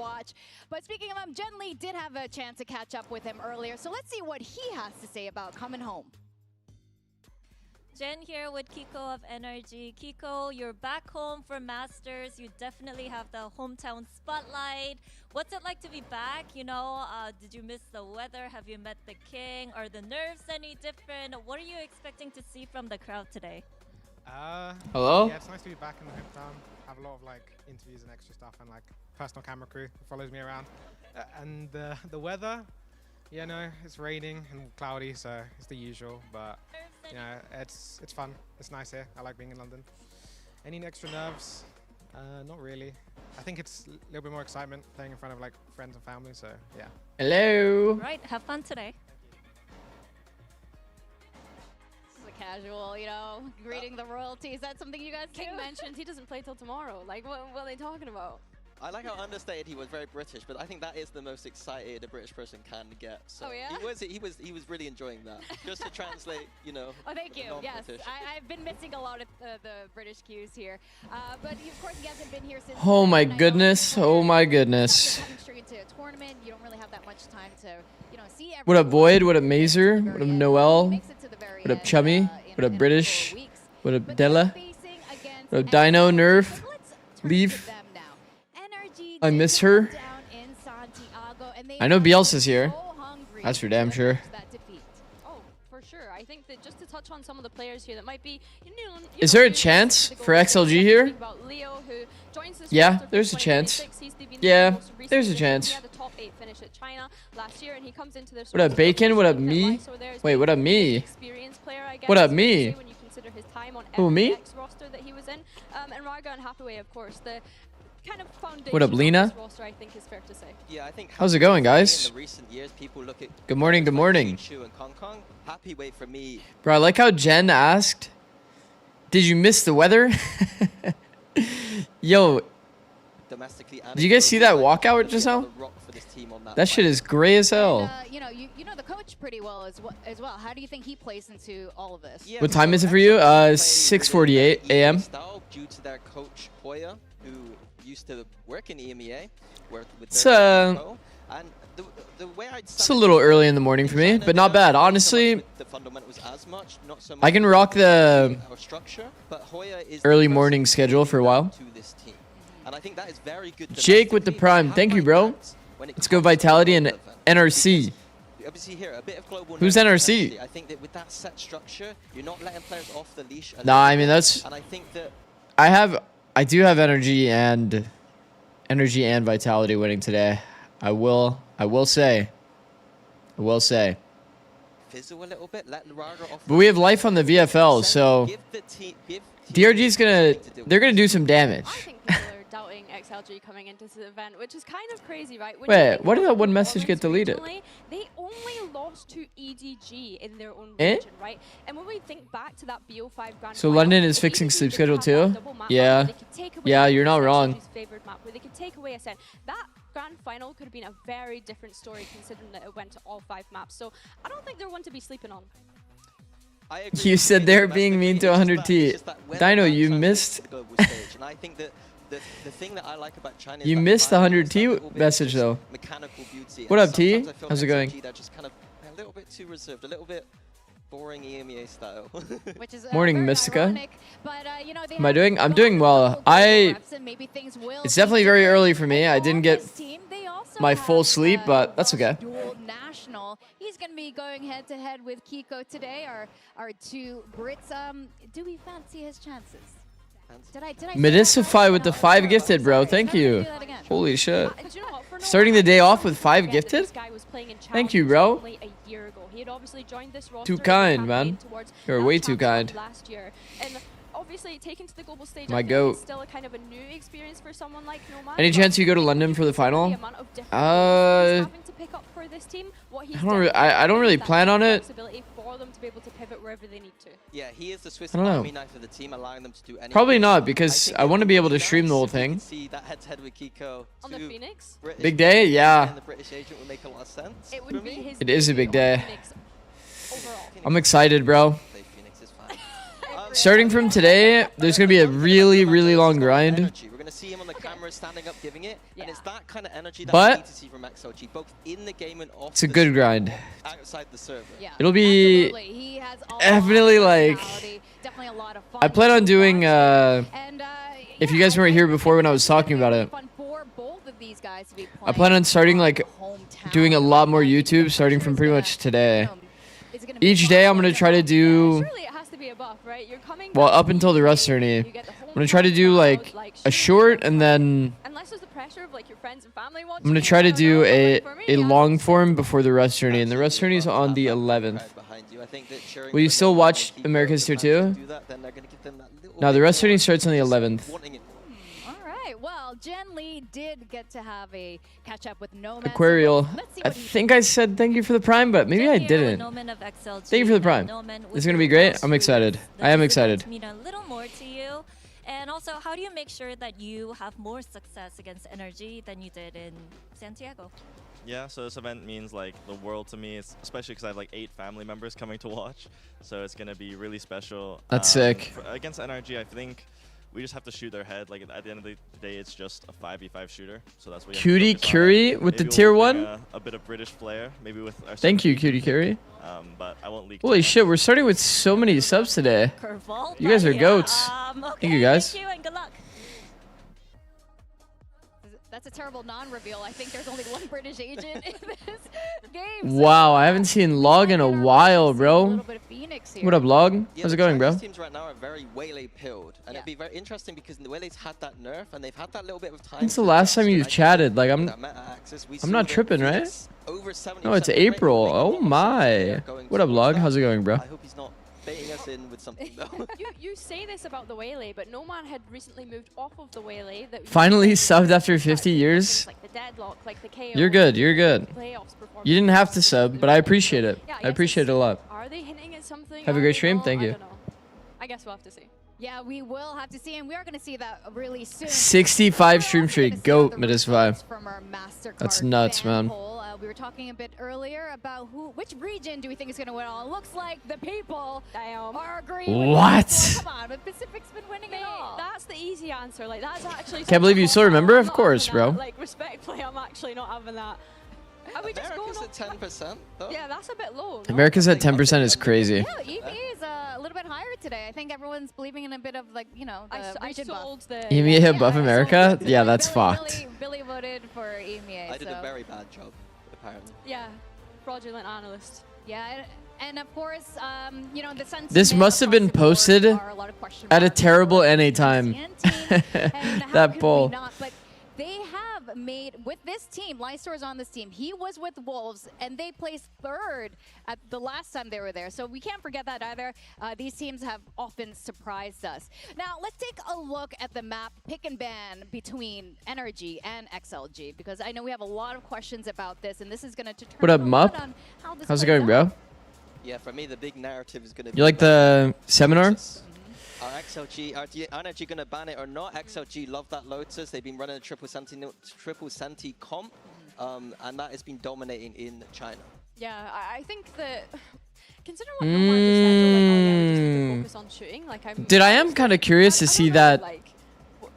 watch. But speaking of him, Jen Lee did have a chance to catch up with him earlier. So let's see what he has to say about coming home. Jen here with Kiko of NRG. Kiko, you're back home for Masters. You definitely have the hometown spotlight. What's it like to be back? You know, did you miss the weather? Have you met the king? Are the nerves any different? What are you expecting to see from the crowd today? Hello? Yeah, it's nice to be back in the hometown. Have a lot of like interviews and extra stuff, and like personal camera crew who follows me around. And the weather, yeah, no, it's raining and cloudy, so it's the usual. But you know, it's fun. It's nice here. I like being in London. Any extra nerves? Not really. I think it's a little bit more excitement playing in front of like friends and family. So yeah. Hello. Right, have fun today. Casual, you know, greeting the royalty. Is that something you guys do? King mentioned he doesn't play till tomorrow. Like, what are they talking about? I like how understated he was, very British, but I think that is the most excited a British person can get. So oh yeah? he was really enjoying that. Just to translate, you know. Oh, thank you. Yes, I've been missing a lot of the British cues here, but of course he hasn't been here since. Oh my goodness! Oh my goodness! Straight into a tournament, you don't really have that much time to, you know, see. What up, Boyd? What up, Mazer? What up, Noel? What up, Chummy? What up, British? What up, Della? What up, Dino? Nerf? Leaf? I miss her. I know Bielsa's here. That's for damn sure. Oh, for sure. I think that just to touch on some of the players here that might be, Is there a chance for XLG here? Yeah, there's a chance. Yeah, there's a chance. What up, Bacon? What up, me? Wait, what up, me? What up, me? Who, me? What up, Lena? Yeah, I think how's it going, guys? In the recent years, people look at good morning, good morning. And Kong Kong. Happy wait for me. Bro, I like how Jen asked, did you miss the weather? Yo, did you guys see that walkout just now? That shit is gray as hell. And, you know the coach pretty well as well. How do you think he plays into all of this? What time is it for you? 6:48 a.m. Due to their coach Hoya, who used to work in EMEA, worked with it's a little early in the morning for me, but not bad. Honestly, I can rock the early morning schedule for a while. Jake with the prime. Thank you, bro. Let's go Vitality and NRC. Who's NRC? I think that with that set structure, you're not letting players off the leash. Nah, I mean that's. And I think that I do have energy and Vitality winning today. I will say. Fizzle a little bit, let Raga off. But we have life on the VFL, so DRG's they're gonna do some damage. I think people are doubting XLG coming into this event, which is kind of crazy, right? Wait, why did that one message get deleted? They only lost to EDG in their own region, right? And when we think back to that BO5 Grand so London is fixing sleep schedule too? Yeah. Yeah, you're not wrong. Map where they could take away Ascent. That grand final could have been a very different story considering that it went to all 5 maps. So I don't think they're one to be sleeping on. You said they're being mean to 100T. Dino, you missed. And I think that the thing that I like about China is you missed the 100T message though. Mechanical beauty. What up, T? How's it going? They're just kind of a little bit too reserved, a little bit boring EMEA style. Which is, morning, Mystica. Ironic, but, you know, am I doing? I'm doing well. It's definitely very early for me. I didn't get my full sleep, but that's okay. National. He's going to be going head to head with Kiko today. Our two Brits. Do we fancy his chances? Did I Medicify with the 5 gifted, bro. Thank you. Holy shit. Starting the day off with 5 gifted? Thank you, bro. Too kind, man. You're way too kind. Obviously, taking to the global stage, my goat. Is still a kind of a new experience for someone like Nomad. Any chance you go to London for the final? I don't really plan on it. Yeah, he is the Swiss Army knife of the team, allowing them to do anything. Probably not, because I want to be able to stream the whole thing. See that head-to-head with Kiko on the Phoenix. Big day, yeah. And the British agent would make a lot of sense. It is a big day. I'm excited, bro. Starting from today, there's gonna be a really long grind. going to see him on the camera standing up, giving it. And it's that kind of energy that But we need to see from XLG, both in the game and off it's a the good screen, grind. outside the server. Yeah, It'll be absolutely. He has all definitely like definitely a lot of fun. I plan on doing And, if you guys weren't here before when I was talking about it, fun for both of these guys to be I plan on starting like hometown. doing a lot more YouTube starting from pretty much today. Each day I'm gonna try to do, Surely it has to be a buff, right? You're coming well, back up from until the UK, Rust tourney, you get the I'm gonna try to do like a short and then unless there's the pressure of like your friends and family watching. I'm gonna try to I don't do know, but, a like, for me, a yeah, long that's- form before the Rust tourney, and the Rust tourney is on the 11th. Will you still watch America's Tour too? No, the Rust tourney starts on the 11th. All right. Well, Jen Lee did get to have a catch up with Nomad. Aquarial. Let's see I what he think I said thank you for the Prime, but maybe I didn't. Thank you for the Prime. It's gonna be great. I'm excited. I am excited. Mean a little more to you. And also, how do you make sure that you have more success against Energy than you did in Santiago? Yeah, so this event means like the world to me, especially because I have like 8 family members coming to watch. So it's going to be really special. That's sick. Against NRG, I think we just have to shoot their head. Like at the end of the day, it's just a 5v5 shooter. So that's what you Cutie have to focus on. Curie with the Maybe tier we'll bring 1. A bit of British flair, maybe with our Thank you, server Cutie Curie. but I won't leak. Holy shit, we're starting with so many subs today. Curveball. You guys are but goats. Okay, Thank you, guys. Thank you and good luck. That's a terrible non-reveal. I think there's only one British agent in this game. Wow, I haven't seen Log in a while, bro. What up, Log? Yeah, How's it the going, bro? Chinese teams right now are very Waylay pilled, and it'd be very interesting because the Waylay's had that nerf, and they've had that little bit of time. When's the to last time adjust, you've and I think chatted? Like, with that meta access, we I'm saw not the tripping, right? Phoenix over 70% No, it's rate, April. making a Oh lot of sense there my. going What up, towards Log? that. How's it going, bro? I hope he's not baiting us in with something though. You say this about the Waylay, but no man had recently moved off of the Waylay. That Finally subbed after 50 years. Like the deadlock, like the KO. You're good, you're good. Playoffs performance. You didn't have to sub, but I appreciate it. Yeah, I guess appreciate it it's- a lot. Are they hinting at something? Have a Are great they stream. not? Thank I you. don't know. I guess we'll have to see. Yeah, we will have to see, and we are going to see that really soon. 65 stream streak. Goat, Medisify. From our MasterCard That's nuts, fan man. poll. We were talking a bit earlier about which region do we think is going to win all. It looks like the people are agreeing. What? With Come on, but Pacific's been winning it all. That's the easy answer. Like that's actually. Can't believe you still remember? Of course, bro. Like respectfully, I'm actually not having that. Are we just going America's off? at 10% though. Yeah, that's a bit low. No? America's at 10% is crazy. Yeah, EMEA is a little bit higher today. I think everyone's believing in a bit of like, the I region buff. sold the. EMEA buff America? Yeah, that's Billy, fucked. Billy voted for EMEA. I did so. a very bad job, apparently. Yeah, fraudulent analyst. Yeah, and of course, the Sun This team must have across been the board posted are a lot of question at a marks terrible for NA the time. team, and how That could we poll. not? But they have made, with this team, Lystor's on this team. He was with Wolves, and they placed third at the last time they were there. So we can't forget that either. These teams have often surprised us. Now, let's take a look at the map pick and ban between NRG and XLG, because I know we have a lot of questions about this, and this is going to determine What up, a lot Mup? on how this How's it plays going, out. bro? Yeah, for me, the big narrative is going to be. You like the seminar? Are XLG, are NRG going to ban it or not? XLG love that Lotus. They've been running a triple Senti comp, and that has been dominating in China. Yeah, I think that. Considering what no one just said, like, oh yeah, we just need to focus on shooting. Like I'm. Dude, I am kind of curious to I don't see know, that like,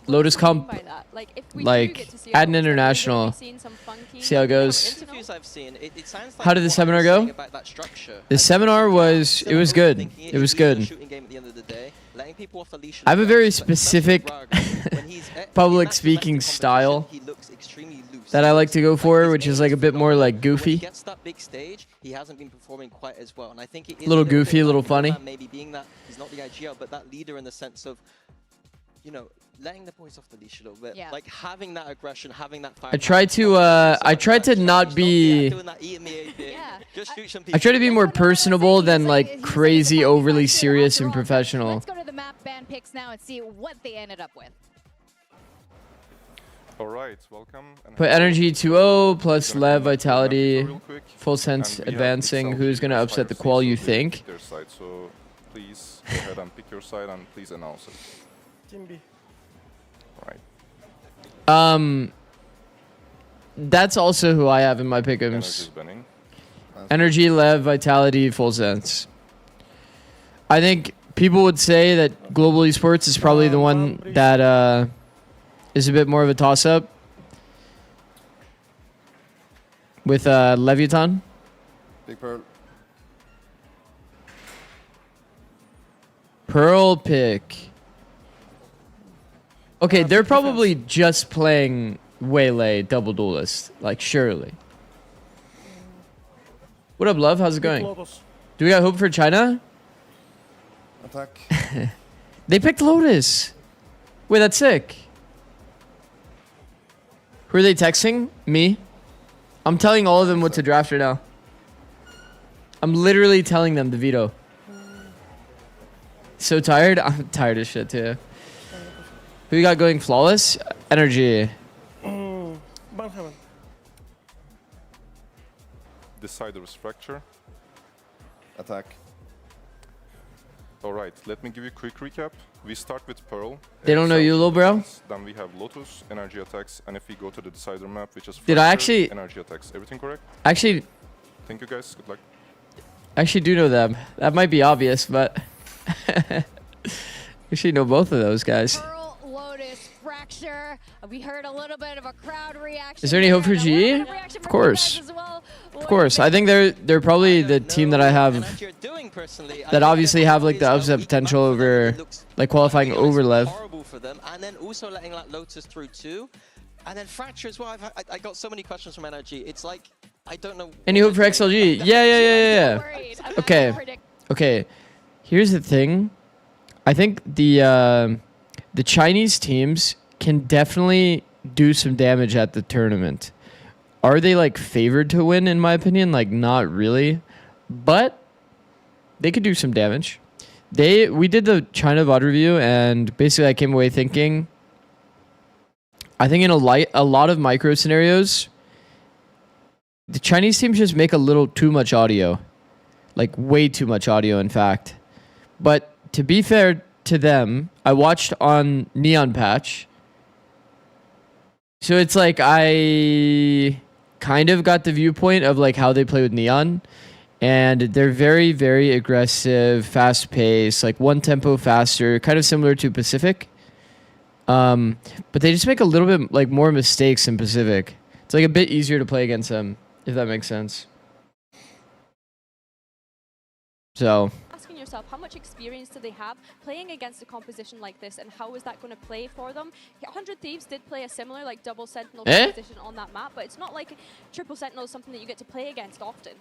Lotus what do you mean comp, by that? Like, if we like, do get to see at an Lotus, like, international. we've seen some funky, See how it goes. Interviews I've seen, it sounds like How did the what I seminar was go? saying about that structure. The seminar was, it was good. It was good. Shooting game at the end of the day, letting people off the leash. I have a very especially specific Rug, when he's public in that speaking domestic style competition, he looks extremely loose. that I like to go for, his which is aim like a bit more like phenomenal. When he goofy. gets that big stage, he hasn't been performing quite as well, and I think it is Little bit goofy, a like little the funny. man maybe being that he's not the IGL, but that leader in the sense of, letting the boys off the leash a little bit, Yeah. like having that aggression, having that fire. I tried to not be, I I try to be more personable than like crazy, overly serious and professional. Let's go to the map ban picks now and see what they ended up with. All right, welcome. And Put hello. energy 2-0 plus Gonna Lev come up to the map vitality, real quick, full and sense we have advancing. XLG Who's gonna versus upset the Fire qual? You Seas, so think? Their side, so please go ahead and pick your side and please announce it. Team B. Right. That's also who I have in my Energy's pick'ems. banning. Energy, Lev, vitality, full sense. I think people would say that Global Esports is probably the one that is a bit more of a toss-up with Leviathan. Big Pearl. Pearl pick. Okay, they're probably just playing Waylay double duelist, like surely. What up, love? How's it going? Do we got hope for China? Attack. They picked Lotus. Wait, that's sick. Who are they texting? Me? I'm telling all of them what to draft right now. I'm literally telling them to veto. So tired? I'm tired as shit too. Who you got going flawless? Energy. Decider's Fracture. Attack. Alright, let me give you a quick recap. We start with Pearl. They don't know you, little bro? Then we have Lotus, energy attacks, and if we go to the Decider map, which is Did I Fracture, actually- energy attacks. Everything correct? Actually, Thank you guys, good luck. actually do know them. That might be obvious, but actually know both of those guys. Pearl, Lotus, Fracture. We heard a little bit of a crowd reaction. Is there any hope for and a little GE? bit of reaction Of from you course. guys as well. Of course. I think they're probably the team that I have that obviously have like the upset potential over like qualifying over Lev. Horrible for them, and then also letting like Lotus through too, and then Fracture as well. I got so many questions from Energy. It's like I don't know. Any hope for XLG? Yeah. Okay. Here's the thing. I think the Chinese teams can definitely do some damage at the tournament. Are they like favored to win in my opinion? Like not really, but they could do some damage. We did the China VOD review and basically I came away thinking I think in a lot of micro scenarios the Chinese teams just make a little too much audio. Like way too much audio in fact. But to be fair to them, I watched on Neon Patch. So it's like I kind of got the viewpoint of like how they play with Neon, and they're very, very aggressive, fast paced, like one tempo faster, kind of similar to Pacific. But they just make a little bit like more mistakes than Pacific. It's like a bit easier to play against them, if that makes sense. So Asking yourself, how much experience do they have playing against a composition like this, and how is that going to play for them? 100 Thieves did play a similar like double Sentinel composition on that map, but it's not like triple Sentinel is something that you get to play against often.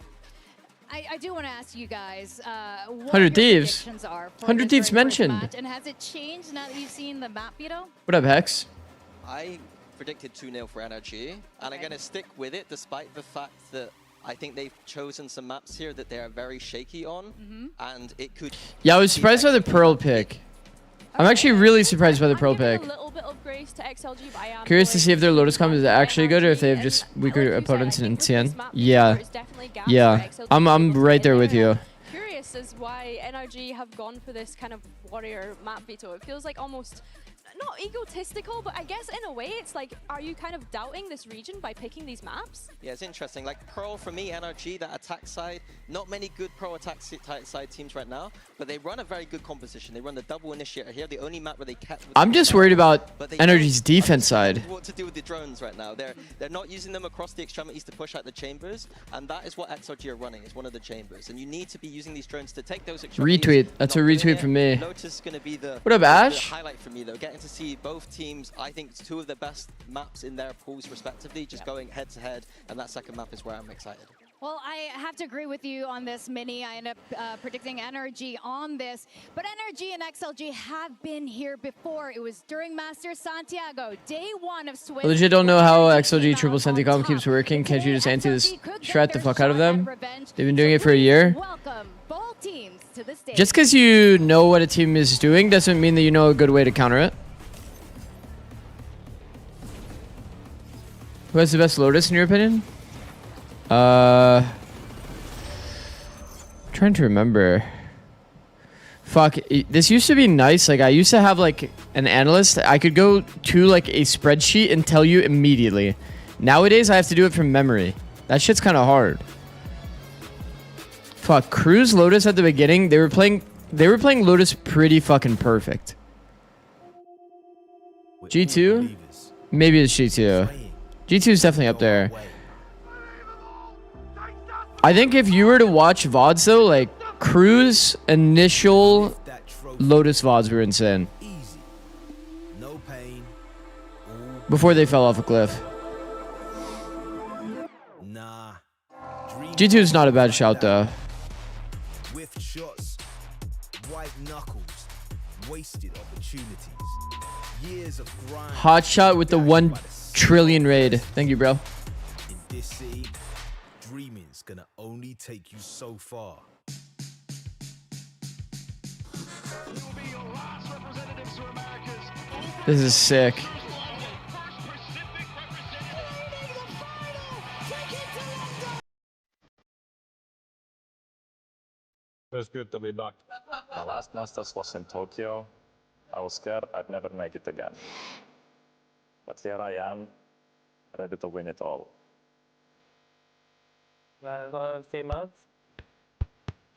I do want to ask you guys what 100 your Thieves. predictions are for 100 this Thieves very first mentioned. match, and has it changed now that you've seen the map, Vito? what up, Hex? I predicted 2-0 for Energy, and I'm going to stick with it despite the fact that I think they've chosen some maps here that they are very shaky on, and it could... Yeah, I was surprised by the Pearl pick. I'm actually really surprised by the Pearl pick. A little bit of grace to XLG, but I am Curious to see if their Lotus comp is actually good or if they have just weaker opponents in Tian. Yeah. I'm right there with you. Curious as why NRG have gone for this kind of warrior map, Vito. It feels like almost not egotistical, but I guess in a way it's like, are you kind of doubting this region by picking these maps? Yeah, it's interesting. Like Pearl, for me, NRG, that attack side, not many good pro attack side teams right now, but they run a very good composition. They run the double initiator here, the only map where they kept... I'm just worried about Energy's defense side. What to do with the drones right now. They're not using them across the extremities to push out the chambers, and that is what XRG are running, is one of the chambers. And you need to be using these drones to take those extremities. Retweet. That's a retweet from me. Lotus is going to be the, what up, Ash? the highlight for me, though. Getting to see both teams, I think it's two of the best maps in their pools respectively, just going head to head, and that second map is where I'm excited. Well, I have to agree with you on this, Mini. I end up predicting Energy on this. But Energy and XLG have been here before. It was during Masters Santiago, day one of Swiss. I legit don't know how XLG triple Senticom keeps working. Can't you just anti this shred the fuck out of them? They've been doing it for a year. Welcome both teams to the stage. Just because you know what a team is doing doesn't mean that you know a good way to counter it. Who has the best Lotus in your opinion? Trying to remember. Fuck, this used to be nice. Like I used to have like an analyst. I could go to like a spreadsheet and tell you immediately. Nowadays I have to do it from memory. That shit's kind of hard. Fuck, Cruise Lotus at the beginning, they were playing Lotus pretty fucking perfect. G2? Maybe it's G2. G2 is definitely up there. I think if you were to watch VODs though, like Crew's initial Lotus VODs were insane. Before they fell off a cliff. G2 is not a bad shout though. Shots, white knuckles, wasted opportunities, years of grind. Hot shot with the 1 trillion raid. Thank you, bro. In this city, dreaming's gonna only take you so far. This is sick. It's good to be back. My last Masters was in Tokyo. I was scared I'd never make it again. But here I am, ready to win it all. Well, came out.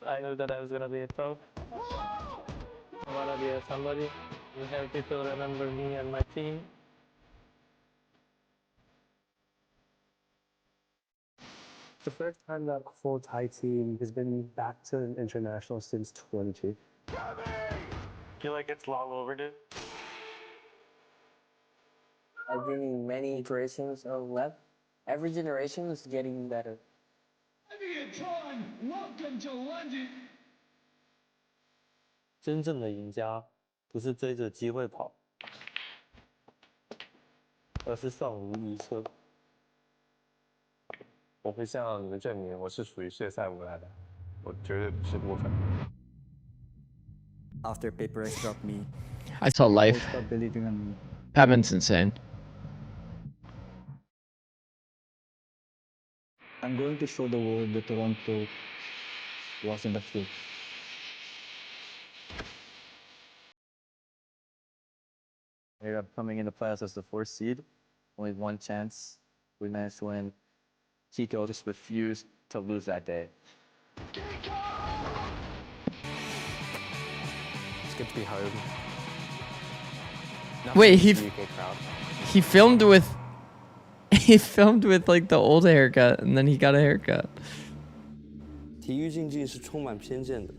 I knew that I was gonna be a pro. I wanna be somebody. You have people remember me and my team. The first time that full Thai team has been back to an international since 22. Feel like it's long overdue. I've been in many iterations of web. Every generation is getting better. Welcome to London. 真正的赢家不是追着机会跑，而是上无预测。我会向你们证明我是属于血赛无来的，我绝对不是部分。After Paper X dropped me, I saw life. Patman's insane. I'm going to show the world that Toronto wasn't a fluke. Ended up coming into playoffs as the 4th seed, only 1 chance. We managed to win. Chico just refused to lose that day. It's good to be home. Wait, he filmed with like the old haircut and then he got a haircut. 体育竞技是充满偏见的。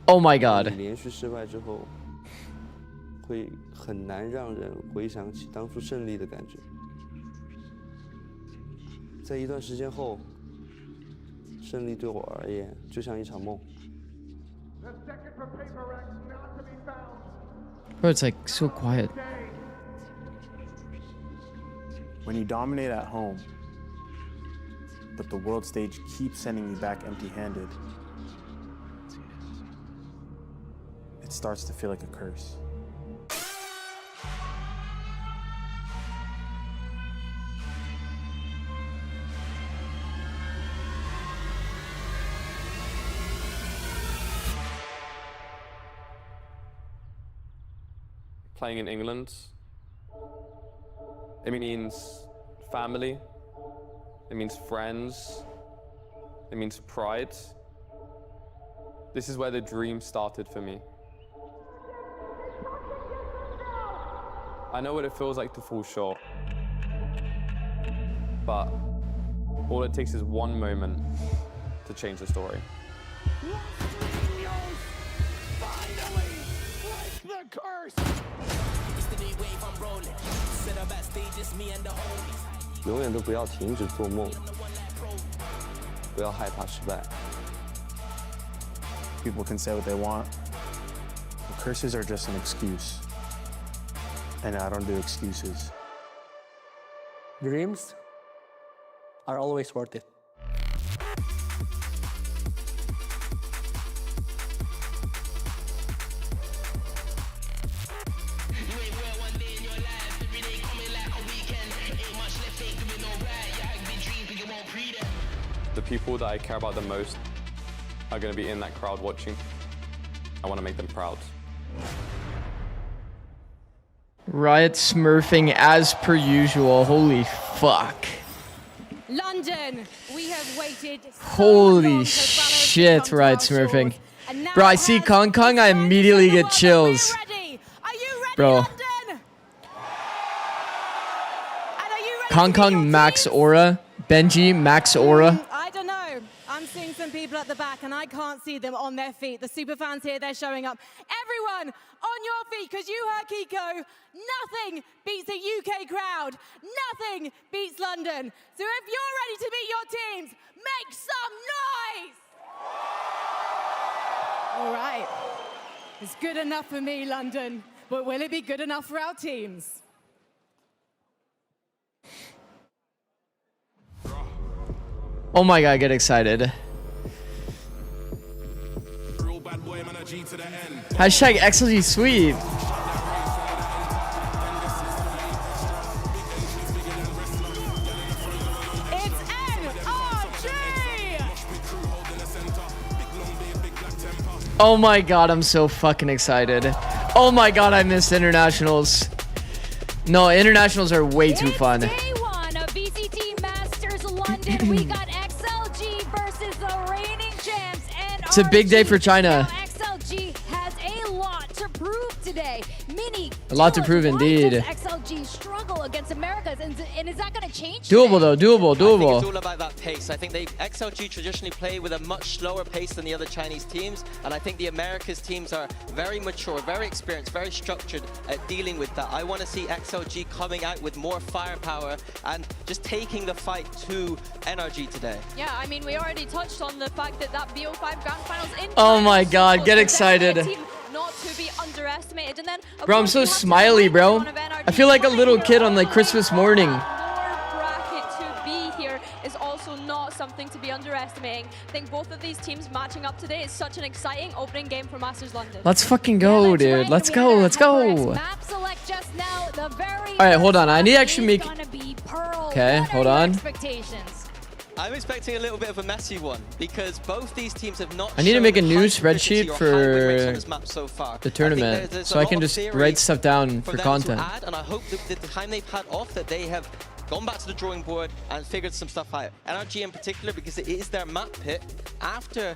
Oh my god. 连续失败之后，会很难让人回想起当初胜利的感觉。在一段时间后，胜利对我而言就像一场梦。 Bro, it's like so quiet. When you dominate at home, but the world stage keeps sending you back empty-handed, it starts to feel like a curse. Playing in England, it means family, it means friends, it means pride. This is where the dream started for me. I know what it feels like to fall short, but all it takes is one moment to change the story. The curse. It's the new wave I'm rolling. Set up backstage, it's me and the homies. 永远都不要停止做梦，不要害怕失败。 People can say what they want. The curses are just an excuse. And I don't do excuses. Dreams are always worth it. The people that I care about the most are going to be in that crowd watching. I want to make them proud. Riot smurfing as per usual. Holy fuck. London, we have waited so Holy long shit, Riot smurfing. Bro, I see Kong Kong, I immediately get chills. Bro. Kong max aura. Benji max aura. I don't know. I'm seeing some people at the back and I can't see them on their feet. The super fans here, they're showing up. Everyone on your feet, because you heard Kiko. Nothing beats a UK crowd. Nothing beats London. So if you're ready to beat your teams, make some noise. All right. It's good enough for me, London. But will it be good enough for our teams? Oh my god, get excited. Hashtag XLG sweet. It's NRG! Oh my god, I'm so fucking excited. Oh my god, I missed internationals. No, internationals are way too fun. Day one of VCT Masters London. We got XLG versus the reigning champs. And It's a big day for China. Now XLG has a lot to prove today. Mini. A lot to prove why indeed. does XLG struggle against Americas? And is that going to change? Doable though, doable, I think it's doable. all about that pace. I think XLG traditionally play with a much slower pace than the other Chinese teams, and I think the Americas teams are very mature, very experienced, very structured at dealing with that. I want to see XLG coming out with more firepower and just taking the fight to NRG today. Yeah, I mean, we already touched on the fact that BO5 Grand Finals in Oh China my is god, so get good. excited. Definitely a team not to be underestimated. And then, of Bro, I'm course, so you have to smiley, remind bro. everyone of NRG. I feel like a little kid on like Christmas morning. Bracket to be here is also not something to be underestimating. I think both of these teams matching up today is such an exciting opening game for Masters London. Let's fucking go, dude. Let's go, let's go. Map select just now. The very All right, hold on. I need to actually make. gonna be Pearl. Okay, What are hold your on. Expectations? I'm expecting a little bit of a messy one because both these teams have not. I need to make a shown new high efficiency spreadsheet or high win rates on for this map so far. the I think tournament, there's so a I lot can of just theory write stuff down for them to content. add, and I hope that the time they've had off that they have gone back to the drawing board and figured some stuff out. NRG in particular, because it is their map pit. After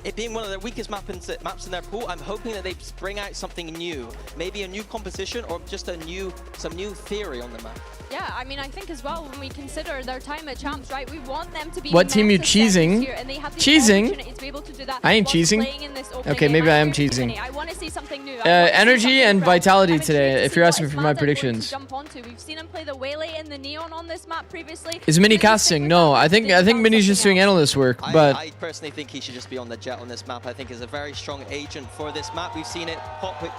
it being one of their weakest maps in their pool, I'm hoping that they bring out something new, maybe a new composition or just some new theory on the map. Yeah, I mean, I think as well, when we consider their time at champs, right, we want them to be What team you massive seconds cheesing? here, and they have the Cheesing? opportunity to be able to do that I ain't whilst cheesing. playing in this opening Okay, game. maybe I am agree with cheesing. Vinny. I want to see something new. I wanna see Energy something and fresh. Vitality I'm today, intrigued to if see you're what asking for my Mata is going to predictions. jump onto. We've seen him play the Waylay and the Neon on this map previously. Is Mini casting? No, I think Mini's just doing analyst work, but I personally think he should just be on the Jet on this map. I think is a very strong agent for this map. We've seen it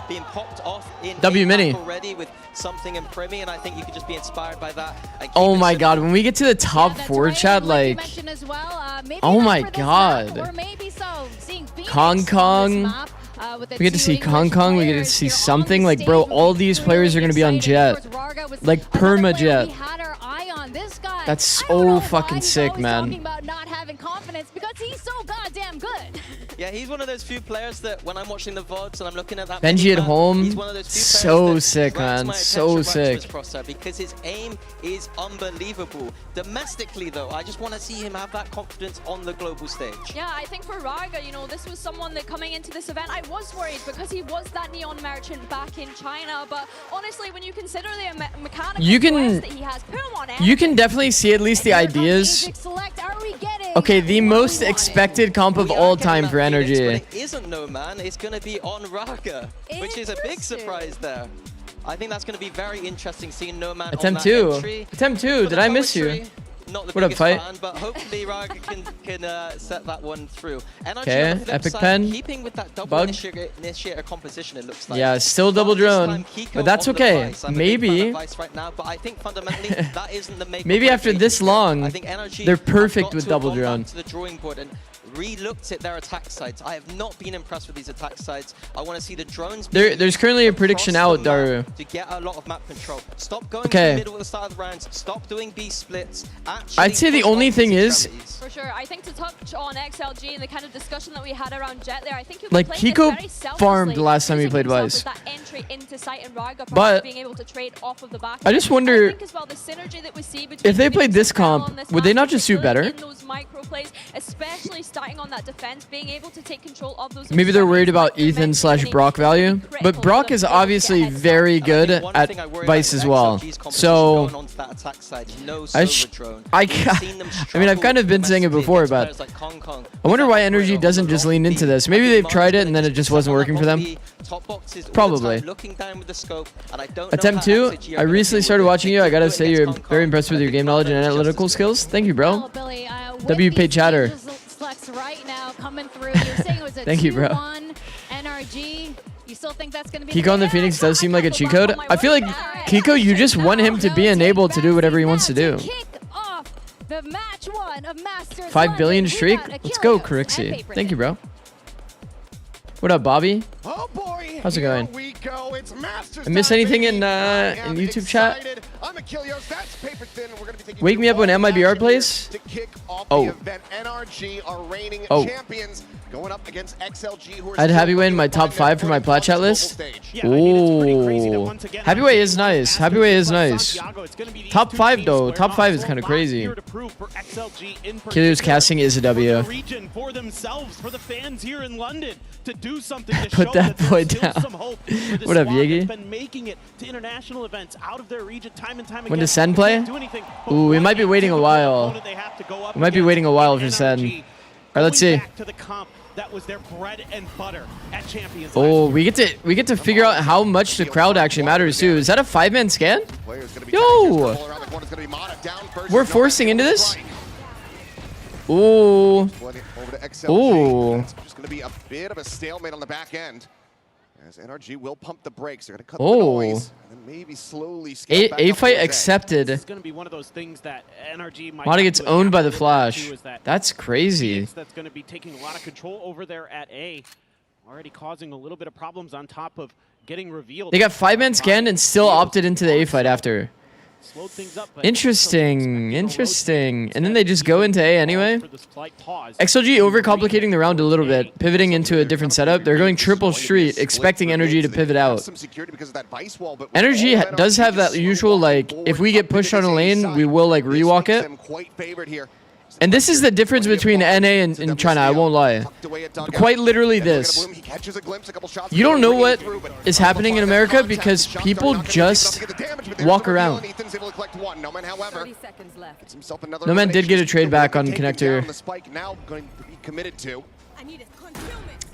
being popped off in W APAC Mini already with something in Primi, and I think you could just be inspired by that. And keep oh it my simple. god, when we get to the top four, chat, You like, mentioned as well, maybe oh not my for this map, god. or maybe so seeing Phoenix Kong on this Kong. map, with the We get to two see English Kong Kong, we get to players see here on something the like, bro, stage. all these players are going to be on Jet. Of course, Varga was Like another perma player Jet. we had our eye on. This guy, That's I don't know so fucking why he's sick, always man. talking about not having confidence because he's so goddamn good. Yeah, he's one of those few players that when I'm watching the VODs and I'm looking at that Benji at map, home, he's one of those few so players that sick, grabs man, my so attention right to his sick. crosshair because his aim is unbelievable. Domestically, though, I just want to see him have that confidence on the global stage. Yeah, I think for Raga, you know, this was someone that coming into this event, I was worried because he was that Neon merchant back in China. But honestly, when you consider the mechanical You that he has, put him on You can definitely see at least the ideas. Okay, the most expected comp of all time for Energy. It isn't No Man, it's going to be on Raga, which is a big surprise there. I think that's going to be very interesting seeing No Man Attempt on that two. entry. Attempt two. For Did the I miss you? poetry, not the What up, biggest fight? fan, but hopefully Raga can set that one through. NRG Okay, on the flip epic side, pen. keeping with that double Bug. initiator composition, it looks like. Yeah, still double But this drone, time, Kiko but that's on the okay. Vice. I'm a big fan Maybe, of Vice right now, but I think fundamentally that isn't the make or maybe break after agent this here. long, I think NRG they're have perfect got with to have double gone drone. back to the drawing board and re-looked at their attack sites. I have not been impressed with these attack sites. I want to see the drones. There's currently a prediction out, Daru. To get a lot of map control. Stop going Okay. to the middle at the start of the rounds. Stop doing B splits. Actually I'd say the push only off thing these is, extremities. For sure, I think to touch on XLG and the kind of discussion that we had around Jet there, I think he'll like, be playing Kiko this very selflessly, farmed the last time he using played himself Vice. as that entry into site and Raga, But perhaps being able to trade off of the back. I just And wonder I think as well the synergy that we see between if they Phoenix played this and Pearl comp, on this would they map, not just do particularly better? in those micro plays, especially starting on that defense, being able to take control of those. Maybe they're worried about Ethan/Brock value, but Brock is obviously very good at Vice as well. So I mean, I've kind of been saying it before, but I wonder why NRG doesn't just lean into this. Maybe they've tried it and then it just wasn't working for them. Probably. Attempt 2. I recently started watching you. I gotta say, you're very impressed with your game knowledge and analytical skills. Thank you, bro. W paid chatter. Thank you, bro. Kiko on the Phoenix does seem like a cheat code. I feel like Kiko, you just want him to be enabled to do whatever he wants to do. 5 billion streak. Let's go, Carixie. Thank you, bro. What up, Bobby? Oh boy, how's it going? We go. It's I miss anything in YouTube chat? Wake me up when MIBR plays? Oh. Oh. I'd Happyway in my top 5 for my plat chat list. Ooh. Happyway is nice. Happyway is nice. Top 5 though. Top 5 is kind of crazy. Killer's casting is a W. Put that boy down. What up, Yegi? When does Sen play? Ooh, we might be waiting a while. We might be waiting a while for Sen. All right, let's see. Oh, we get to figure out how much the crowd actually matters too. Is that a 5-man scan? Yo, we're forcing into this. Ooh. Ooh. Just going to be a bit of a stalemate on the back end. As NRG will pump the brakes. They're going to cut the noise and then maybe slowly scale back A up fight a bit. accepted. It's going to be one of those things that NRG might Mata gets owned by the Flash. That's crazy. That's going to be taking a lot of control over there at A. Already causing a little bit of problems on top of getting revealed. They got 5-man scanned and still opted into the A fight after. Interesting, interesting. And then they just go into A anyway. XLG overcomplicating the round a little bit, pivoting into a different setup. They're going triple street, expecting NRG to pivot out. NRG does have that usual, like, if we get pushed on a lane, we will, like, rewalk it. And this is the difference between NA and China, I won't lie. Quite literally this. You don't know what is happening in America because people just walk around. No Man did get a trade back on connector.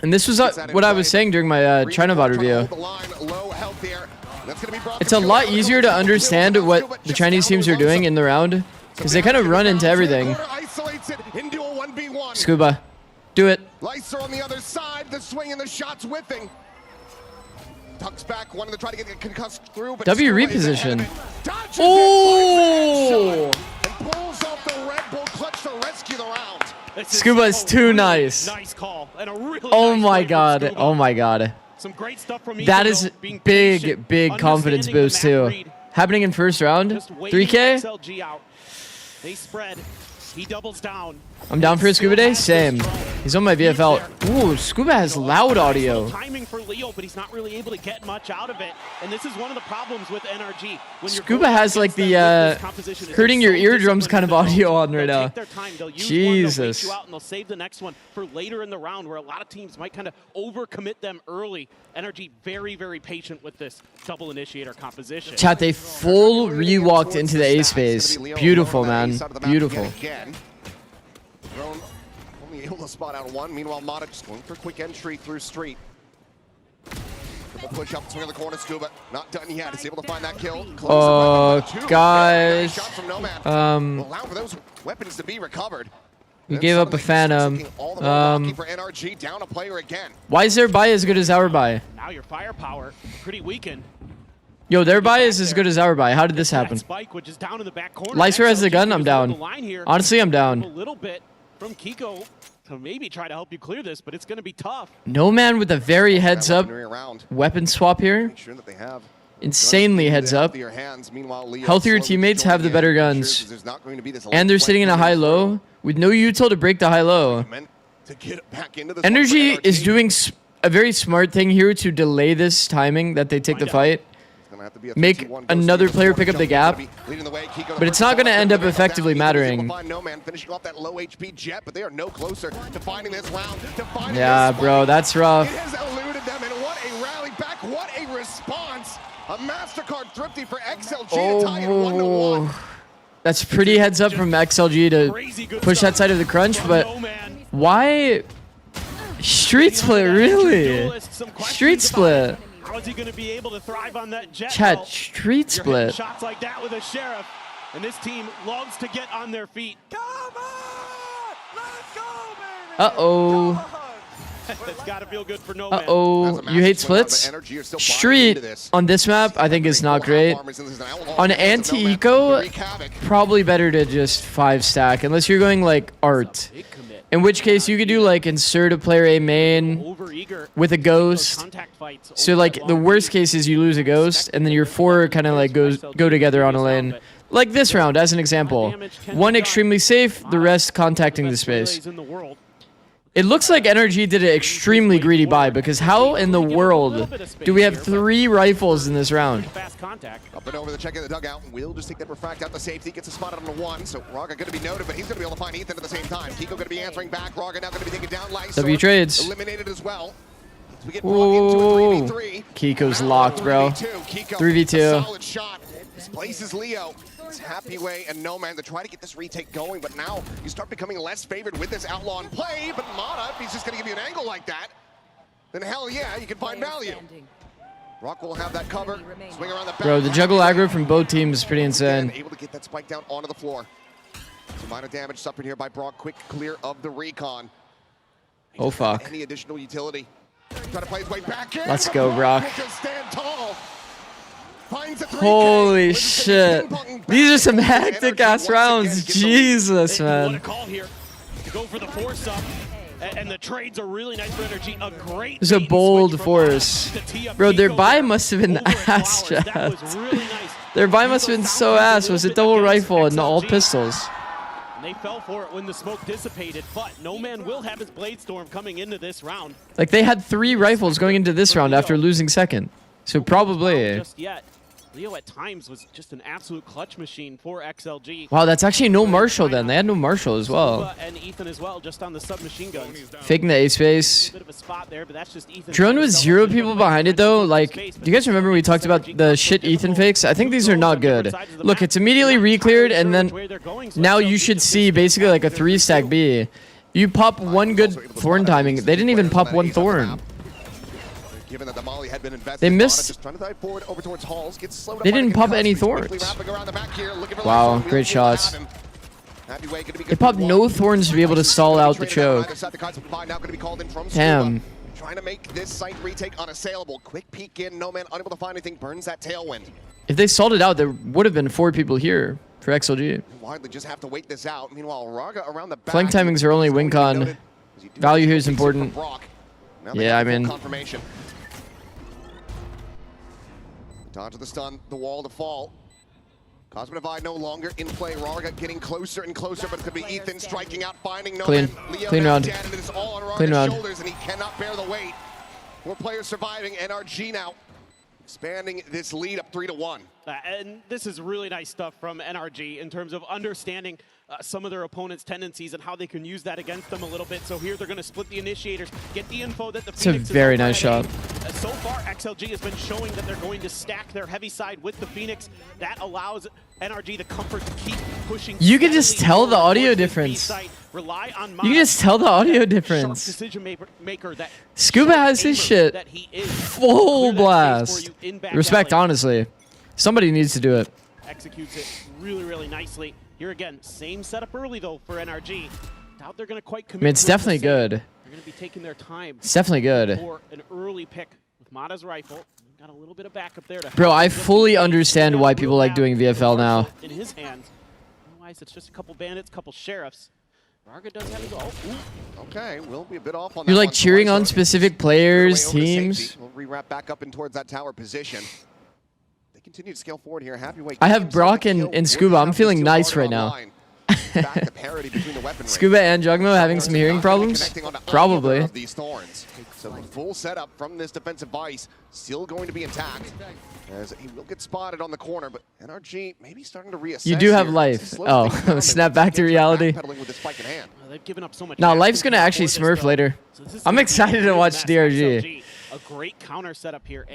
And this was what I was saying during my China VOD review. It's a lot easier to understand what the Chinese teams are doing in the round because they kind of run into everything. Scuba, do it. Lycer on the other side, the swing and the shots whiffing. Tucks back, wanted to try to get concussed through, but W reposition. Oh! And pulls off the Red Bull clutch to rescue the round. Scuba is too nice. Nice call and a really Oh my god. Oh my god. Some great stuff from that is big confidence boost too. Happening in first round. 3K? They spread. He doubles down. I'm down for a Scuba Day? Same. He's on my VFL. Ooh, Scuba has loud audio. Timing for Leo, but he's not really able to get much out of it. And this is one of the problems with NRG. When Scuba has like the hurting your eardrums kind of audio on right now. Jesus. And they'll save the next one for later in the round where a lot of teams might kind of overcommit them early. NRG very patient with this double initiator composition. Chat, they full re-walked into the A space. Beautiful, man. Beautiful. Only able to spot out one. Meanwhile, Mata just going for a quick entry through street. Push up, swing on the corner, Scuba. Not done yet. He's able to find that kill. Oh, guys. Allow for those weapons to be recovered. We gave up a Phantom. For NRG, down a player again. Why is their buy as good as our buy? Now your firepower pretty weakened. Yo, their buy is as good as our buy. How did this happen? Lycer has the gun. I'm down. Honestly, I'm down. A little bit from Kiko to maybe try to help you clear this, but it's going to be tough. No Man with a very heads up weapon swap here. Insanely heads up. Healthier teammates have the better guns. And they're sitting in a high-low with no util to break the high-low. Energy is doing a very smart thing here to delay this timing that they take the fight. make another player pick up the gap, but it's not going to end up effectively mattering. Yeah, bro, that's rough. It has eluded them, and what a rally back, what a response. A MasterCard thrifty for XLG to tie it 1-1. That's pretty heads up from XLG to push that side of the crunch, but why Street Split, really? Street Split. How is he going to be able to thrive on that jet? Chat, Street Split. Shots like that with a Sheriff, and this team loves to get on their feet. Uh-oh. It's got to feel good for Nomad. Uh-oh. You hate splits? Street on this map, I think, is not great. On anti-eco, probably better to just 5-stack, unless you're going, like, art. In which case, you could do, like, insert a player A main with a ghost. So, like, the worst case is you lose a ghost, and then your 4 kind of, like, go together on a lane. Like this round, as an example. 1 extremely safe, the rest contacting the space. It looks like NRG did an extremely greedy buy, because how in the world do we have 3 rifles in this round? Up and over the check in the dugout. Will just take that refract out the safety, gets a spot on the 1. So Raga going to be noted, but he's going to be able to find Ethan at the same time. Kiko going to be answering back. Raga now going to be taken down. W trades. Eliminated as well. So we get Whoa. into a 3v3. Kiko's locked, bro. 3v2. Solid shot. Displaces Leo. It's Happy Way and Nomad to try to get this retake going, but now you start becoming less favored with this outlaw in play. But Mata, if he's just going to give you an angle like that, then hell yeah, you can find value. Rock will have that cover. Swing around the back. Bro, the juggle aggro from both teams is pretty insane. Able to get that spike down onto the floor. Some minor damage suffered here by Brock. Quick clear of the recon. Oh fuck. Any additional utility. Try to play his way back in. Let's go, Brock. Stand tall. Holy shit. These are some hectic ass rounds. Jesus, man. Go for the force up, and the trades are really nice for energy. A great It's a bold force. Bro, their buy must have been ass, chat. Their buy must have been so ass. Was it double rifle and all pistols? And they fell for it when the smoke dissipated, but No Man will have his Blade Storm coming into this round. Like, they had 3 rifles going into this round after losing second. So probably. Just yet. Leo at times was just an absolute clutch machine for XLG. Wow, that's actually no Marshall then. They had no Marshall as well. And Ethan as well, just on the submachine guns. Faking the A space. Bit of a spot there, but that's just Ethan. Drone with 0 people behind it though. Like, do you guys remember we talked about the shit Ethan fakes? I think these are not good. Look, it's immediately re-cleared, and then now you should see basically like a 3-stack B. You pop 1 good thorn timing. They didn't even pop 1 thorn. Given that the molly had been invested, They missed. just trying to dive forward over towards Halls, gets slowed up They by didn't the pop concuss. any He's quickly thorns. wrapping around the back here, looking for Wow, Lysol. great Will shots. have him. Happy Way gonna be They good popped for no one. thorns to be able to stall out the choke. Either side, the Kai's now going to be called in from Damn. Scuba. Trying to make this site retake unassailable. Quick peek in, No Man unable to find anything, burns that tailwind. If they stalled it out, there would have been 4 people here for XLG. Widely just have to wait this out. Meanwhile, Raga around the back. Flank timings are only win con. Value here is important. Yeah, I mean. Confirmation. Dodge the stun, the wall to fall. Cosmic Divide no longer in play. Raga getting closer and closer, but it's going to be Ethan striking out, finding No Clean. Man. Leo Clean now round. dead, and it is all on Raga's Clean round. shoulders, and he cannot bear the weight. 4 players surviving. NRG now expanding this lead up 3-1. And this is really nice stuff from NRG in terms of understanding some of their opponents' tendencies and how they can use that against them a little bit. So here they're going to split the initiators, get the info that the It's a Phoenix very is nice shot. So far, XLG has been showing that they're going to stack their heavy side with the Phoenix. That allows NRG the comfort to keep pushing. You can just tell the audio difference. Rely on You can just tell the audio difference. Maker that Scuba has his shit full blast. Respect, honestly. Somebody needs to do it. Executes it really, really nicely. Here again, same setup early though for NRG. Doubt they're going to quite commit. I mean, it's definitely good. They're going to be taking their time. It's definitely good. For an early pick with Mata's rifle. Got a little bit of backup there. Bro, I fully understand why people like doing VFL now. In his hands. Otherwise, it's just a couple bandits, couple sheriffs. Raga does have his ult. Okay, we'll be a bit off on You're that like one. cheering on specific players, teams. We'll re-wrap back up in towards that tower position. They continue to scale forward here. Happy Way. I have Brock and Scuba. I'm feeling nice right now. back the parity between the weaponry. Scuba and Jugmo having some hearing problems? Probably. Of these thorns. So the full setup from this defensive vice still going to be intact. As he will get spotted on the corner, but NRG maybe starting to reassess. You do have here. life. Oh, snap back to reality. With this spike in hand. They've given up so much. Now, life's going to actually smurf later. So I'm excited to watch DRG. A great counter setup here.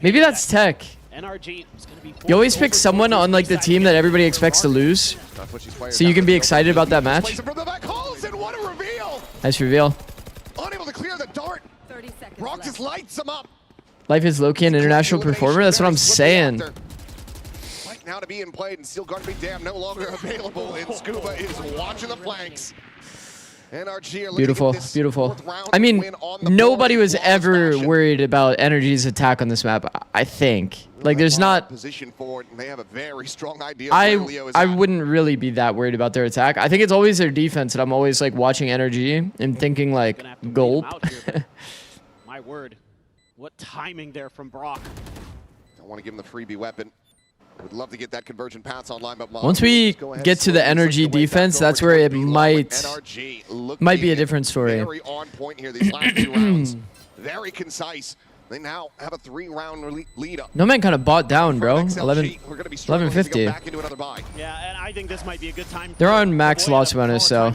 Maybe that's tech. NRG is going to be You always pick someone on like the team that everybody expects to lose, so you can be excited about that match. Nice reveal. Unable to clear the dart. Brock just lights him up. Life is low-key an international performer. That's what I'm saying. Right now to be in play, and Steel Guard be damn no longer available. And Scuba is watching the flanks. NRG are Beautiful, beautiful. I mean, nobody was ever worried about NRG's attack on this map. I think, like, there's not. Position for it, and they have a very strong idea. I wouldn't really be that worried about their attack. I think it's always their defense, and I'm always like watching NRG and thinking like, gulp. My word, what timing there from Brock. Don't want to give him the freebie weapon. Would love to get that conversion pass online, but once we get to the NRG defense, that's where it might be a different story. Very on point here these last 2 rounds. Very concise. They now have a 3-round lead up. No man kind of bought down, bro. 1150. Yeah, and I think this might be a good time. They're on max loss bonus, so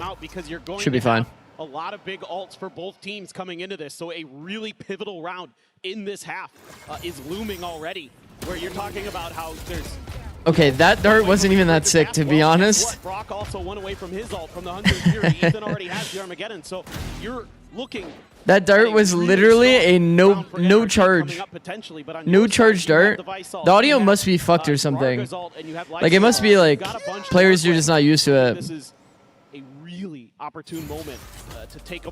should be fine. A lot of big ults for both teams coming into this, so a really pivotal round in this half is looming already. Where you're talking about how there's... Okay, that dart wasn't even that sick, to be honest. Brock also won away from his ult from the 100 Fury. Ethan already has the Armageddon, so you're looking... That dart was literally a no charge. No charge dart. The audio must be fucked or something. Like, it must be like players are just not used to it. This is a really opportune moment to take a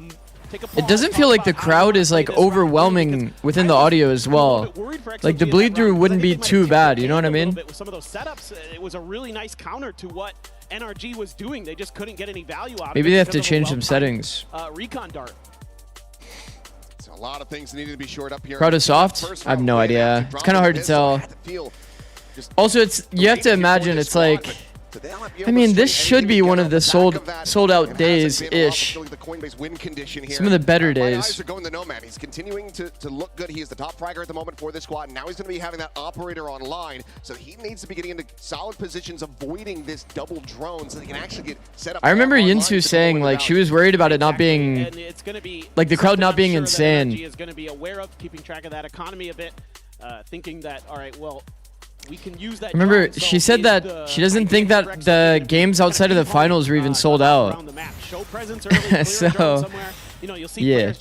It doesn't feel like the crowd is like overwhelming within the audio as well. Like the bleed through wouldn't be too bad, you know what I mean? With some of those setups, it was a really nice counter to what NRG was doing. They just couldn't get any value out of it. Maybe they have to change some settings. Recon dart. So a lot of things needed to be shored up here. Crowd is soft? I have no idea. It's kind of hard to tell. Also, you have to imagine it's like, I mean, this should be one of the sold out days-ish. Some of the better days. Are going to Nomad. He's continuing to look good. He is the top fragger at the moment for this squad. Now he's going to be having that operator online, so he needs to be getting into solid positions, avoiding this double drone, so they can actually get set up. I remember Yinsu saying like she was worried about it not being, like the crowd not being insane. Is going to be aware of keeping track of that economy a bit, thinking that all right, well. We can use that. Remember, she said that she doesn't think that the games outside of the finals are even sold out. So, yeah.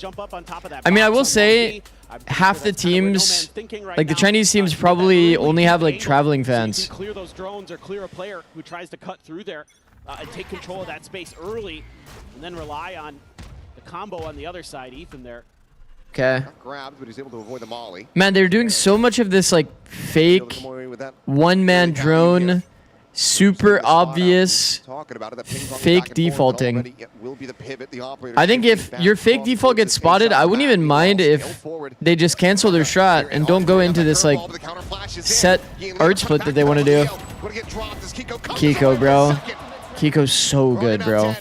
I mean, I will say, half the teams, like the Chinese teams, probably only have like traveling fans. Clear those drones or clear a player who tries to cut through there and take control of that space early, and then rely on the combo on the other side. Ethan there. Okay. Grabbed, but he's able to avoid the molly. Man, they're doing so much of this like fake one-man drone, super obvious fake defaulting. I think if your fake default gets spotted, I wouldn't even mind if they just cancel their shot and don't go into this like set art split that they want to do. Kiko, bro. Kiko's so good, bro.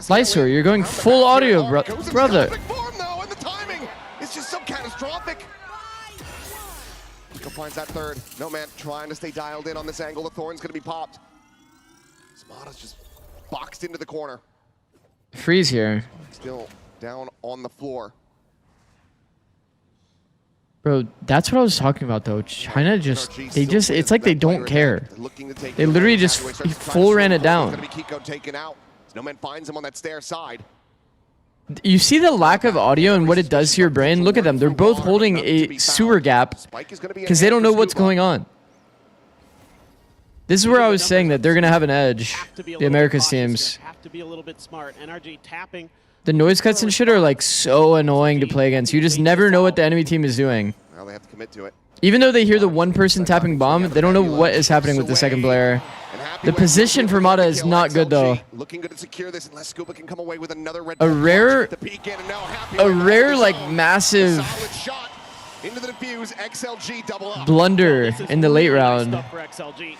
Lysor, you're going full audio, brother. The timing is just so catastrophic. Kiko finds that third. Nomad trying to stay dialed in on this angle. The Thorn's going to be popped. Smada's just boxed into the corner. Freeze here. Still down on the floor. Bro, that's what I was talking about though. China just, it's like they don't care. They literally just full ran it down. Nomad finds him on that stair side. You see the lack of audio and what it does to your brain? Look at them. They're both holding a sewer gap because they don't know what's going on. This is where I was saying that they're going to have an edge, the Americas teams. Have to be a little bit smart. NRG tapping. The noise cuts and shit are like so annoying to play against. You just never know what the enemy team is doing. Now they have to commit to it. Even though they hear the one person tapping bomb, they don't know what is happening with the second player. The position for Mata is not good though. Looking good to secure this unless Scuba can come away with another red a rare like massive into the defuse. XLG double up. Blunder in the late round. Stuff for XLG.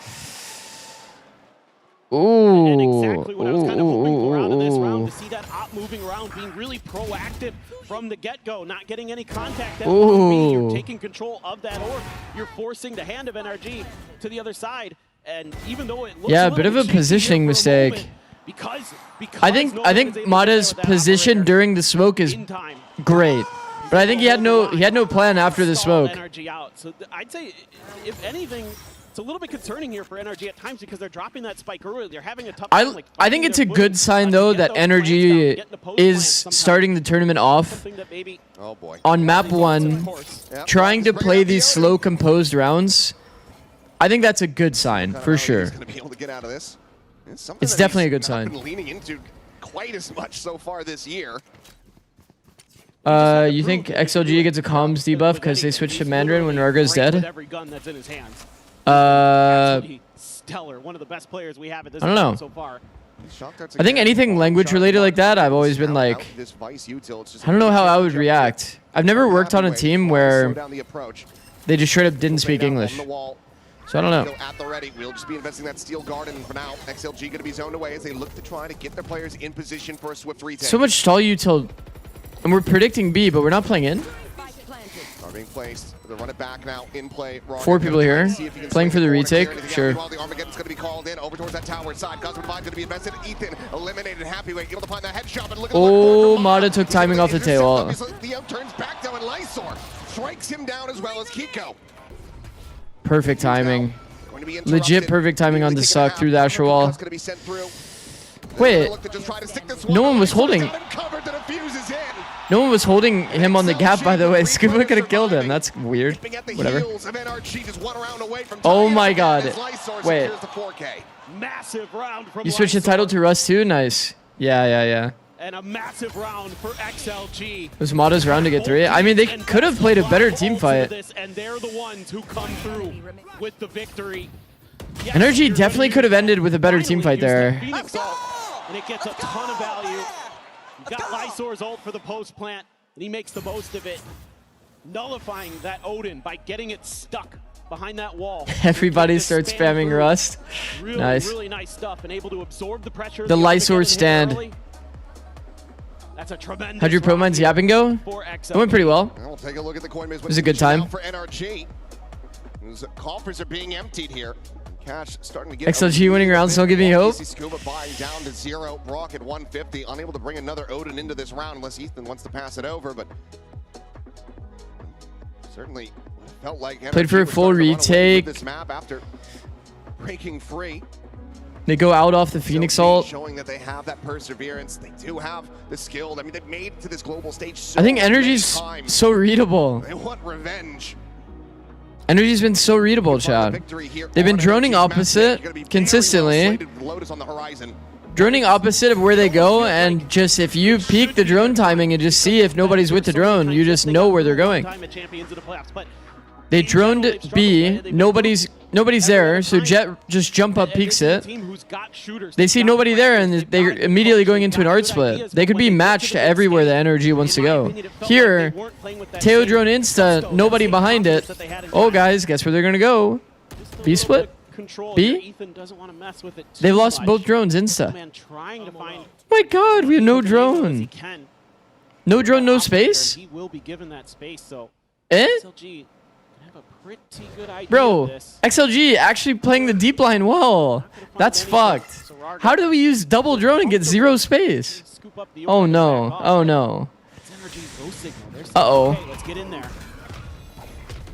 Ooh. And exactly what I was kind of hoping for out of this round, to see that op moving around, being really proactive from the get-go, not getting any contact at B. You're taking control of that orb. You're forcing the hand of NRG to the other side. And even though it looks a bit of a positioning mistake. I think Mata's position during the smoke is great. But I think he had no plan after the smoke. NRG out. So I'd say, if anything, it's a little bit concerning here for NRG at times because they're dropping that spike early. They're having a tough time, I think it's a good sign though that NRG is starting the tournament off on map 1, trying to play these slow, composed rounds. I think that's a good sign for sure. It's definitely a good sign. Been leaning into quite as much so far this year. You think XLG gets a comms debuff because they switched to Mandarin when Rarga's dead? Stellar, one of the best players we have at this I don't know. so far. I think anything language related like that, I've always been like, I don't know how I would react. I've never worked on a team where they just straight up didn't speak English. So I don't know. At the ready, we'll just be investing that steel garden for now. XLG going to be zoned away as they look to try to get their players in position for a swift retake. So much stall util, and we're predicting B, but we're not playing in. Are being placed. They run it back now. In play. 4 people here, playing for the retake. Sure. While the Armageddon's going to be called in over towards that tower side. Cosmic Vibe's going to be invested. Ethan eliminated. Happyway able to find that headshot. And look at Oh, Mata took timing off the tail. Leo turns back down and Lysor strikes him down as well as Kiko. Perfect timing. Legit perfect timing on the suck through the Asher wall. Wait, no one was holding. No one was holding him on the gap, by the way. Scuba could have killed him. That's weird. Whatever. Oh my god. Wait. Massive round from You switched the title to Rust too? Nice. Yeah. And a massive round for XLG. It was Mata's round to get 3. I mean, they could have played a better team fight. And they're the ones who come through with the victory. Yes, NRG definitely could have ended with a better team fight there. Phoenix ult, and it gets a ton of value. Got Lysor's ult for the post plant, and he makes the most of it, nullifying that Odin by getting it stuck behind that wall. Everybody starts spamming Rust. Nice. Really nice stuff, and able to absorb the pressure. The Lysor stand. That's a tremendous. How'd your Pro Mines yapping go? It went pretty well. We'll take a look at the coin it was a good time. For NRG. Those coffers are being emptied here. Cash starting to get XLG winning rounds don't give me hope. Scuba buying down to 0. Brock at 150, unable to bring another Odin into this round unless Ethan wants to pass it over, but certainly felt like played for a full retake. This map after breaking free. They go out off the Phoenix ult. Showing that they have that perseverance. They do have the skill. I mean, they've made it to this global stage so I think NRG's so readable. They want revenge. NRG's been so readable, Chad. They've been droning opposite consistently. Droning opposite of where they go, and just if you peek the drone timing and just see if nobody's with the drone, you just know where they're going. They droned B, nobody's there, so Jet just jump up, peeks it. They see nobody there, and they're immediately going into an art split. They could be matched everywhere the NRG wants to go. Here, Teo drone insta, nobody behind it. Oh, guys, guess where they're going to go? B split? B? They've lost both drones insta. Oh my god, we have no drone. No drone, no space? Eh? Bro, XLG actually playing the deep line well. That's fucked. How do we use double drone and get 0 space? Oh no. Oh no. Uh-oh.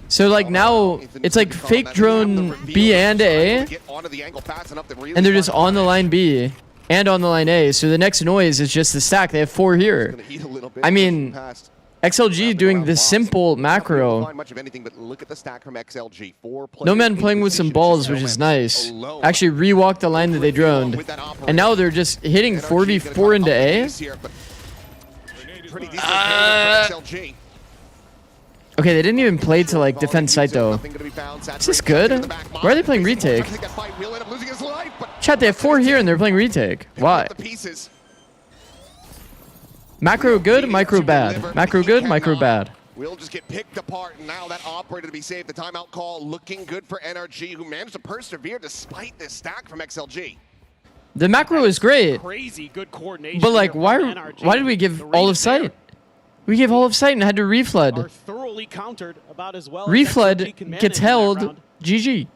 So like now, it's like fake drone B and A, and they're just on the line B and on the line A. So the next noise is just the stack. They have 4 here. I mean, XLG doing the simple macro. No man playing with some balls, which is nice. Actually rewalked the line that they droned. And now they're just hitting 4v4 into A. Okay, they didn't even play to like defend site though. Is this good? Why are they playing retake? Chat, they have 4 here and they're playing retake. Why? Macro good, micro bad. Macro good, micro bad. will just get picked apart, and now that operator to be saved. The timeout call looking good for NRG, who managed to persevere despite this stack from XLG. The macro is great. Crazy good coordination. But like, why did we give all of sight? We gave all of sight and had to reflood. Are thoroughly countered about as well. Reflood gets held. GG.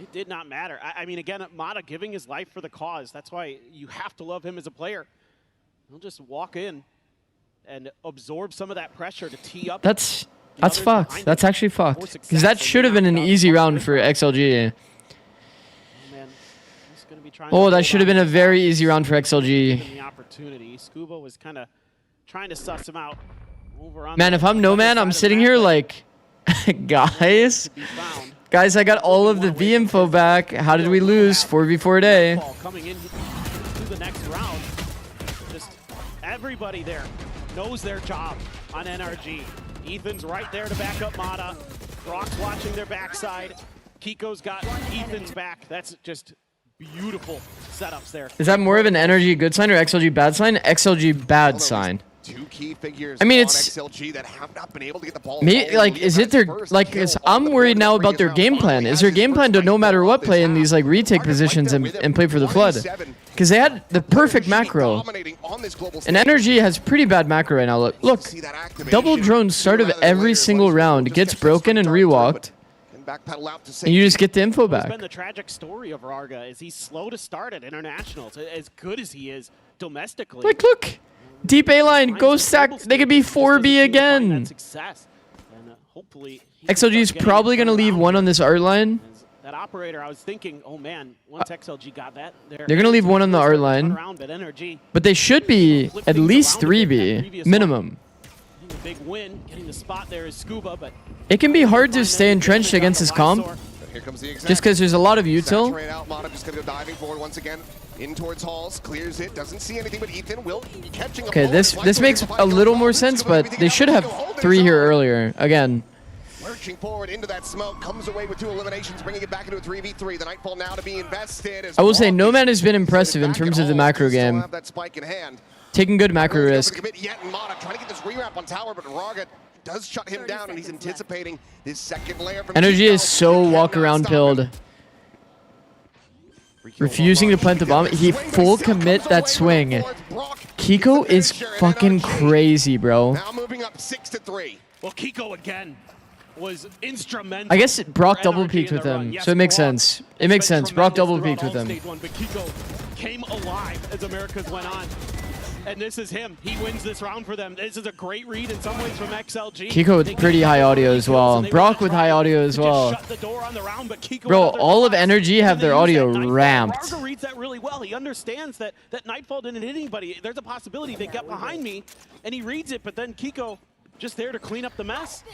It did not matter. I mean, again, Mata giving his life for the cause. That's why you have to love him as a player. He'll just walk in and absorb some of that pressure to tee up. That's fucked. That's actually fucked. Because that should have been an easy round for XLG. Oh, that should have been a very easy round for XLG. The opportunity. Scuba was kind of trying to suss him out. Over on Man, if I'm Nomad, I'm sitting here like, guys, I got all of the V info back. How did we lose 4v4 day? Coming into the next round, just everybody there knows their job on NRG. Ethan's right there to back up Mata. Brock's watching their backside. Kiko's got Ethan's back. That's just beautiful setups there. Is that more of an NRG good sign or XLG bad sign? XLG bad sign. Two key figures I mean, on it's XLG that have not been able to get the ball. like, is it their like? I'm worried now about their game plan. Is their game plan to no matter what play in these like retake positions and play for the flood? Because they had the perfect macro, and NRG has pretty bad macro right now. Look, double drone start of every single round gets broken and rewalked. And you just get the info back. It's been the tragic story of Rarga is he's slow to start at internationals, as good as he is domestically. Like, look, deep A line, go stack. They could be 4B again. XLG is probably going to leave one on this art line. That operator, I was thinking, oh man, once XLG got that, they're going to leave one on the art line. But they should be at least 3B minimum. A big win, getting the spot there is Scuba, but it can be hard to stay entrenched against his comp, just because there's a lot of util. Just gonna go diving forward once again, in towards Halls, clears it, doesn't see anything, but Ethan will catching. Okay, this makes a little more sense, but they should have 3 here earlier. Again. Lurching forward into that smoke, comes away with 2 eliminations, bringing it back into a 3v3. The Nightfall now to be invested. I will say, Nomad has been impressive in terms of the macro game. Taking good macro risk. Trying to get this rewrap on tower, but Rarga does shut him down, and he's anticipating this second layer from NRG is so walk around pilled. Refusing to plant the bomb. He full commit that swing. Kiko is fucking crazy, bro. Now moving up 6-3. Well, Kiko again was instrumental. I guess Brock double peeked with him, so it makes sense. It makes sense. Brock double peeked with him. But Kiko came alive as Americas went on. And this is him. He wins this round for them. This is a great read in some ways from XLG. Kiko with pretty high audio as well. Brock with high audio as well. Bro, all of NRG have their audio ramped. Rarga reads that really well. He understands that Nightfall didn't hit anybody. There's a possibility they get behind me, and he reads it, but then Kiko just there to clean up the mess.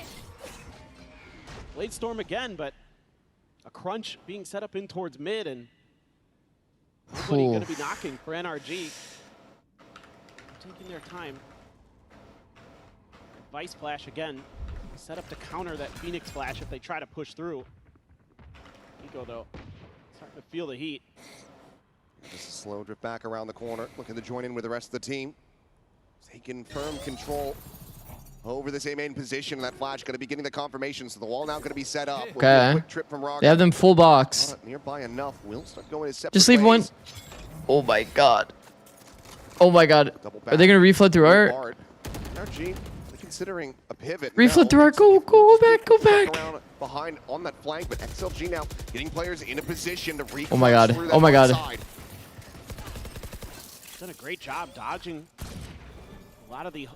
Blade Storm again, but a crunch being set up in towards mid, and nobody going to be knocking for NRG. Taking their time. Vice Flash again. Set up to counter that Phoenix Flash if they try to push through. Kiko, though, starting to feel the heat. Just a slow drift back around the corner, looking to join in with the rest of the team. Taking firm control over this A main position. That Flash going to be getting the confirmation, so the wall now going to be set up. Okay. Quick trip from Rarga. They have them full box. Not nearby enough. Will start going his separate Just leave ways. one. Oh my god. Oh my god. Are they going to reflood through art? NRG considering a pivot. Reflood through art. Go back. Go back. Around behind on that flank, but XLG now getting players in a position to reclaim. Oh my god. Oh my god. Done a great job dodging a lot of the.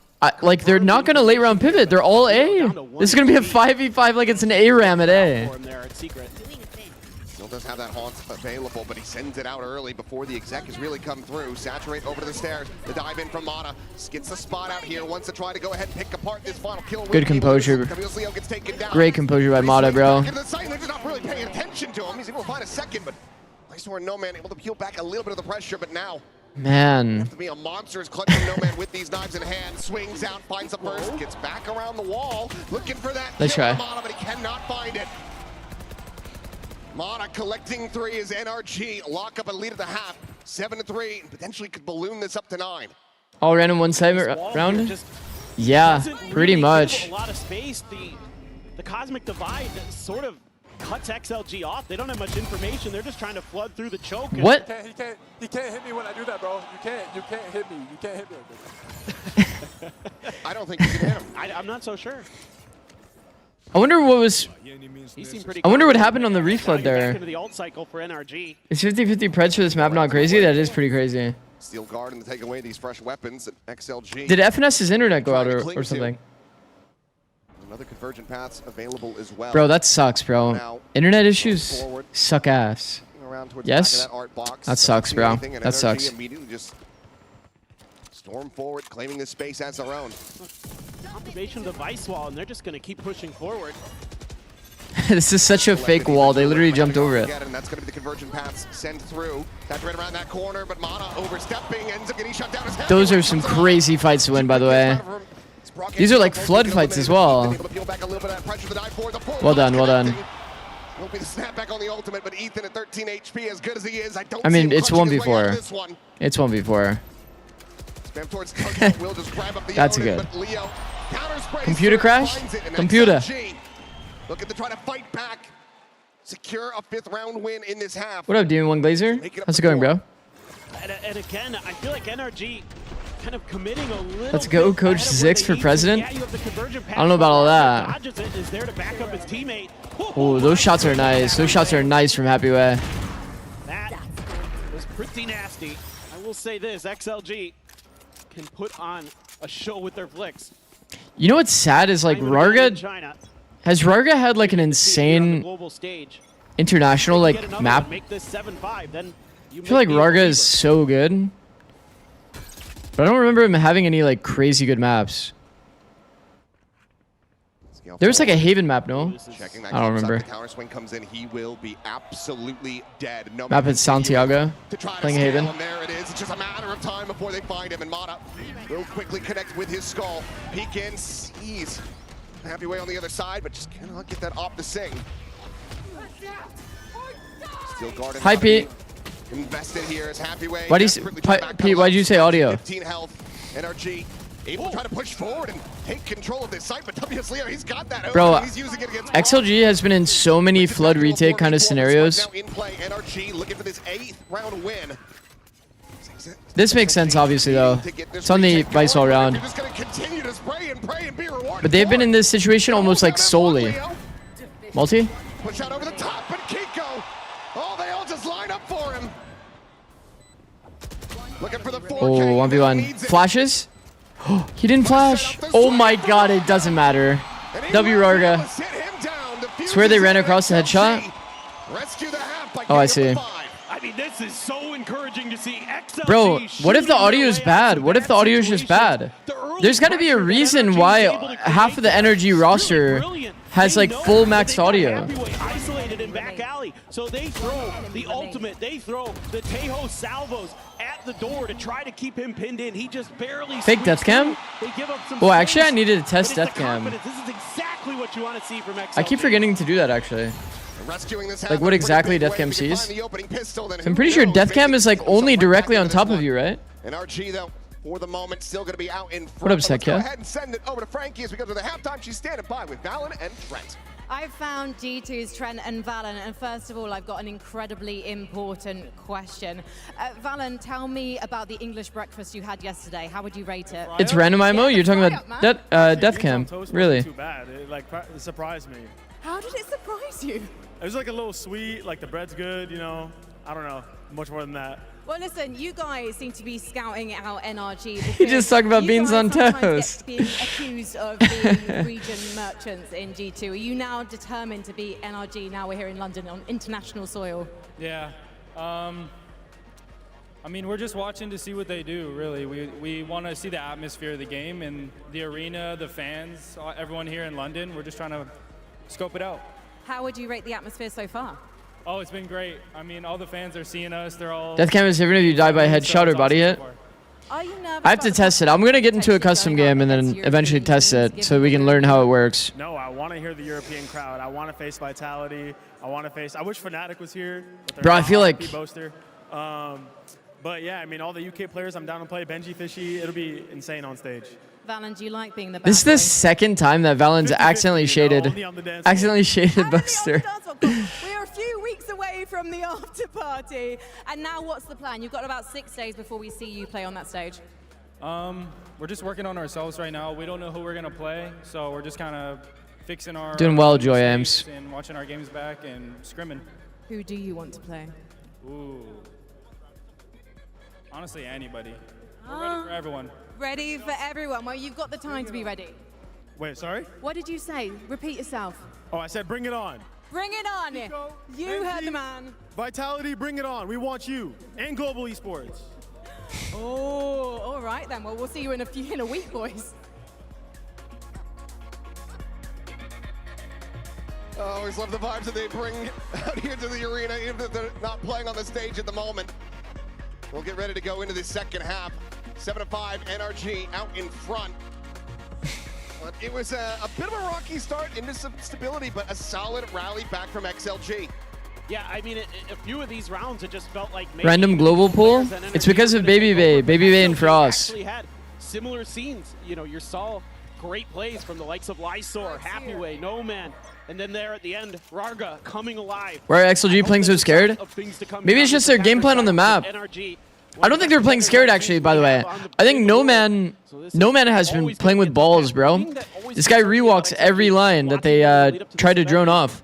Like, they're not going to late round pivot. They're all A. This is going to be a 5v5 like it's an A-ram at A. Still does have that haunt available, but he sends it out early before the exec has really come through. Saturate over to the stairs. The dive in from Mata. Gets the spot out here. Wants to try to go ahead and pick apart this final kill. Good composure. Gets taken down. Great composure by Mata, bro. They're just not really paying attention to him. He's able to find a second, but Lysor and Nomad able to peel back a little bit of the pressure, but now man. To be a monster is clutching Nomad with these knives in hand. Swings out, finds the first, gets back around the wall, looking for that. Let's try. Mata, but he cannot find it. Mata collecting 3 as NRG lock up a lead at the half, 7-3, and potentially could balloon this up to 9. All random one-side round. Just Yeah, doesn't pretty really much. give a lot of space. The Cosmic Divide sort of cuts XLG off. They don't have much information. They're just trying to flood through the choke. What? He can't hit me when I do that, bro. You can't hit me. You can't hit me. I don't think you can hit him. I'm not so sure. I wonder what was. He seemed pretty I wonder what confident. happened on the reflood Back there. into the alt cycle for NRG. Is 50-50 Preds for this map not crazy? That is pretty crazy. Steel Guard and take away these fresh weapons at XLG. Did FNS's internet go out or something? Another convergent paths available as well. Bro, that sucks, bro. Now, Internet issues suck ass. around towards Yes? the back of that art box. That sucks, bro. Anything, and That NRG sucks. Immediately just storm forward, claiming this space as their own. Observation of the Vice Wall, and they're just going to keep pushing forward. This is such a fake wall. They literally jumped over it. And that's going to be the convergent paths sent through. That's right around that corner, but Mana overstepping, ends up getting shut down. Those are some crazy fights to win, by the way. These are like flood fights as well. Well done, well done. Won't be the snapback on the ultimate, but Ethan at 13 HP, as good as he is, I don't I mean, see him it's crunching his way out of 1v4. this one. It's 1v4. Spam towards Tugboat, will just grab up the That's Odin, good. but Leo counter-sprays Computer through, crash? finds it, and Computer. XLG looking to try to fight back, secure a 5th round win in this half. What up, Demon One Glazer? How's it going, bro? And again, I feel like NRG kind of committing a little. Let's go, bit Coach ahead of where Zix they for need to. president. Yeah, you have the convergent pass I don't know about all that. Dodges it, is there to back up his teammate. Oh, those shots are nice. Those shots are nice from Happy Way. That was pretty nasty. I will say this, XLG can put on a show with their flicks. You know what's sad is like Rarga. China. Has Rarga had like an On the insane global stage. international Get like another map? one, make this 7-5, then you I feel like make the Rarga is receiver. so good. But I don't remember him having any like crazy good maps. There was like a Haven map, no? Checking that I don't close up, remember. The counter swing comes in, he will be absolutely dead. No Map at Santiago, to try to playing scale, Haven. and there it is. It's just a matter of time before they find him, and Mana will quickly connect with his skull. Peek in, sees Happy Way on the other side, but just cannot get that op to sing. Steel Guard and Hi, Happy Pete. invested here as Happy Way. Why do you desperately trying to back Pete? pedal Why'd you out. say audio? 15 health. NRG able to try to push forward and take control of this site, but WS Leo, he's got that. Bro, He's using it against XLG has been in so many flood retake kind of scenarios. now in play. NRG looking for this 8th round win. This makes sense, obviously, though. It's on the Vice all round. You're just gonna continue to spray and pray and be rewarded. But they've been in this situation almost like solely. Multi? Push out over the top, but Kiko. Oh, they all just line up for him. Looking for the 4K. Oh, 1v1. Flashes? He didn't flash. Oh my god, it doesn't matter. W Rarga. Swear they ran across the headshot. Oh, I see. I mean, this is so encouraging to see. XLG Bro, what if the shooting audio their is way out bad? of What if the audio is just bad? There's got to be a reason why half of the NRG roster has like full max audio. isolated in back alley, so they throw the ultimate, they throw the Tejo salvos at the door to try to keep him pinned in. He just barely Fake death cam? They give up some Oh, actually, I space, needed to test but it's death the cam. confidence. This is exactly what you want to see from XLG. I keep forgetting to do that actually. Rescuing this Like what exactly death cam sees. I'm pretty sure death cam is like only directly on top of you, right? NRG though, for the moment, still going to be out in front. What up, But let's go Sekia? ahead and send it over to Frankie as we go to the halftime. She's standing by with Valen and Trent. I've found G2's Trent and Valen, and first of all, I've got an incredibly important question. Valen, tell me about the English breakfast you had yesterday. How would you rate it? It's random IMO? You're talking about death cam? Really? Too bad. It surprised me. How did it surprise you? It was like a little sweet, like the bread's good, you know. I don't know, much more than that. Well, listen, you guys seem to be scouting out NRG. He just talked about you beans guys on sometimes toast. Get being accused of being region merchants in G2. Are you now determined to be NRG now we're here in London on international soil? Yeah. I mean, we're just watching to see what they do, really. We want to see the atmosphere of the game and the arena, the fans, everyone here in London. We're just trying to scope it out. How would you rate the atmosphere so far? Oh, it's been great. I mean, all the fans are seeing us. They're all... Death cam is different if you die by headshot or body hit. Are you nervous? I have to test it. I'm going to get into a custom game and then eventually test it so we can learn how it works. No, I want to hear the European crowd. I want to face Vitality. I wish Fnatic was here. Bro, I feel like... Boaster. But yeah, I mean, all the UK players, I'm down to play. Benji, Fishy, it'll be insane on stage. Valen, do you like being the bad This is the boy? second time that Valen's accidentally shaded. Accidentally shaded Buster. We're a few weeks away from the after party. And now what's the plan? You've got about 6 days before we see you play on that stage. We're just working on ourselves right now. We don't know who we're gonna play, so we're just kind of fixing our Doing well, Joy Ames. and watching our games back and scrimming. Who do you want to play? Ooh. Honestly, anybody. We're ready for everyone. Ready for everyone. Well, you've got the time to be ready. Wait, sorry? What did you say? Repeat yourself. Oh, I said bring it on. Bring it on. You heard the man. Vitality, bring it on. We want you and global esports. Oh, all right then. Well, we'll see you in a week, boys. I always love the vibes that they bring out here to the arena, even if they're not playing on the stage at the moment. We'll get ready to go into the second half. 7-5, NRG out in front. But it was a bit of a rocky start into some stability, but a solid rally back from XLG. Yeah, I mean, a few of these rounds, it just felt like maybe Random global pool? It's because of Baby Bay and Frost. Actually had similar scenes. You know, you saw great plays from the likes of Lysor, Happyway, No Man, and then there at the end, Rarga coming alive. Why are XLG playing so scared? Maybe it's just their game plan on the map. I don't think they're playing scared, actually, by the way. I think No Man has been playing with balls, bro. This guy rewalks every line that they try to drone off.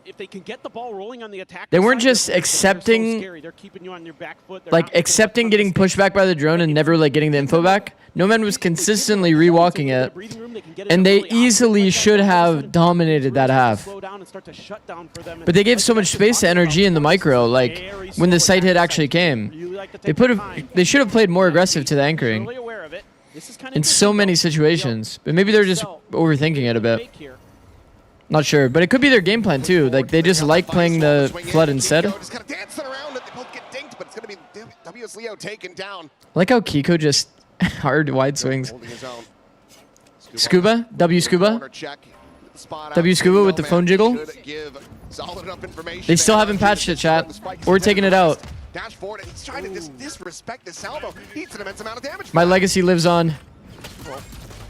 If they can get the ball rolling on the attack, They weren't just accepting, they're keeping you on your back foot. like, accepting getting pushed back by the drone and never, like, getting the info back. No Man was consistently rewalking it, and they easily should have dominated that half. But they gave so much space to NRG in the micro, like, when the site hit actually came. They should have played more aggressive to the anchoring in so many situations. But maybe they're just overthinking it a bit. Not sure, but it could be their game plan too. Like, they just like playing the flood instead. Just kind of dancing around it. They both get dinked, but it's going to be WS Leo taken down. I like how Kiko just hard wide swings. Scuba, W Scuba. W Scuba with the phone jiggle. They still haven't patched it, chat. Or taken it out. Dash forward, and he's trying to disrespect the salvo. He's an immense amount of damage. My legacy lives on.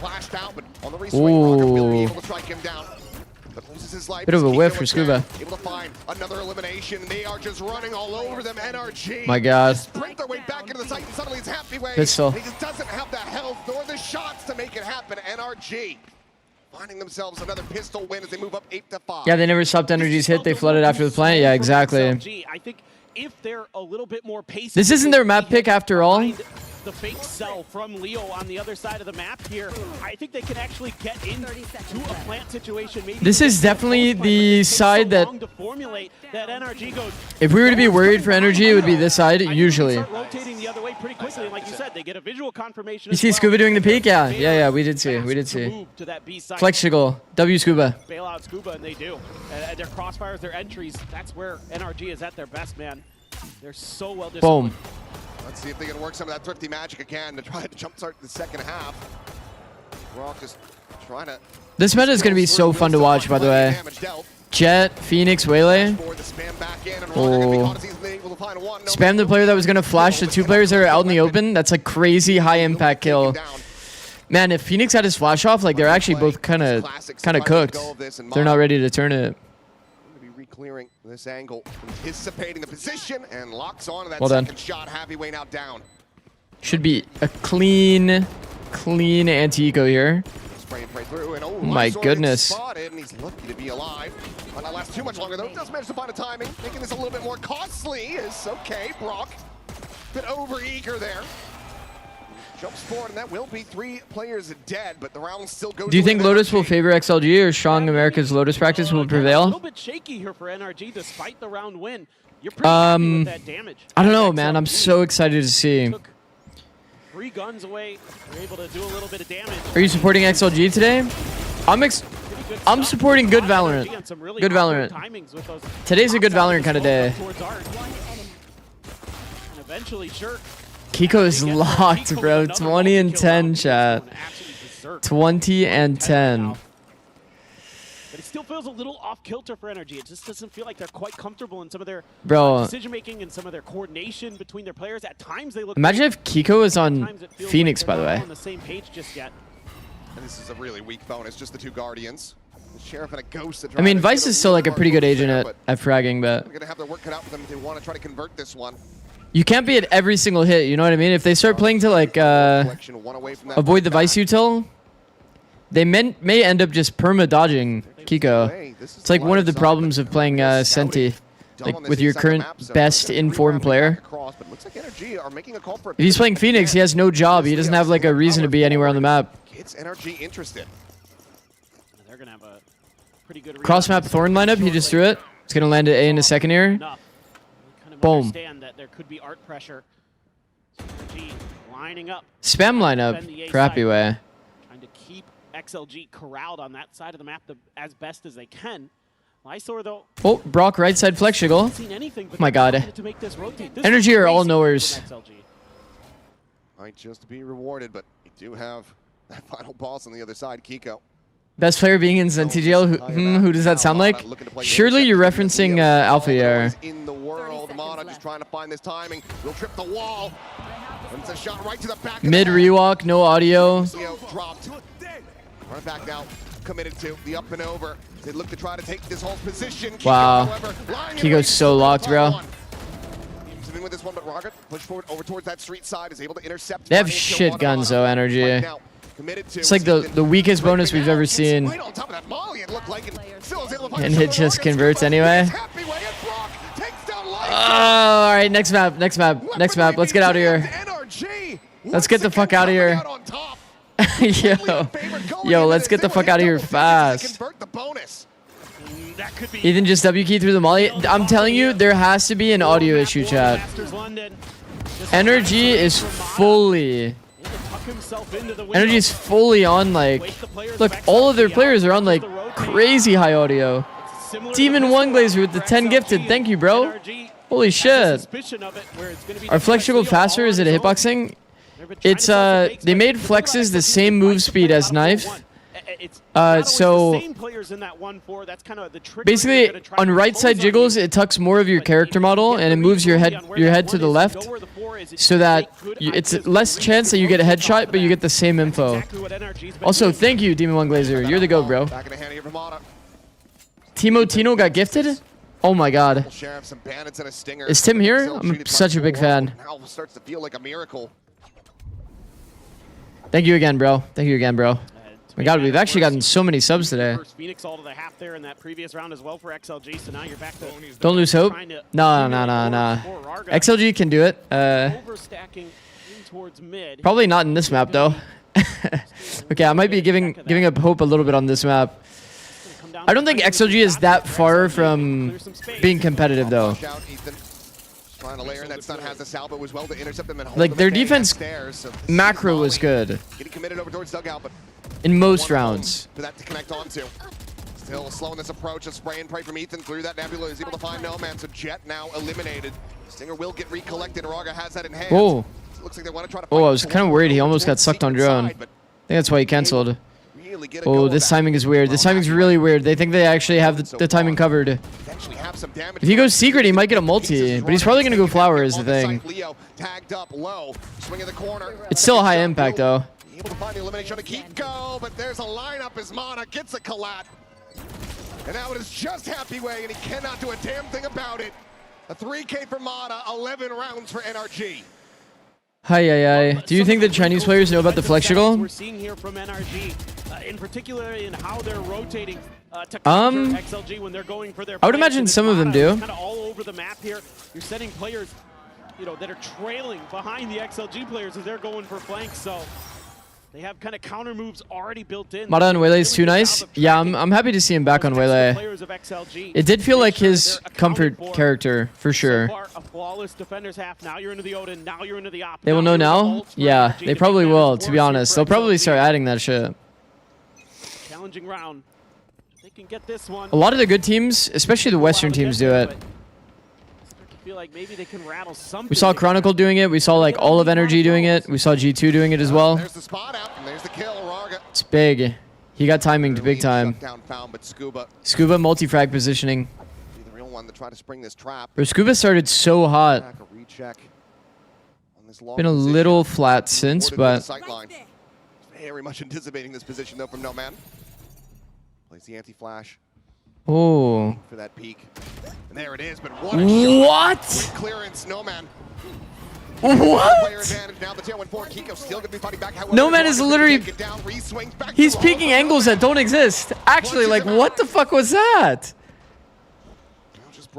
Flashed out, but on the reswing, Rocker will be able to strike him down. But loses his life. Bit of a whiff for Scuba. Able to find another elimination. They are just running all over them. NRG. My God. Sprint their way back into the site, and suddenly it's Happyway. Pistol. He just doesn't have the health nor the shots to make it happen. NRG finding themselves another pistol win as they move up 8-5. Yeah, they never stopped NRG's hit. They flooded after the plant. Yeah, exactly. I think if they're a little bit more patient, This isn't their map pick after all. the fake sell from Leo on the other side of the map here, I think they can actually get into a plant situation. Maybe This is definitely the side that, to formulate that NRG goes. if we were to be worried for energy, it would be this side, usually. Rotating the other way pretty quickly, and like you said, they get a visual confirmation. You see Scuba doing the peek? Yeah, we did see. Flex Jiggle, W Scuba. Bail out Scuba, and they do. And their crossfires, their entries, that's where NRG is at their best, man. They're so well disciplined. Boom. Let's see if they can work some of that thrifty magic again to try to jumpstart the second half. Rock just trying to... This meta is going to be so fun to watch, by the way. Jet, Phoenix, Waylay. Oh. Spam the player that was going to flash the two players that are out in the open. That's a crazy high impact kill. Man, if Phoenix had his flash off, like, they're actually both kind of cooked. They're not ready to turn it. Clearing this angle, anticipating the position, and locks on to that Well done. second shot. Happyway now down. Should be a clean anti-eco here. Spray and pray through, and My Lysor goodness. gets spotted, and he's lucky to be alive. Might not last too much longer though. Does manage to find a timing, making this a little bit more costly. Is okay. Brock, bit over eager there. Jumps forward, and that will be 3 players dead, but the round still goes. Do you think Lotus will favor XLG or Strong America's Lotus practice will A prevail? little bit shaky here for NRG despite the round win. You're pretty happy with that damage. I don't know, man. I'm so excited to see. 3 guns away. You're able to do a little bit of damage. Are you supporting XLG today? I'm supporting good Valorant. Good Valorant. Today's a good Valorant kind of day. And eventually, sure. Kiko is locked, bro. 20 and 10, chat. 20 and 10. But it still feels a little off kilter for NRG. It just doesn't feel like they're quite comfortable in some of their decision making and some of their coordination between their players. At times they look. Imagine if Kiko was on Sometimes it feels Phoenix, like by the they're not way. on the same page just yet. And this is a really weak bonus, just the 2 Guardians. The Sheriff and a Ghost. I mean, Vice is still like a pretty good agent at fragging, but They're gonna have their work cut out for them if they want to try to convert this one. you can't be at every single hit, you know what I mean? If they start playing to like avoid the Vice util, they may end up just perma-dodging Kiko. It's like one of the problems of playing Senti, like with your current best informed player. If he's playing Phoenix, he has no job. He doesn't have like a reason to be anywhere on the map. Gets NRG interested. They're gonna have a pretty good Cross map Thorn lineup, he just threw it. It's gonna land at A in a second here. Boom. Understand that there could be art pressure. NRG lining up. Spam lineup for Happy Way. Trying to keep XLG corralled on that side of the map as best as they can. Lysor, though. Oh, Brock right side flex jiggle. Oh my god. Energy are all knowers. Might just be rewarded, but we do have that final boss on the other side, Kiko. Best player being in ZNTGL. Who does that sound like? Surely you're referencing Alpha Air. In the world, Mana just trying to find this timing. Will trip the wall. And it's a shot right to the back. Mid rewalk, no audio. Dropped. Run it back now. Committed to the up and over. They look to try to take this whole position. Wow. Kiko's so locked, bro. In with this one, but Rocket push forward over towards that street side, is able to intercept. They have shit guns though, Energy. It's like the weakest bonus we've ever seen. And it just converts anyway. Oh, all right, next map. Let's get out of here. Let's get the fuck out of here. Yo, let's get the fuck out of here fast. Ethan just W key through the molly. I'm telling you, there has to be an audio issue, chat. Energy is fully on, like, look, all of their players are on like crazy high audio. Demon One Glazer with the 10 gifted. Thank you, bro. Holy shit. Are flex jiggle faster? Is it a hitboxing? It's they made flexes the same move speed as knife. So basically on right side jiggles it tucks more of your character model and it moves your head to the left so that it's less chance that you get a headshot but you get the same info. Also, thank you Demon One Glazer. You're the GOAT, bro. Timo Tino got gifted? Oh my god. Is Tim here? I'm such a big fan. Starts to feel like a miracle. Thank you again, bro. Thank you again, bro. Oh my god, we've actually gotten so many subs today. Phoenix all to the half there in that previous round as well for XLG, so now you're back to Don't lose hope. No. XLG can do it. Probably not in this map though. Okay, I might be giving up hope a little bit on this map. I don't think XLG is that far from being competitive though. Trying to layer in that stun, has the salvo as well to intercept them and hold like their defense macro was good. Getting committed over towards dugout, but in most rounds. For that to connect onto. Still slowing this approach, a spray and pray from Ethan through that nebula is able to find no man, so Jet now eliminated. Stinger will get recollected. Raga has that in hand. Oh. Looks like they want to try to I was kind of worried he almost got sucked on drone. I think that's why he canceled. Oh, this timing is weird. This timing's really weird. They think they actually have the timing covered. If he goes secret, he might get a multi, but he's probably going to go flower is the thing. It's still a high impact, though. Able to find the elimination to keep go, but there's a lineup as Mana gets a collat. And now it is just Happy Way, and he cannot do a damn thing about it. A 3K for Mana, 11 rounds for NRG. Hi. Do you think the Chinese players know about the flex jiggle? We're seeing here from NRG, in particular in how they're rotating to counter XLG when they're going for their I would imagine some of them do. Kind of all over the map here. You're setting players, that are trailing behind the XLG players as they're going for flanks. So they have kind of counter moves already built in. Mada on Waylay is too nice. Yeah, I'm happy to see him back on Waylay. It did feel like his comfort character, for sure. They will know now? Yeah, they probably will, to be honest. They'll probably start adding that shit. Challenging round. They can get this one. A lot of the good teams, especially the Western teams, do it. Feel like maybe they can rattle something. We saw Chronicle doing it. We saw like all of Energy doing it. We saw G2 doing it as well. There's the spot out, and there's the kill. Raga. It's big. He got timing to big time. Scuba multi-frag positioning. The real one to try to spring this trap. Bro, Scuba started so hot. Been a little flat since, but Very much anticipating this position, though, from Nomad. Plays the anti-flash. Oh. For that peak. And there it is, but what a shot. What? Quick clearance, Nomad. What? Now the tailwind forward. Kiko still gonna be fighting back. Nomad is literally... He's peeking angles that don't exist. Actually, like, what the fuck was that?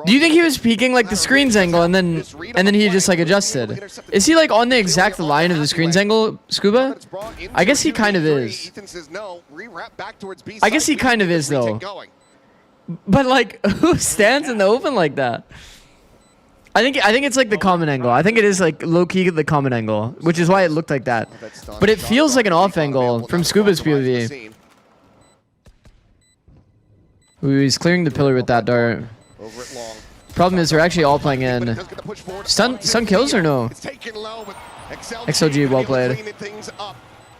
Do you think he was peeking like the screen's angle and then he just like adjusted? Is he like on the exact line of the screen's angle, Scuba? I guess he kind of is. I guess he kind of is though. But like, who stands in the open like that? I think it's like the common angle. I think it is like low key the common angle, which is why it looked like that. But it feels like an off angle from Scuba's POV. Ooh, he's clearing the pillar with that dart. Problem is, they're actually all playing in. Stun kills or no? XLG, well played.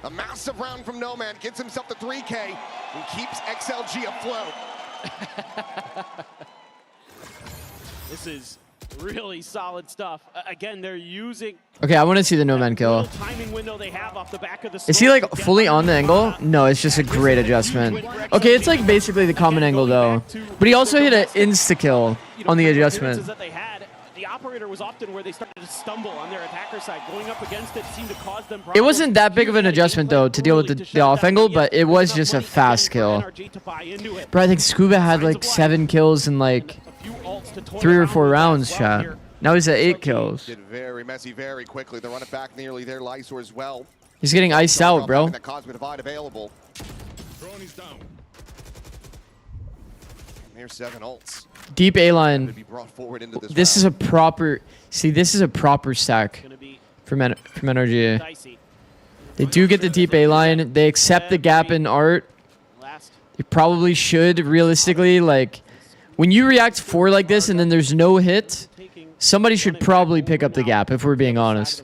A massive round from Nomad gets himself to 3K and keeps XLG afloat. This is really solid stuff. Again, they're using... Okay, I want to see the Nomad kill. Timing window they have off the back of the Is he like fully on the angle? No, it's just a great adjustment. Okay, it's like basically the common angle though. But he also hit an insta-kill on the adjustment. The operator was often where they started to stumble on their attacker side. Going up against it seemed to cause them problems. It wasn't that big of an adjustment though to deal with the off angle, but it was just a fast kill. Bro, I think Scuba had like 7 kills in like 3 or 4 rounds, chat. Now he's at 8 kills. Did very messy very quickly. They run it back nearly there. Lysor as well. He's getting iced out, bro. That Cosmic Divide available. There's 7 ults. Deep A line. This is a proper. See, this is a proper stack from NRG. They do get the deep A line. They accept the gap in art. They probably should realistically like. When you react 4 like this and then there's no hit, somebody should probably pick up the gap, if we're being honest.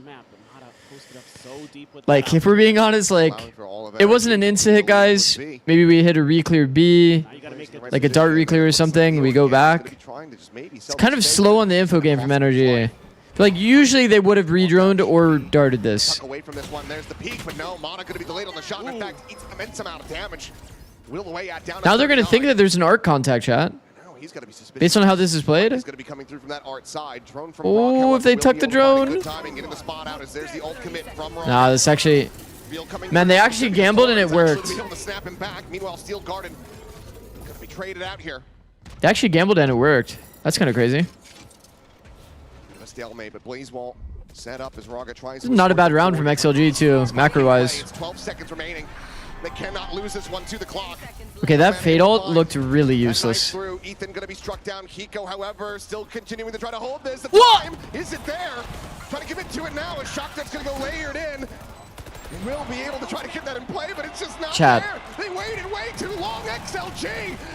Like, if we're being honest, like, it wasn't an insta-hit, guys. Maybe we hit a re-clear B, like a dart re-clear or something, we go back. It's kind of slow on the info game from NRG. Like, usually they would have re-droned or darted this. Away from this one, there's the peak, but no, Mana going to be delayed on the shot. In fact, it's an immense amount of damage. Now they're going to think that there's an arc contact, chat. He's gonna be suspicious. Based on how this is played. He's gonna be coming through from that art side. Drone from oh, if they tuck the drone. Nah, this actually. Man, they actually gambled and it worked. Meanwhile, Steel Garden gonna be traded out here. They actually gambled and it worked. That's kind of crazy. A stalemate, but Blazewall set up as Raga tries. This is not a bad round from XLG too, macro-wise. 12 seconds remaining. They cannot lose this one to the clock. Okay, that fade ult looked really useless. Ethan gonna be struck down. Kiko, however, still continuing to try to hold this. The time is it there? Trying to give it to it now. A shock that's gonna go layered in. He will be able to try to get that in play, but it's just not there. They waited way too long. XLG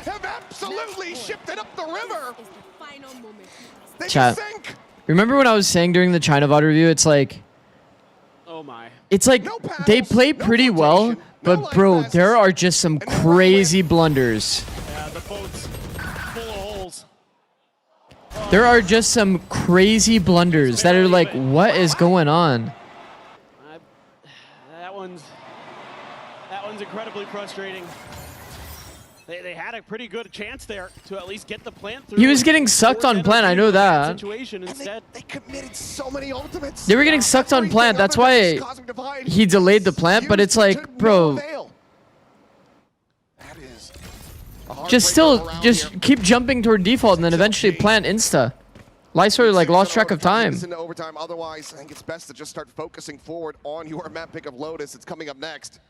have absolutely shipped it up the river. They Chat. sink. Remember when I was saying during the China VOD review, it's like, it's like they play pretty well, but bro, there are just some crazy blunders. Yeah, the boat's full of holes. There are just some crazy blunders that are like, what is going on? That one's incredibly frustrating. They had a pretty good chance there to at least get the plant through. He was getting sucked on plant, I know that. They committed so many ultimates. They were getting sucked on plant, that's why he delayed the plant, but it's like, bro, just keep jumping toward default and then eventually plant insta. Lysor like lost track of time. Otherwise, I think it's best to just start focusing forward on your map pick of Lotus. It's coming up next.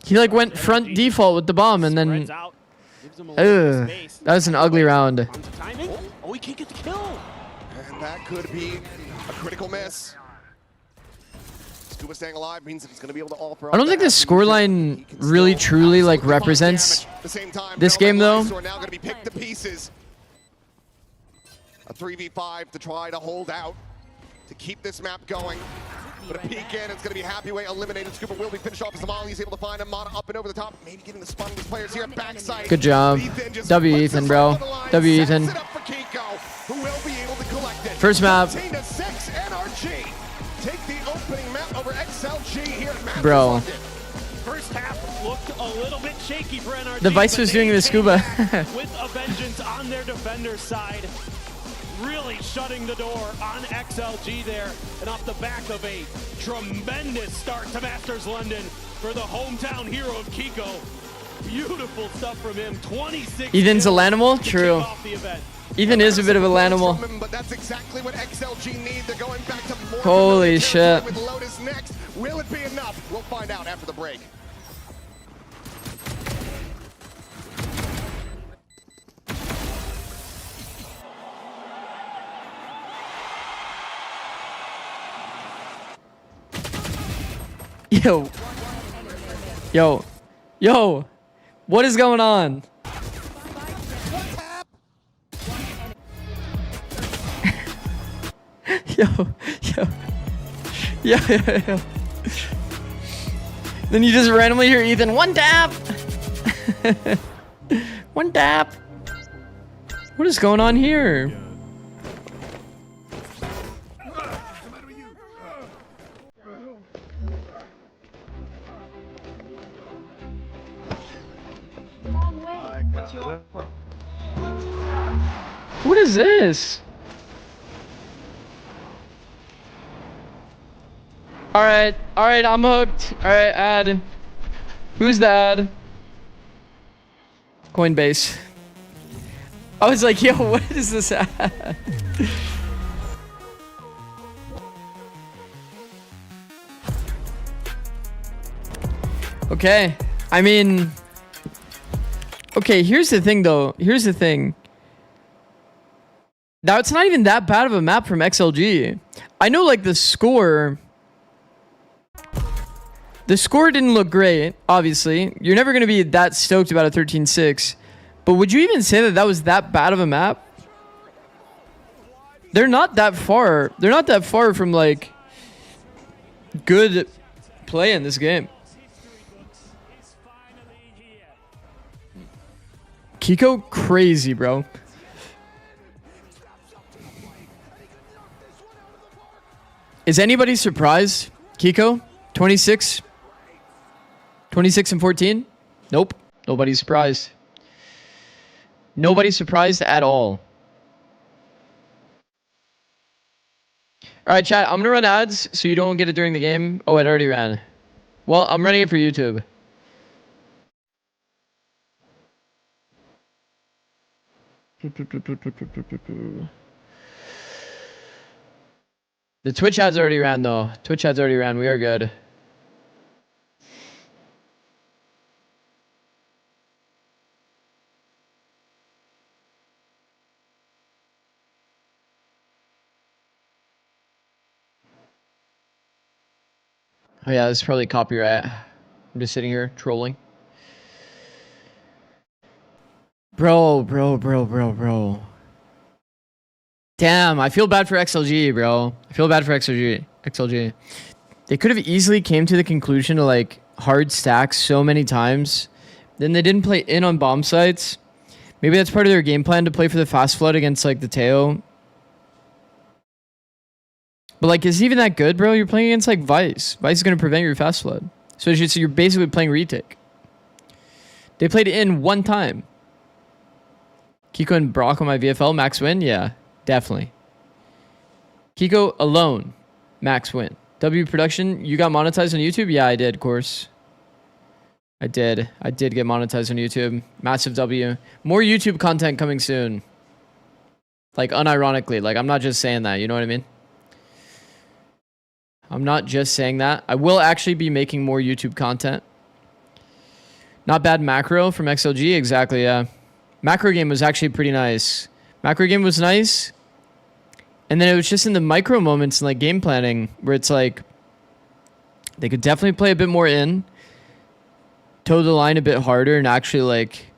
He like went front default with the bomb and then that was an ugly round. Oh, he can't get the kill. And that could be a critical miss. Scuba staying alive means that he's going to be able to offer. I don't think the scoreline really truly like represents this game though. Now going to be picked to pieces. A 3v5 to try to hold out to keep this map going. But a peek in, it's going to be Happy Way eliminated. Scuba will be finished off as Zamali is able to find him. Mana up and over the top. Maybe getting the spot of these players here at backside. Good job. W Ethan, bro. W Ethan. First map. NRG take the opening map over XLG here at Masters Bro. London. First half looked a little bit shaky for NRG. The Vice was doing the scuba. With a vengeance on their defender's side. Really shutting the door on XLG there. And off the back of a tremendous start to Masters London for the hometown hero of Kiko. Beautiful stuff from him. 26 Ethan's a Lanimal? to True. kick off the event. Ethan is a bit of a Lanimal. But that's exactly what XLG need. They're going back to more Holy familiar shit. territory with Lotus next. Will it be enough? We'll find out after the break. Yo. Yo. Yo. What is going on? Yo. Yo. Yo. Yo. Then you just randomly hear Ethan, one tap. One tap. What is going on here? What is this? Alright, I'm hooked. Alright, ad. Who's the ad? Coinbase. I was like, yo, what is this ad? Okay, I mean... Okay, here's the thing though. Here's the thing. Now, it's not even that bad of a map from XLG. I know, like, the score... The score didn't look great, obviously. You're never going to be that stoked about a 13-6. But would you even say that that was that bad of a map? They're not that far. They're not that far from, like, good play in this game. Kiko, crazy, bro. Is anybody surprised? Kiko, 26 and 14? Nope. Nobody's surprised. Nobody's surprised at all. All right, chat. I'm going to run ads so you don't get it during the game. Oh, it already ran. Well, I'm running it for YouTube. The Twitch ads already ran, though. Twitch ads already ran. We are good. Oh, yeah, this is probably copyright. I'm just sitting here trolling. Bro. Damn, I feel bad for XLG, bro. I feel bad for XLG. They could have easily came to the conclusion to, like, hard stack so many times. Then they didn't play in on bomb sites. Maybe that's part of their game plan to play for the fast flood against, like, the Teo. But, like, is it even that good, bro? You're playing against, like, Vice. Vice is going to prevent your fast flood. So you're basically playing retake. They played in one time. Kiko and Brock on my VFL, max win? Yeah, definitely. Kiko alone, max win. W production, you got monetized on YouTube? Yeah, I did, of course. I did get monetized on YouTube. Massive W. More YouTube content coming soon. Like, unironically. Like, I'm not just saying that, you know what I mean? I'm not just saying that. I will actually be making more YouTube content. Not bad macro from XLG, exactly, yeah. Macro game was actually pretty nice. Macro game was nice. And then it was just in the micro moments and like game planning where it's like they could definitely play a bit more in, toe the line a bit harder, and actually like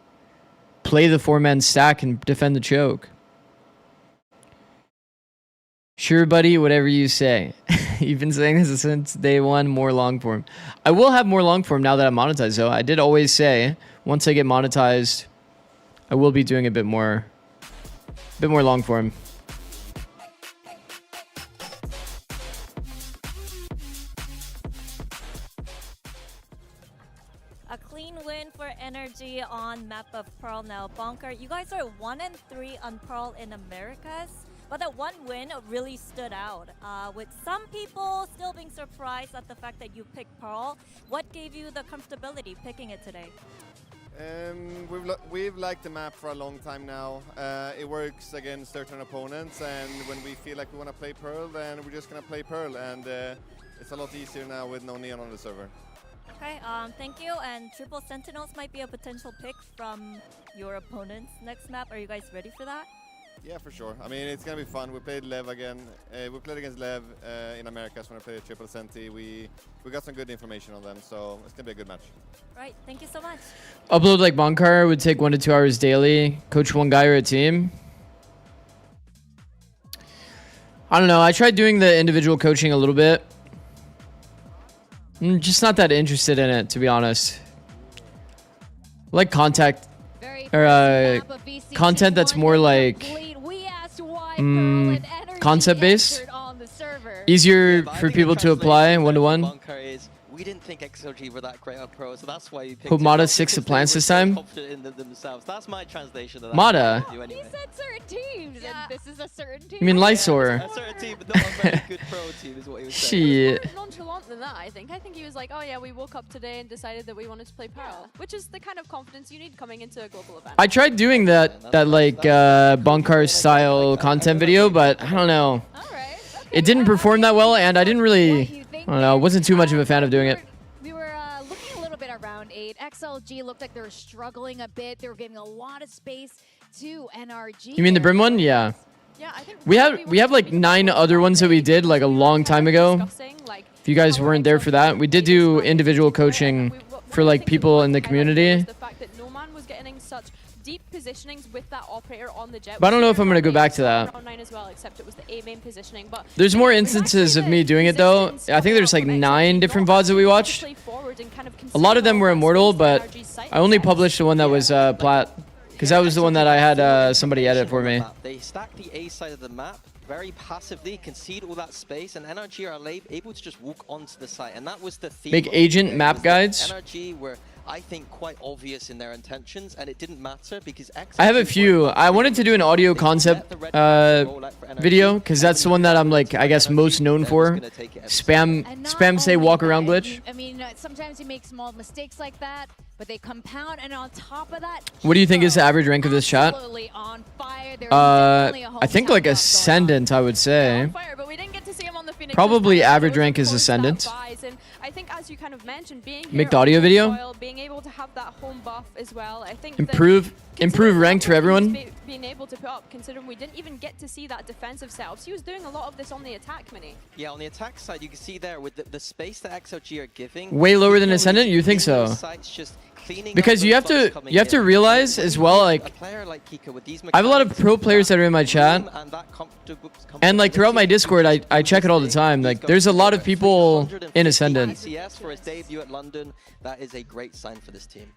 play the 4-man stack and defend the choke. Sure, buddy, whatever you say. You've been saying this since day one, more long form. I will have more long form now that I'm monetized, though. I did always say once I get monetized, I will be doing a bit more long form. Energy on map of Pearl now. Bonker, you guys are 1-3 on Pearl in Americas, but that one win really stood out. With some people still being surprised at the fact that you picked Pearl. What gave you the comfortability picking it today? We've liked the map for a long time now. It works against certain opponents, and when we feel like we want to play Pearl, then we're just going to play Pearl, and it's a lot easier now with no Neon on the server. Okay, thank you. And Triple Sentinels might be a potential pick from your opponent's next map. Are you guys ready for that? Yeah, for sure. I mean, it's going to be fun. We played Lev again. We played against Lev in Americas when I played Triple Senti. We got some good information on them, so it's going to be a good match. Right, thank you so much. Upload like Bonkar would take 1 to 2 hours daily. Coach one guy or a team. I don't know. I tried doing the individual coaching a little bit. I'm just not that interested in it, to be honest. Like content that's more like concept based. Easier for people to apply one-to-one. We didn't think XLG were that great at Pro, so that's why you picked Hope Mata 6 supplants this time. Confident in themselves. That's my translation of that. Mata? He said certain teams, and this is a certain team. You mean Lysor? A certain team, but not a very good Pro team is what he was saying. Shit. More nonchalant than that, I think. I think he was like, oh yeah, we woke up today and decided that we wanted to play Pearl, which is the kind of confidence you need coming into a global event. I tried doing that like Bonkar style content video, but I don't know. It didn't perform that well, and I didn't really, I don't know, wasn't too much of a fan of doing it. We were looking a little bit at round 8. XLG looked like they were struggling a bit. They were giving a lot of space to NRG. You mean the Brim one? Yeah. Yeah, I think we have like 9 other ones that we did like a long time ago. If you guys weren't there for that, we did do individual coaching for like people in the community. The fact that no man was getting such deep positionings with that operator on the jet. But I don't know if I'm gonna go back to that. Round 9 as well, except it was the A main positioning. But There's more instances of me doing it though. I think there's like 9 different VODs that we watched. A lot of them were Immortal, but I only published the one that was Plat. Because that was the one that I had somebody edit for me. They stack the A side of the map very passively, concede all that space, and NRG are able to just walk onto the site. And that was the theme. Make agent map guides. NRG were, I think, quite obvious in their intentions, and it didn't matter because I have a few. I wanted to do an audio concept video because that's the one that I'm like, I guess, most known for. Spam say walk around glitch. I mean, sometimes you make small mistakes like that, but they compound, and on top of that, What do you think is the average rank of this chat? I think like Ascendant, I would say. Probably average rank is Ascendant. I think, as you kind of mentioned, being Make the audio video. being able to have that home buff as well. I think Improve ranked for everyone. Being able to put up, considering we didn't even get to see that defensive setup. He was doing a lot of this on the attack mini. Yeah, on the attack side, you can see there with the space that XLG are giving. Way lower than Ascendant? You think so? Because you have to realize as well, like, I have a lot of pro players that are in my chat, and like throughout my Discord, I check it all the time. Like, there's a lot of people in Ascendant. For his debut at London, that is a great sign for this team.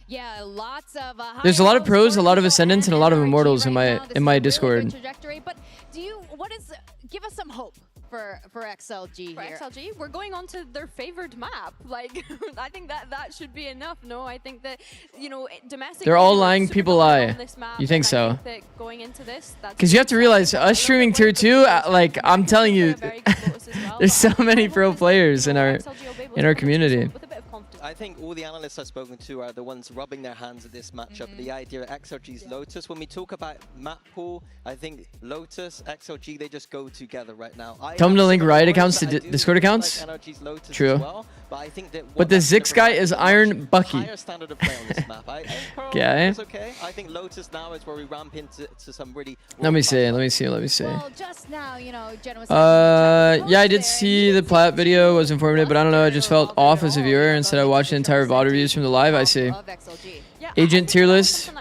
Yeah, lots of There's a lot of pros, a lot of Ascendants, and a lot of Immortals in my Discord. But give us some hope for XLG for here. XLG, we're going on to their favored map. Like, I think that should be enough. No, I think that, you know, domestic. They're all lying, people lie. You think so? Going into this, because you have to realize, us streaming tier 2, like I'm telling you, there's so many pro players in our community. I think all the analysts I've spoken to are the ones rubbing their hands at this matchup. The idea of XLG's Lotus. When we talk about map pool, I think Lotus, XLG, they just go together right now. Tell them to link Riot accounts to Discord accounts. True. But the Zix guy is Iron Bucky. Okay. I think Lotus now is where we ramp into some really. Let me see. Well, just now, you know, yeah, I did see the Plat video. Was informative, but I don't know. I just felt off as a viewer. Instead, I watched the entire VOD reviews from the live. I see. Agent tier list.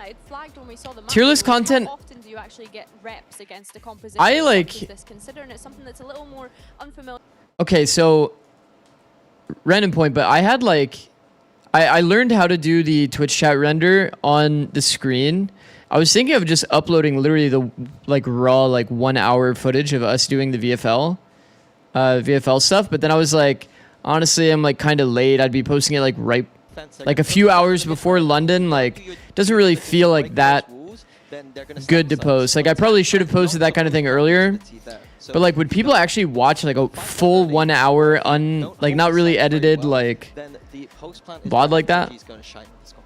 Tier list content. Often do you actually get reps against a composition? I like. Considering it's something that's a little more unfamiliar. Okay, so random point, but I had like, I learned how to do the Twitch chat render on the screen. I was thinking of just uploading literally the like raw like 1 hour footage of us doing the VFL stuff, but then I was like, honestly, I'm like kind of late. I'd be posting it like right like a few hours before London, like doesn't really feel like that good to post. Like I probably should have posted that kind of thing earlier. But like, would people actually watch like a full 1 hour like not really edited like VOD like that?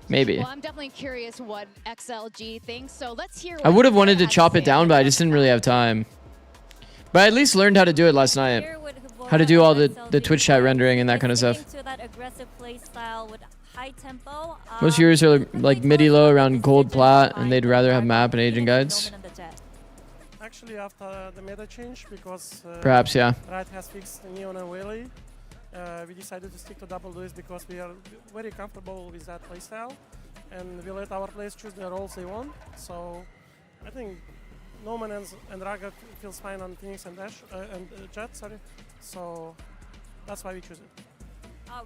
Maybe. Well, I'm definitely curious what XLG thinks. So let's hear. I would have wanted to chop it down, but I just didn't really have time. But I at least learned how to do it last night. How to do all the Twitch chat rendering and that kind of stuff. Most viewers are like mid-elo around gold plat, and they'd rather have map and agent guides. Actually, after the meta change, because perhaps, yeah. Riot has fixed Neon and Whaley, we decided to stick to double duelist because we are very comfortable with that playstyle, and we let our players choose the roles they want. So I think Noman and Raga feels fine on Phoenix and Dash and Jet, sorry. So that's why we choose it.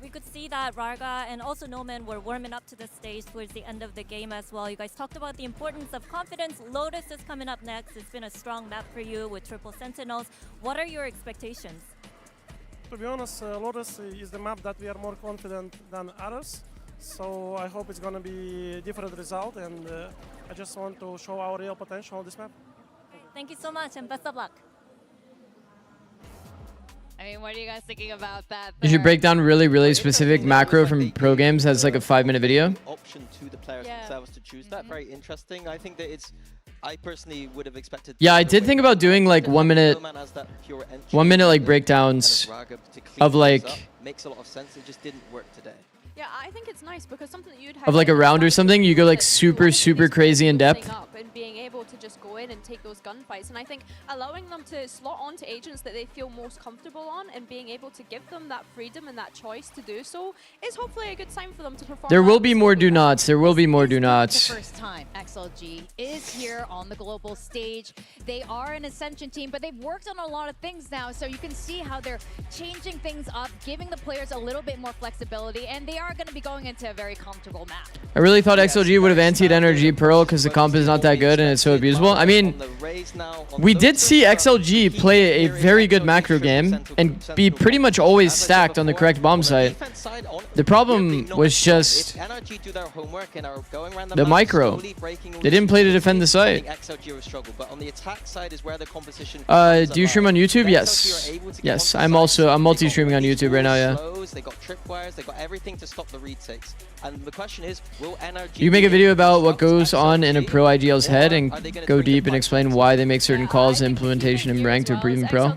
We could see that Raga and also Noman were warming up to the stage towards the end of the game as well. You guys talked about the importance of confidence. Lotus is coming up next. It's been a strong map for you with triple Sentinels. What are your expectations? To be honest, Lotus is the map that we are more confident than others. So I hope it's going to be a different result, and I just want to show our real potential on this map. Thank you so much, and best of luck. I mean, what are you guys thinking about that? You should break down really specific macro from pro games as like a 5-minute video. Option to the players themselves to choose that. Very interesting. I think that I personally would have expected. Yeah, I did think about doing like 1 minute like breakdowns of like makes a lot of sense. It just didn't work today. Yeah, I think it's nice because something that you'd of like a round or something. You go like super crazy in depth. And being able to just go in and take those gunfights, and I think allowing them to slot onto agents that they feel most comfortable on and being able to give them that freedom and that choice to do so is hopefully a good sign for them to perform. There will be more do nots. There will be more do nots. The first time XLG is here on the global stage. They are an Ascension team, but they've worked on a lot of things now, so you can see how they're changing things up, giving the players a little bit more flexibility, and they are going to be going into a very comfortable map. I really thought XLG would have antied NRG Pearl because the comp is not that good and it's so abusable. I mean, we did see XLG play a very good macro game and be pretty much always stacked on the correct bomb site. The problem was just the micro. They didn't play to defend the site. Do you stream on YouTube? Yes. Yes, I'm multi-streaming on YouTube right now, yeah. They got tripwires, they got everything to stop the retakes. And the question is, will NRG... You make a video about what goes on in a pro IGL's head and go deep and explain why they make certain calls, implementation, and rank to even pro?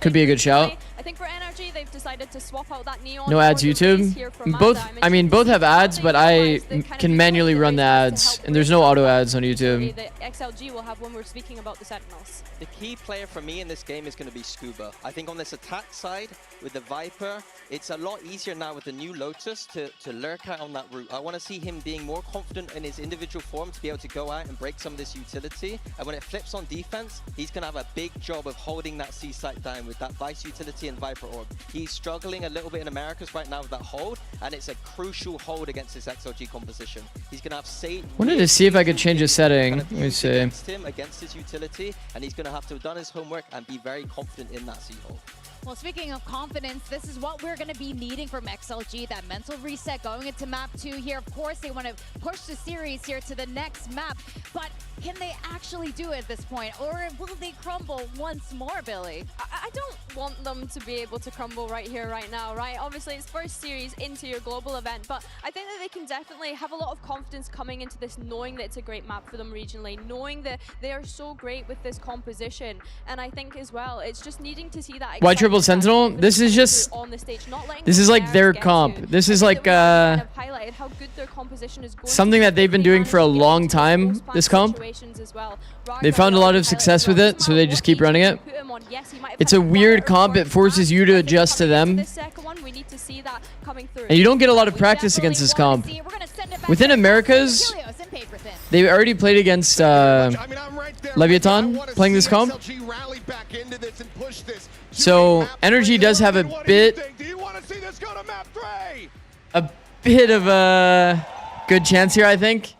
Could be a good shout. I think for NRG, they've decided to swap out that Neon. No ads YouTube. Both have ads, but I can manually run the ads, and there's no auto ads on YouTube. The XLG will have when we're speaking about the Sentinels. The key player for me in this game is going to be Scuba. I think on this attack side with the Viper, it's a lot easier now with the new Lotus to lurk out on that route. I want to see him being more confident in his individual form to be able to go out and break some of this utility. And when it flips on defense, he's going to have a big job of holding that C site down with that Vice utility and Viper orb. He's struggling a little bit in Americas right now with that hold, and it's a crucial hold against this XLG composition. He's going to have Sage. Wanted to see if I could change a setting. Let me see. Against his utility, and he's going to have to have done his homework and be very confident in that C hold. Well, speaking of confidence, this is what we're going to be needing from XLG, that mental reset going into map 2 here. Of course, they want to push the series here to the next map, but can they actually do it at this point, or will they crumble once more, Billy? I don't want them to be able to crumble right here, right now, right? Obviously, it's first series into your global event, but I think that they can definitely have a lot of confidence coming into this, knowing that it's a great map for them regionally, knowing that they are so great with this composition, and I think as well, it's just needing to see that. Why triple Sentinel? This is just... This is like their comp. This is like something that they've been doing for a long time, this comp. They found a lot of success with it, so they just keep running it. It's a weird comp. It forces you to adjust to them. And you don't get a lot of practice against this comp. Within Americas, they already played against Leviathan playing this comp. So NRG does have a bit of a good chance here, I think,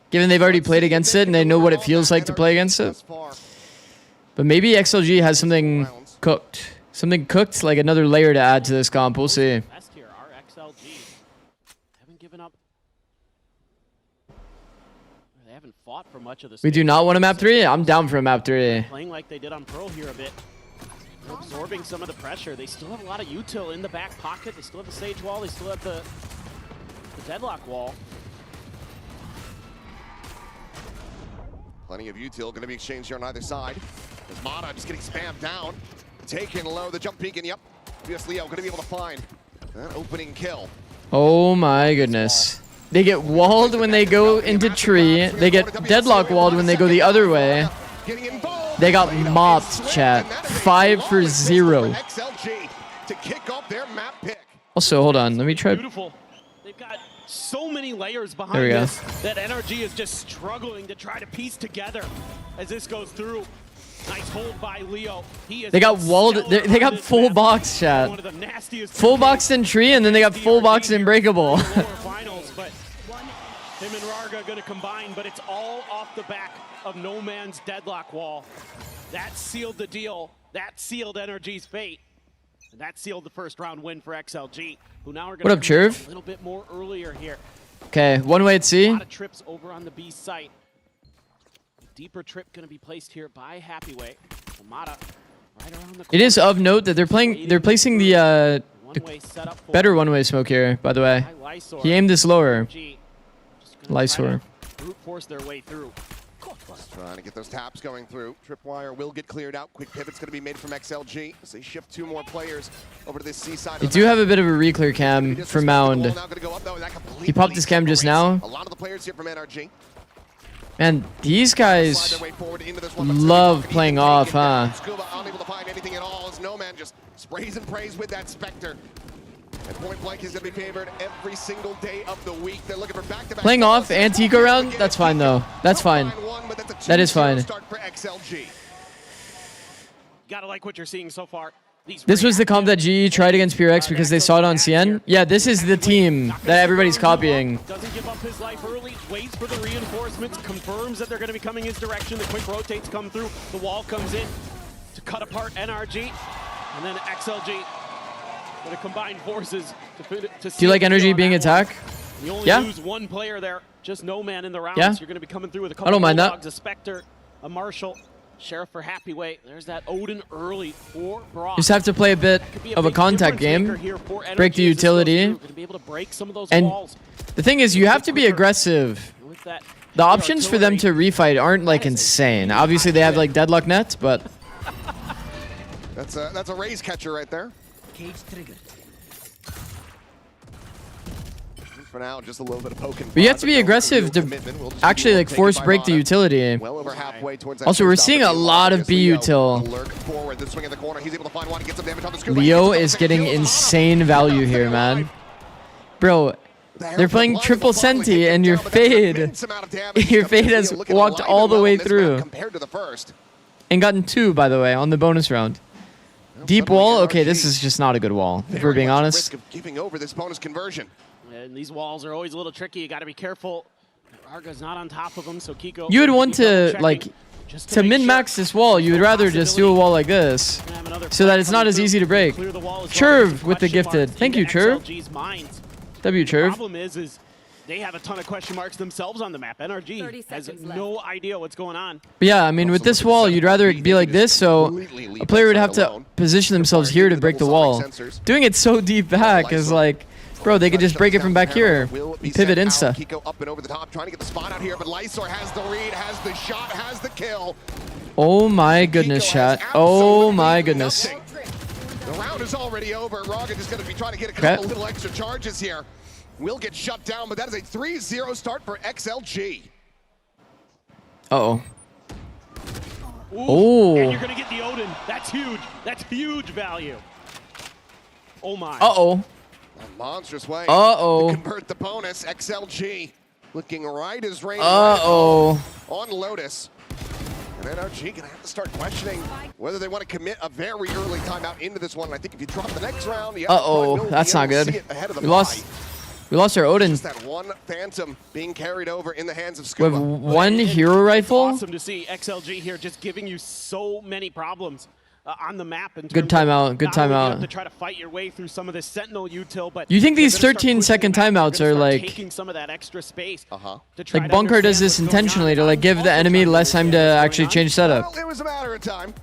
given they've already played against it and they know what it feels like to play against it. But maybe XLG has something cooked. Something cooked, like another layer to add to this comp. We'll see. fought for much of the We do not want a map 3? I'm down for a map 3. playing like they did on Pearl here a bit. Absorbing some of the pressure. They still have a lot of util in the back pocket. They still have the Sage wall. They still have the Deadlock wall. Plenty of util going to be exchanged here on either side. As Mata just getting spammed down. Taken low, the jump peek, and yep, VS Leo going to be able to find that opening kill. Oh my goodness. They get walled when they go into tree. They get deadlock walled when they go the other way. They got mopped, chat. 5 for 0. XLG to kick off their map pick. Also, hold on. Let me try. Beautiful. They've got so many layers There we behind go. this that NRG is just struggling to try to piece together as this goes through. Nice hold by Leo. He is They got walled. They got full box, chat. Full boxed in tree, and then they got full boxed in breakable. Finals, but him and Rarga going to combine, but it's all off the back of No Man's deadlock wall. That sealed the deal. That sealed NRG's fate. And that sealed the first round win for XLG, who now are going What up, Churv? a little bit more earlier here. Okay, one way at A C. lot of trips over on the B site. Deeper trip going to be placed here by Happyway. Mata right around the corner. It is of note that they're placing the better one-way smoke here, by the way. He aimed this lower. Lysor. Brute force their way through. Just trying to get those taps going through. Tripwire will get cleared out. Quick pivot's going to be made from XLG as they shift 2 more players over to this C side. They do have a bit of a reclear cam for Mound. He popped his cam just now. A lot of the players here from NRG. Man, these guys love playing off, huh? Scuba unable to find anything at all as No Man just sprays and prays with that Spectre. And point blank is going to be favored every single day of the week. They're looking for back-to-back. Playing off anti-eco round? That's fine, though. That's fine. That is fine. Start for XLG. Gotta like what you're seeing so far. This was the comp that GE tried against PRX because they saw it on CN. Yeah, this is the team that everybody's copying. Doesn't give up his life early, waits for the reinforcements, confirms that they're going to be coming his direction. The quick rotates come through, the wall comes in to cut apart NRG, and then XLG going to combine forces to Do you like energy being attack? You only Yeah. lose one player there, just No Man in the rounds. Yeah. You're going to be coming through with a couple I don't mind that. Bulldogs, a Spectre, a Marshall, Sheriff for Happyway. There's that Odin early for Brock. Just have to play a bit of a contact game, break the utility, and the thing is, you have to be aggressive. The options for them to refight aren't like insane. Obviously, they have like deadlock nets, but That's a raise catcher right there. Cage triggered. For now, just a little bit of poking. you have to be aggressive to actually like force break the utility. Well over halfway towards that Also, we're showstopper. seeing a lot of B util. Lurk forward, the swing in the corner. He's able to find one, get some damage on the scuba. Leo is getting insane value here, man. Bro, they're playing triple senti and your fade has walked all the way through. Compared to the first. And gotten 2, by the way, on the bonus round. Deep wall? Okay, this is just not a good wall, if we're being honest. Risk of giving over this bonus conversion. And these walls are always a little tricky. You got to be careful. Arga's not on top of them, so Kiko. You would want to, checking like, just to min-max this wall, you would rather just do a wall like this, so that it's not as easy to break. Churv with the gifted. Thank you, Churv. W, Churv. Problem is they have a ton of question marks themselves on the map. NRG has no idea what's going on. But yeah, I mean, with this wall, you'd rather it be like this, so a player would have to position themselves here to break the wall. Doing it so deep back is like, bro, they could just break it from back here. Pivot insta. Kiko up and over the top, trying to get the spot out here, but Lysor has the read, has the shot, has the kill. Oh my goodness, chat. Oh my goodness. The round is already over. Raga just going to be trying to get a couple little extra charges here. Will get shut down, but that is a 3-0 start for XLG. Uh-oh. Ooh, and you're going to get the Odin. That's huge. That's huge value. Oh my. Uh-oh. A monstrous way Uh-oh. to convert the bonus. XLG looking right as rain. Uh-oh. On Lotus. And NRG going to have to start questioning whether they want to commit a very early timeout into this one. And I think if you drop the next round, uh-oh, that's not good. We lost our Odin. Just that one Phantom being carried over in the hands of We Scuba. have one hero rifle. Awesome to see XLG here just giving you so many problems. on the map. Good timeout. Good timeout. To try to fight your way through some of this Sentinel util, but you think these 13-second timeouts are like taking some of that extra space? Like Bunker does this intentionally to like give the enemy less time to actually change setup. Well, it was a matter of time.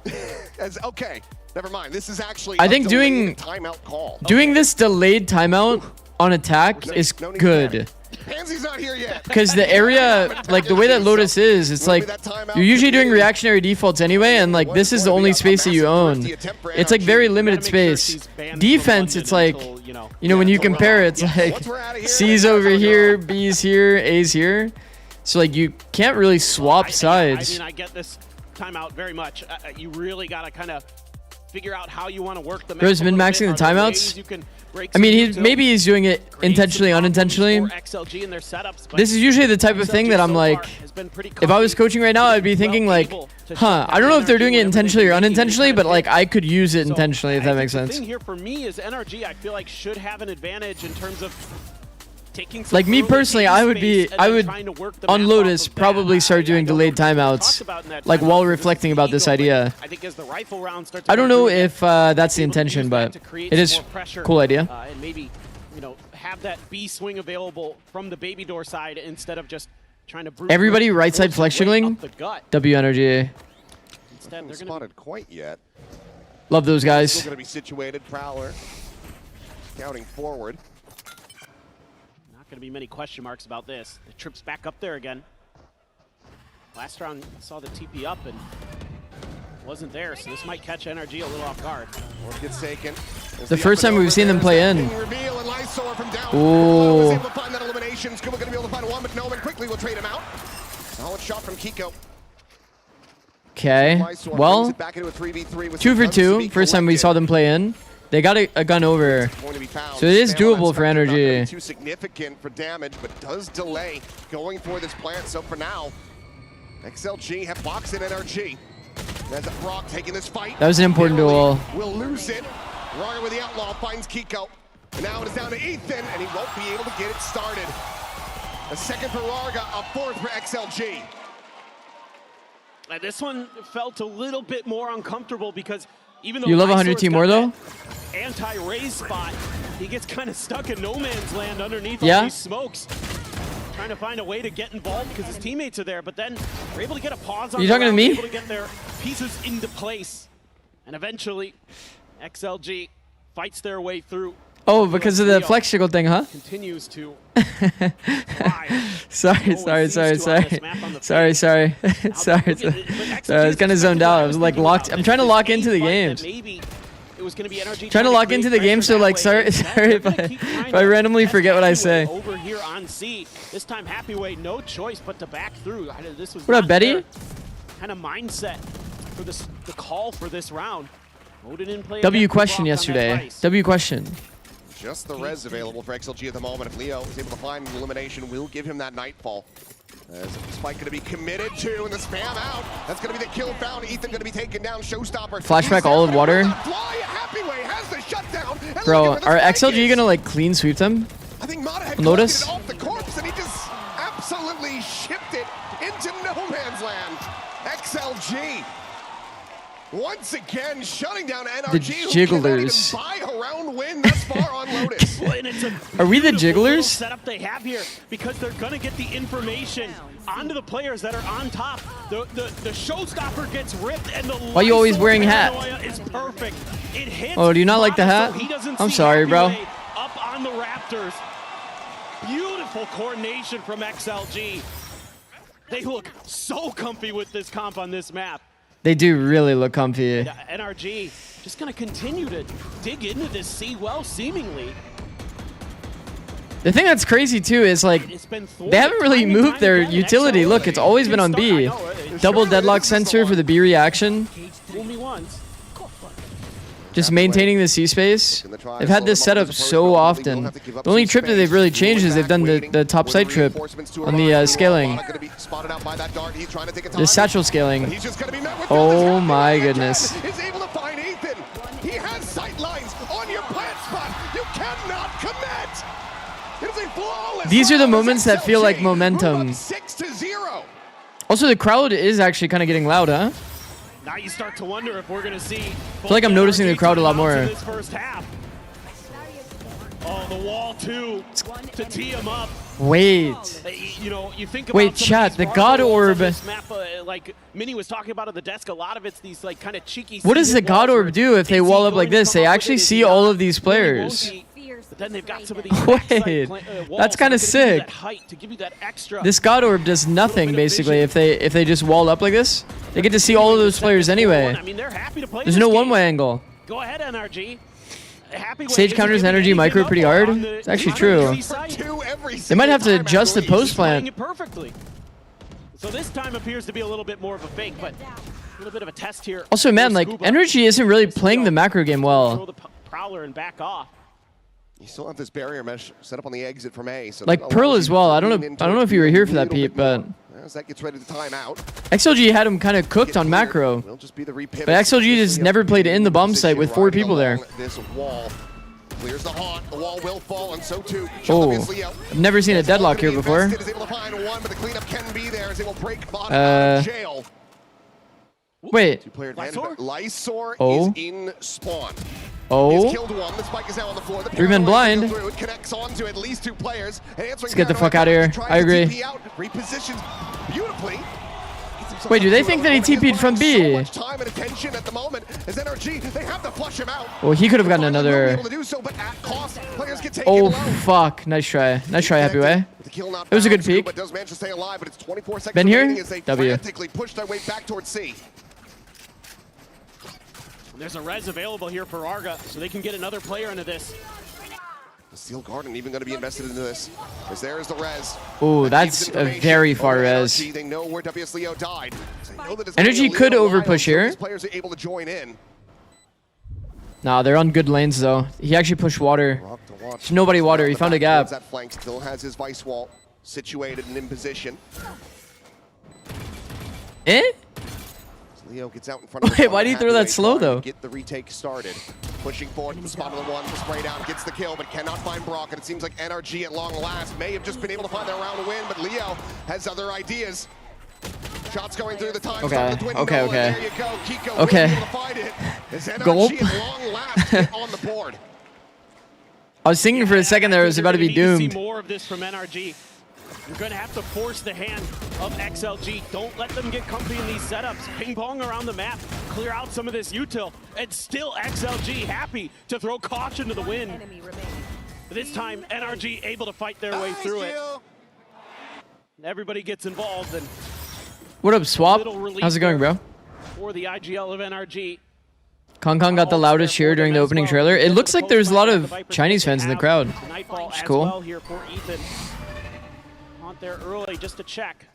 Okay, never mind. This is actually I think doing timeout call. this delayed timeout on attack is good. Pansy's not here yet. Because the area, like the way that Lotus is, it's like you're usually doing reactionary defaults anyway, and like this is the only space that you own. It's like very limited space. Defense, it's like, you know, when you compare it, it's like C's over here, B's here, A's here. So like you can't really swap sides. I get this timeout very much. You really got to kind of figure out how you want to work the map. Bro's min-maxing the timeouts. I mean, maybe he's doing it intentionally, unintentionally. This is usually the type of thing that I'm like, if I was coaching right now, I'd be thinking like, I don't know if they're doing it intentionally or unintentionally, but like I could use it intentionally, if that makes sense. The thing here for me is NRG, I feel like should have an advantage in terms of taking some like me personally, I would on Lotus probably start doing delayed timeouts, like while reflecting about this idea. I don't know if that's the intention, but it is a cool idea. And maybe, you know, have that B swing available from the baby door side instead of just trying to. Everybody right side flex jiggling. W energy. Instead, they're spotted quite yet. Love those guys. Still going to be situated. Prowler scouting forward. Going to be many question marks about this. The trip's back up there again. Last round saw the TP up and wasn't there, so this might catch NRG a little off guard. Or gets taken. The first time we've seen them play in. Ooh. Able to find that elimination. Scuba going to be able to find one, but Noman quickly will trade him out. Solid shot from Kiko. Okay. Well, 2 for 2. First time we saw them play in. They got a gun over, so it is doable for energy. Too significant for damage, but does delay going for this plant. So for now, XLG have boxed in NRG. There's Brock taking this fight. That was an important duel. Will lose it. Raga with the outlaw finds Kiko. And now it is down to Ethan, and he won't be able to get it started. A second for Raga, a fourth for XLG. This one felt a little bit more uncomfortable because even though you love 100 team more though. Anti-raise spot, he gets kind of stuck in no man's land underneath all these smokes. Trying to find a way to get involved because his teammates are there, but then we're able to get a pause on you talking to me? able to get their pieces into place. And eventually, XLG fights their way through. Oh, because of the flex jiggle thing, huh? Continues to sorry. I was kind of zoned out. I was like locked. I'm trying to lock into the games. Trying to lock into the game, so like sorry if I randomly forget what I say. Over here on C, this time Happyway, no choice but to back through. This was what up, Betty? Kind of mindset for this, the call for this round. W question yesterday. W question. Just the res available for XLG at the moment. If Leo is able to find an elimination, we'll give him that Nightfall. As Spike going to be committed to, and the spam out. That's going to be the kill found. Ethan going to be taken down. Showstopper. Flashback all of water. Happyway has the shutdown. Bro, are XLG going to like clean sweep them? I think Mata had Lotus? off the corpse, and he just absolutely shipped it into no man's land. XLG. Once again, shutting down NRG, the Jigglers. Buy a round win thus far on Lotus. Are we the Jigglers? Setup they have here because they're gonna get the information onto the players that are on top. The showstopper gets ripped, and the why are you always wearing hat? Is perfect. It hits. Oh, do you not like the hat? I'm sorry, bro. Up on the Raptors. Beautiful coordination from XLG. They look so comfy with this comp on this map. They do really look comfy. NRG just going to continue to dig into this C well, seemingly. The thing that's crazy too is like they haven't really moved their utility. Look, it's always been on B. Double deadlock sensor for the B reaction. Just maintaining the C space. They've had this setup so often. The only trip that they've really changed is they've done the top side trip on the scaling. The satchel scaling. Oh my goodness. Is able to find Ethan. He has sight lines on your plant spot. You cannot commit. It is a flawless. These are the moments that feel like momentum. 6-0. Also, the crowd is actually kind of getting loud, huh? Now you start to wonder if we're going to see. I feel like I'm noticing the crowd a lot more. This first half. Oh, the wall too to tee him up. Wait. You know, you think about Wait, chat. The God Orb. This map, like Minnie was talking about at the desk, a lot of it's these like kind of cheeky. What does the God Orb do if they wall up like this? They actually see all of these players. But then they've got some of these Wait, that's kind of sick. This God Orb does nothing basically if they just wall up like this. They get to see all of those players anyway. I mean, they're happy to play. There's no one-way angle. Go ahead, NRG. Stage counters energy micro pretty hard. It's actually true. They might have to adjust the post plant. Perfectly. So this time appears to be a little bit more of a fake, but a little bit of a test here. Also, man, like Energy isn't really playing the macro game well. Throw the prowler and back off. You still have this barrier mesh set up on the exit from A. So Like Pearl as well. I don't know if you were here for that, Pete, but as that gets ready to time out. XLG had him kind of cooked on macro. But XLG just never played in the bomb site with 4 people there. This wall clears the haunt. The wall will fall, and so too. Oh, I've never seen a deadlock here before. Is able to find one, but the cleanup can be there as it will break bottom out of jail. Wait. Two-player advantage, but Lysor Oh. is in spawn. Oh. He's killed one. The spike is now on the floor. The 3 men blind. It connects on to at least 2 players. Let's get the fuck out of here. I agree. Repositions beautifully. Wait, do they think that he TP'd from B? So much time and attention at the moment as NRG, they have to flush him out. Well, he could have gotten another. Oh, fuck. Nice try. Nice try, Happy Way. It was a good peek. Been here? W. Push their way back towards C. There's a res available here for Arga, so they can get another player into this. The Steel Garden even going to be invested into this. As there is the res. Oh, that's a very far res. They know where WS Leo died. Energy could overpush here. These players are able to join in. Nah, they're on good lanes though. He actually pushed water. There's nobody water. He found a gap. That flank still has his vice wall situated and in position. Eh? Leo gets out in front of Wait, why do you throw that slow though? Get the retake started. Pushing forward to the spot of the one, the spray down, gets the kill, but cannot find Brock. And it seems like NRG at long last may have just been able to find their round to win, but Leo has other ideas. Shots going through the time. Okay, okay. There you go. Kiko okay. will be able to find it. As NRG Gulp. at long last get on the board. I was thinking for a second there it was about to be doomed. See more of this from NRG. You're going to have to force the hand of XLG. Don't let them get comfy in these setups. Ping pong around the map. Clear out some of this util. And still XLG happy to throw caution to the wind. This time, NRG able to fight their way through it. Everybody gets involved. And what up, Swap? How's it going, bro? For the IGL of NRG. Kong Kong got the loudest cheer during the opening trailer. It looks like there's a lot of Chinese fans in the crowd. Which is cool. Here for Ethan. There early just to check.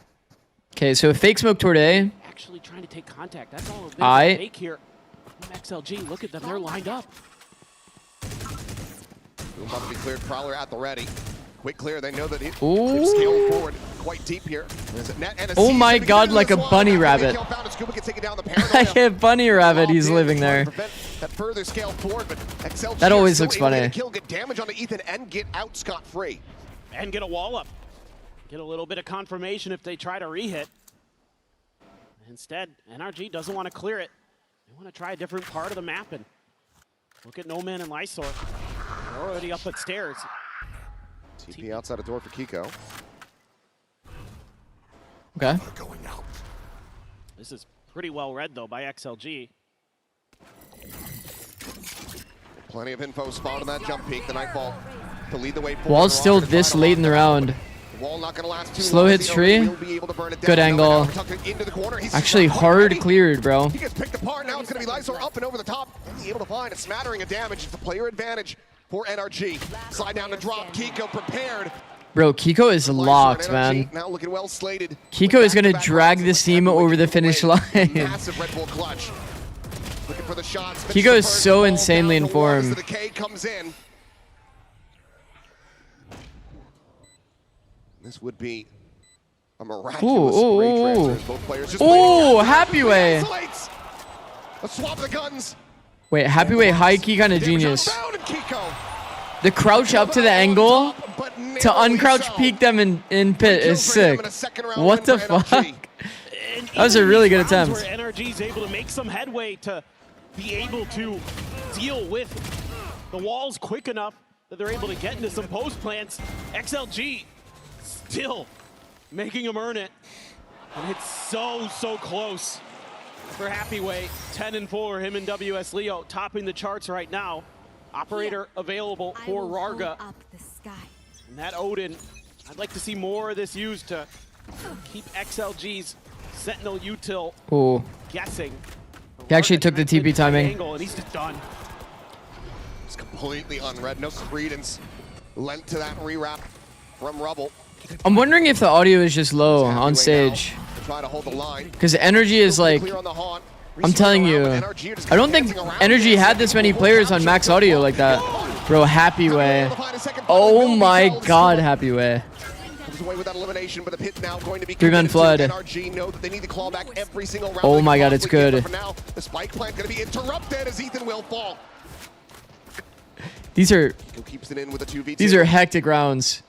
Okay, so fake smoke toward A. Actually trying to take contact. That's all of this fake here. XLG, look at them. They're lined up. About to be cleared. Prowler at the ready. Quick clear. They know that they've scaled forward quite deep here. Oh my god, like a bunny rabbit. Like a bunny rabbit, he's living there. That further scale forward, but XLG that always looks funny. Kill, get damage onto Ethan, and get out scot-free. And get a wall up. Get a little bit of confirmation if they try to re-hit. Instead, NRG doesn't want to clear it. They want to try a different part of the map and look at No Man and Lysor. They're already up at stairs. TP outside the door for Kiko. Okay. This is pretty well read though by XLG. Plenty of info spawned on that jump peak. The Nightfall to lead the way forward. Wall's still this late in the round. Wall not gonna last too Slow long. hits tree. Good angle. Actually hard cleared, bro. He gets picked apart. Now it's gonna be Lysor up and over the top. Only able to find a smattering of damage. It's the player advantage for NRG. Slide down to drop. Kiko prepared. Bro, Kiko is locked, man. Now looking well slated. Kiko is gonna drag this team over the finish line. Massive Red Bull clutch. Looking for the shots. Kiko is so insanely in form. The K comes in. This would be a miraculous both players just Happy Way. Let's swap the guns. Wait, Happy Way high key kind of genius. The crouch up to the angle to uncrouch peek them in pit is sick. What the fuck? And That was a really good attempt. Where NRG's able to make some headway to be able to deal with the walls quick enough that they're able to get into some post plants. XLG still making them earn it. And it's so close for Happyway. 10-4, him and WS Leo topping the charts right now. Operator available for Rarga. And that Odin, I'd like to see more of this used to keep XLG's Sentinel util guessing. He actually took the TP timing. And he's just done. It's completely unread. No credence lent to that rewrap from Rubble. I'm wondering if the audio is just low on stage. Try to hold the line. Because Energy is like, I'm telling you, I don't think Energy had this many players on max audio like that. Bro, Happyway. Oh my god, Happyway. Away with that elimination, but the pit now going to be 3-man flood. NRG know that they need to claw back every single round. Oh my god, it's good. For now, the spike plant going to be interrupted as Ethan will fall. These are keeps it in with a 2v2. These are hectic rounds.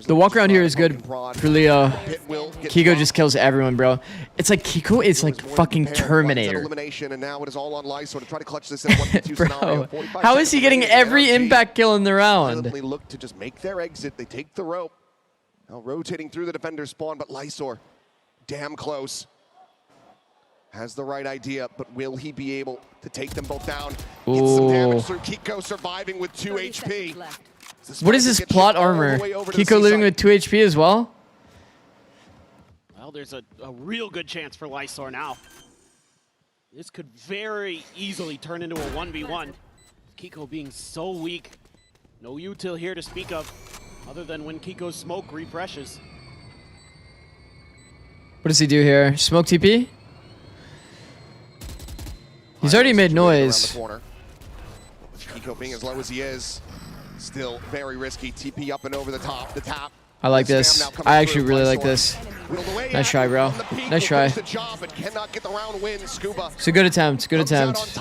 The walk around here is good for Leo. Kiko just kills everyone, bro. It's like Kiko is like fucking Terminator. Elimination, and now it is all on Lysor to try to clutch this in a 1v2 scenario. Bro, how is he getting every impact kill in the round? They look to just make their exit. They take the rope. Now rotating through the defender's spawn, but Lysor, damn close. Has the right idea, but will he be able to take them both down? Get some damage through. Kiko surviving with 2 HP. What is this plot armor? Kiko living with 2 HP as well? Well, there's a real good chance for Lysor now. This could very easily turn into a 1v1. Kiko being so weak. No util here to speak of, other than when Kiko's smoke refreshes. What does he do here? Smoke TP? He's already made noise. Kiko being as low as he is, still very risky. TP up and over the top, the tap. I like this. I actually really like this. Nice try, bro. Nice try. It's a good attempt. Good attempt.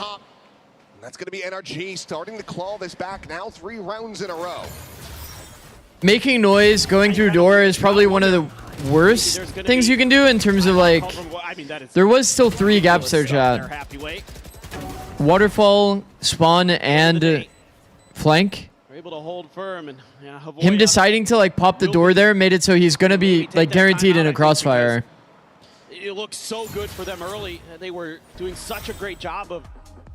That's going to be NRG starting to claw this back now 3 rounds in a row. Making noise, going through door is probably one of the worst things you can do in terms of like, there was still 3 gaps there, chat. Waterfall, spawn, and flank. Able to hold firm and him deciding to like pop the door there made it so he's gonna be like guaranteed in a crossfire. It looked so good for them early. They were doing such a great job of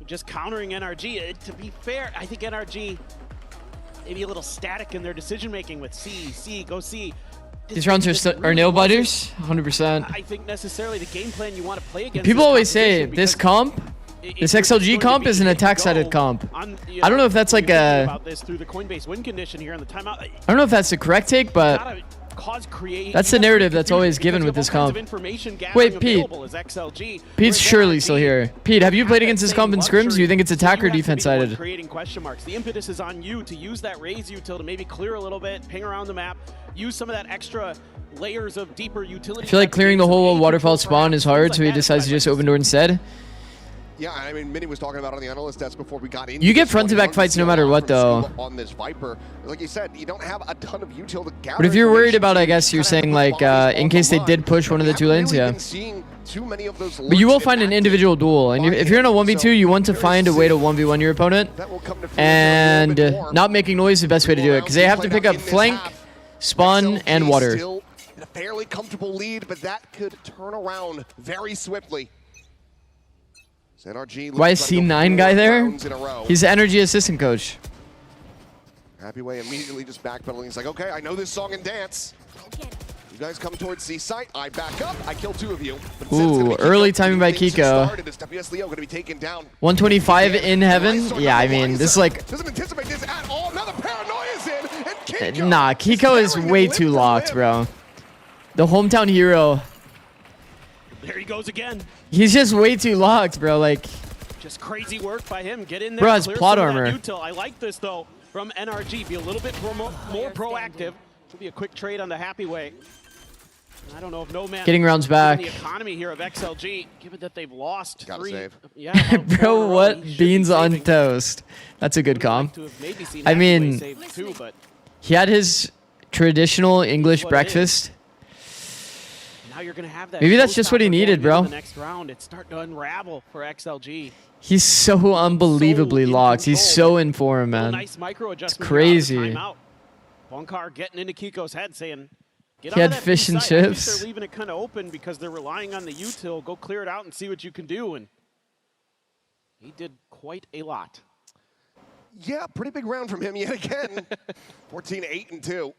just countering NRG. To be fair, I think NRG maybe a little static in their decision making with C, go C. These rounds are nail biters, 100%. I think necessarily the game plan you want to play against. People always say this comp, this XLG comp is an attack-sided comp. I don't know if that's like a. About this through the Coinbase win condition here on the timeout. I don't know if that's the correct take, but that's the narrative that's always given with this comp. Wait, Pete. Pete's surely still here. Pete, have you played against this comp in scrims? Do you think it's attack or defense-sided? Creating question marks. The impetus is on you to use that raise util to maybe clear a little bit, ping around the map, use some of that extra layers of deeper utility. I feel like clearing the whole waterfall spawn is hard, so he decides to just open door instead. Yeah, I mean, Minnie was talking about on the analyst desk before we got in. You get front-to-back fights no matter what, though. On this Viper, like you said, you don't have a ton of util to gather. But if you're worried about, I guess you're saying like, in case they did push one of the 2 lanes, yeah. But you will find an individual duel, and if you're in a 1v2, you want to find a way to 1v1 your opponent, and not making noise is the best way to do it, because they have to pick up flank, spawn, and water. Still in a fairly comfortable lead, but that could turn around very swiftly. Why is C9 guy there? He's the energy assistant coach. Happyway immediately just backpedaling. He's like, okay, I know this song and dance. You guys come towards C site. I back up. I kill 2 of you. Ooh, early timing by Kiko. 125 in heaven. Yeah, I mean, this is like. Doesn't anticipate this at all. Now the paranoia is in, and Kiko. Nah, Kiko is way too locked, bro. The hometown hero. There he goes again. He's just way too locked, bro. Like, just crazy work by him. Get in there. Bro, it's plot armor. I like this though from NRG. Be a little bit more proactive. Will be a quick trade on the Happyway. I don't know if no man getting rounds back. The economy here of XLG, given that they've lost 3. Save. Yeah, bro, what beans on toast? That's a good comp. I mean, he had his traditional English breakfast. Now you're going to have that. Maybe that's just what he needed, bro. The next round, it's starting to unravel for XLG. He's so unbelievably locked. He's so in form, man. Nice micro It's adjustment. crazy. Bunkar getting into Kiko's head, saying, "Get He out had of that fish B and site." I think chips. they're leaving it kind of open because they're relying on the util. Go clear it out and see what you can do. And he did quite a lot. Yeah, pretty big round from him yet again. 14-8-2.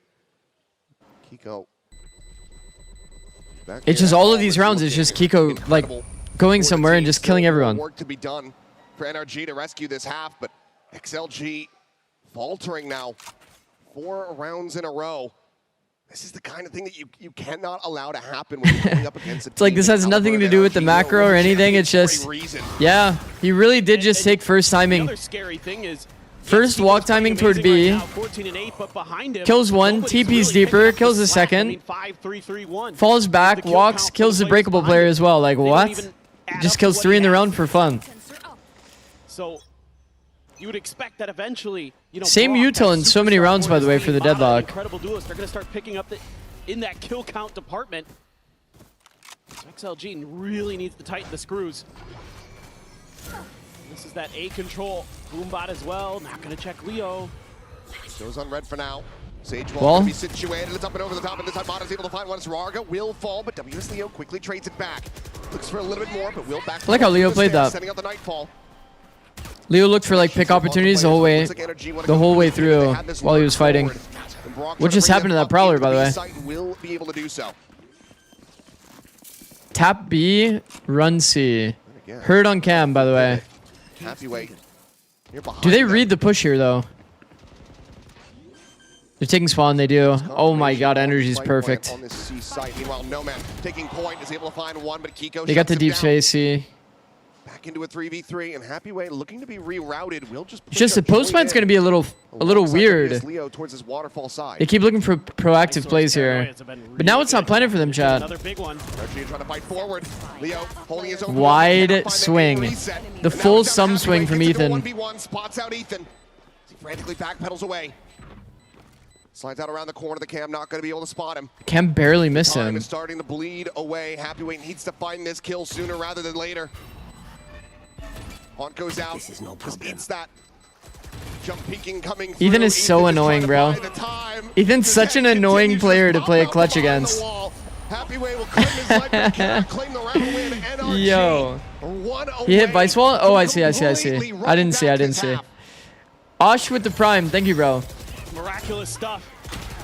Kiko. It's just all of these rounds. It's just Kiko like going somewhere and just killing everyone. Work to be done for NRG to rescue this half, but XLG faltering now. 4 rounds in a row. This is the kind of thing that you cannot allow to happen when you're going up against a It's like this has nothing to do with the macro or anything. It's just, yeah, he really did just take first timing. The other scary thing is First walk timing toward B. 14-8, but behind him, Kills one, TP's deeper, kills the second. 5-3-3-1. Falls back, walks, kills the breakable player as well. Like what? Just kills 3 in the round for fun. So you would expect that eventually, you know, Same Brock, util that in so many superstar rounds, by the way, for the Mana, an deadlock. Incredible duelist. They're going to start picking up in that kill count department. So XLG really needs to tighten the screws. This is that A control. Boombot as well. Not going to check Leo. Goes on red for now. Sage Well. will be situated. It's up and over the top, and this time Mata's able to find one. Rarga will fall, but WS Leo quickly trades it back. Looks for a little bit more, but will back. I like how Leo played that. Sending out the Nightfall. Leo looked for like pick opportunities the whole way through while he was fighting. What just happened to that Prowler, by the way? Will be able to do so. Tap B, run C. Heard on cam, by the way. Happy way. Do they read the push here, though? They're taking spawn, they do. Oh my god, energy's perfect. On this C site. Meanwhile, Nomad taking point is able to find one, but Kiko They got the shuts him deep down. space C. Back into a 3v3, and Happy Way looking to be rerouted. Will just It's just the post fight's gonna be a little weird. Leo towards his waterfall side. They keep looking for proactive plays here. But now it's not planning for them, chat. Another big one. Trying to fight forward. Leo holding his own. Wide swing. The full sum swing from Ethan. 1v1, spots out Ethan. He frantically backpedals away. Slides out around the corner of the cam, not going to be able to spot him. Cam barely missed Time him. is starting to bleed away. Happy Way needs to find this kill sooner rather than later. Haunt goes out. This is no problem. Eats that. Jump peeking coming through. Ethan is so annoying, bro. Ethan's such an annoying player to play a clutch against. Happy Way will claim his life, but cannot claim the round win. NRG, Yo. one He hit away. Vice Wall? Oh, I see. I didn't see. Osh with the prime. Thank you, bro. Miraculous stuff.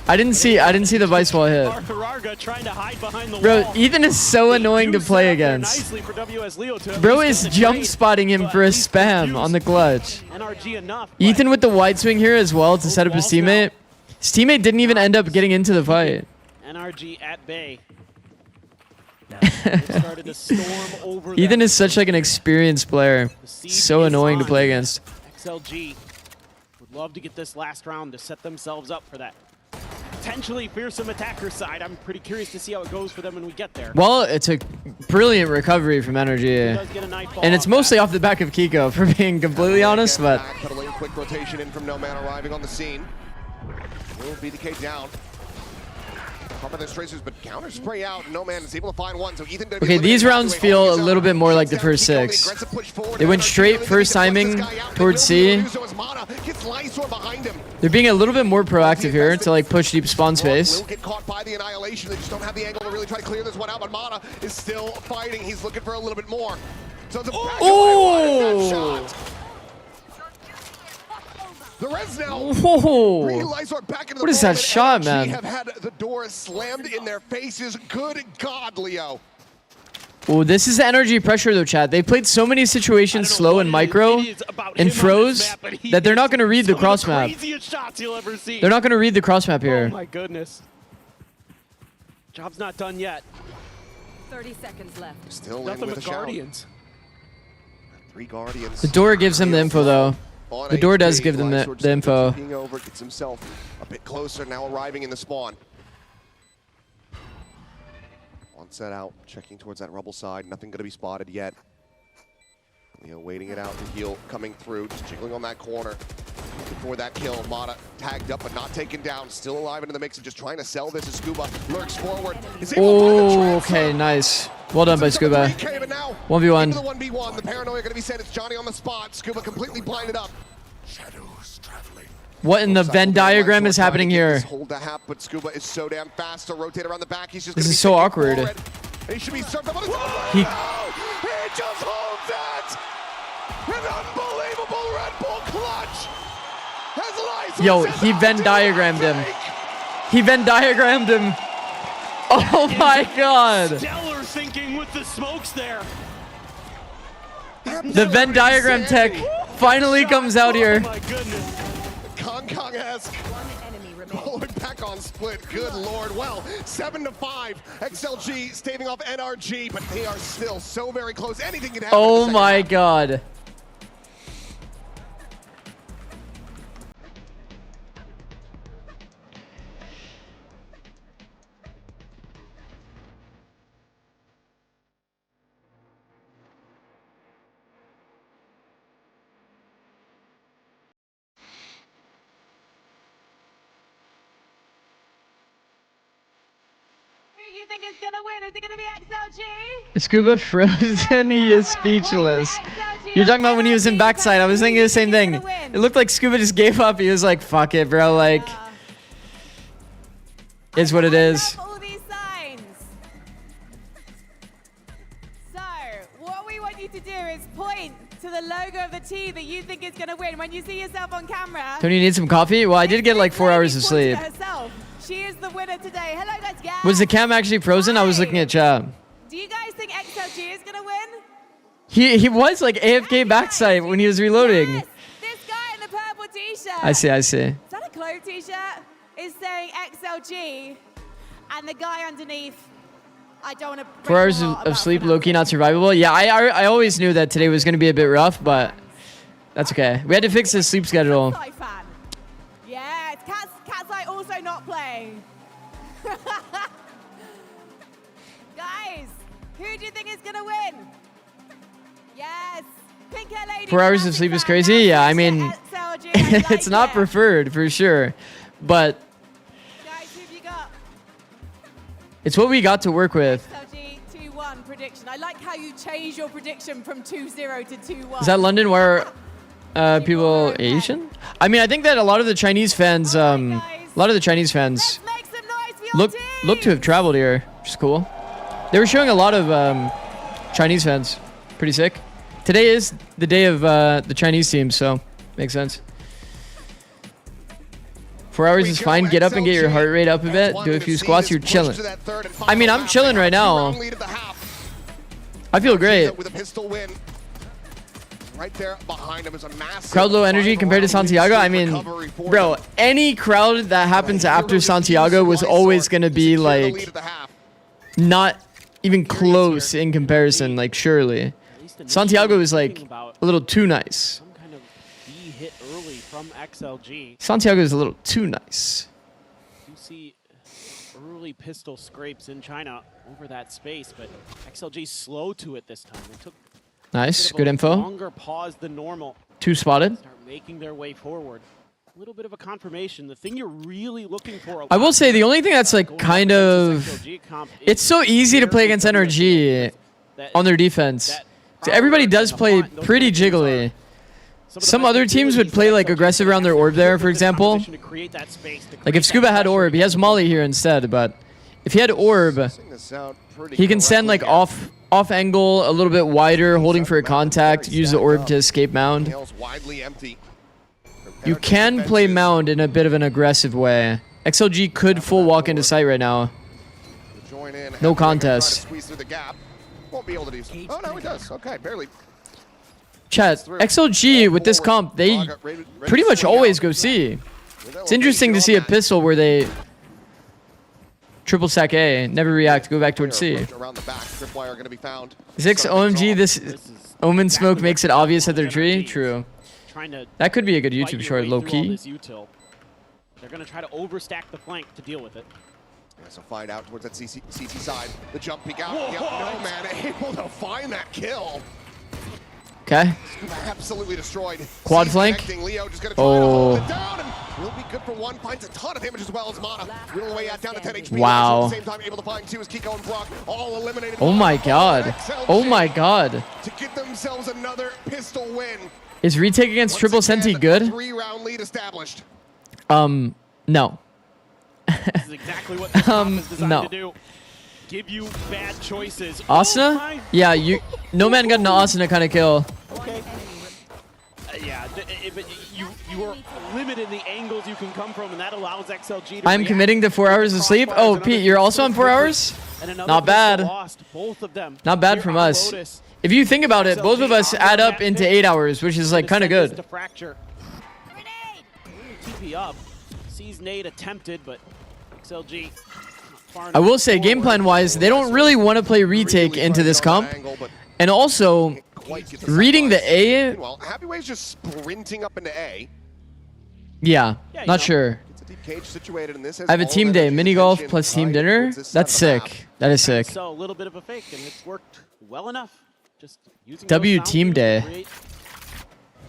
I didn't see the Vice Wall hit. Rarga trying to hide behind the Bro, wall. Ethan is so annoying to play against. Nicely for WS Leo to at Bro least is get the jump trade, spotting him but for a at least spam on the clutch. NRG enough. Ethan with the wide swing here as well to set up his teammate. His teammate didn't even end up getting into the fight. NRG at bay. It started to storm over Ethan them. is such like an experienced player. So annoying to play against. XLG would love to get this last round to set themselves up for that potentially fearsome attacker side. I'm pretty curious to see how it goes for them when we get there. Well, it's a brilliant recovery from Energy. And it's mostly off the back of Kiko, for being completely honest, but Backpedaling, quick rotation in from Nomad arriving on the scene. Will BDK down. Top of those tracers, but counter spray out. Nomad is able to find one, so Ethan. okay, these rounds feel a little bit more like the first 6. They went straight first timing towards C. They're being a little bit more proactive here to like push deep spawn space. Will get caught by the annihilation. They just don't have the angle to really try to clear this one out, but Mana is still fighting. He's looking for a little bit more. So it's a back away shot. The Reds now. Whoa. Lysor back into the What is that ball, shot, NRG man? have had the door slammed in their faces. Good God, Leo. Oh, this is the energy pressure though, Chad. They played so many situations slow and micro and froze that they're not going to read the cross map. Craziest shots you'll ever see. They're not going to read the cross map Oh here. my goodness. Job's not done yet. 30 seconds left. Still Nothing in with but a shout. Guardians. 3 Guardians. The door gives them the info though. The door does give them the info. Being over, gets himself a bit closer, now arriving in the spawn. One set out, checking towards that rubble side. Nothing going to be spotted yet. Leo waiting it out. The heal coming through, just jiggling on that corner. for that kill. Mata tagged up but not taken down. Still alive into the mix and just trying to sell this as Scuba lurks forward. Oh, okay, nice. Well done by Scuba. 1v1. Into the 1v1. The paranoia going to be sent. It's Johnny on the spot. Scuba completely blinded up. What in the Venn diagram is happening here? Hold the hap, but Scuba is so damn fast to rotate around the back. He's just this is so awkward. He should be served up on his He just holds it! An unbelievable Red Bull clutch! Yo, he Venn diagrammed him. He Venn diagrammed him. Oh my god. Stellar thinking with the smokes there. The Venn diagram tech finally comes out here. Oh my goodness. Kong-esque. Rolling back on split. Good lord. Well, 7-5. XLG staving off NRG, but they are still so very close. Anything can happen. Oh my god. You think it's gonna win? Is it gonna be XLG? Scuba frozen, he is speechless. You're talking about when he was in backside. I was thinking the same thing. It looked like Scuba just gave up. He was like, fuck it, bro. Like, is what it is. All these signs. So, what we want you to do is point to the logo of the team that you think is gonna win. When you see yourself on camera. Tony, you need some coffee? Well, I did get like 4 hours of sleep. She is the winner today. Hello, guys. Was the cam actually frozen? I was looking at chat. Do you guys think XLG is gonna win? He was like AFK backside when he was reloading. Yes, this guy in the purple t-shirt. I see. Is that a Clove t-shirt? Is saying XLG, and the guy underneath. I don't want to. 4 hours of sleep, low-key not survivable. Yeah, I always knew that today was going to be a bit rough, but that's okay. We had to fix the sleep schedule. Yeah, Cat's Eye also not playing. Guys, who do you think is gonna win? Yes, pink hair lady. 4 hours of sleep is crazy. Yeah, I mean, it's not preferred for sure, but it's what we got to work with. XLG 2-1 prediction. I like how you changed your prediction from 2-0 to 2-1. Is that London where people Asian? I mean, I think that a lot of the Chinese fans, look to have traveled here, which is cool. They were showing a lot of Chinese fans. Pretty sick. Today is the day of the Chinese team, so makes sense. 4 hours is fine. Get up and get your heart rate up a bit. Do a few squats. You're chilling. I mean, I'm chilling right now. I feel great. Right there behind him is a massive crowd low energy compared to Santiago. I mean, bro, any crowd that happens after Santiago was always going to be like not even close in comparison, like surely. Santiago is like a little too nice. Some kind of B hit early from XLG. Santiago is a little too nice. You see early pistol scrapes in China over that space, but XLG slow to it this time. They took nice, good info. Longer pause than normal. 2 spotted. Start making their way forward. A little bit of a confirmation. The thing you're really looking for. I will say the only thing that's like kind of, it's so easy to play against NRG on their defense. Everybody does play pretty jiggly. Some other teams would play like aggressive around their orb there, for example. Like if Scuba had orb, he has Molly here instead, but if he had orb, he can send like off angle a little bit wider, holding for a contact, use the orb to escape mound. You can play mound in a bit of an aggressive way. XLG could full walk into sight right now. No contest. Won't be able to do so. Oh no, he does. Okay, barely. Chat, XLG with this comp, they pretty much always go C. It's interesting to see a pistol where they triple stack A, never react, go back towards C. 6 OMG, this Omen smoke makes it obvious that they're tree? True. That could be a good YouTube short, low key. They're going to try to overstack the flank to deal with it. So find out towards that CT side. The jump peek out. Yep, no man able to find that kill. Okay. Absolutely destroyed. Quad Sees flank. connecting. Leo just gonna try to hold Oh. it down and will be good for one. Finds a ton of damage as well as Mana. Whittling away out down to 10 HP. Wow. At the same time, able to find two as Kiko and Brock all eliminated. Oh my god. Oh my god. To get themselves another pistol win. Is retake against Triple Senti good? 3-round lead established. No. This is exactly what this map is designed no. to do. Give you bad choices. Asuna? Oh my. Yeah, no man got an Asuna kind of kill. Okay. Yeah, but you are limited in the angles you can come from, and that allows XLG to I'm committing to 4 hours of sleep. Oh, Pete, you're also on 4 hours? Not bad. Both of them. Not bad from us. If you think about it, both of us add up into 8 hours, which is like kind of good. TP up. Sees nade attempted, but XLG. I will say, game plan wise, they don't really want to play retake into this comp. And also, reading the A. Well, Happyway's just sprinting up into A. Yeah, not sure. It's a deep cage situated, and this I have a team day, mini golf plus team dinner. That's sick. That is sick. So a little bit of a fake, and it's worked well enough. Just using W those team sound day. to create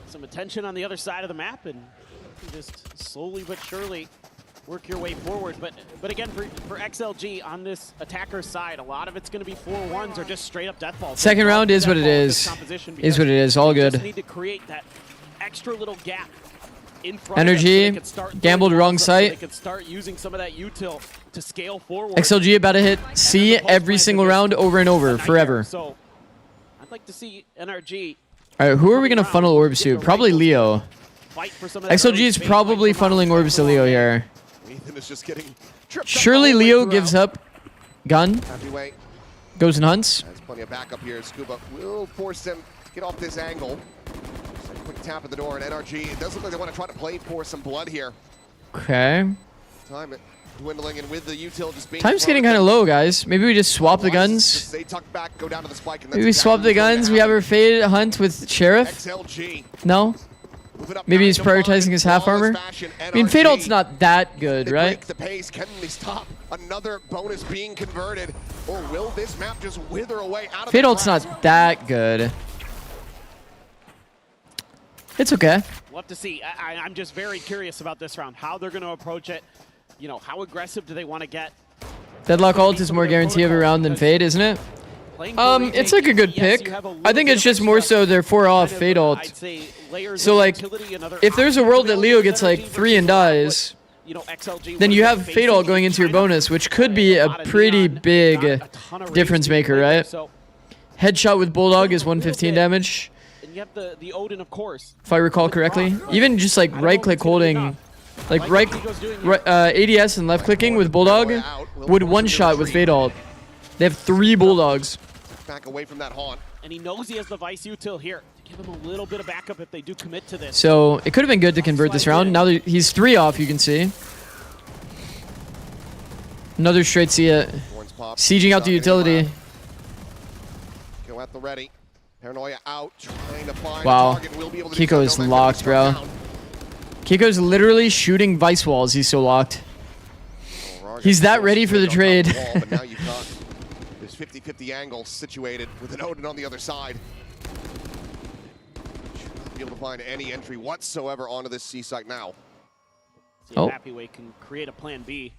some attention on the other side of the map, and just slowly but surely work your way forward. But again, for XLG on this attacker side, a lot of it's going to be 4-1s or just straight up death balls. Second round is what it is. Is what it is. All Just good. need to create that extra little gap in front Energy, of them so they can start gambled throwing wrong balls up, so they site. can start using some of that util to scale forward. XLG about to hit C every single round over and over, forever. So I'd like to see NRG All right, who are we going to funnel orbs to? Probably Leo. XLG is probably funneling orbs to Leo here. Ethan is just getting Surely Leo gives up gun, Happyway goes and hunts. has plenty of backup here. Scuba will force him to get off this angle. Just a quick tap at the door, and NRG, it does look like they want to try to play for some blood here. Okay. Time dwindling, and with the util just being Time's getting kind of low, guys. Maybe we just swap the guns. They tuck back, go down to the spike, and Maybe we swap the guns. We have our fade hunt with Sheriff. XLG. No? Maybe he's prioritizing his half armor. I mean, Fade ult's not that good, They right? break the pace. Can they stop another bonus being converted, or will this map just wither away out of Fade the ult's grasp? not that good. It's okay. We'll have to see. I'm just very curious about this round, how they're going to approach it. You know, how aggressive do they want to get? Deadlock ult is more guarantee of a round than Fade, isn't it? It's like a good pick. I think it's just more so they're 4 off Fade ult. So like, if there's a world that Leo gets like 3 and dies, then you have Fade ult going into your bonus, which could be a pretty big difference maker, right? Headshot with Bulldog is 115 damage, And you have the Odin, of course. if I recall correctly. Even just like right-click holding, like ADS and left-clicking with Bulldog would one-shot with Fade ult. They have 3 Bulldogs. Back away from that haunt. And he knows he has the Vice util here to give him a little bit of backup if they do commit to this. So it could have been good to convert this round. Now that he's 3 off, you can see. Another straight Sia. Sieging out the utility. Go at the ready. Paranoia out. Trying to find Wow. a target. Will be able to do Kiko so. is No, locked, bro. Kiko's literally shooting Vice walls. He's so locked. He's that ready for the trade. But now you've got this 50-50 angle situated with an Odin on the other side. Should not be able to find any entry whatsoever onto this C site now. See if Happyway can create a plan B.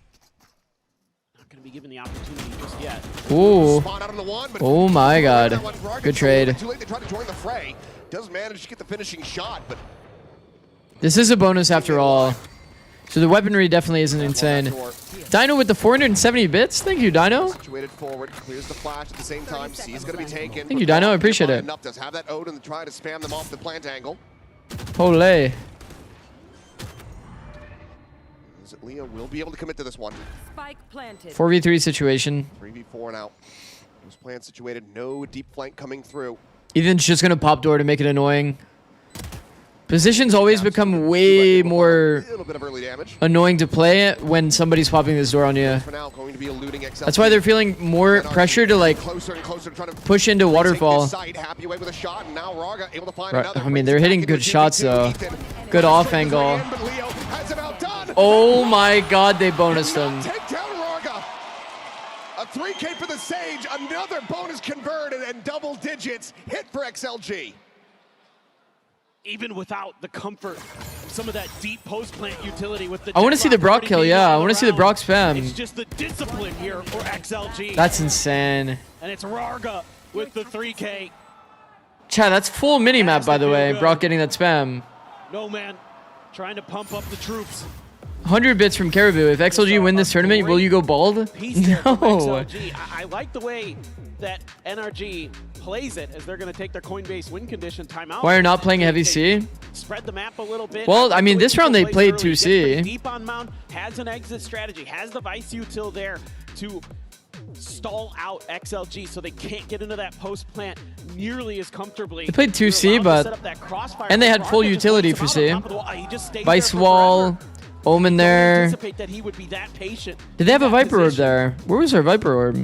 Not going to be given the opportunity just yet. Ooh. Spot out on the one, but Oh my god. Good trade. Too late to try to join the fray. Does manage to get the finishing shot, but This is a bonus after all. So the weaponry definitely isn't insane. Dino with the 470 bits. Thank you, Dino. situated forward, clears the flash at the same time. C is going to be taken. Thank you, Dino. I appreciate it. Enough does have that Odin to try to spam them off the plant angle. Ole. Leo will be able to commit to this one. Spike planted. 4v3 situation. 3v4 now. Those plants situated, no deep flank coming through. Ethan's just going to pop door to make it annoying. Positions always become way more annoying to play when somebody's popping this door on you. For now, going to be eluding XLG. That's why they're feeling more pressure to like Closer and closer, trying to push into waterfall. site. Happy away with a shot, and now Raga able to find Right, another. I mean, they're hitting good shots though. Good off angle. Oh my god, they bonused him. Take down Raga. A 3K for the Sage, another bonus converted, and double digits hit for XLG. even without the comfort, some of that deep post plant utility with the. I want to see the Brock kill. Yeah, I want to see the Brock spam. It's just the discipline here for XLG. That's insane. And it's Rarga with the 3K. Chad, that's full minimap, by the way. Brock getting that spam. No man, trying to pump up the troops. 100 bits from Caribou. If XLG win this tournament, will you go bald? No. I like the way that NRG plays it, as they're going to take their Coinbase win condition timeout. Why are not playing heavy C? Spread the map a little bit. Well, I mean, this round they played 2C. Deep on mound, has an exit strategy, has the Vice util there to stall out XLG so they can't get into that post plant nearly as comfortably. They played 2C, but and they had full utility for C. Vice wall, Omen there. That he would be that patient. Did they have a Viper Orb there? Where was our Viper Orb?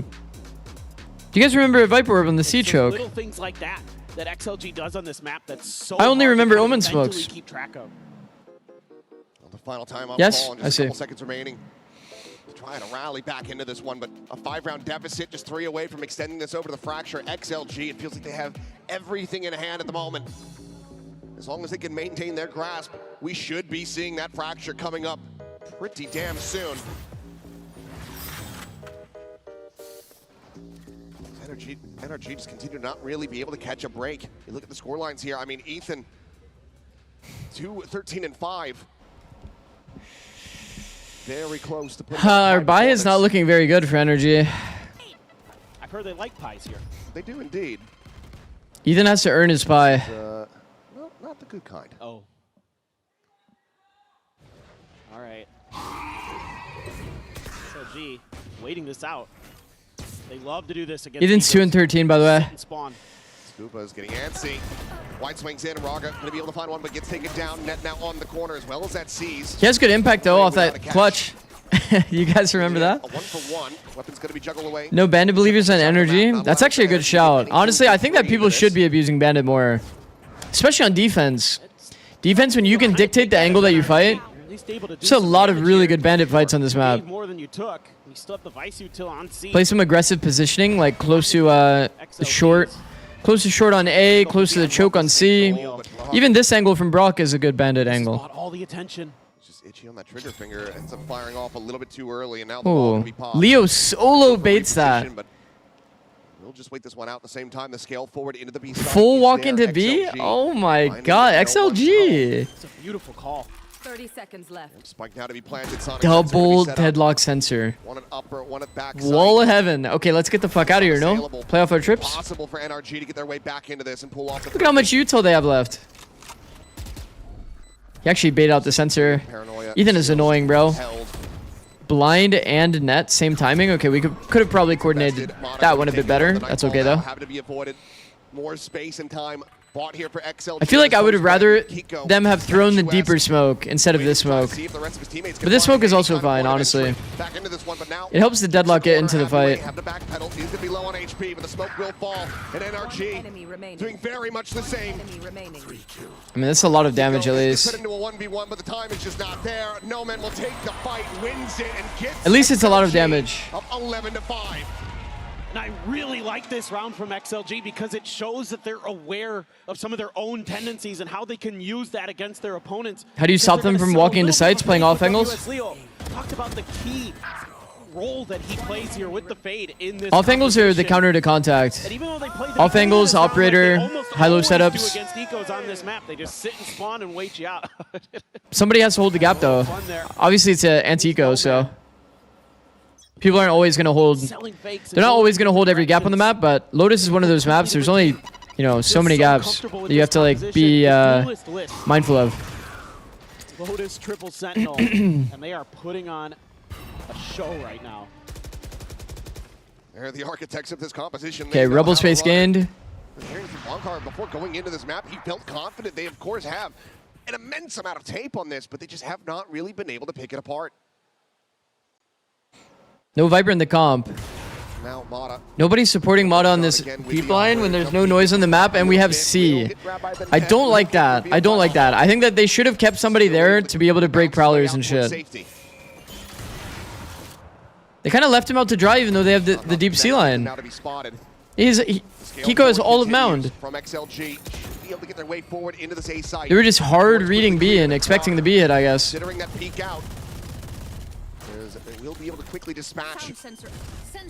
Do you guys remember a Viper Orb on the C choke? Little things like that that XLG does on this map that's so I only hard remember to Omen mentally smokes. Keep track of. Well, the final time on Yes, ball, and I just see. a couple seconds remaining. Trying to rally back into this one, but a 5-round deficit, just 3 away from extending this over to the Fracture. XLG, it feels like they have everything in hand at the moment. As long as they can maintain their grasp, we should be seeing that Fracture coming up pretty damn soon. NRG just continue to not really be able to catch a break. You look at the score lines here. I mean, Ethan, 13 and 5. Very close to putting Our buy is not looking very good for Energy. I've heard they like pies here. They do indeed. Ethan has to earn his pie. Well, not the good kind. Oh. All right. XLG waiting this out. They love to do this against Ethan's 2 and 13, by the way. Spawn. Scuba is getting antsy. Wide swings in, Raga going to be able to find one, but gets taken down. Net now on the corner as well as that sees. He has good impact, though, off that clutch. You guys remember that? A 1-for-1. Weapon's going to be juggled away. No Bandit believers on Energy. That's actually a good shout. Honestly, I think that people should be abusing Bandit more. Especially on defense. Defense, when you can dictate the angle that you fight. There's a lot of really good Bandit fights on this map. More than you took. You still have the Vice util on C. Play some aggressive positioning, like close to the short. Close to short on A, close to the choke on C. Even this angle from Brock is a good Bandit angle. All the attention. Just itchy on that trigger finger. Ends up firing off a little bit too early, and now the ball will Oh, be popped. Leo solo baits that. But we'll just wait this one out at the same time. The scale forward into the B side. Full walk into B? Oh my god, XLG. It's a beautiful call. 30 seconds left. Spike now to be planted. Sonic Double deadlock sensor. One at upper, one at back. Wall of heaven. Okay, let's get the fuck out of here, no? Play off our trips. Possible for NRG to get their way back into this and pull off. Look at how much util they have left. He actually baited out the sensor. Ethan is annoying, bro. Blind and net, same timing. Okay, we could have probably coordinated that one a bit better. That's okay, though. Have to be avoided. More space and time bought here for XLG. I feel like I would have rather them have thrown the deeper smoke instead of this smoke. But this smoke is also fine, honestly. It helps the deadlock get into the fight. Have to backpedal. He's gonna be low on HP, but the smoke will fall. And NRG doing very much the same. I mean, that's a lot of damage at least. Put into a 1v1, but the time is just not there. No Man will take the fight, wins it, and gets At least it's a lot of damage. Up 11-5. And I really like this round from XLG because it shows that they're aware of some of their own tendencies and how they can use that against their opponents. How do you stop them from walking into sites, playing off angles? Leo talked about the key role that he plays here with the fade in this. Off angles are the counter to contact. And even though they play Off angles, operator, high-low setups. Against ecos on this map, they just sit and spawn and wait you out. Somebody has to hold the gap, though. Obviously, it's an anti-eco, so people aren't always going to hold. They're not always going to hold every gap on the map, but Lotus is one of those maps. There's only, you know, so many gaps that you have to like be mindful of. Lotus triple sentinel, and they are putting on a show right now. They're the architects of this composition. Okay, Rebel space gained. Hearing from Bonkar before going into this map, he felt confident. They, of course, have an immense amount of tape on this, but they just have not really been able to pick it apart. No Viper in the comp. Now Mata. Nobody's supporting Mata on this deep line when there's no noise on the map and we have C. I don't like that. I don't like that. I think that they should have kept somebody there to be able to break prowlers and shit. They kind of left him out to dry even though they have the deep C line. Kiko has all of mound. From XLG. be able to get their way forward into this A site. They were just hard reading B and expecting the B hit, I guess. Considering that peek out, they will be able to quickly dispatch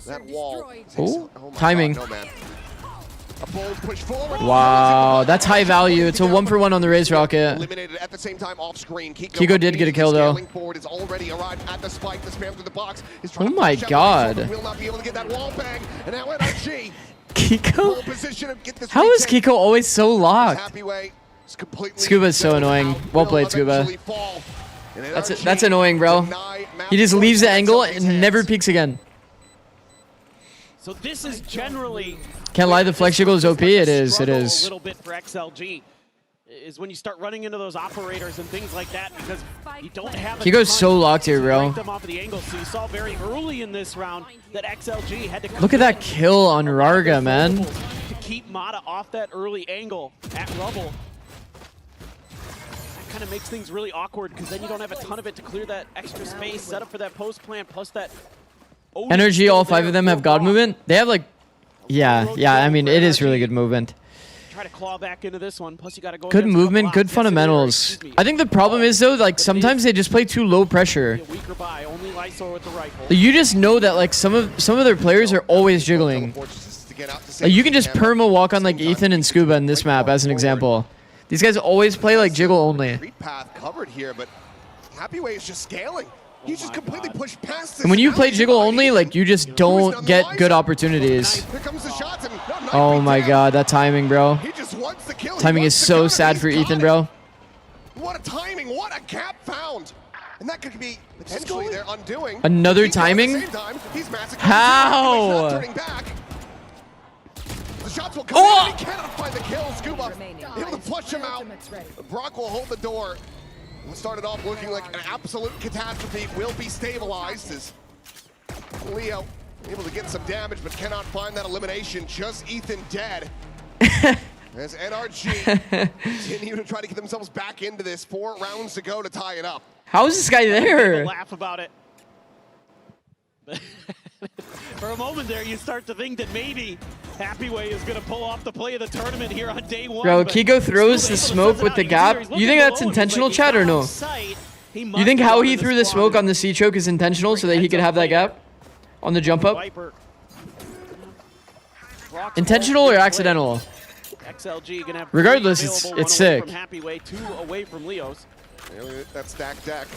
that wall. Oh, my timing. God, no, man. A bold push forward. Wow, that's high value. It's a 1-for-1 on the Raze Rocket. Eliminated at the same time off screen. Kiko did get a kill though. Forward is already arrived at the spike. The spam through the box is Oh my God. Will not be able to get that wall bang. And now NRG. Kiko? How is Kiko always so locked? Scuba's so annoying. Well played, Scuba. That's annoying, bro. He just leaves the angle and never peeks again. So this is generally... Can't lie, the flex jiggle is OP. It is. It is. A little bit for XLG is when you start running into those operators and things like that because you don't have. Kiko's so locked here, bro. Them off of the angle. So you saw very early in this round that XLG had to. Look at that kill on Rarga, man. To keep Mata off that early angle at Rubble. That kind of makes things really awkward because then you don't have a ton of it to clear that extra space, set up for that post plant, plus that. Energy, all 5 of them have God movement. They have like. Yeah, I mean, it is really good movement. Try to claw back into this one. Plus, you got to go. Good movement, good fundamentals. I think the problem is though, like sometimes they just play too low pressure. You just know that like some of their players are always jiggling. Like, you can just perma walk on like Ethan and Scuba in this map as an example. These guys always play like jiggle only. Path covered here, but Happyway is just scaling. He's just completely pushed past this. And when you play jiggle only, like you just don't get good opportunities. Oh my God, that timing, bro. Timing is so sad for Ethan, bro. What a timing! What a gap found! And that could be potentially their undoing. Another timing? How? The shots will come in. He cannot find the kill. Scuba able to flush him out. Brock will hold the door. What started off looking like an absolute catastrophe will be stabilized as Leo able to get some damage but cannot find that elimination. Just Ethan dead. As NRG continue to try to get themselves back into this. 4 rounds to go to tie it up. How is this guy there? Laugh about it. For a moment there, you start to think that maybe Happyway is going to pull off the play of the tournament here on day 1. Bro, Kiko throws the smoke with the gap. You think that's intentional, Chad, or no? You think how he threw the smoke on the C-choke is intentional so that he could have that gap on the jump up? Intentional or accidental? XLG gonna have regardless, it's sick. From Happyway, 2 away from Leo's. That stacked deck.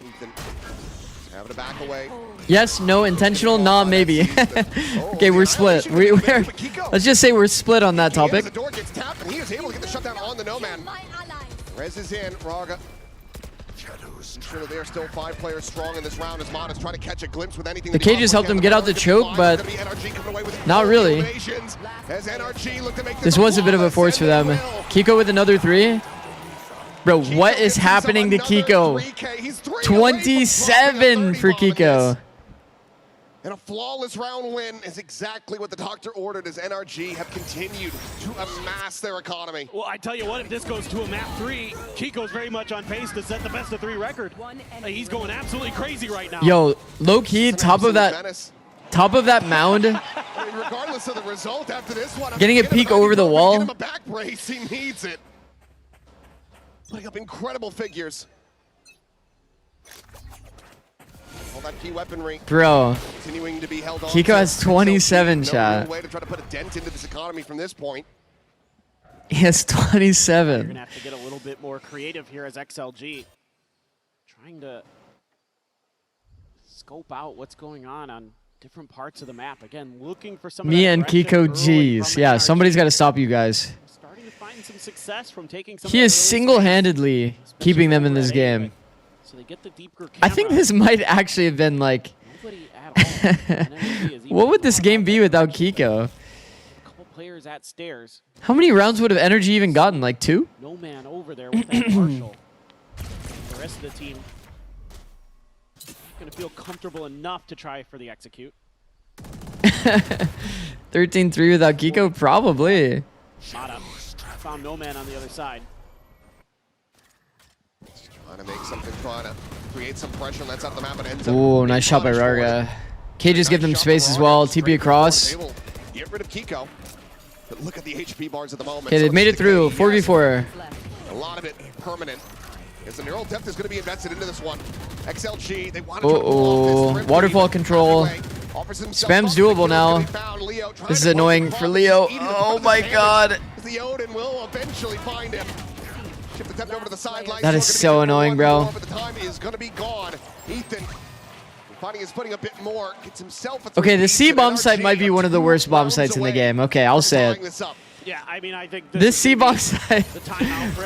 Ethan having to back away. Yes, no, intentional, nah, maybe. Okay, we're split. Let's just say we're split on that topic. The door gets tapped and he is able to get the shutdown on the Nomad. Rez is in, Raga. Sure that they're still 5 players strong in this round as Mata's trying to catch a glimpse with anything. The K just helped him get out the choke, but not really. This was a bit of a force for them. Kiko with another 3. Bro, what is happening to Kiko? 27 for Kiko. And a flawless round win is exactly what the doctor ordered as NRG have continued to amass their economy. Well, I tell you what, if this goes to a map 3, Kiko's very much on pace to set the best of 3 record. He's going absolutely crazy right now. Yo, low-key, top of that mound. I mean, regardless of the result after this one, getting a peek over the wall. Give him a back brace, he needs it. Putting up incredible figures. All that key weaponry. Bro, continuing to be held on. Kiko has 27, chat. No way to try to put a dent into this economy from this point. He has 27. You're gonna have to get a little bit more creative here as XLG, trying to scope out what's going on different parts of the map. Again, looking for some. Me and Kiko, jeez, yeah, somebody's got to stop you guys. Starting to find some success from taking some. He is single-handedly keeping them in this game. So they get the deeper I think this might actually have been like. What would this game be without Kiko? A couple players at stairs. How many rounds would have Energy even gotten? Like 2? No man over there with that Marshall. The rest of the team going to feel comfortable enough to try for the execute. 13-3 without Kiko? Probably. Mata found no man on the other side. Trying to make something, trying to create some pressure on that side of the map, and ends up. Ooh, nice shot by Rarga. K just give them space as well. TP across. Get rid of Kiko. But look at the HP bars at the moment. Okay, they've made it through. 4v4. A lot of it permanent. As the neural depth is going to be invested into this one. XLG, they want to try to pull off this Waterfall control. Spam's doable now. This is annoying for Leo. Oh my god. The Odin will eventually find him. Shift the depth over to the sidelines. That is so annoying, bro. But the time is going to be gone. Ethan finding his footing a bit more. Gets himself a Okay, the C bomb site might be one of the worst bomb sites in the game. Okay, I'll say it. Yeah, I mean, I think This C bomb site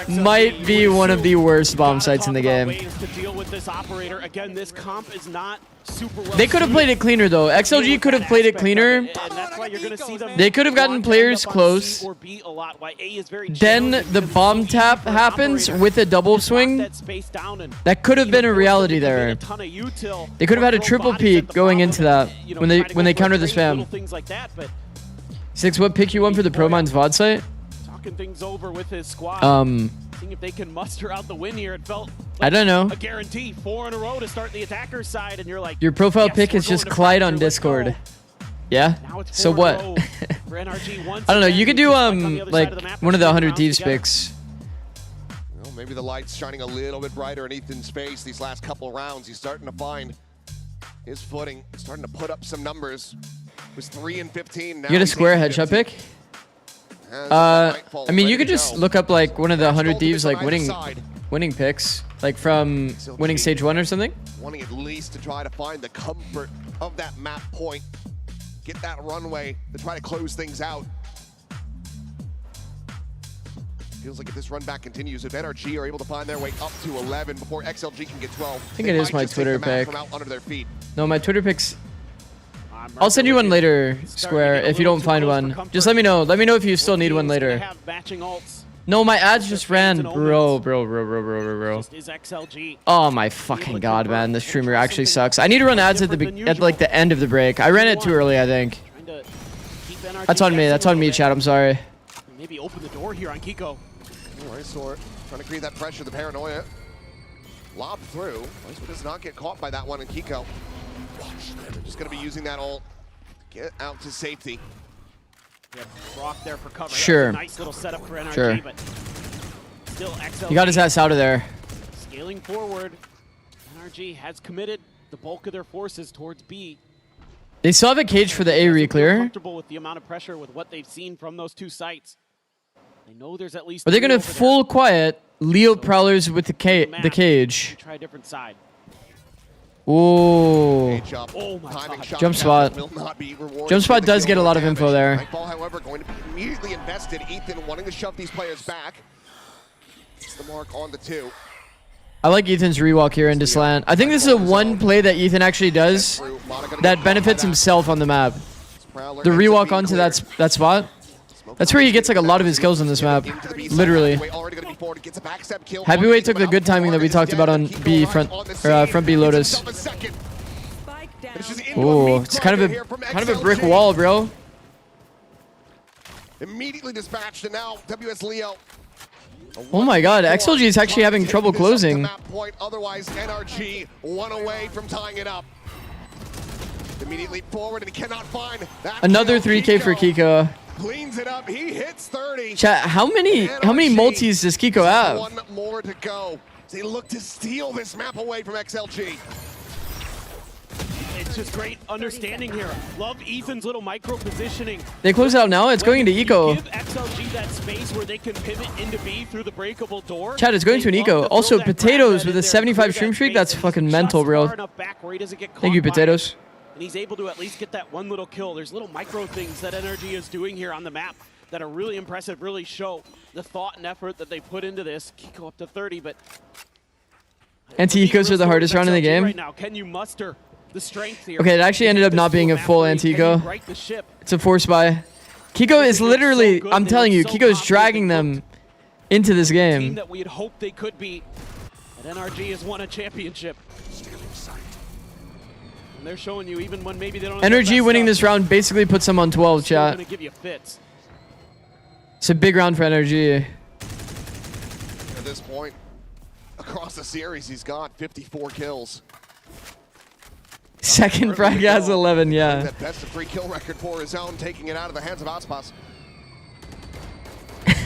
might be one of the worst bomb sites in the game. to deal with this operator. Again, this comp is not super well. They could have played it cleaner though. XLG could have played it cleaner. And that's why you're going to see them. They could have gotten players close. Or B a lot. Why A is very Then the bomb tap happens with a double swing. That could have been a reality there. They could have had a triple peek going into that when they counter the spam. Things like that, but 6, what pick you want for the Pro Mines VOD site? talking things over with his squad. Seeing if they can muster out the win here. It felt like I don't know. a guarantee. 4 in a row to start the attacker's side, and you're like, Your profile yes, pick we're is just going to Clyde Fracture, on let's Discord. go. Yeah? Now it's So 4 in a what? row for NRG once I don't know. again, You could do just like on the other like side of the map, one of the they're 100 rounds Thieves together. picks. Well, maybe the light's shining a little bit brighter in Ethan's face these last couple rounds. He's starting to find his footing, starting to put up some numbers. It was 3 and 15. Now You get a he's square 8 and headshot 15. pick? I mean, you could just look up like one of the 100 Thieves like winning picks, like from winning stage 1 or something. Wanting at least to try to find the comfort of that map point, get that runway to try to close things out. Feels like if this run back continues, if NRG are able to find their way up to 11 before XLG can get 12, I think it is my Twitter pick. Under their feet. No, my Twitter picks. I'll send you one later, Square, if you don't find one. Just let me know. Let me know if you still need one later. No, my ads just ran. Bro. Oh my fucking god, man. The streamer actually sucks. I need to run ads at like the end of the break. I ran it too early, I think. That's on me. That's on me, chat. I'm sorry. Maybe open the door here on Kiko. Alright, so trying to create that pressure, the paranoia. Lob through. Does not get caught by that one in Kiko. They're just going to be using that ult to get out to safety. Yeah, Brock there for cover. Sure. Nice little setup for NRG, Sure. but still XLG. He got his ass out of there. Scaling forward. NRG has committed the bulk of their forces towards B. They still have a cage for the A re-clear. Comfortable with the amount of pressure with what they've seen from those two sites. They know there's at least. But they're gonna full quiet Leo Prowlers with the cage. Try a different side. Ooh. Oh my God. Jump spot. Jump spot does get a lot of info there. Nightfall, however, going to be immediately invested. Ethan wanting to shove these players back. It's the mark on the 2. I like Ethan's rewalk here into slant. I think this is a one play that Ethan actually does that benefits himself on the map. The rewalk onto that spot. That's where he gets like a lot of his kills on this map. Literally. Heavyweight took the good timing that we talked about on B front B Lotus. Ooh, it's kind of a brick wall, bro. Immediately dispatched, and now WS Leo. Oh my god, XLG is actually having trouble closing. Point, otherwise NRG 1 away from tying it up. Immediately forward, and he cannot find that. Another 3K for Kiko. Cleans it up. He hits 30. Chat, how many multis does Kiko have? 1 more to go. They look to steal this map away from XLG. It's just great understanding here. Love Ethan's little micro positioning. They close out now. It's going into Eco. Give XLG that space where they can pivot into B through the breakable door. Chat, it's going to an Eco. Also, Potatoes with a 75 stream streak. That's fucking mental, bro. Thank you, Potatoes. And he's able to at least get that one little kill. There's little micro things that NRG is doing here on the map that are really impressive, really show the thought and effort that they put into this. Kiko up to 30, but Anti-Ecos are the hardest round in the game. Right now, can you muster the strength here? Okay, it actually ended up not being a full anti-Eco. It's a force buy. Kiko is literally, I'm telling you, Kiko is dragging them into this Team game. that we had hoped they could be. But NRG has won a championship. And they're showing you even when maybe they don't have NRG winning this round basically puts them on 12, chat. gonna give you fits. It's a big round for NRG. At this point, across the series, he's got 54 kills. Second frag has 11, yeah. That best of 3 kill record for his own, taking it out of the hands of Aspas.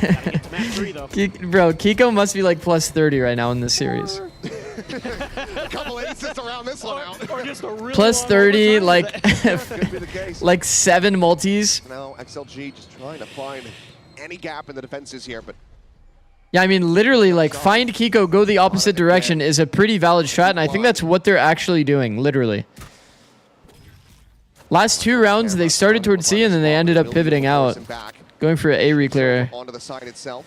Bro, Kiko must be like plus 30 right now in this series. A couple aces around this one out. Or just a really Plus 30, like like 7 multis. Now XLG just trying to find any gap in the defenses here, but Yeah, I mean, literally, like, find Kiko, go the opposite direction is a pretty valid strat, and I think that's what they're actually doing, literally. Last 2 rounds, they started towards C, and then they ended up pivoting out, going for an A reclear. onto the side itself.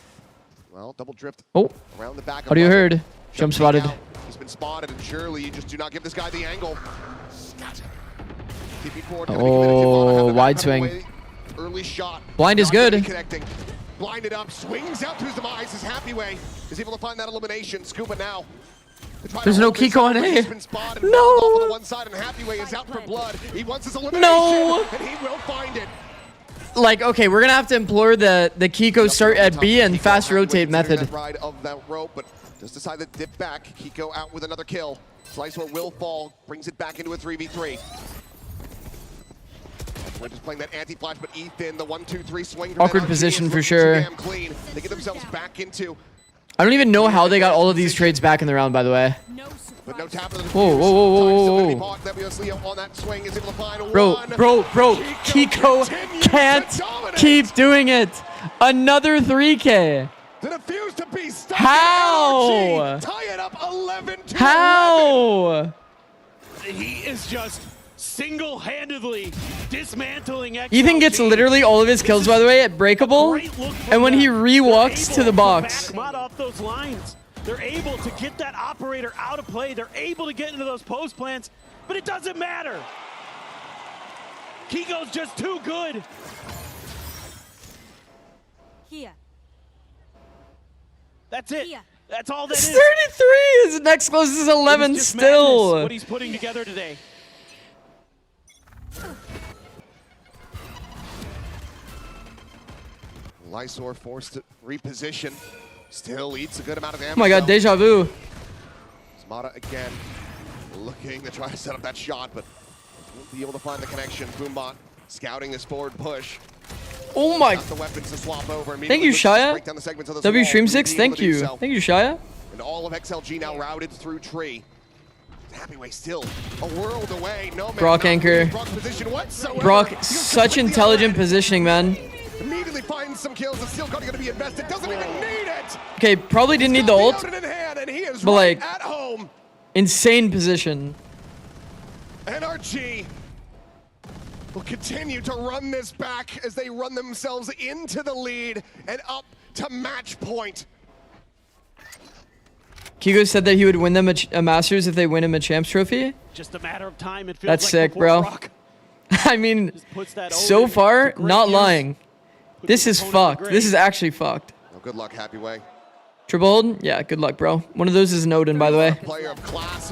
Well, double drift Oh, around the back. audio heard. Jump spotted. He's been spotted, and surely you just do not give this guy the angle. Oh, wide swing. Early shot. Blind is good. Connecting. Blinded up, swings out to his demise. His Happy Way is able to find that elimination. Scuba now. There's no Kiko on A. No. On the one side, and Happy Way is out for blood. He wants his elimination, and he will find it. Like, okay, we're gonna have to implore the Kiko start at B and fast rotate method. Ride of that rope, but just decide to dip back. Kiko out with another kill. Slicer will fall, brings it back into a 3v3. We're just playing that anti-flash, but Ethan, the 1-2-3 swing. Awkward position for sure. Damn clean. They get themselves back into. I don't even know how they got all of these trades back in the round, by the way. But no tap of the Whoa, whoa, whoa, whoa, whoa. on that swing is able to find Bro, Kiko can't keep doing it. Another 3K. The defuse to be stuck. How? Tie it up 11-11. How? He is just single-handedly dismantling XLG. Ethan gets literally all of his kills, by the way, at breakable, and when he re-walks to the box. Off those lines. They're able to get that operator out of play. They're able to get into those post plants, but it doesn't matter. Kiko's just too good. Here. That's it. That's all that is. 33! His next closest is 11 still. What he's putting together today. Lysor forced to reposition. Still eats a good amount of damage. Oh my god, deja vu. Smata again looking to try to set up that shot, but won't be able to find the connection. Boombot scouting this forward push. Oh my. Got the weapons to swap over. Thank you, Shia. W Stream 6, thank you. So. Thank you, Shia. And all of XLG now routed through tree. Happy Way still a world away. No man. Brock anchor. Brock, such intelligent positioning, man. Immediately finds some kills. The steel card going to be invested. Doesn't even need it. Okay, probably didn't need the ult, but like, at home. Insane position. NRG will continue to run this back as they run themselves into the lead and up to match point. Kiko said that he would win them a Masters if they win him a Champs Trophy. Just a matter of time. It feels That's like sick, bro. Brock I mean, so far, not lying. This is fucked. This is actually fucked. Well, good luck, Happy Way. Triple hold? Yeah, good luck, bro. One of those is Noden, by the way.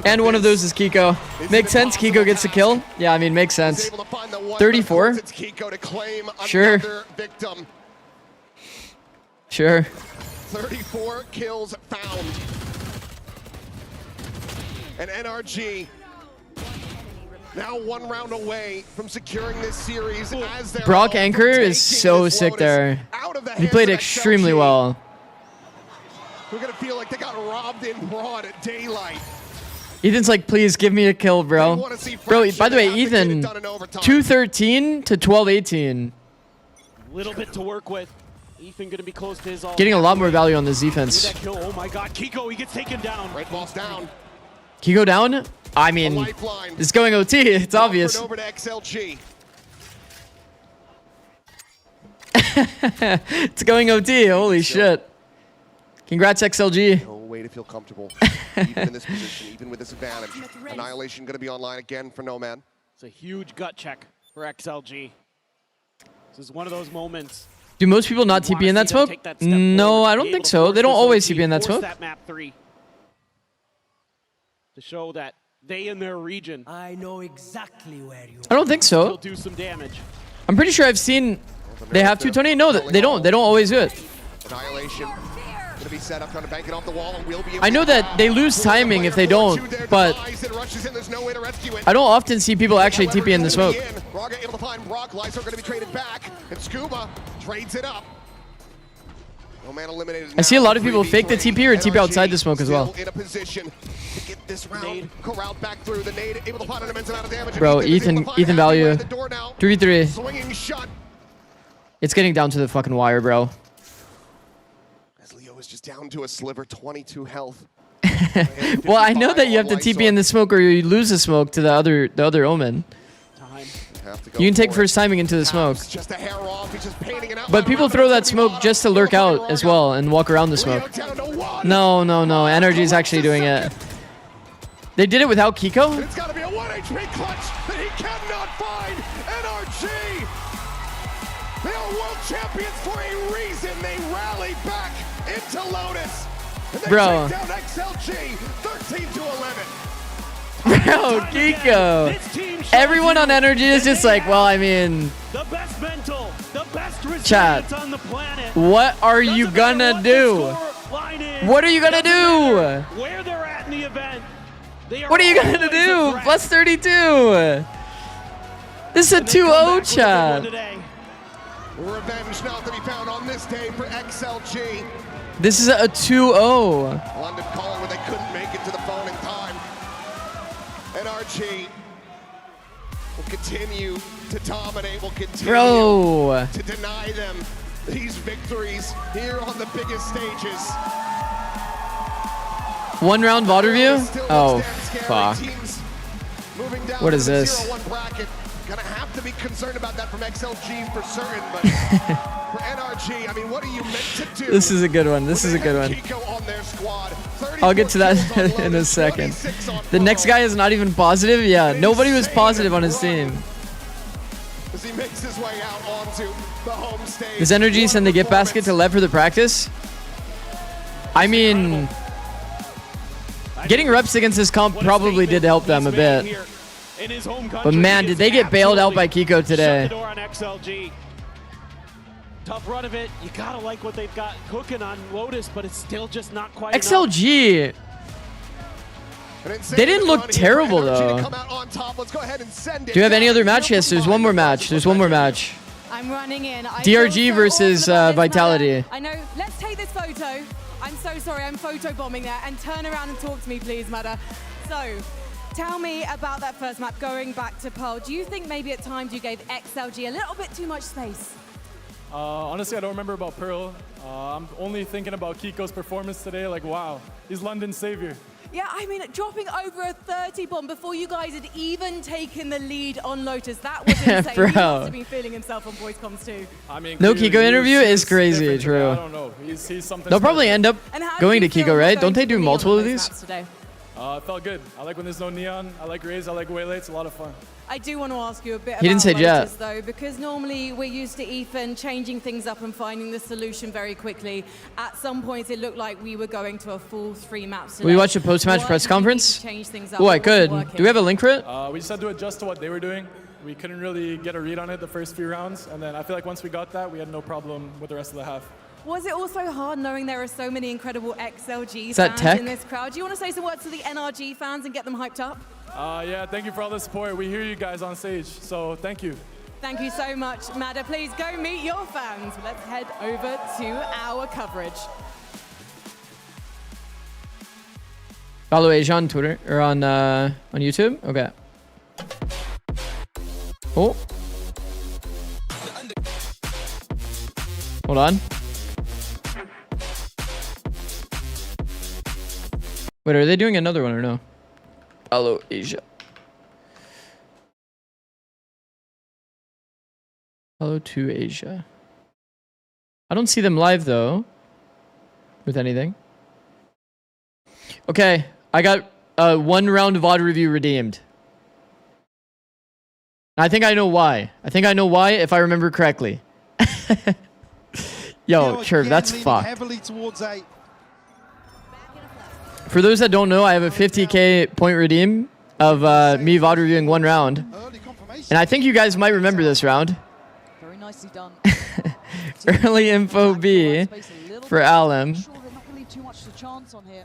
And one of those is Kiko. Makes sense. Kiko gets the kill. Yeah, I mean, makes sense. 34? Sure. Sure. 34 kills found. And NRG now 1 round away from securing this series as their Brock Anchor is so sick there. He played extremely well. We're going to feel like they got robbed in broad daylight. Ethan's like, please give me a kill, bro. Bro, by the way, Ethan, 213 to 1218. Little bit to work with. Ethan going to be close to his all. Getting a lot more value on this defense. Oh my god, Kiko, he gets taken down. Red ball's down. Kiko down? I mean, it's going OT. It's obvious. Over to XLG. It's going OT. Holy shit. Congrats, XLG. No way to feel comfortable, even in this position, even with this advantage. Annihilation going to be online again for Nomad. It's a huge gut check for XLG. This is one of those moments. Do most people not TP in that smoke? No, I don't think so. They don't always TP in that smoke. That map 3 to show that they in their region. I know exactly where you. I don't think so. Do some damage. I'm pretty sure I've seen they have to. Tony, no, they don't. They don't always do it. Annihilation going to be set up, trying to bank it off the wall, and will be. I know that they lose timing if they don't, but I don't often see people actually TP in the smoke. Raga able to find Brock. Lysor going to be traded back, and Scuba trades it up. Nomad eliminated. I see a lot of people fake the TP or TP outside the smoke as well. Still in a position to get this round corralled back through. The nade able to find an immense amount of damage. Bro, Ethan value. 3v3. Swinging shot. It's getting down to the fucking wire, bro. As Leo is just down to a sliver, 22 health. Well, I know that you have to TP in the smoke or you lose the smoke to the other Omen. You can take first timing into the smoke. But people throw that smoke just to lurk out as well and walk around the smoke. No. NRG is actually doing it. They did it without Kiko? It's got to be a 1 HP clutch that he cannot find. NRG! They are world champions for a reason. They rally back into Lotus. And they Bro. take down XLG 13 to 11. Bro, Kiko. Everyone on NRG is just like, well, I mean, The best mental, the best chat, resilience on the planet. what are you gonna do? What are you gonna do? Where they're at in the event. What are you gonna do? Plus 32. This is a 2-0 chat. Revenge not to be found on this day for XLG. This is a 2-0. London calling when they couldn't make it to the phone in time. NRG will continue to dominate, will continue to deny them these victories here on the biggest stages. 1 round VOD review? Oh, fuck. What is this? Gonna have to be concerned about that from XLG for certain, but for NRG, I mean, what are you meant to do? This is a good one. This is a good one. I'll get to that in a second. The next guy is not even positive? Yeah, nobody was positive on his team. As he makes his way out onto the home stage. Does NRG send the gift basket to Lev for the practice? I mean, getting reps against this comp probably did help them a bit. But man, did they get bailed out by Kiko today. Tough run of it. You gotta like what they've got cooking on Lotus, but it's still just not quite XLG. They didn't look terrible though. Do you have any other match? Yes, there's one more match. There's one more match. I'm running in. DRG versus Vitality. I know. Let's take this photo. I'm so sorry. I'm photo bombing there. And turn around and talk to me, please, Mada. So, tell me about that first map, going back to Pearl. Do you think maybe at times you gave XLG a little bit too much space? Honestly, I don't remember about Pearl. I'm only thinking about Kiko's performance today. Like, wow, he's London's savior. Yeah, I mean, dropping over a 30 bomb before you guys had even taken the lead on Lotus. That was insane. Bro. He must have been feeling himself on voice comms too. I mean, No Kiko interview is crazy, true. I don't know. He's something They'll probably end up going to Kiko, right? Don't they do multiple of these? It felt good. I like when there's no neon. I like Raze. I like Waylay. It's a lot of fun. I do want to ask you a bit He didn't about say Jet. Lotus, though, because normally we're used to Ethan changing things up and finding the solution very quickly. At some points, it looked like we were going to a full 3 maps. Will we watch a post-match press conference? Oh, I could. Do we have a link for it? We just had to adjust to what they were doing. We couldn't really get a read on it the first few rounds, and then I feel like once we got that, we had no problem with the rest of the half. Was it also hard knowing there are so many incredible XLG that fans tech? in this crowd? Do you want to say some words to the NRG fans and get them hyped up? Yeah, thank you for all the support. We hear you guys on stage, so thank you. Thank you so much, Mada. Please go meet your fans. Let's head over to our coverage. Follow Asia on Twitter or on YouTube. Okay. Oh. Hold on. Wait, are they doing another one or no? Follow Asia. Follow to Asia. I don't see them live though. With anything. Okay, I got 1 round VOD review redeemed. I think I know why. I think I know why if I remember correctly. Yo, Chirv, that's fucked. For those that don't know, I have a 50k point redeem of me VOD reviewing 1 round. And I think you guys might remember this round. Very nicely done. Early info B for Alem. Sure, they're not going to leave too much to chance on here.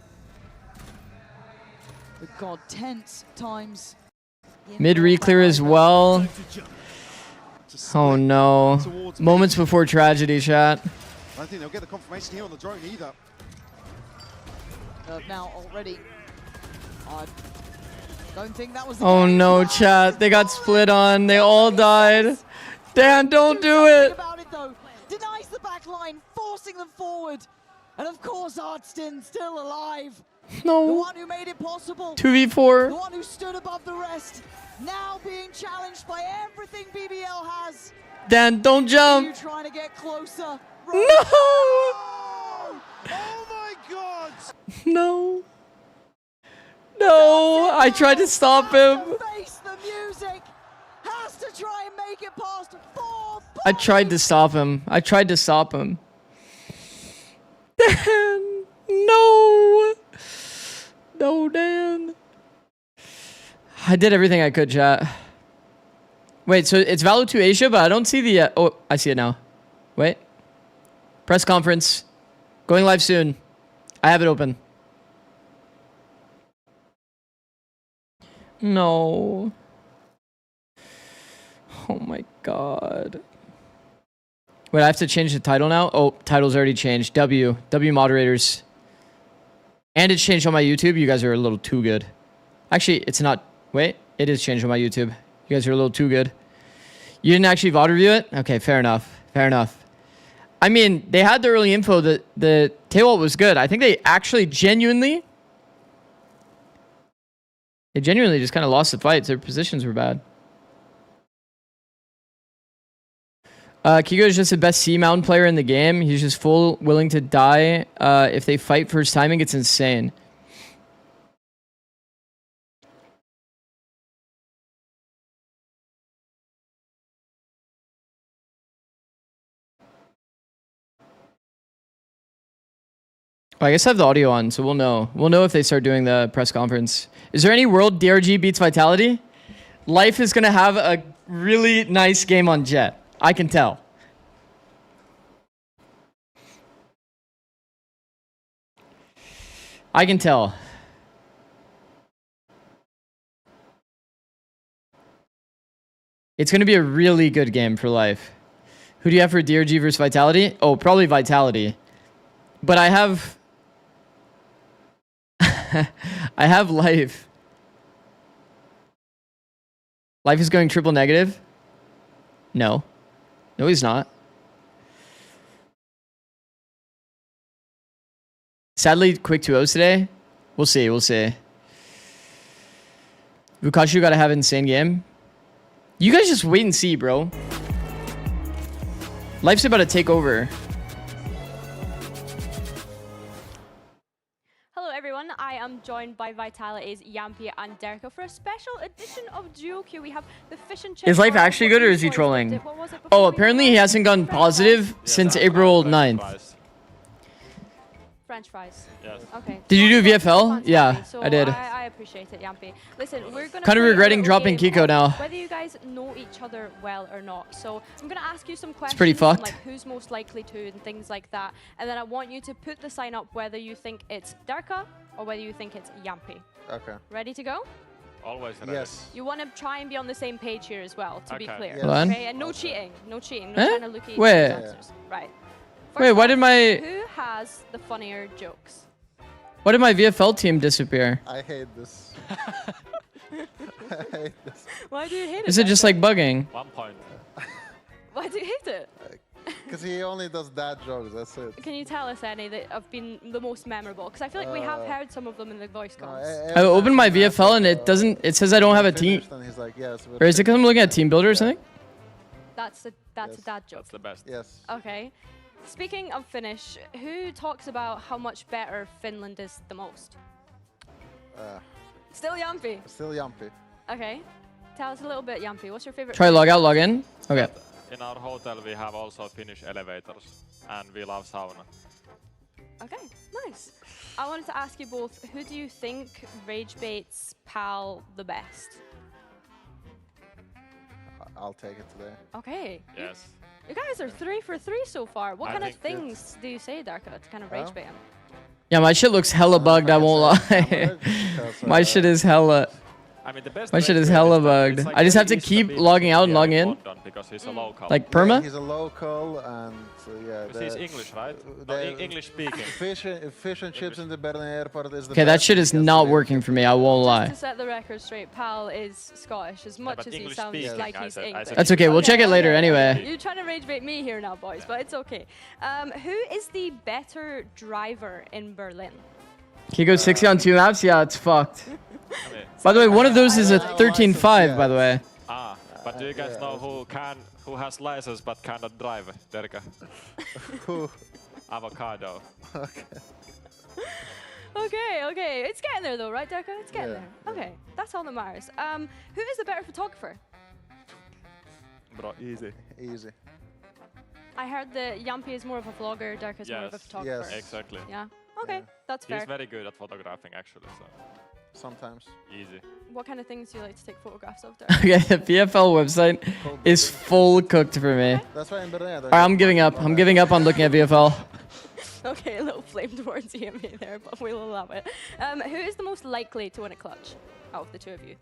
But God, tense times. Mid re-clear as well. Oh no. Moments before tragedy, chat. don't think they'll get the confirmation here on the drone either. Now already. I don't think that was the Oh game. no, chat. They got split on. They all died. Dan, don't do it. About it though. Denies the back line, forcing them forward. And of course, Artston still alive. No. The one who made it possible. 2v4. The one who stood above the rest. Now being challenged by everything BBL has. Dan, don't jump. You trying to get closer. No. Oh my god! No. No. I tried to stop him. Face the music. Has to try and make it past 4. I tried to stop him. I tried to stop him. Dan. No. No, Dan. I did everything I could, chat. Wait, so it's Valo 2 Asia, but I don't see the... oh, I see it now. Wait. Press conference. Going live soon. I have it open. No. Oh my god. Wait, I have to change the title now? Oh, title's already changed. W moderators. And it's changed on my YouTube. You guys are a little too good. Actually, it's not. Wait, it is changed on my YouTube. You guys are a little too good. You didn't actually VOD review it? Okay, fair enough. Fair enough. I mean, they had the early info that the tail was good. I think they actually genuinely... They genuinely just kind of lost the fights. Their positions were bad. Kiko is just the best C-Mountain player in the game. He's just full willing to die if they fight first timing. It's insane. I guess I have the audio on, so we'll know. We'll know if they start doing the press conference. Is there any world DRG beats Vitality? Life is going to have a really nice game on Jet. I can tell. I can tell. It's going to be a really good game for Life. Who do you have for DRG versus Vitality? Oh, probably Vitality. But I have... I have Life. Life is going triple negative? No. No, he's not. Sadly, quick 2-0s today. We'll see. We'll see. Vukashu got to have an insane game. You guys just wait and see, bro. Life's about to take over. Hello everyone, I am joined by Vitality's Yampy and Derka for a special edition of Duo Q. We have the fish and chips. Is Life actually good or is he trolling? Oh, apparently he hasn't gone positive since April 9th. French fries. Yes. Okay. Did you do VFL? Yeah, so I did. I appreciate it, Yampy. Listen, we're gonna Kind of play regretting a dropping game Kiko of now. Whether you guys know each other well or not. So I'm gonna ask you some questions. pretty fucked. Like who's most likely to and things like that. And then I want you to put the sign up whether you think it's Derka or whether you think it's Yampy. Okay. Ready to go? Always ready. Yes. You want to try and be on the same page here as well, to be clear. Yes. Hold on. Okay, and no cheating. No cheating. No Eh? trying to look at each Wait. other's answers. Right. Wait, why did my... Who has the funnier jokes? Why did my VFL team disappear? I hate this. I hate this. Why do you hate it? Is it just like bugging? 1 point. Why do you hate it? Because he only does dad jokes, that's it. Can you tell us any that have been the most memorable? Because I feel like we have heard some of them in the voice comms. I opened my VFL and it doesn't... It says I don't have a team. And he's like, yes. Or is it because I'm looking at Team Builder or something? That's a dad joke. That's the best. Yes. Okay. Speaking of Finnish, who talks about how much better Finland is the most? Still Yampy. Still Yampy. Okay. Tell us a little bit, Yampy. What's your favorite? Try log out, log in. Okay. In our hotel we have also Finnish elevators and we love sauna. Okay, nice. I wanted to ask you both, who do you think rage baits PAL the best? I'll take it today. Okay. Yes. You guys are 3 for 3 so far. What I kind of think things do you say, Darka, to kind of rage bait him? Yeah, my shit looks hella bugged, I won't lie. My shit is hella... I mean, the best My shit rage is bait hella that bugged. it's like I just have to he's the keep biggest logging out and player logging in. London because he's a local. Like perma? Yeah, he's a local and yeah. He's English, right? English speaking. Fish and chips in the Berlin airport is the Okay, that best shit is because not they- working for me. I won't lie. To set the record straight, Pal is Scottish as much as he sounds speaking, like I he's said- I English. said That's okay. We'll check it later anyway. You're trying to rage bait me here now, boys, but it's okay. Who is the better driver in Berlin? Kiko 60 on 2 maps? Yeah, it's fucked. By the way, one of those is a 13.5, by the way. But do you guys know who has license but cannot drive? Derka. Who? Avocado. Okay. It's getting there though, right, Derka? It's getting there. Okay, that's all that matters. Who is the better photographer? Bro, easy. Easy. I heard that Yampi is more of a vlogger, Derka is more of a photographer. Yes. Exactly. Yeah. Okay, that's fair. He's very good at photographing, actually. So. Sometimes. Easy. What kind of things do you like to take photographs of, Derka? Okay, the PFL website is full cooked for me. That's why in Berlin. Alright, I'm giving up. I'm giving up on looking at VFL. Okay, a little flame towards Yampi there, but we'll allow it. Who is the most likely to win a clutch out of the two of you?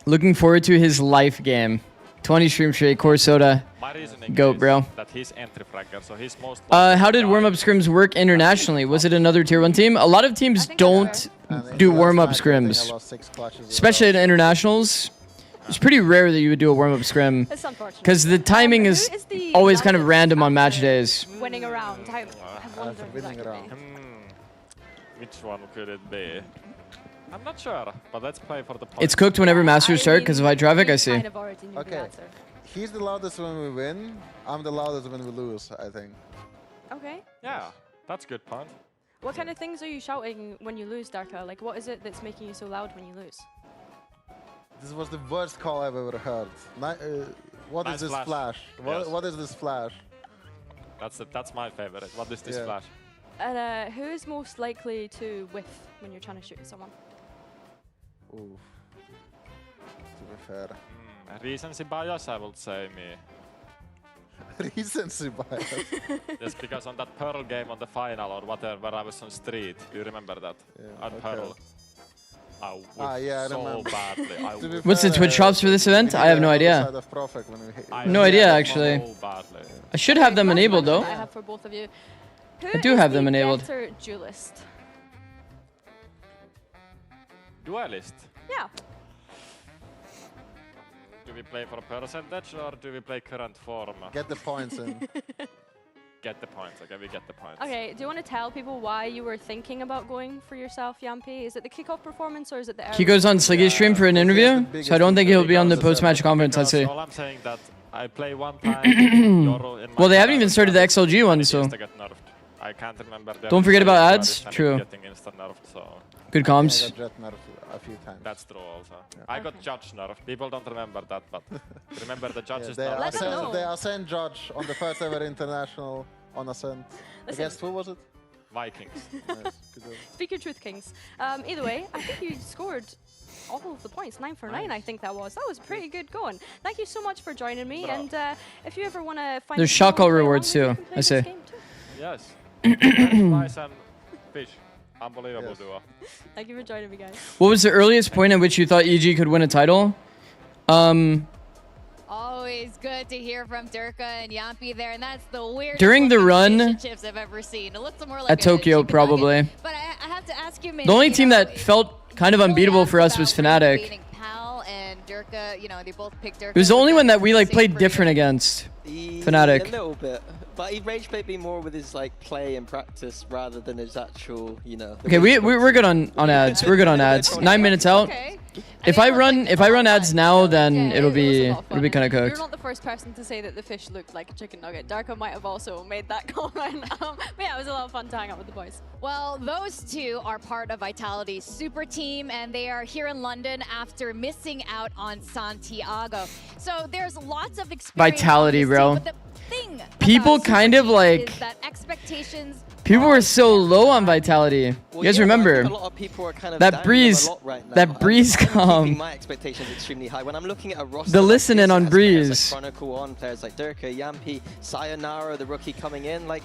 Looking forward to his life game. 20 stream straight, core soda. My reasoning Goat, is bro. that he's entry fragger, so he's most. How did warm-up scrims work internationally? Was it another tier 1 team? A lot of teams don't do warm-up scrims. Especially at internationals. It's pretty rare that you would do a warm-up scrim. It's unfortunate. Because the timing is always kind of random on match days. Winning a round. I wonder who that could be. Which one could it be? I'm not sure, but let's play for the point. It's cooked whenever Masters start because of high traffic, I see. Okay. He's the loudest when we win. I'm the loudest when we lose, I think. Okay. Yeah, that's a good point. What kind of things are you shouting when you lose, Darka? Like, what is it that's making you so loud when you lose? This was the worst call I've ever heard. What Nice is this flash? Yes. What is this flash? That's my favorite. What is this Yeah. flash? And who is most likely to whiff when you're trying to shoot at someone? Ooh. To be fair. Recency bias, I would say me. Recency bias. Just because on that Pearl game on the final or whatever, where I was on street. Do you remember that? Yeah, On okay. Pearl. I whiffed Yeah, I so remember. badly. I To be What's the fair, Twitch drops for this event? we I have no did the idea. other side of Profec when we hit- No idea, actually. So badly. I should have them Last enabled, question though. I have for both of you. Who I do is have the them enabled. better duelist? Duelist. Yeah. Do we play for percentage or do we play current form? Get the points in. Get the points. Okay, we get the points. Okay, do you want to tell people why you were thinking about going for yourself, Yampi? Is it the kickoff performance or is it the He goes on Sliggy's stream for an interview, so I don't think he'll be on the post-match conference, I'd say. All I'm saying that I play one time Euro in my Well, they haven't even started the XLG one, so. to get nerfed. I can't remember. their Don't forget about players ads. that is True. Getting instant nerfed, so. Good comms. I got jet nerfed a few times. That's true also. I got judge nerfed. People don't remember that, but remember the Yeah, judges. they, nerfed. Ascent, they Ascent judge on the first ever international on Ascent. Against who was it? Vikings. Nice. Good job. Speak your truth, Kings. Either way, I think you scored all of the points. 9 for 9, I think that was. That was pretty good going. Thank you so much for joining me. And if you ever want to find There's shot call rewards too, I say. Yes. Nice and fish. Unbelievable duo. Thank you for joining me, guys. What was the earliest point at which you thought EG could win a title? Always good to hear from Durka and Yampi there, and that's the weirdest During the run relationships I've ever seen. It looks more like at Tokyo, probably. But I have to ask you, The only team that felt kind of unbeatable for us was Fnatic. beating Pal and Durka, you know, they both picked Durka. It was the only one that we like played different against. Fnatic. A little bit, but he rage played me more with his like play and practice rather than his actual, you know. Okay, we're good on ads. We're good on ads. 9 minutes out. If I run ads now, then it'll be kind of You're cooked. not the first person to say that the fish looked like a chicken nugget. Darko might have also made that comment. But yeah, it was a lot of fun to hang out with the boys. Well, those two are part of Vitality's super team, and they are here in London after missing out on Santiago. So there's lots of experience. Vitality, on this bro. team, but the thing People about kind super of team like. is that expectations. People were so low on Vitality. You guys remember? A lot of people are kind of That down breeze, them a lot right now. that breeze I'm keeping calm. my expectations extremely high. When I'm looking at a roster The like listening this, on has players breeze. like Chronicle on, players like Durka, Yampi, Sayonara, the rookie coming in, like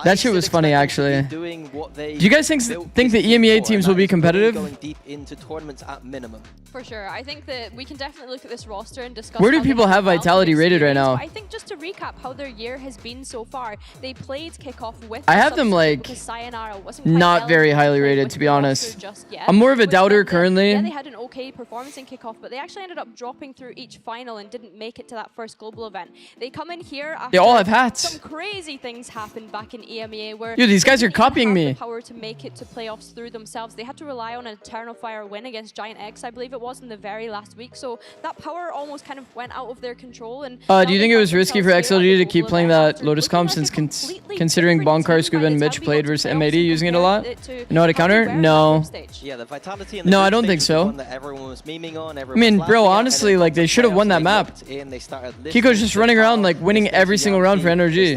That shit was funny, actually. Do you guys think the EMEA teams will be competitive? Going deep into tournaments at minimum. For sure. I think that we can definitely look at this roster and discuss. Where do people have Vitality rated right now? I think just to recap how their year has been so far, they played kickoff with. I have them like not very highly rated, to be honest. I'm more of a doubter currently. Yeah, they had an okay performance in kickoff, but they actually ended up dropping through each final and didn't make it to that first global event. They come in here after they all have hats. Some crazy things happened back in EMEA where dude, these guys are copying me. The power to make it to playoffs through themselves. They had to rely on an Eternal Fire win against Giant X, I believe it was, in the very last week. So that power almost kind of went out of their control. And do you think it was risky for XLG to keep playing that Lotus comp since considering Bonkar, Scuba, and Mitch played versus MAD using it a lot? Know how to counter? No. Yeah, the Vitality no, I don't think so. That everyone was memeing on, I mean, bro, honestly, like they should have won that map. Kiko's just running around like winning every single round for NRG.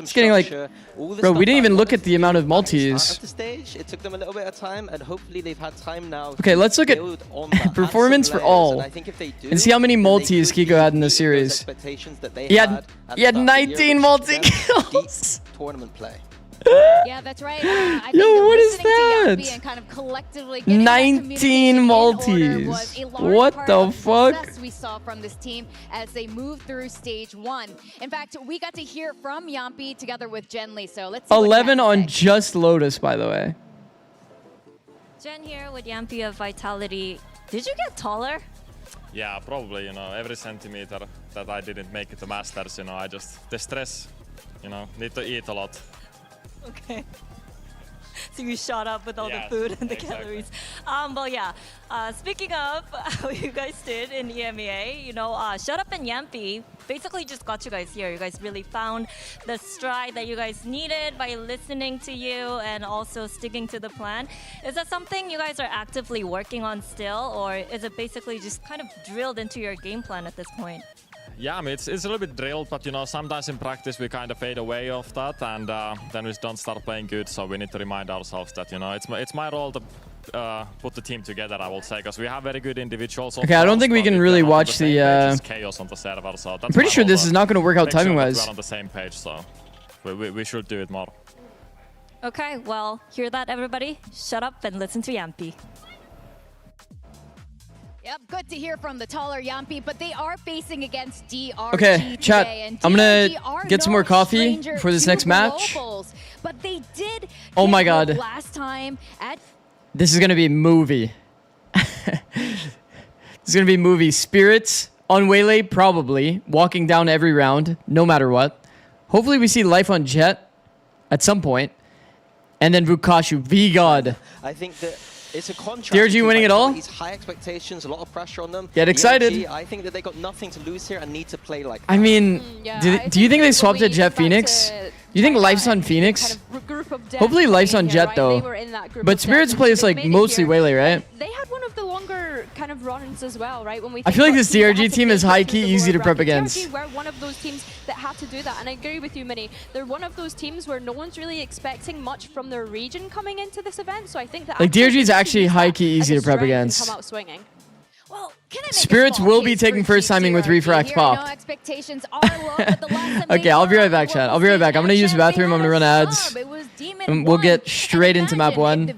It's getting like, bro, we didn't even look at the amount of multis. It took them a little bit of time, and hopefully they've had time now. Okay, let's look at performance for all and see how many multis Kiko had in this series. He had 19 multi kills. Tournament play. Yeah, that's right. I think yo, what is that? And kind of collectively 19 multis. What the fuck? We saw from this team as they moved through stage 1. In fact, we got to hear from Yampi together with Genly. So let's see 11 on just Lotus, by the way. Jen here with Yampi of Vitality. Did you get taller? Yeah, probably. You know, every centimeter that I didn't make it to Masters, you know, I just the stress. You know, need to eat a lot. Okay. So you shot up with all the food and the calories. Well, yeah. Speaking of how you guys did in EMEA, you know, Shut Up and Yampi basically just got you guys here. You guys really found the stride that you guys needed by listening to you and also sticking to the plan. Is that something you guys are actively working on still, or is it basically just kind of drilled into your game plan at this point? Yeah, I mean, it's a little bit drilled, but you know, sometimes in practice we kind of fade away of that, and then we don't start playing good. So we need to remind ourselves that, you know, it's my role to put the team together, I will say, because we have very good individuals. Okay, I don't think we can really watch the chaos on the server. So I'm pretty sure this is not going to work out timing-wise. We're on the same page, so we should do it more. Okay, well, hear that, everybody? Shut up and listen to Yampi. Yep, good to hear from the taller Yampi, but they are facing against DRG okay, chat, I'm gonna get some more coffee for this next match. But they did oh my god. Last time at this is gonna be movie. This is gonna be movie. Spirits on Waylay, probably. Walking down every round, no matter what. Hopefully we see Life on Jet at some point. And then Vukashu, V-God. I think that it's a contrast. DRG winning it all? These high expectations, a lot of pressure on them. Get excited. DRG, I think that they got nothing to lose here and need to play like that. I mean, do you think they swapped to Jet Phoenix? Do you think Life's on Phoenix? Hopefully Life's on Jet though. But Spirits plays like mostly Waylay, right? They had one of the longer kind of run-ins as well, right? When we I feel like this DRG team is high-key easy to prep against. DRG were one of those teams that had to do that, and I agree with you, Minnie. They're one of those teams where no one's really expecting much from their region coming into this event, so I think that like DRG is actually high-key easy to prep against. Come out swinging. Well, Spirits will be taking first timing with Refract Pop. No expectations are low, but the last time okay, I'll be right back, chat. I'll be right back. I'm gonna use the bathroom. I'm gonna run ads. And we'll get straight into map 1.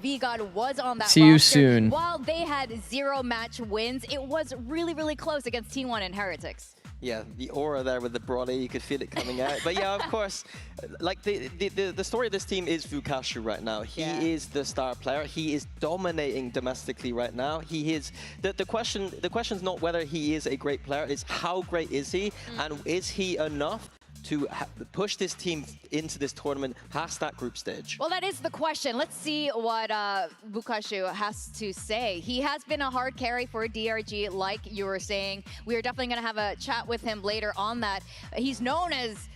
See you soon. While they had 0 match wins, it was really, really close against T1 and Heretics. Yeah, the aura there with the Brody, you could feel it coming out. But yeah, of course, like the story of this team is Vukashu right now. He is the star player. He is dominating domestically right now. He is the question's not whether he is a great player, it's how great is he, and is he enough to push this team into this tournament past that group stage? Well, that is the question. Let's see what Vukashu has to say. He has been a hard carry for DRG, like you were saying. We are definitely going to have a chat with him later on that. He's known as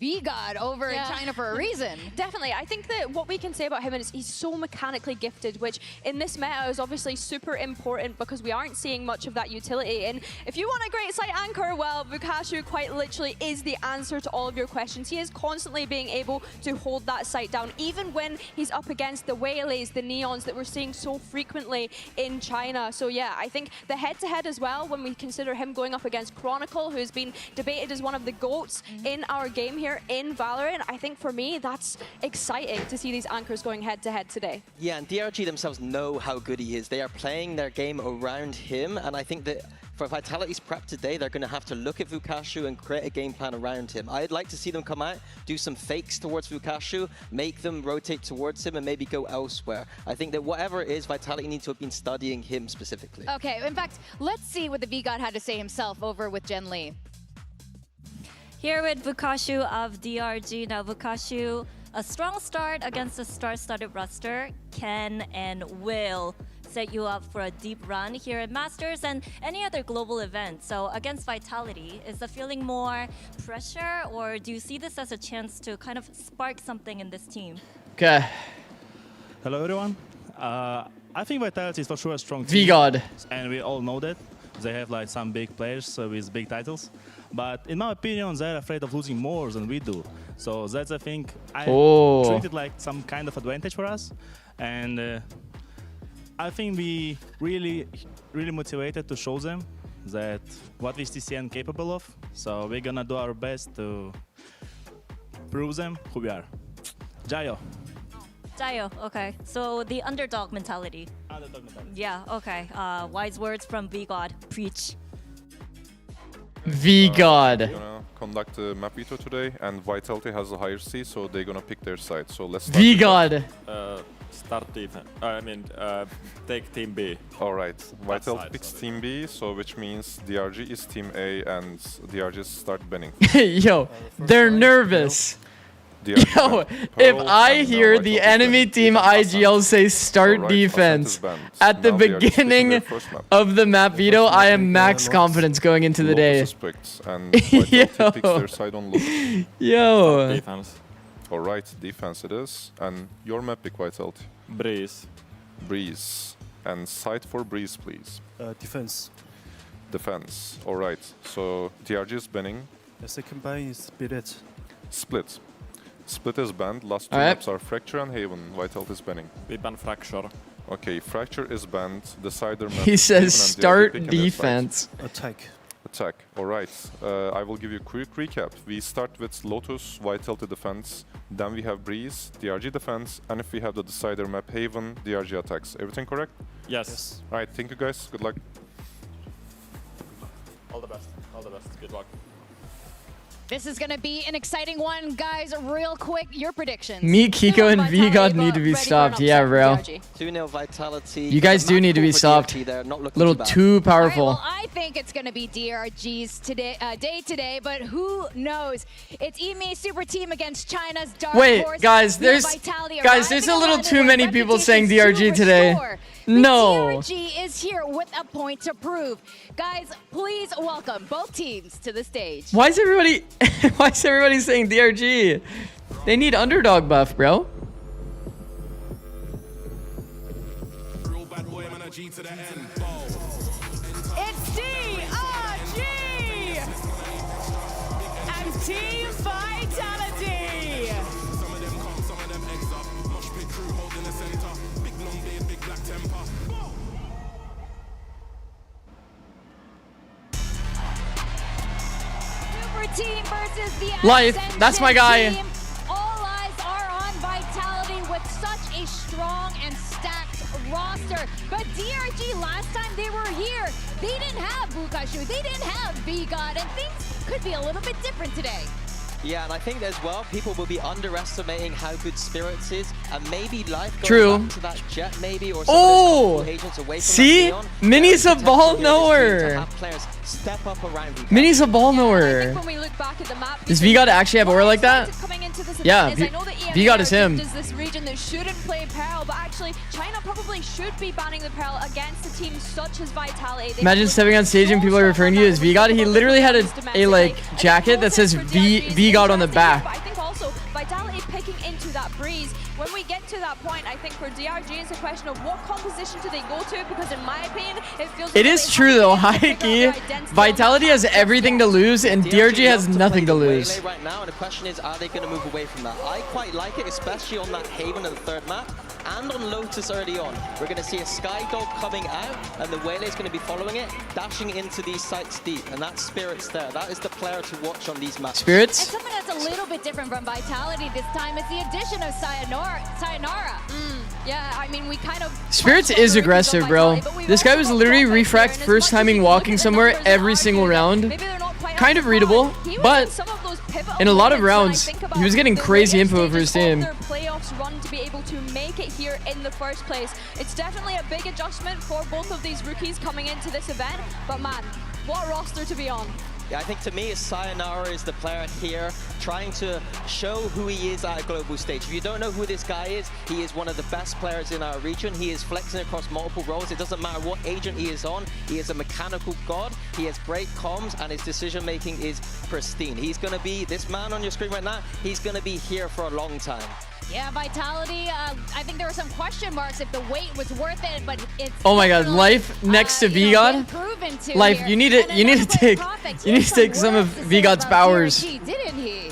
V-God over in China for a reason. Definitely. I think that what we can say about him is he's so mechanically gifted, which in this meta is obviously super important because we aren't seeing much of that utility. And if you want a great site anchor, well, Vukashu quite literally is the answer to all of your questions. He is constantly being able to hold that site down, even when he's up against the Waylays, the Neons that we're seeing so frequently in China. So yeah, I think the head-to-head as well, when we consider him going up against Chronicle, who's been debated as one of the GOATs in our game here, player in Valorant, I think for me, that's exciting to see these anchors going head-to-head today. Yeah, and DRG themselves know how good he is. They are playing their game around him, and I think that for Vitality's prep today, they're going to have to look at Vukashu and create a game plan around him. I'd like to see them come out, do some fakes towards Vukashu, make them rotate towards him, and maybe go elsewhere. I think that whatever it is, Vitality needs to have been studying him specifically. Okay, in fact, let's see what the VGod had to say himself over with Jen Lee. Here with Vukashu of DRG. Now, Vukashu, a strong start against a star-studded roster can and will set you up for a deep run here at Masters and any other global event. So against Vitality, is the feeling more pressure, or do you see this as a chance to kind of spark something in this team? Okay. Hello, everyone. I think Vitality is for sure a strong team. VGod. And we all know that. They have like some big players with big titles. But in my opinion, they're afraid of losing more than we do. So that's, I think, I treat it like some kind of advantage for us. And I think we really motivated to show them that what is TCN capable of. So we're gonna do our best to prove them who we are. Jayo. Jayo, okay. So the underdog mentality. Underdog mentality. Yeah, okay. Wise words from VGod. Preach. VGod. We're gonna conduct a map veto today, and Vitality has a higher C, so they're gonna pick their side. So let's start. VGod. Start defense. Take Team B. All right. Vitality picks Team B, so which means DRG is Team A, and DRG start banning. Yo, they're nervous. Yo, if I hear the enemy team IGL say start defense at the beginning of the map veto, I am max confidence going into the day. Yo. All right, defense it is. And your map pick, Vitality? Breeze. Breeze. And side for Breeze, please. Defense. Defense. All right. So DRG is banning. The second buy is Split. Split. Split is banned. Last two maps are Fracture and Haven. Vitality is banning. We ban Fracture. Okay, Fracture is banned. Decider map. He says start defense. Attack. Attack. All right. I will give you a quick recap. We start with Lotus, Vitality defense. Then we have Breeze, DRG defense. And if we have the Decider map, Haven, DRG attacks. Everything correct? Yes. All right. Thank you, guys. Good luck. All the best. All the best. Good luck. This is going to be an exciting one. Guys, real quick, your predictions. Me, Kiko, and VGod need to be stopped. Yeah, bro. 2-0 Vitality. You guys do need to be stopped. A little too powerful. All right, well, I think it's going to be DRG's day today, but who knows? It's EME Super Team against China's Dark Horse. Wait, guys, there's a little too many people saying DRG today. No. DRG is here with a point to prove. Guys, please welcome both teams to the stage. Why is everybody saying DRG? They need underdog buff, bro. It's DRG and Team Vitality. Super Team versus the Life, that's my guy. Team. All eyes are on Vitality with such a strong and stacked roster. But DRG, last time they were here, they didn't have Vukashu, they didn't have VGod, and things could be a little bit different today. Yeah, and I think as well, people will be underestimating how good Spirits is, and maybe Life going back to that Jet maybe, or some of those agents away from see? that Mini's a ball knower. have players step up around Vukashu. Mini's a ball knower. When we look back at the map, Does VGod actually have aura like that? Yeah, VGod is him. Does this region that shouldn't play Pearl, but actually China probably should be banning the Pearl against a team such as Vitality. Imagine stepping on stage and people are referring to you as VGod. He literally had a like jacket that says VGod on the back. But I think also Vitality picking into that Breeze. When we get to that point, I think for DRG it's a question of what composition do they go to, because in my opinion, it feels It is true though, Haiki. Vitality has everything to lose and DRG has nothing to lose. Right now, and the question is, are they going to move away from that? I quite like it, especially on that Haven and the third map. and on Lotus early on. We're going to see a Sky Dog coming out, and the Wele is going to be following it, dashing into these sites deep, and that Spirit's there. That is the player to watch on these maps. Spirits? And something that's a little bit different from Vitality this time is the addition of Sayonara. Yeah, I mean, we kind of... Spirits is aggressive, bro. This guy was literally refract first timing walking somewhere every single round. Kind of readable, but in a lot of rounds, he was getting crazy info for his team. Their playoffs run to be able to make it here in the first place. It's definitely a big adjustment for both of these rookies coming into this event, but man, what roster to be on. Yeah, I think to me, Sayonara is the player here trying to show who he is at a global stage. If you don't know who this guy is, he is one of the best players in our region. He is flexing across multiple roles. It doesn't matter what agent he is on. He is a mechanical god. He has great comms, and his decision-making is pristine. He's going to be, this man on your screen right now, he's going to be here for a long time. Yeah, Vitality, I think there were some question marks if the wait was worth it, but it's... Oh my god, Life next to VGod? Life, you need to take some of VGod's powers. DRG, didn't he?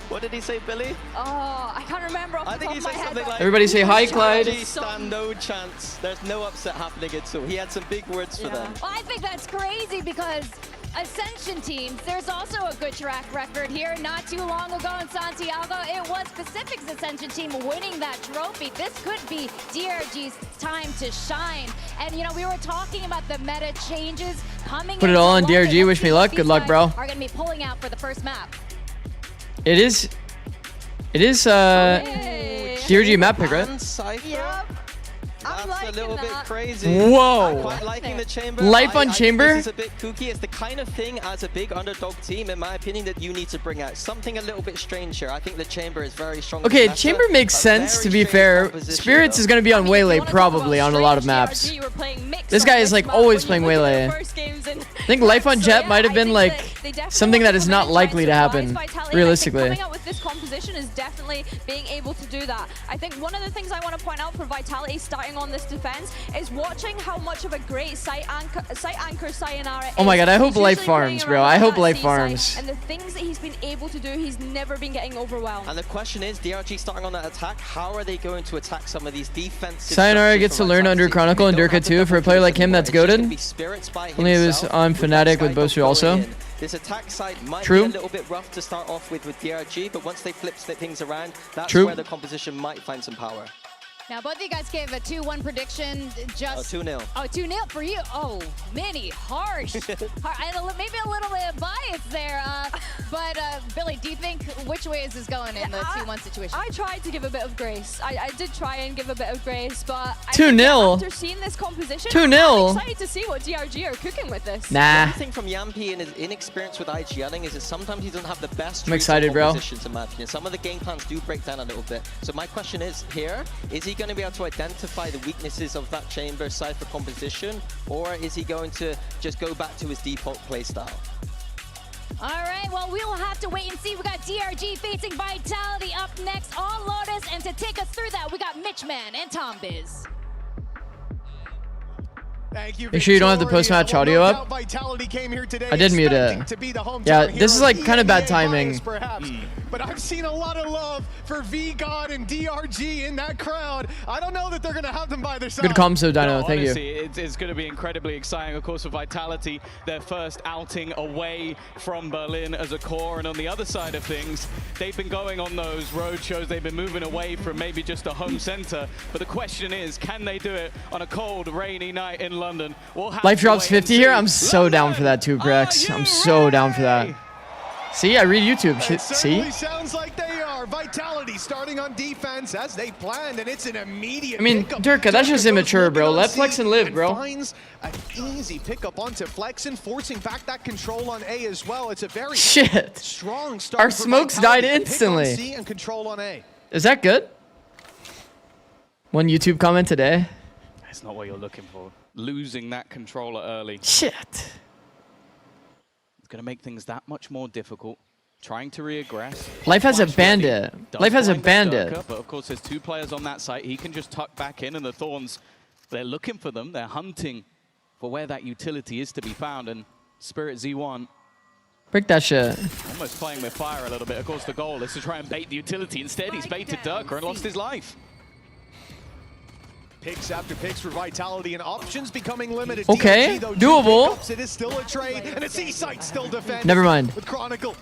What did he say, Billy? Oh, I can't remember off the top of my head. Like, everybody say hi, Clyde. Stand no chance. There's no upset happening at all. He had some big words for them. Well, I think that's crazy because Ascension teams, there's also a good track record here. Not too long ago in Santiago, it was Pacific's Ascension team winning that trophy. This could be DRG's time to shine. And, you know, we were talking about the meta changes coming. Put it all on DRG. Wish me luck. Good luck, bro. Are going to be pulling out for the first map. It is DRG map pick, right? Yep. That's a little bit crazy. Whoa. I'm quite liking the chamber. Life on chamber? This is a bit kooky. It's the kind of thing as a big underdog team, in my opinion, that you need to bring out. Something a little bit strange here. I think the chamber is very strong. Okay, chamber makes sense, to be fair. Spirits is going to be on Waylay probably on a lot of maps. This guy is like always playing Waylay. I think Life on Jet might have been like something that is not likely to happen, realistically. Coming out with this composition is definitely being able to do that. I think one of the things I want to point out for Vitality starting on this defense is watching how much of a great site anchor Sayonara is. Oh my god, I hope Life farms, bro. I hope Life farms. And the things that he's been able to do, he's never been getting overwhelmed. And the question is, DRG starting on that attack, how are they going to attack some of these defensive... Sayonara gets to learn under Chronicle and Durka too. For a player like him, that's goated. Only it was on Fnatic with Bosu also. This attack side might True. be a little bit rough to start off with DRG, but once they flip things around, that's True. where the composition might find some power. Now, both of you guys gave a 2-1 prediction. Just 2-0. Oh, 2-0 for you. Oh, Minnie, harsh. Maybe a little bit of bias there. But Billy, do you think which way is this going in the 2-1 situation? I tried to give a bit of grace. I did try and give a bit of grace, but 2-0. after seeing this composition, 2-0. I'm excited to see what DRG are cooking with this. Nah. The thing from Yampi and his inexperience with IGLing is that sometimes he doesn't have the best I'm excited, bro. compositions, in my opinion. Some of the game plans do break down a little bit. So my question is here, is he going to be able to identify the weaknesses of that chamber Cypher composition, or is he going to just go back to his default playstyle? All right, well, we'll have to wait and see. We got DRG facing Vitality up next on Lotus, and to take us through that, we got Mitchman and Tom Biz. Thank you, Make sure you don't have the post-match audio up. Vitality came here today I did mute it. to be the hometown Yeah, this is like hero, kind of bad EA timing. bias, perhaps. But I've seen a lot of love for VGod and DRG in that crowd. I don't know that they're going to have them by their side. Good comms, so Dino. Thank honestly, you. It's going to be incredibly exciting, of course, for Vitality. Their first outing away from Berlin as a core. And on the other side of things, they've been going on those road shows. They've been moving away from maybe just a home center. But the question is, can they do it on a cold, rainy night in London? We'll have Life to drops wait and 50 here. see. I'm so down for that too, Grex. I'm so down for that. See, I read YouTube. It See? certainly sounds like they are. Vitality starting on defense as they planned, and it's an immediate I mean, pickup. Durka, that's just immature, bro. Let C Flex and live, bro. Finds an easy pickup onto Flexen, forcing back that control on A as well. It's a very Shit. strong start. Our for smokes Vitality. died Pick on instantly. C and control on A. Is that good? One YouTube comment today. That's not what you're looking for. Losing that controller early. Shit. It's going to make things that much more difficult. Trying to reaggress. Life has a bandit. Life has a bandit. But of course, there's two players on that site. He can just tuck back in, and the Thorns, they're looking for them. They're hunting for where that utility is to be found. And Spirit Z1 Break that shit. almost playing with fire a little bit. Of course, the goal is to try and bait the utility. Instead, he's baited Durka and lost his life. Picks after picks for Vitality and options becoming limited. Okay, DRG, though, doable. It is still a trade, and it's C-Site still defending. Never mind. With Chronicle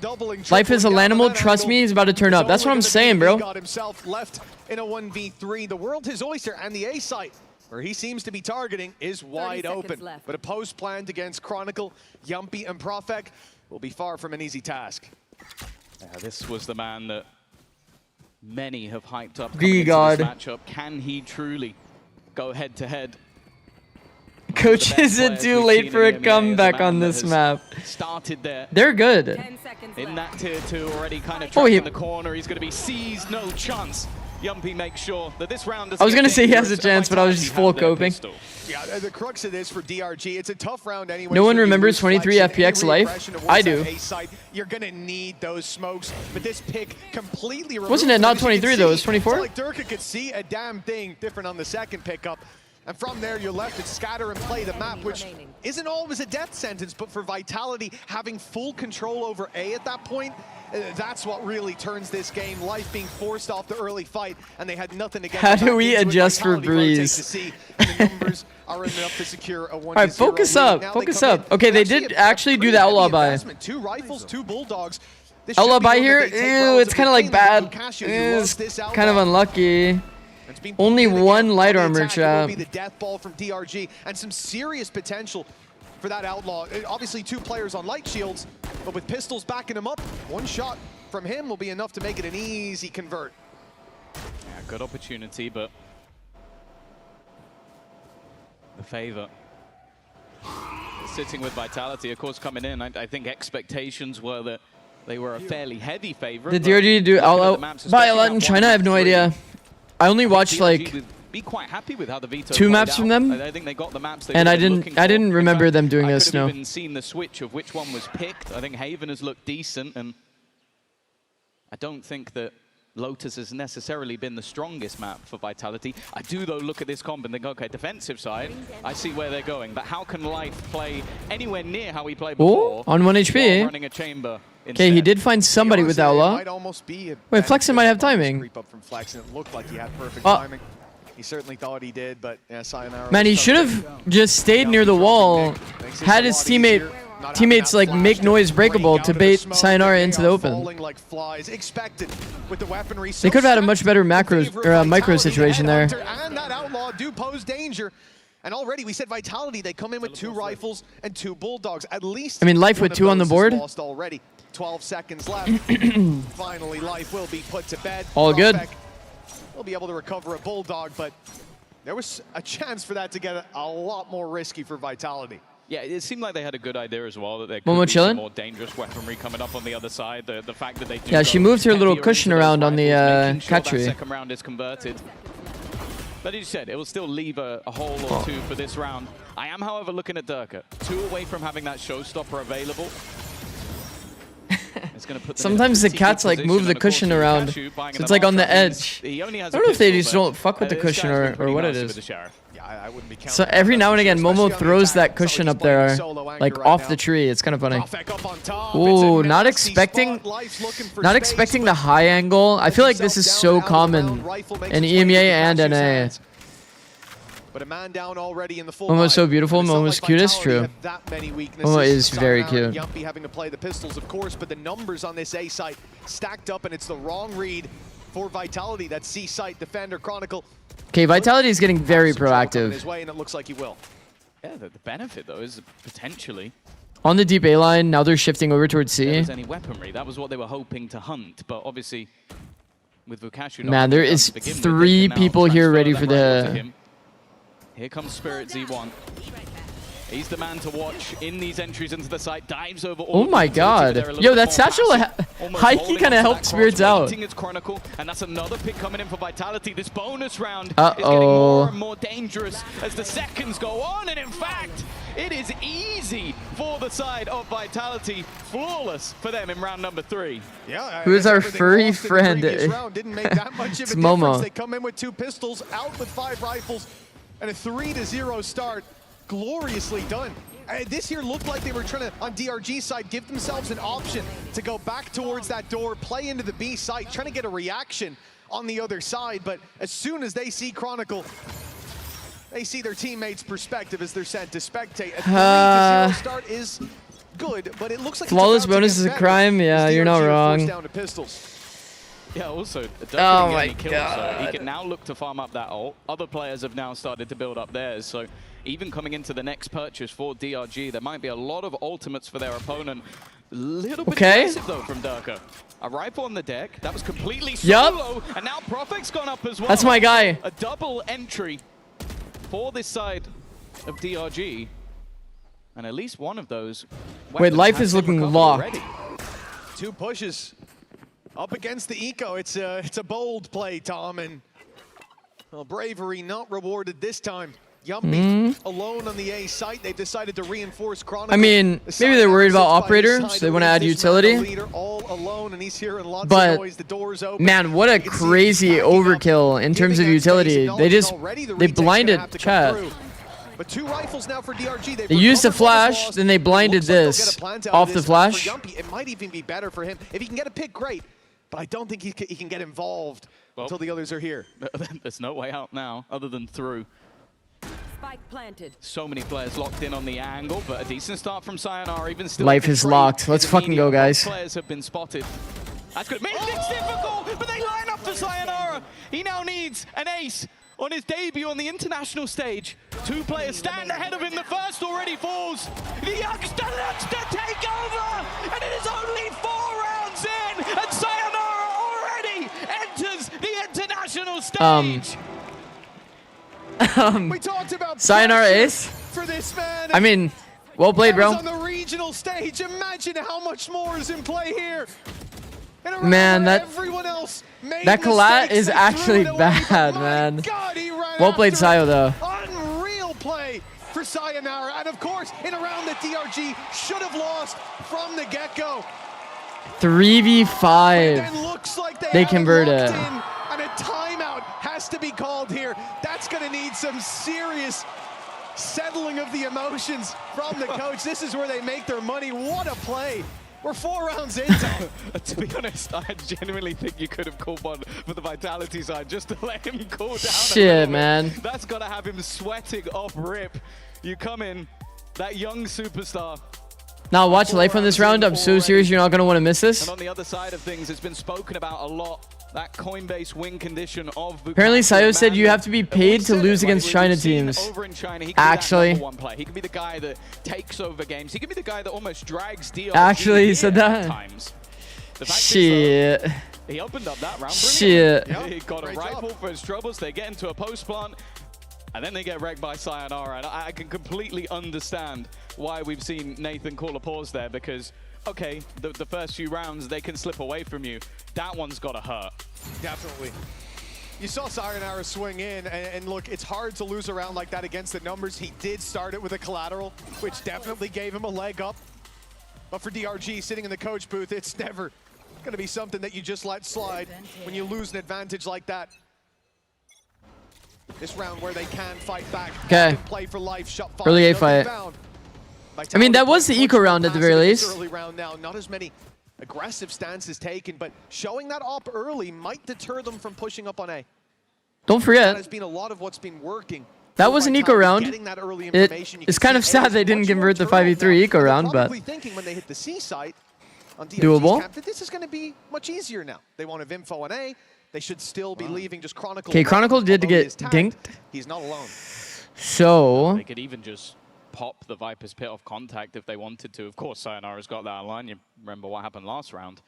doubling. Life is a Lanimal. Trust me, he's about to turn up. That's what I'm saying, bro. Got himself left in a 1v3. The world, his oyster, and the A-Site, where he seems to be targeting, is wide open. left. But a post planned against Chronicle, Yumpy, and Profek will be far from an easy task. Yeah, this was the man that many have hyped up V coming God. into this matchup. Can he truly go head to head? Coach, is it too late for a comeback on this map? Started there. They're good. In that tier 2, already kind of Oh, trapped in the corner. He's going to be seized, no chance. Yumpy makes sure that this round doesn't I was going to get say he has a dangerous, chance, and but I was just full Vitality have their coping. pistol. Yeah, the crux of this for DRG, it's a tough round anyway. No one so you remembers lose 23 flex, any FPX life? reaggression towards I that do. A-side, you're going to need those smokes, but this pick completely removes Wasn't it not them. As you can 23 though, it was see, 24? It's like Durka could see a damn thing different on the second pickup. And from there, you're left to scatter and play the map, which isn't always a death sentence, but for Vitality, having full control over A at that point, that's what really turns this game. Life being forced off the early fight, and they had nothing against. How do we adjust for Breeze? The numbers are enough to secure a 1-0. All right, focus up, focus up. Okay, they did actually do the outlaw buy. 2 rifles, 2 bulldogs. This Outlaw should be buy one here? that they take Ew, it's kind of like bad. relatively cleanly. It's Lukash, who loves this kind of outlaw. unlucky. Only one light armor trap. Will be the death ball from DRG, and some serious potential for that outlaw. Obviously 2 players on light shields, but with pistols backing him up, 1 shot from him will be enough to make it an easy convert. Yeah, good opportunity, but the favor sitting with Vitality, of course, coming in. I think expectations were that they were a fairly heavy favorite. Did DRG do outlaw buy a lot in China? I have no idea. I only watched like be quite happy with how the veto 2 played maps out. from them, I think they got the maps they and were I looking didn't for. remember them doing I this. could have No. even seen the switch of which one was picked. I think Haven has looked decent, and I don't think that Lotus has necessarily been the strongest map for Vitality. I do, though, look at this comp and think, okay, defensive side, I see where they're going. But how can Life play anywhere near how he played before? Oh, on 1 HP. while running a chamber Okay, he did find somebody with outlaw. Might almost be Wait, Flexen might have timing. Creep up from Flexen. It looked like he had perfect Oh. timing. He certainly thought he did, but yeah, Sayonara. Man, he was should tough. have just stayed near the wall, had his teammates like make noise breakable to bait Sayonara into the open. Falling like flies, expected with the weaponry. They could have had a much better macro or micro situation there. And that outlaw do pose danger. And already we said Vitality, they come in with 2 rifles and 2 bulldogs. At least I mean, Life one with of 2 on the those is board. lost already. 12 seconds left. Finally, Life will be put to bed. All good. Will be able to recover a bulldog, but there was a chance for that to get a lot more risky for Vitality. Yeah, it seemed like they had a good idea as well that there Momo could be chillin'? some more dangerous weaponry coming up on the other side. The fact that they do Yeah, she go moved her little heavier cushion into those around on the rifles, making sure cat that tree. second round is converted. But as you said, it will still leave a hole or 2 for this round. I am, however, looking at Durka. 2 away from having that showstopper available. It's gonna put them in a Sometimes the pretty cats good like position, move the and of course cushion around. Pikachu buying So an it's like on the armor means edge. he only I has don't a know if they pistol, just but, don't fuck with the this cushion guy's been or pretty what it nasty with is. the Sheriff. Yeah, I wouldn't be counting So on every that, now and again, especially Momo on the throws attack. that cushion up there, like off the tree. It's kind of funny. Ooh, not expecting the high angle. I feel like this is so common in EMEA and NA. But a man down already in the full Momo's so line. beautiful. And it's not Momo's like cute is Vitality true. have that many weaknesses. Momo is very Sayonara and cute. Yumpy having to play the pistols, of course, but the numbers on this A site stacked up, and it's the wrong read for Vitality. That C site defender Chronicle. Okay, Vitality is getting very Some trouble coming proactive. his way, and it looks like he will. Yeah, the benefit, though, is potentially On the deep A line, now they're shifting over towards there C. was any weaponry. That was what they were hoping to hunt, but obviously with Vukash, Man, there is 3 people here ready for the... Here comes Spirit Z1. He's the man to watch in these entries into the site. Dives over all Oh my god. Yo, that satchel high-key kind of helped Spirits out. It's Chronicle, and that's another pick coming in for Vitality. This bonus round is Uh-oh. getting more and more dangerous as the seconds go on, and in fact, it is easy for the side of Vitality. Flawless for them in round number 3. Yeah, Who's our furry friend? Didn't make that much of It's a Momo. difference. They come in with 2 pistols, out with 5 rifles, and a 3-0 start. Gloriously done. This here looked like they were trying to, on DRG side, give themselves an option to go back towards that door, play into the B site, trying to get a reaction on the other side. But as soon as they see Chronicle They see their teammates' perspective as they're sent to spectate. A 3-0 start is good, but it looks like flawless bonus is a crime. Yeah, you're not wrong. Down to pistols. Yeah, also, oh my God. So he can now look to farm up that ult. Other players have now started to build up theirs. So even coming into the next purchase for DRG, there might be a lot of ultimates for their opponent. A little bit aggressive, though, from Durka. A rifle on the deck. That was completely solo. And now Profec's gone up as well. That's my guy. A double entry for this side of DRG. And at least one of those. Wait, life is looking locked. Already. 2 pushes. Up against the eco, it's a bold play, Tom, and well, bravery not rewarded this time. Yumpy alone on the A site. They've decided to reinforce Chronicle. I mean, maybe they're worried about operator, so they want to add utility. All alone, and he's hearing lots but of noise. The doors open. Man, what a crazy overkill in terms of utility. They blinded chat. But 2 rifles now for DRG. They used a flash, then they blinded this off the flash. It might even be better for him if he can get a pick. Great. But I don't think he can get involved until the others are here. There's no way out now other than through. Spike planted. So many players locked in on the angle, but a decent start from Sayonara. Even still, life is locked. Let's fucking go, guys. Players have been spotted. That's good. Makes things difficult, but they line up for Sayonara. He now needs an ace on his debut on the international stage. 2 players stand ahead of him. The first already falls. The youngster looks to take over, and it is only 4 rounds in, and Sayonara already enters the international stage. We talked about Sayonara ace. For this man. I mean, well played, bro. On the regional stage, imagine how much more is in play here. Man, that collat is mistakes, actually bad, man. Well played, Sayo, though. Unreal play for Sayonara, and of course, in a round that DRG should have lost from the get-go. 3v5. Looks like they convert it. And a timeout has to be called here. That's going to need some serious settling of the emotions from the coach. This is where they make their money. What a play. We're 4 rounds in. To be honest, I genuinely think you could have called one for the Vitality side just to let him cool down. Shit, man. That's got to have him sweating off rip. You come in, that young superstar. Now watch life on this round. I'm so serious you're not going to want to miss this. And on the other side of things, it's been spoken about a lot. That Coinbase win condition of apparently Sayo said you have to be paid to lose against China teams. Over in China, he actually, one play. He can be the guy that takes over games. He can be the guy that almost drags DRG. Actually, he said that. Times. Shit. Though, he opened up that round. Shit. He got a rifle for his troubles. They get into a post plant, and then they get wrecked by Sayonara. And I can completely understand why we've seen Nathan call a pause there, because okay, the first few rounds they can slip away from you. That one's got to hurt. Definitely. You saw Sayonara swing in, and look, it's hard to lose a round like that against the numbers. He did start it with a collateral, which definitely gave him a leg up. But for DRG, sitting in the coach booth, it's never going to be something that you just let slide when you lose an advantage like that. This round where they can fight back. Okay. Play for life, shot early A fight. I mean, that was the eco round at the very least. Early round now, not as many aggressive stances taken, but showing that op early might deter them from pushing up on A. Don't forget, that has been a lot of what's been working. That was an eco round. It's kind of sad they didn't convert the 5v3 eco round, but thinking when they hit the C site on doable. Camp that this is going to be much easier now. They won't have info on A. They should still be leaving just Chronicle. Okay, Chronicle did get dinked. He's not alone. So they could even just pop the Viper's Pit off contact if they wanted to. Of course, Sayonara's got that line. You remember what happened last round.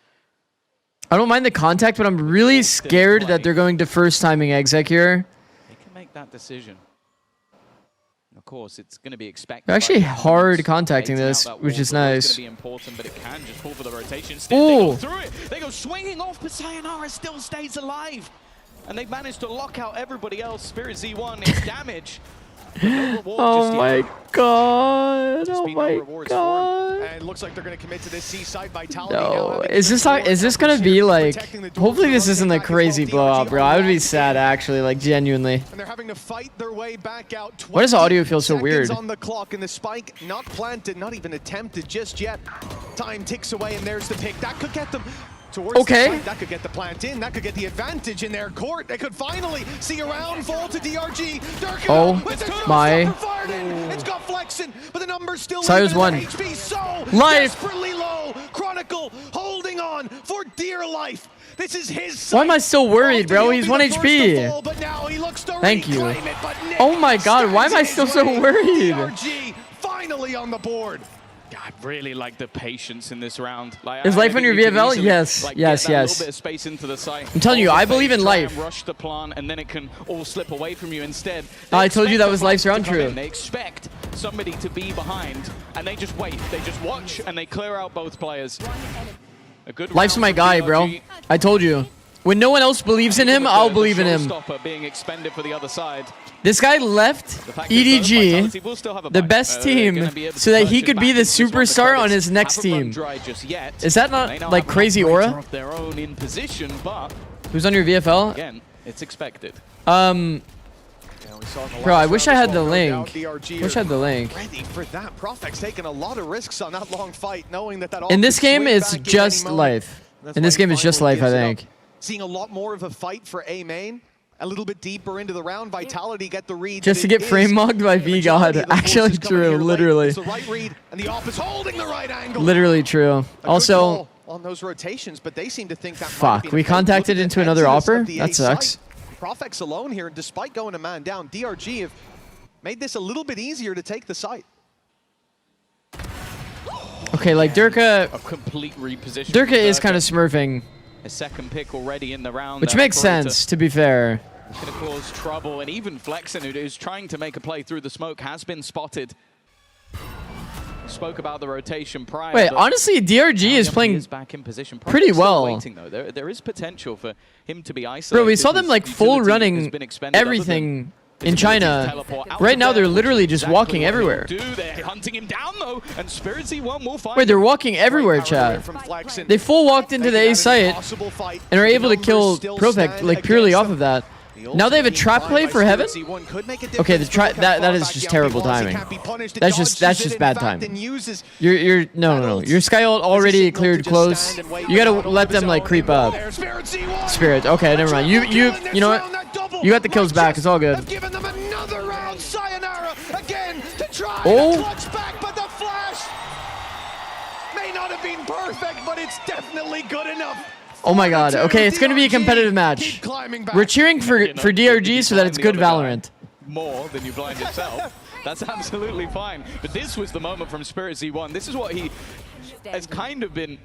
I don't mind the contact, but I'm really scared that they're going to first timing exec here. They can make that decision. Of course, it's going to be expected. They're actually hard contacting this, which is nice. It's going to be important, but it can just fall for the rotation. Still, they go through it. They go swinging off, but Sayonara still stays alive. And they've managed to lock out everybody else. Spirit Z1 is damage. Oh my god! Oh my god! And it looks like they're going to commit to this C-side Vitality. No, is this gonna be like? Hopefully this isn't a crazy blowout, bro. I would be sad actually, like genuinely. And they're having to fight their way back out. Why does audio feel so weird? On the clock, and the spike not planted, not even attempted just yet. Time ticks away, and there's the pick. That could get them towards Okay. the site. That could get the plant in. That could get the advantage in their court. They could finally see a round fall to DRG. Durkin Oh with the my. fired in. It's got flexing, but the number's still Sire's leaving one. it. HP so Life. desperately low. Chronicle holding on for dear life. This is his Why am I still worried, bro? He's 1 HP. fall, but now he looks to Thank you. reclaim it, but Nick Oh my god, why am I still so worried? DRG finally on the board. I really like the patience in this round. Like, Is I life on think your you can VFL? easily, Yes, like, yes, get that yes. little bit of space into the site. I'm telling you, Hold I the believe fake, in try and life. Rush the plant, and then it can all slip away from you instead. I told you that was life's round round true. They expect somebody to be behind, and they just wait. They just watch, and they clear out both players. A good Life's round my from guy, DRG. bro. I told you. When no one else believes in him, I'll believe in him. Showstopper being expended for the other side. This guy left EDG, the best team, so that he could be the superstar on his next team. Is that not like crazy aura? Their own in position, but Who's on your VFL? again, it's expected. Bro, I wish I had the link. DRG Wish I had the link. ready for that. Profec's taking a lot of risks on that long fight, knowing that all In this could game, swing it's back at any just moment. life. That's In why this he game, it's just finally life, I gives it up. think. Seeing a lot more of a fight for A main. A little bit deeper into the round, Vitality get the read. Just to that get it frame is mogged by the majority V-God. of the Actually forces coming true, here late. literally. It's the right read, and the op is holding the right angle. Literally true. A good Also, call on those rotations, but they seem to think that might fuck, be we an effect. contacted Look at into the another exodus opper? of the That A sucks. site. Profec's alone here, and despite going a man down, DRG have made this a little bit easier to take the site. okay, like Durka, A complete reposition. Durka is kind of smurfing, a second pick already in the round. which there makes for Operator. sense, to be fair. It's going to cause trouble, and even Flexen, who's trying to make a play through the smoke, has been spotted. Spoke about the rotation prior. Wait, but honestly, DRG now is Yuppie playing back in position. pretty Probably still well. Waiting, though. There is potential for him to be isolated. Bro, we saw them His like full utility has running been expended other than everything his in ability to China. teleport out Right of now, there, they're which literally is just exactly walking what he'll everywhere. do. They're hunting him down, though, and Spiritsy will find Wait, they're him. walking everywhere, chat. From Flexen. They full walked into the A site Possible fight. and are The able to numbers kill still Profect stand like purely against off them. of that. The Now they have a ultimate trap being play blind for by Heaven? Spiritsy. One could make a Okay, the difference, but look how that's far just back terrible Yuppie was. He timing. can't be punished. It That's just dodges it, in bad fact, time. and uses You're no. Your sky ult already cleared close. You gotta let them like creep up. Spirit. Okay, never mind. You know what? You got the kills back. It's all good. Given them another round. Sayonara again to try Oh. to clutch back, but the flash may not have been perfect, but it's definitely good enough. Oh my god. Okay, it's gonna be a competitive match. We're cheering for DRG so that it's good Valorant. More than you blind yourself. That's absolutely fine. But this was the moment from Spirit Z1. This is what he has kind of been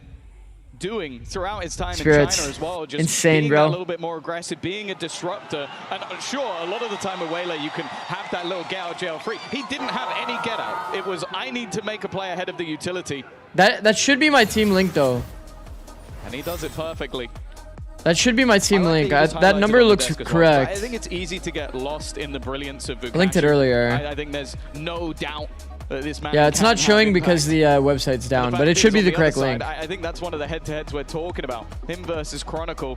doing throughout his time Spirit. in China as well. Just Insane, being bro. a little bit more aggressive, being a disruptor. And sure, a lot of the time with Waylay, you can have that little get out jail free. He didn't have any get out. It was, I need to make a play ahead of the utility. That should be my team link though. And he does it perfectly. That should be my team link. He was That highlighted number on the looks desk as well. correct. I think it's easy to get lost in the brilliance of Vukashi. I linked it earlier. I think there's no doubt that this man Yeah, it's can not have showing impact. because the website's down, The but it fact should be is, the on correct other link. side, I think that's one of the head-to-heads we're talking about. Him versus Chronicle.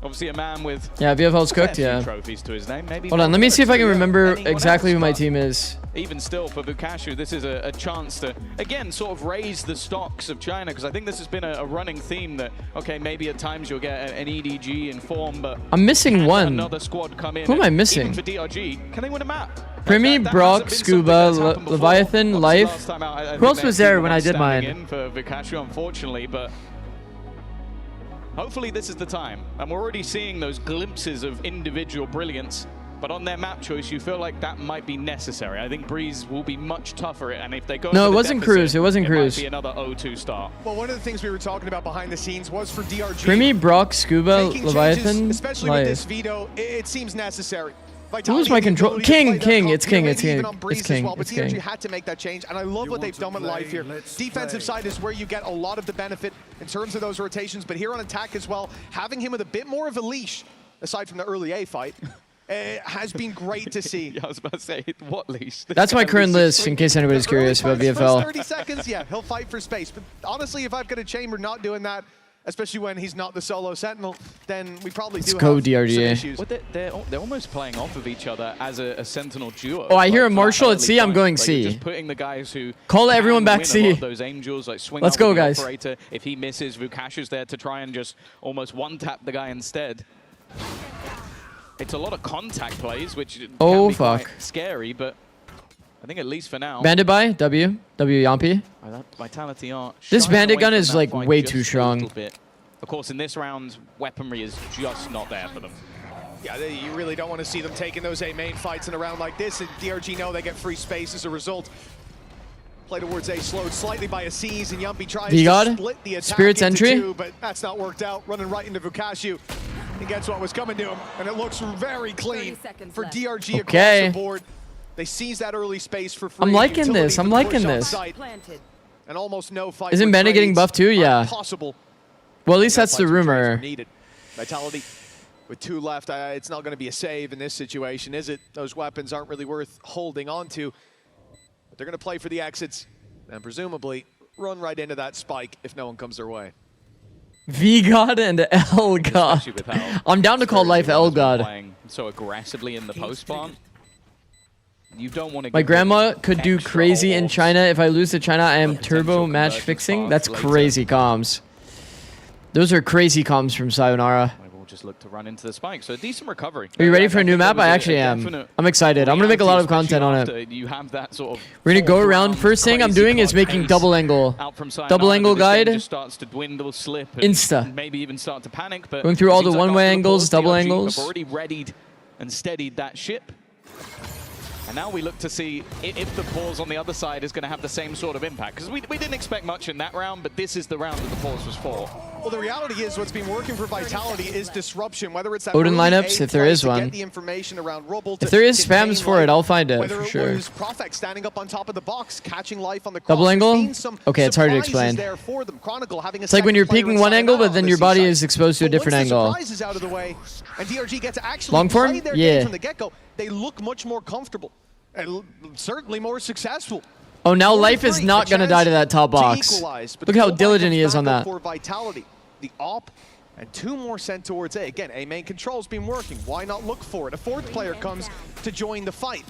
Obviously a man with Yeah, VFL's a fair cooked, few yeah. trophies to his name. Maybe Hold on, more let me see if I can than remember anyone exactly else, who my but team is. even still, for Vukashi, this is a chance to, again, sort of raise the stocks of China, because I think this has been a running theme that, okay, maybe at times you'll get an EDG in form, but I'm missing can one. another squad come in? Who am I And missing? Even for DRG, can they win a map? Primi, That Brock, hasn't been Scuba, something that's happened before. Leviathan, Obviously, Life. last time out, I Who think else they're was there the when I ones did standing mine? in for Vukashi, unfortunately, but hopefully this is the time. And we're already seeing those glimpses of individual brilliance, but on their map choice, you feel like that might be necessary. I think Breeze will be much tougher, and if they go No, for it the wasn't deficit, Cruz. It wasn't Cruz. might be another 0-2 start. Well, one of the things we were talking about behind the scenes was for DRG. Primi, Brock, Scuba, making Leviathan, changes, especially with this Life. veto, it seems necessary. Who was my control? King, it's King. It's King. But It's DRG King. had to make that change, and I love what they've done with Life here. Defensive side is where you get a lot of the benefit in terms of those rotations, but here on attack as well, having him with a bit more of a leash, aside from the early A fight, has been great to see. Yeah, I was about to say, what leash? That's my current list, in case anybody's curious about First VFL. 30 seconds, yeah, he'll fight for space. But honestly, if I've got a chamber not doing that, especially when he's not the solo sentinel, then we probably do go, have DRG. some issues. Well, they're almost playing off of each other as a sentinel duo. Oh, I hear a for Marshall that at C. early I'm point. going Like, C. you're just putting the guys who Call can everyone back win C. a lot of those angels, like swing Let's out go, with the guys. operator. If he misses, Vukashu's there to try and just almost one-tap the guy instead. It's a lot of contact plays, which can be quite scary, but I think at least for now. Bandit by W Yampi. That Vitality are This shying bandit away gun from is that like fight way just too a strong. little bit. Of course, in this round, weaponry is just not there for them. Yeah, you really don't want to see them taking those A main fights in a round like this, and DRG know they get free space as a result. Play towards A slowed slightly by a C's, and Yumpy tries to split the attack Spirit's into entry. two, but that's not worked out. Running right into Vukashu. He gets what was coming to him, and it looks very clean for DRG across the board. They seize that early space for free. I'm liking this. I'm liking this. And almost no fight. Isn't Bandit getting buffed too? Yeah. Possible. Well, at least that's the rumor. Needed. Vitality with 2 left. It's not going to be a save in this situation, is it? Those weapons aren't really worth holding on to. But they're going to play for the exits and presumably run right into that spike if no one comes their way. V-God and L-God. I'm down to call life L-God. Playing so aggressively in the post spawn. You don't want to. My grandma could do crazy in China. If I lose to China, I am turbo match fixing. That's crazy comms. Those are crazy comms from Sayonara. We'll just look to run into the spike. So a decent recovery. Are you ready for a new map? I actually am. I'm excited. I'm gonna make a lot of content on it. You have that sort of We're gonna go around. First thing I'm doing is making double angle. Double angle guide. Just starts to dwindle, slip, and Insta. maybe even start to panic. But going through all the it seems like one-way after the angles, pause, double DRG angles. have already readied and steadied that ship. And now we look to see if the pause on the other side is going to have the same sort of impact. Because we didn't expect much in that round, but this is the round that the pause was for. Well, the reality is what's been working for Vitality is disruption, whether it's that Odin early lineups, A if there play is to one. get the information around Rubble If there is to contain spams for it, life, I'll find it whether for it sure. was Prophet standing up on top of the box, catching life on the cross. Double There's angle? been some Okay, it's hard to surprises explain. there for them. Chronicle having a It's like when you're second player peeking one inside angle, out but on then the your body C-side. is exposed to a But once different the angle. surprise is out of the way, and DRG get to actually Long form? play their Yeah. game from the get-go, they look much more comfortable and certainly more successful. Oh, now 4-3, life is not a going to chance die to that top box. equalize, but Look the how goal line diligent comes he is back on up that. For Vitality, the op, and 2 more sent towards A. Again, A main control's been working. Why not look for it? A 4th player comes to join the fight,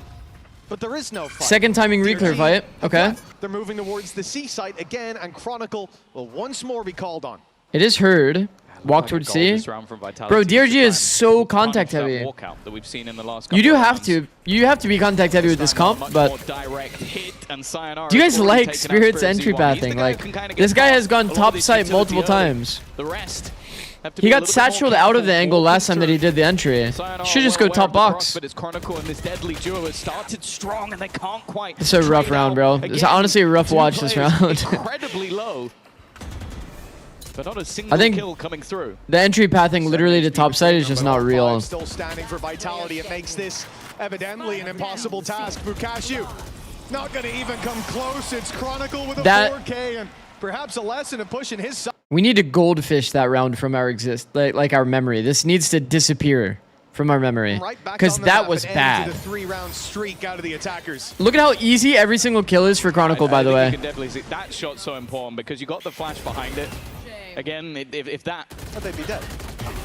but there is no fight. Second timing reclear fight. Okay. They're moving towards the C site again, and Chronicle will once more be called on. It is heard. Walk towards C. Bro, DRG is so contact heavy. That we've seen in the last You do couple of have rounds. to. You have to be contact heavy with this comp, but More direct hit, and Sayonara do you guys has already like taken out Spirit's Spirit entry Z1. He's the pathing? guy Like, who can kinda get this guy past has gone a lot of top these site utility multiple early. times. The rest have to He be a got little bit more satcheled out of the careful, angle more last time that he did the entry. Sayonara Should just well go aware top of the cross, box. But it's Chronicle and this deadly duo has started strong and they can't quite. It's a rough trade round, out. bro. It's Again, honestly a rough 2 watch this players round. Incredibly low. But not a single I think kill coming through. the entry pathing literally to top side is just not real. Still standing for Vitality. It makes this evidently an impossible task. Vukashu not going to even come close. It's Chronicle with a 4K and perhaps a lesson of pushing his side. We need to goldfish that round from our like our memory. This needs to disappear from our memory because that was bad. A 3-round streak out of the attackers. Look at how easy every single kill is for Chronicle, by the You way. can definitely see that shot's so important because you got the flash behind it. Again, if that they'd be dead.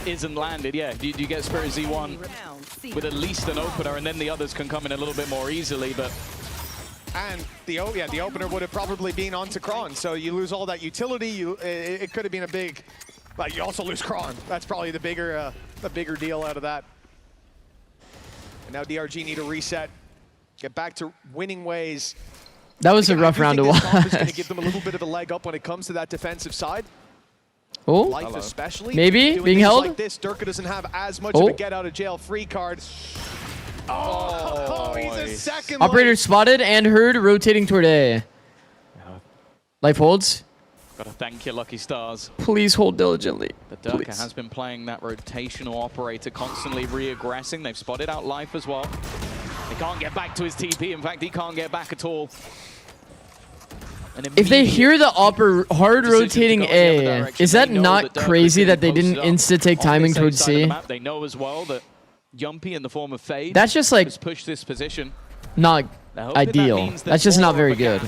Isn't landed, yeah. You get Spirit Z1 with at least an opener, and then the others can come in a little bit more easily. But and the opener would have probably been onto Kron, so you lose all that utility. It could have been a big, but you also lose Kron. That's probably the bigger deal out of that. And now DRG need a reset, get back to winning ways. That was a rough round to watch. It's going to give them a little bit of a leg up when it comes to that defensive side. Oh, Life especially. maybe Doing being things held. like this, Durka doesn't have as much of a get out of jail free card. Oh, he's a second. Operator spotted and heard rotating toward A. Life holds. gotta thank your lucky stars. Please hold diligently. But Durka has been playing that rotational operator, constantly re-aggressing. They've spotted out Life as well. He can't get back to his TP. In fact, he can't get back at all. If they hear the hard rotating A, is that not crazy that they didn't insta-take timing towards C? They know as well that Yumpy in the form of Fade That's just like has pushed this position. not ideal. That's just not very good.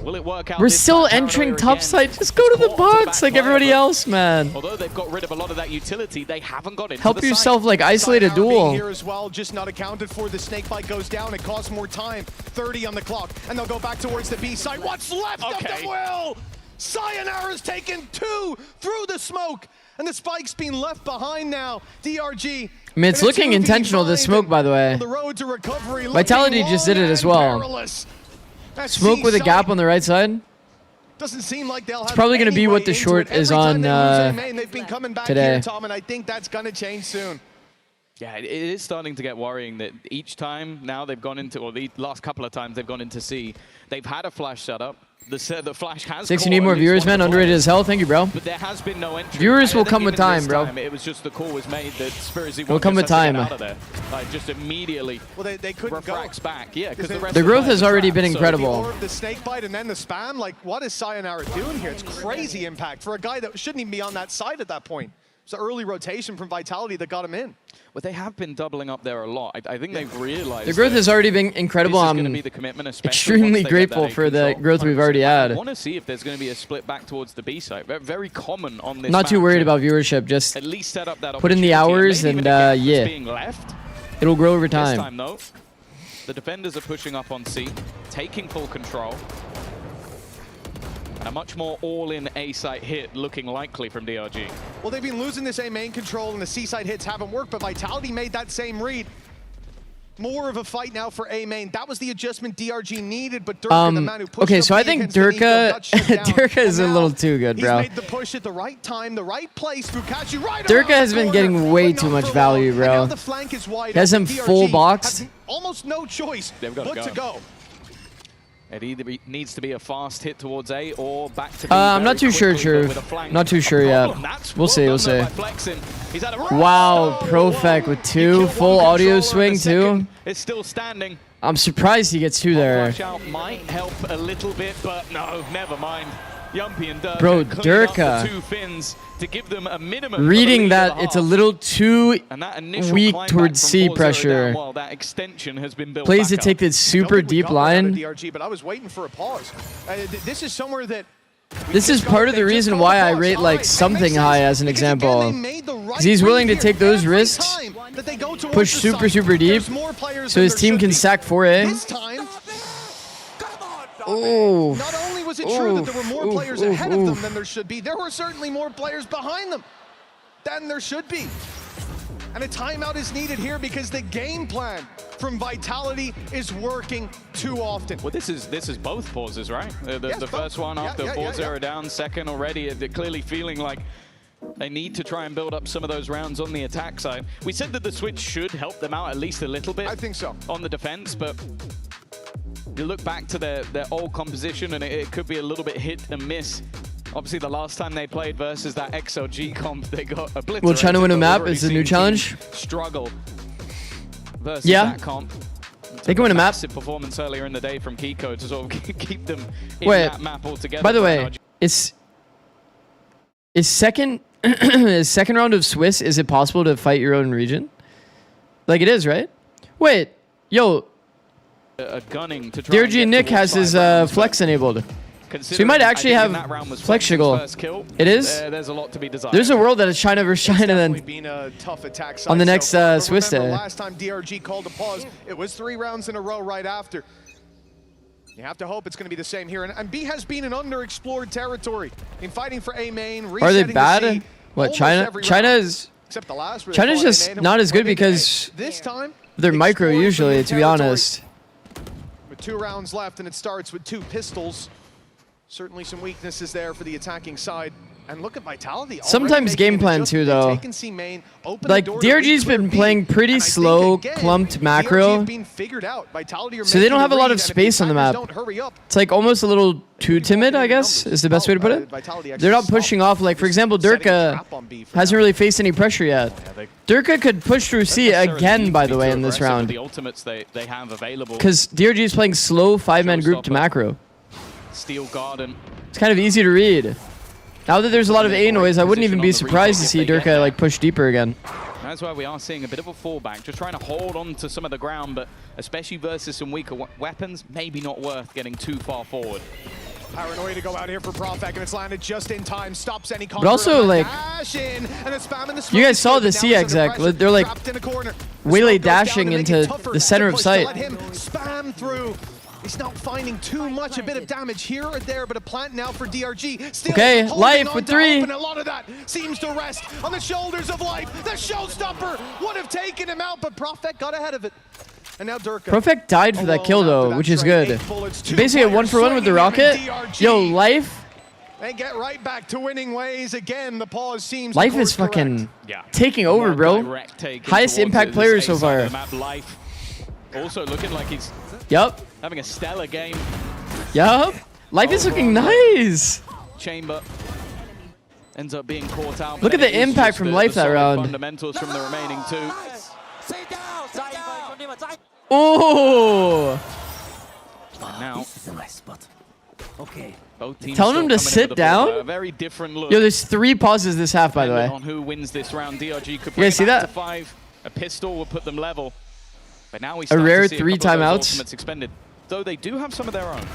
Will it work out? We're this still time? entering Paranoia top again. side. Just go to the box like everybody else, man. Although they've got rid of a lot of that utility, they haven't got it. Help yourself, like, isolate a Sayonara being duel. here as well, just not accounted for. The snake bite goes down. It costs more time. 30 on the clock, and they'll go back towards the B side. What's left of the will? Sayonara's taken 2 through the smoke, and the spike's being left behind now. DRG. I mean, it's looking intentional, the smoke, by the way. The road to recovery. Vitality just did it as well. Smoke with a gap on the right side. Doesn't seem like they'll It's have probably going to any be way what the into short it. is Every time on they lose a main, they've been coming back today. here, Tom, and I think that's going to change soon. Yeah, it is starting to get worrying that each time now they've gone into, or the last couple of times they've gone into C, they've had a flash setup. The flash has 6, you caught need more at least viewers, one man. of the Underrated players. as hell. Thank you, bro. But there has been no entry. Viewers I will think come with even this time, bro. It was just the call was made that Spirzy It'll come with time. out of there. Like just immediately. Well, they couldn't go back. Yeah, because the rest The of growth players has are already trapped, been so- incredible. The orb, the snake bite, and then the spam. Like, what is Sayonara doing here? It's crazy impact for a guy that shouldn't even be on that side at that point. It's an early rotation from Vitality that got him in. Well, they have been doubling up there a lot. I think they've realized The growth that has already been incredible. this is I'm gonna be the commitment, especially extremely once they get grateful that for the control. growth we've already I had. want to see if there's going to be a split back towards the B side. Very common on this Not too map worried to about viewership. Just at least set up that put in the opportunity, hours maybe and even a gap that's yeah, being left. it'll grow over This time. time, though, the defenders are pushing up on C, taking full control. And a much more all-in A-site hit looking likely from DRG. Well, they've been losing this A main control, and the C side hits haven't worked, but Vitality made that same read. More of a fight now for A main. That was the adjustment DRG needed, but Durka, the man who pushed okay, up so I B think against Benito, Durka got shut down. Durka is a And little now too good, he's bro. made the push at the right time, the right place. Fukachi right Durka around has the been corner, getting way but too not much for value, long. bro. And now the flank is wide He has him open. full DRG boxed. has almost no choice They've got but to go. It either needs to be a fast hit towards A or back to B. I'm very not too sure, quickly, but True. with a flank. Not too sure yet. We'll see, we'll see. He's had a Wow, Profec with 2, full audio swing too. It's still standing. I'm surprised he gets 2 there. Flash out might help a little bit, but no, never mind. Yumpy and Durka Bro, clean up Durka. the 2 fins to give them a minimum. Reading that, it's a little too And that initial weak climb towards back C from 4-0 pressure. down, well, that extension has been built Plays to back take up. this super deep line. DRG, but I was waiting for a pause. This is somewhere that This is part of the reason why I rate like something high as an example. Because he's willing to take those risks, push super deep, so his team can sack 4A. This time, Oh. not only was it true that there were more players ahead of them than there should be, there were certainly more players behind them than there should be. And a timeout is needed here because the game plan from Vitality is working too often. Well, this is both pauses, right? The first one after 4-0 down, second already. They're clearly feeling like they need to try and build up some of those rounds on the attack side. We said that the switch should help them out at least a little bit. I think so. On the defense, but you look back to their old composition and it could be a little bit hit and miss. Obviously, the last time they played versus that XLG comp, they got obliterated. Will China win a We've map? already Is the new seen challenge? teams struggle versus Yeah. that comp. They can win a map. Massive performance earlier in the day from Kiko to sort of keep them in Wait, that map altogether. by the way, is second round of Swiss, is it possible to fight your own region? Like it is, right? Wait, yo, gunning to try and DRG get Nick towards has his side rounds, flex enabled. So he considering might I actually think have in that round was flex Flexen's jiggle. first kill, It is? There's a lot to be desired. There's a world that is China versus China then Been a tough attack on the side next so far, but Swiss remember, day. last time DRG called a pause, it was 3 rounds in a row right after. You have to hope it's going to be the same here. And B has been an underexplored territory in fighting for A main. Are they resetting the bad? C What, almost China? every China round. is Except the last where they China's fought just A main, not as good where they because this time they're micro explored usually, new to be territory. honest. With 2 rounds left, and it starts with 2 pistols. Certainly some weaknesses there for the attacking side. And look at Vitality. Sometimes game plan too, though. Like DRG's been playing pretty slow, clumped macro, so they don't have a lot of space on the map. It's like almost a little too timid, I guess, is the best way to put it. They're not pushing off. Like, for example, Durka hasn't really faced any pressure yet. Durka could push through C again, by the way, in this round. The ultimates they have available. Because DRG is playing slow 5-man group to macro. Steel Garden. It's kind of easy to read. Now that there's a lot of A noise, I wouldn't even be surprised to see Durka like push deeper again. That's why we are seeing a bit of a fallback, just trying to hold on to some of the ground, but especially versus some weaker weapons, maybe not worth getting too far forward. Paranoia to go out here for Profek, and it's landed just in time. Stops any But also, like, in, and it's spamming the you guys saw the now C he's under exact. pressure, They're like trapped in a corner. The Waylay smoke goes down dashing to make into it tougher the center to of push to sight. let him spam through. He's not finding too much, a bit of damage here or there, but a plant now for DRG. Still Okay, holding Life on with to 3. hope, and a lot of that seems to rest on the shoulders of Life. The showstopper would have taken him out, but Profek got ahead of it. And now Durka. Profek died for that kill though, which is good. Basically a 1-for-1 with the rocket. Yo, Life. They get right back to winning ways again. The pause seems Life is fucking taking over, bro. Highest impact player so far. Life also looking like he's having a stellar game. Yup. Life is looking nice. Chamber ends up being caught out. Look at the impact from Life that round. Fundamentals from the remaining 2. Oh. And now, this is a nice spot. Okay. Both teams Telling him to still sit coming in with down? a very different look. Yo, there's 3 pauses this half, by the way. Depending on who wins this round, DRG could You bring guys see it back that? to 5. A pistol will put them level. But now we A start rare to see 3 a couple of those timeouts. ultimates expended. Though they do have some of their own.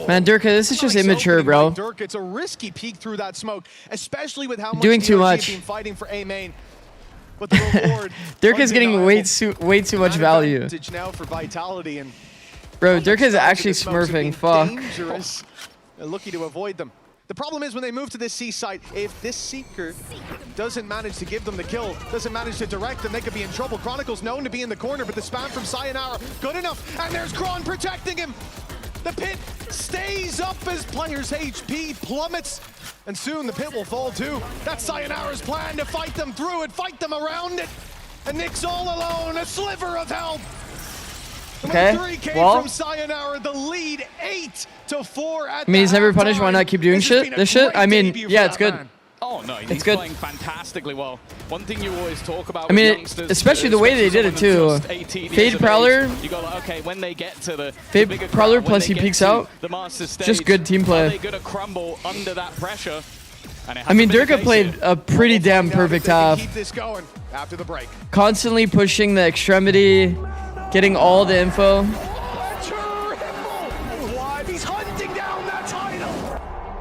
Man, Durka, this is just immature, bro. Dirk, it's a risky peek through that smoke, especially with how much Doing too DRG much. have been fighting for A main. But the reward Dirk is getting way too much value. advantage now for Vitality, and Bro, Dirk is actually smurfing. Fuck. dangerous. They're looking to avoid them. The problem is when they move to this C site, if this Seeker doesn't manage to give them the kill, doesn't manage to direct them, they could be in trouble. Chronicle's known to be in the corner, but the spam from Sayonara, good enough. And there's Kron protecting him. The pit stays up as players' HP plummets. And soon the pit will fall too. That's Sayonara's plan, to fight them through it, fight them around it. And Nick's all alone, a sliver of help. Okay, 3K well. from Sayonara, the lead 8-4 at I mean, he's the never punished. Why halftime. not keep doing This has been shit? a This shit? great I mean, debut for yeah, it's that good. man. Oh no, he's It's good. playing fantastically well. One thing you always talk about I with mean, youngsters, especially the way they did it someone too. that's just 18 years Fade of Prowler. age, you go like, okay, when they get to the Fade bigger Prowler crowd, plus when he they get peeks to out. the master stage, Just good team play. Are they gonna crumble under that pressure? And it I mean, hasn't been Durka the played case a pretty damn Find out if perfect they can half. Keep this going after the break. Constantly pushing the extremity, getting all the info. Live, he's hunting down that title.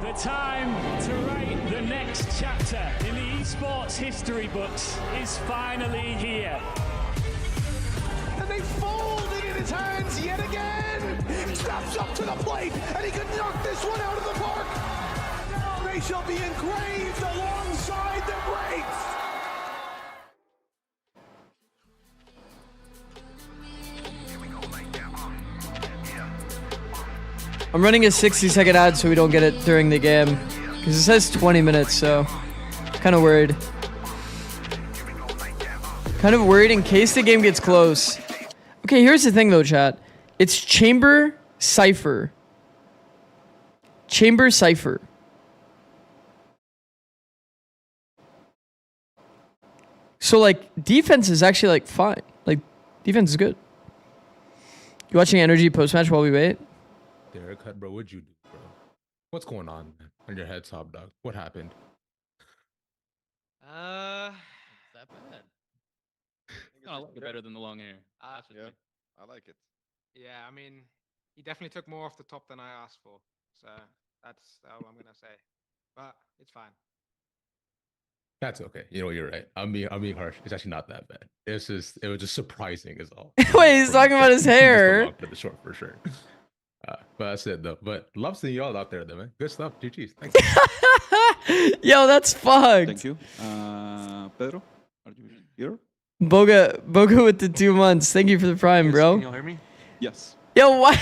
The time to write the next chapter in the esports history books is finally here. And they fold it in his hands yet again. He steps up to the plate, and he can knock this one out of the park. Now they shall be engraved alongside the greats. I'm running a 60-second ad so we don't get it during the game. Because it says 20 minutes, so kind of worried. Kind of worried in case the game gets close. Okay, here's the thing though, chat. It's Chamber Cypher. Chamber Cypher. So like defense is actually like fine. Like defense is good. You watching Energy post-match while we wait? Derek, bro, what'd you do, bro? What's going on, man? On your head, top dog. What happened? That bad. I like it better than the long hair. Yeah, I like it. Yeah, I mean, he definitely took more off the top than I asked for. So that's all I'm gonna say. But it's fine. That's okay. You know, you're right. I'm being harsh. It's actually not that bad. It was just surprising is all. Wait, he's talking about his hair. Just the short for sure. But that's it though. But love seeing y'all out there though, man. Good stuff. GG's. Thank you. Yo, that's fucked. Thank you. Pedro, are you here? Boga with the 2 months. Thank you for the prime, bro. Can you hear me? Yes. Yo, why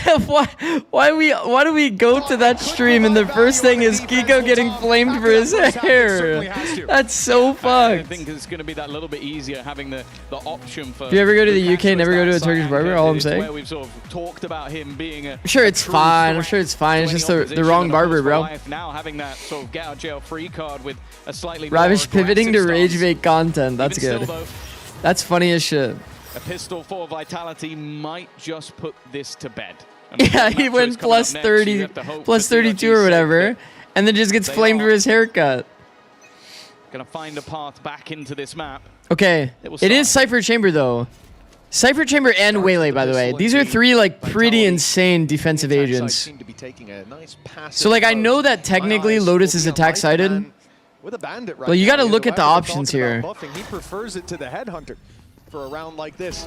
do we go to that stream and the first thing is Kiko getting flamed for his hair? That's so I fucked. think it's going to be that little bit easier having the option for. If you ever go to the Lukaku UK, never go to a as that Turkish side barber. anchor. All I'm It's saying. where we've sort of talked about him being a. I'm sure it's true fine. I'm threat sure it's fine. It's to just any the opposition, wrong and a force barber, for bro. life. Now having that sort of get out of jail free card with a slightly more Ravish pivoting to aggressive rage stance. bait content. That's Even good. still, though, That's funny as shit. a pistol for Vitality might just put this to bed. Yeah, he went plus 30, plus 32 or whatever, and then just gets flamed for his haircut. Gonna find a path back into this map. Okay, it is Cypher Chamber though. Cypher Chamber and Waylay, by the way. These are 3 like pretty insane defensive agents. Seem to be taking a nice passive So like I approach. know that technically My eyes Lotus will is be on attack Life sided. Man with a bandit right Well, you now. got to He look has at the a weapon options talking here. about buffing. He prefers it to the headhunter for a round like this.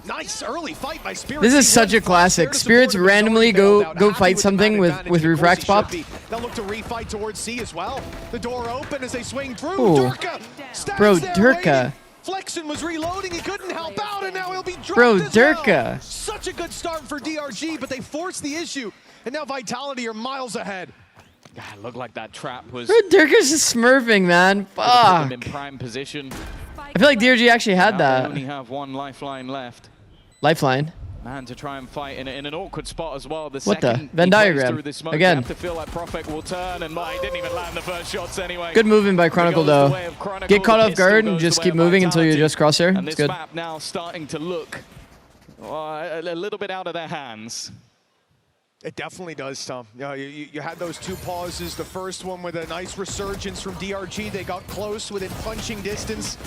Nice early fight by Spirit. This is such a classic. Spirits randomly go fight something with refracts popped. They'll look to refight towards C as well. The door open as they swing through. Ooh. Durka stands Bro, there Durka. waiting. Flexen was reloading. He couldn't help out, and now he'll be dropped Bro, as well. Durka. Such a good start for DRG, but they forced the issue, and now Vitality are miles ahead. God, looked like that trap was Bro, Durka's just smurfing, man. put them Fuck. in prime position. I feel like DRG actually had Now they that. only have one lifeline left. Lifeline. Man, to try and fight in an awkward spot as well. The What the? second Venn he plays diagram. through this smoke, Again. you have to feel like Profek will turn, and he didn't even land the first shots anyway. Good moving by Chronicle, Goes the though. way of Chronicle, Get caught the off pistol guard and goes just the way keep of moving until you Vitality. adjust crosshair. And It's this good. map now starting to look a little bit out of their hands. It definitely does, Tom. You had those two pauses. The first one with a nice resurgence from DRG. They got close within punching distance,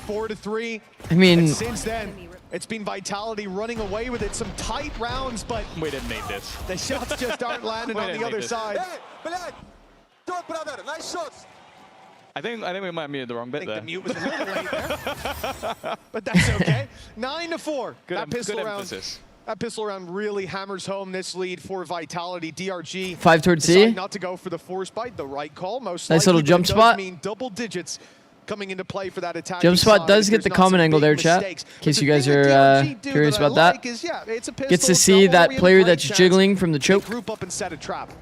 4-3. I mean- and since then, it's been Vitality running away with it. Some tight rounds, but We didn't need this. the shots just aren't landing We on didn't the need other this. side. Nice shots. I think we might have muted the wrong bit there. The mute was a little late there, but that's okay. 9-4. That pistol good round. emphasis. That pistol round really hammers home this lead for Vitality. DRG 5 towards C. decide not to go for the force bite. The right call, most Nice likely, little jump but it spot. does mean double digits coming into play for that attack. Jump spot does get the common angle there, chat. In case you guys are curious about that. Gets to see that player that's jiggling from the choke. Group up and set a trap.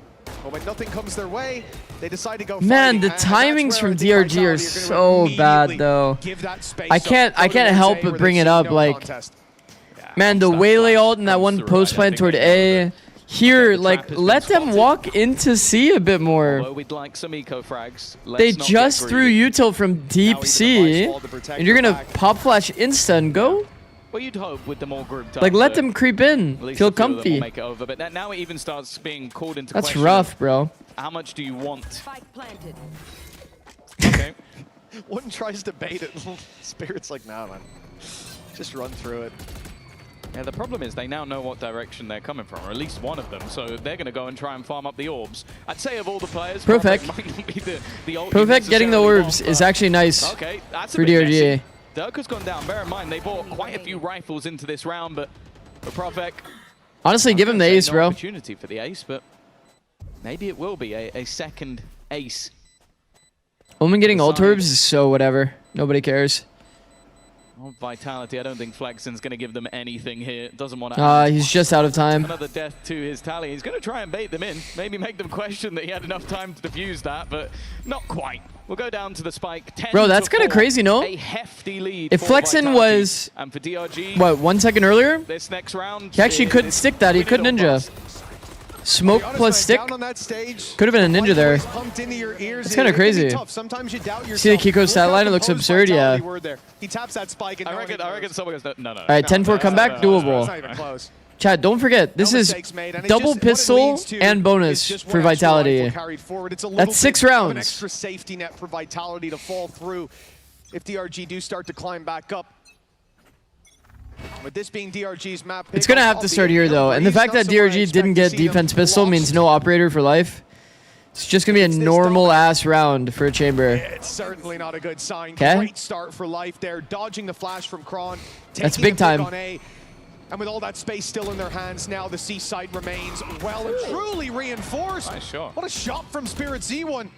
But when nothing comes their way, they decide to go. Man, fighting, the and that's where timings I from think DRG are Vitality so bad, immediately though. give that space I up. can't Go to help A but where bring they it see up. no Like, contest. man, the Waylay ult and that one post plant toward A. Here, like, let them walk into C a bit more. Although we'd like some eco frags. They let's not just get threw greedy. util from deep C, and you're gonna pop flash insta and go? Well, you'd hope with the more group time. Like, let that them creep in, at least feel a few of them will comfy. Make it over. But now it even starts being called into That's question. rough, bro. How much do you want? planted. Okay. One tries to bait it. Spirit's like, nah, man. Just run through it. Yeah, the problem is they now know what direction they're coming from, or at least one of them, so they're going to go and try and farm up the orbs. I'd say of all the players, Perfect. might not be the ult you Perfect getting the necessarily orbs want, is but- actually nice Okay, that's a for bit DRG. messy. Durka's gone down. Bear in mind, they bought quite a few rifles into this round, but for Profek, Honestly, give him the ace, no bro. opportunity for the ace, but maybe it will be a second ace. Omen getting ult orbs is so whatever. Nobody cares. Oh, Vitality, I don't think Flexen's going to give them anything here. Doesn't want to. He's just out of time. Another death to his tally. He's going to try and bait them in. Maybe make them question that he had enough time to defuse that, but not quite. We'll go down to the spike. 10 Bro, that's to kind of 4. crazy, no? A hefty lead If for Flexen Vitality. was, And for DRG, what, 1 second earlier? this next round, He actually couldn't stick that. He could ninja. Smoke plus stick. Down on that stage, Could have been a ninja there. pumped into your ears. It's kinda It can be crazy. tough. Sometimes you doubt yourself. See the Kiko Look stat how line? It looks composed absurd, Vitality yeah. were there. He taps that spike and I reckon someone goes, no. All right, 10-4 comeback, doable. It's not even close. Chat, don't forget, this is mistakes made, and it double just- what it pistol leads to and is bonus just for one extra Vitality. rifle carried forward. It's a little That's 6 bit of an rounds. extra safety net for Vitality to fall through if DRG do start to climb back up. With this being DRG's map pick, It's going to have to start here, though. And the fact that DRG didn't get defense pistol means no operator for life. It's just going to be a normal-ass round for a chamber. It's certainly not a good sign. 'Kay. Great start for Life there, dodging the flash from Kron. That's taking big the pick time. on A. And with all that space still in their hands now, the C side remains well and truly reinforced. Nice shot. What a shot from Spirit Z1.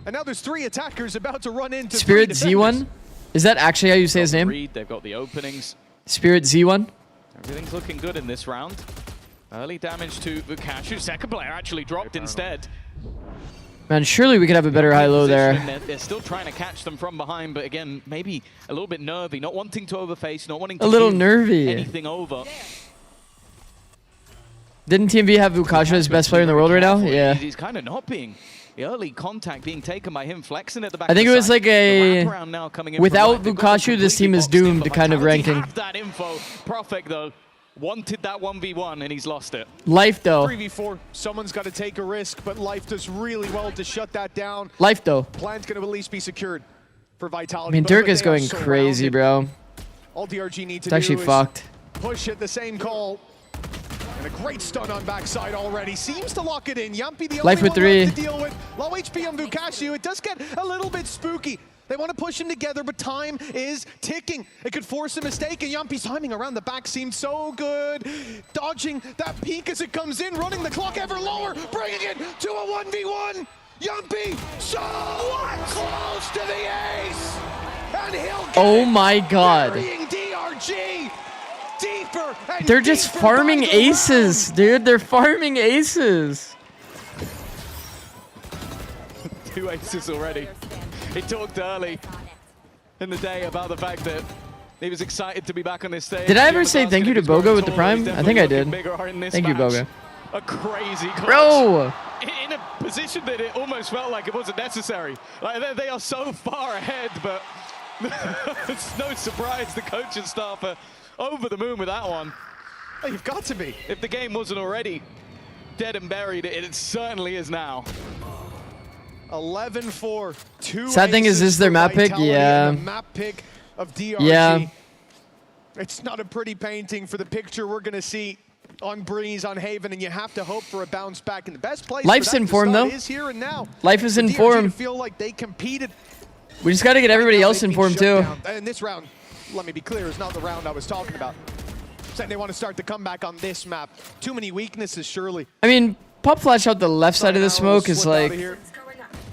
And now there's 3 attackers about to run into Spirit 3 Z1? Is that actually how you say his name? Reed, they've got the openings. Spirit Z1? Everything's looking good in this round. Early damage to Vukashu. Second player actually dropped instead. Man, surely we could have a better high-low there. They're still trying to catch them from behind, but again, maybe a little bit nervy, not wanting to overface, not wanting to A little give nervy. anything over. Didn't TMV have Vukashu as best player in the world right now? Yeah. He's kind of not being. The early contact being taken by him, flexing at the back I think of it the was side. like The a... wraparound now coming in from Without right. They've got them Vukashu, this team is completely boxed in, doomed but kind of Vitality ranking. have that info. Profek, though, wanted that 1v1, and he's lost it. Life, though. 3v4, someone's got to take a risk, but Life does really well to shut that down. Life, though. Plan's going to at least be secured for I Vitality. mean, but Dirk they is are going surrounded. crazy, bro. All DRG need to It's actually do is fucked. push at the same call. And a great stun on backside already. Seems to lock it in. Yumpy the Life only with one left 3. to deal with. Low HP on Vukashu. It does get a little bit spooky. They want to push him together, but time is ticking. It could force a mistake, and Yumpy's timing around the back seemed so good. Dodging that peek as it comes in, running the clock ever lower, bringing it to a 1v1. Yumpy so close to the ace, and he'll get Oh my god. burying DRG deeper and They're just deeper farming by the aces, dude. They're farming aces. 2 aces already. He talked early in the day about the fact that he was excited to be back on this stage. Did I ever say thank you to Bogo with the Prime? I think I did. Thank you, Bogo. A crazy clutch. Bro! In a position that it almost felt like it wasn't necessary. Like they are so far ahead, but it's no surprise the coaching staff are over the moon with that one. You've got to be. If the game wasn't already dead and buried, it certainly is now. 11-4, 2 Sad thing is, this is their map pick? Vitality Yeah. and the map pick of DRG. Yeah. It's not a pretty painting for the picture we're going to see on Breeze, on Haven, and you have to hope for a bounce back in the best place. Life's in form, though. Is here and now. Life is For in DRG form. to feel like they competed. We just got to get everybody else in form, too. And this round, let me be clear, is not the round I was talking about. Saying they want to start the comeback on this map. Too many weaknesses, surely. I mean, Pop Flash out the left side of the smoke is like...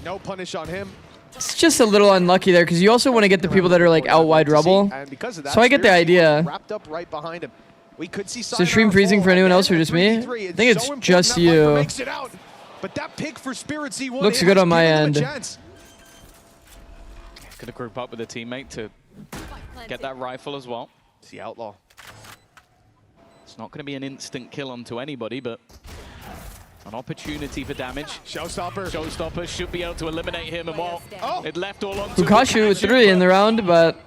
No punish on him. It's just a little unlucky there, because you also want to get the people that are like out wide rubble. And because of that, So I get the idea. Wrapped up right behind him. We could see Is the stream freezing for anyone else or just me? I think it's just you. Makes it out. But that pick for Spirit Z1 Looks good on my end. Gonna group up with a teammate to get that rifle as well. It's the Outlaw. It's not going to be an instant kill onto anybody, but an opportunity for damage. Showstopper should be able to eliminate him, and while it left all onto Vukashu with 3 in the round, but...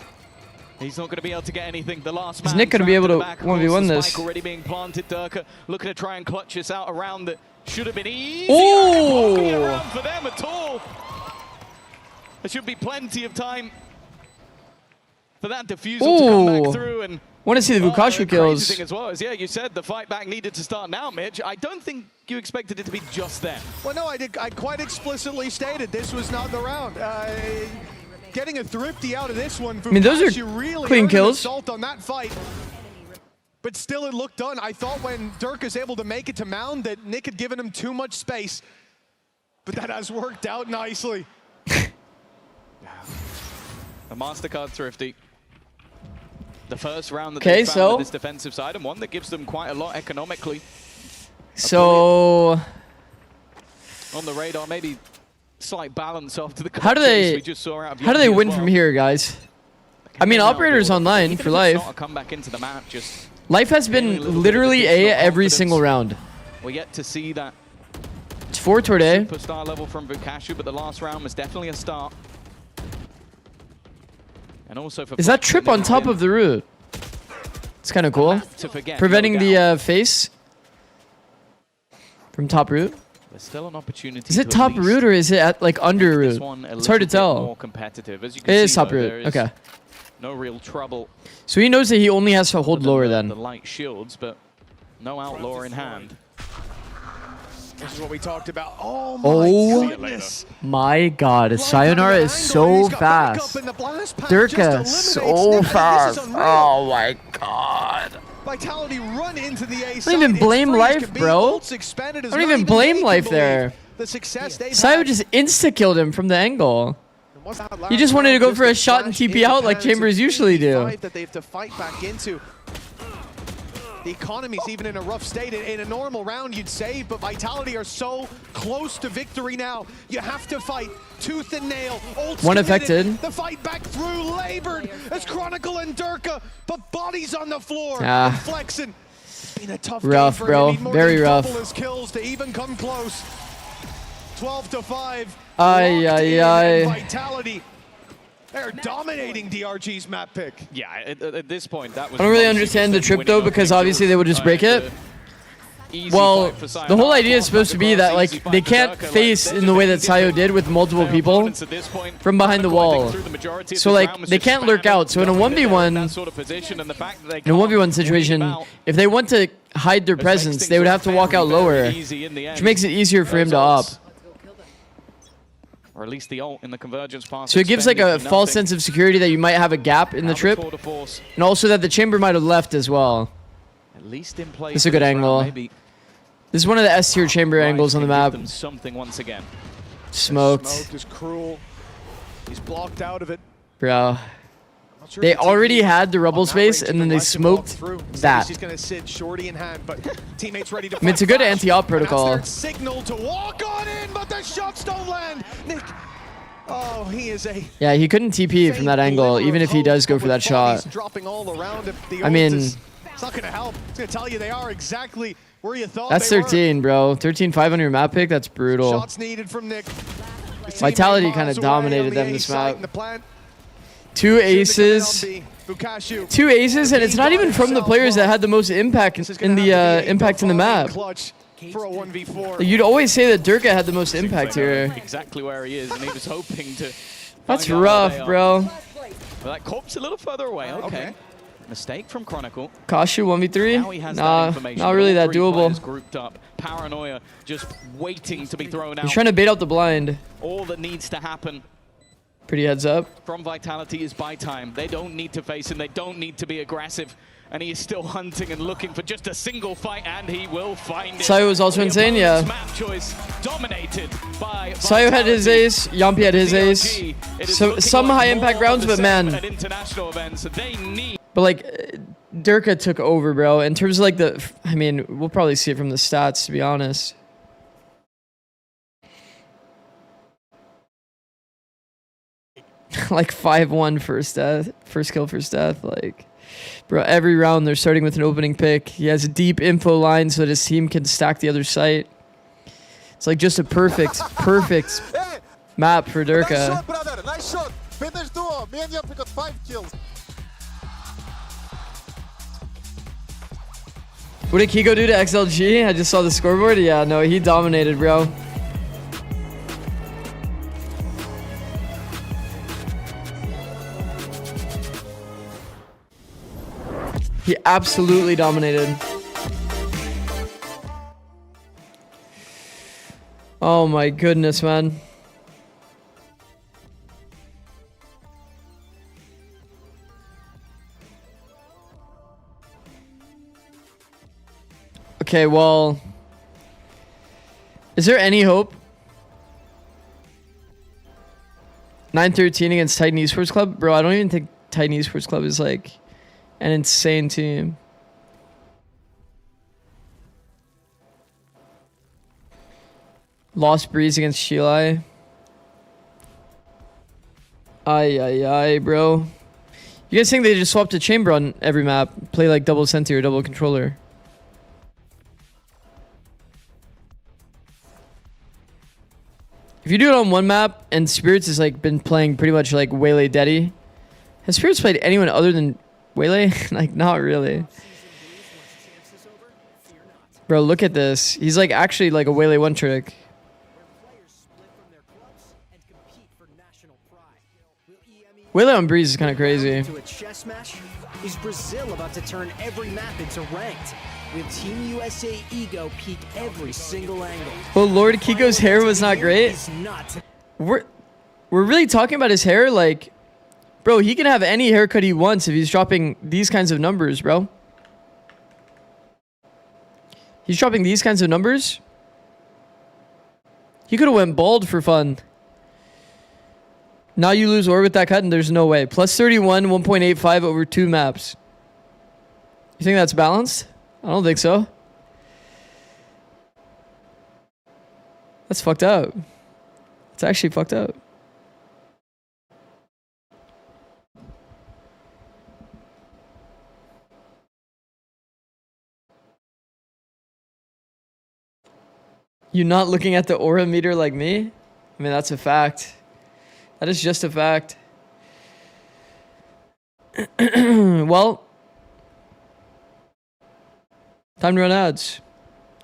he's not going to be able to get anything. The last Is man Nick going to be able to trapped at the back. 1v1 The this? spike already being planted. Durka looking to try and clutch this out around that should have been easy. Ooh! Not being around for them at all. There should be plenty of time for that defusal to come back through. And want to see the Vukashu kills. crazy thing as well is, yeah, you said the fight back needed to start now, Mitch. I don't think you expected it to be just then. Well, no, I quite explicitly stated this was not the round. Getting a thrifty out of this one. I mean, those are really clean earned an kills. assault on that fight. But still, it looked done. I thought when Dirk is able to make it to Mound that Nick had given him too much space. But that has worked out nicely. A MasterCard thrifty. The first round that Okay, they found so- on this defensive side, and one that gives them quite a lot economically. So... On the radar, maybe slight balance after the How do clutches we they... just saw out of How do Yuki they as win well. from here, guys? I mean, Operator's online Even for if Life. It's not a comeback into the map, just Life has been literally A every single round. we get to see that It's 4 toward A. superstar level from Vukashu, but the last round was definitely a start. And also for Is that trip on top of the root? It's kind of cool. to forget, Preventing no the face from top root. There's still an opportunity. Is it to top at least root or is it at like under make this root? one a It's hard to little bit tell. More competitive. As you It can is see, top though, root. there is Okay. No real trouble. So he knows that he only has to hold lower The then. light shields, but no outlaw in hand. This is what we talked about. Oh Oh my goodness. my god, Sayonara is so fast. Durka so fast. Oh my god. Vitality run into the ace. I don't even blame Life, bro. I don't even blame Life there. The success they've Sayo had. just insta-killed him from the angle. He just wanted to go for a shot and TP out like Chambers usually do. That they have to fight back into. The economy's even in a rough state. In a normal round, you'd save, but Vitality are so close to victory now. You have to fight tooth and nail. Ult's One committed. affected. The fight back through, labored as Chronicle and Durka, but bodies on the floor. Ah. And flexing. It's been a tough Rough, game for bro. him. He need more Very than rough. double his kills to even come close. 12-5. Ay, Locked ay, in, ay. and Vitality. They're dominating DRG's map pick. Yeah, at this point, that was. I don't really mostly understand the just them trip though, winning because opening obviously kills. they would just break it. easy Well, fight for the whole Sayonara. idea is supposed to be that like they can't face in the way that Sayo did with multiple people from behind the wall. So like they can't lurk out. So in a 1v1, sort of position, and the fact that they in a 1v1 situation, if they want to hide their presence, they would have to walk out lower, which makes it easier for him to op. Or at least the ult in the convergence pass. So it gives like a false sense of security that you might have a gap in the trip, and also that the chamber might have left as well. At least in play. This is a good angle. This is one of the S tier chamber angles on the map. Something once again. Smoked. Smoke is cruel. He's blocked out of it. Bro. They already had the rubble space, and then they smoked that. He's going to sit shorty in hand, but teammates ready to I mean, it's a good anti-op protocol. Signal to walk on in, but the shots don't land. Nick, oh, he is a... Yeah, he couldn't TP from that angle, even if he does go for that shot. Dropping all around him. I mean... It's not going to help. It's going to tell you they are exactly where you thought that's they 13, were. bro. 13-5 on your map pick, that's brutal. Shots needed from Nick. Vitality kind of dominated them this map. 2 aces. 2 aces, and it's not even from the players that had the most impact in the impact in the map. For a 1v4. Like, you'd always say that Durka had the most impact here. Exactly where he is, and he was hoping to. That's rough, bro. Well, that corpse a little further away. Okay. Mistake from Chronicle. Kashu 1v3? Nah, not really that doable. Grouped up. Paranoia just waiting to be thrown out. He's trying to bait out the blind. All that needs to happen pretty heads up from Vitality is buy time. They don't need to face him. They don't need to be aggressive. And he is still hunting and looking for just a single fight, and he will find it. Sayo was also insane, yeah. Map choice dominated by Sayo had his ace, Yampi had his ace. So some high impact rounds, but man. At international events, they need. But like, Durka took over, bro. In terms of like the, I mean, we'll probably see it from the stats, to be honest. Like 5-1 first death, first kill, first death, like. Bro, every round they're starting with an opening pick. He has a deep info line so that his team can stack the other site. It's like just a perfect map for Durka. Nice shot, brother. Nice shot. Finish duo. Me and Yampi got 5 kills. What did Kiko do to XLG? I just saw the scoreboard. Yeah, no, he dominated, bro. He absolutely dominated. Oh my goodness, man. Okay, well, is there any hope? 9-13 against Titan Esports Club? Bro, I don't even think Titan Esports Club is like an insane team. Lost Breeze against Shilai. Ay, bro. You guys think they just swapped a chamber on every map? Play like double Senti or double controller? If you do it on one map and Spirits has like been playing pretty much like Waylay Deddy, has Spirits played anyone other than Waylay? Like, not really. Bro, look at this. He's like actually like a Waylay one trick. Waylay on Breeze is kind of crazy. To a chess match? Is Brazil about to turn every map into ranked? With Team USA ego peak every single angle. Oh Lord, Kiko's hair was not great. We're really talking about his hair, like, bro, he can have any haircut he wants if he's dropping these kinds of numbers, bro. He's dropping these kinds of numbers. He could have went bald for fun. Now you lose or with that cut, and there's no way. Plus 31, 1.85 over 2 maps. You think that's balanced? I don't think so. That's fucked up. It's actually fucked up. You not looking at the aura meter like me? I mean, that's a fact. That is just a fact. Well, time to run ads.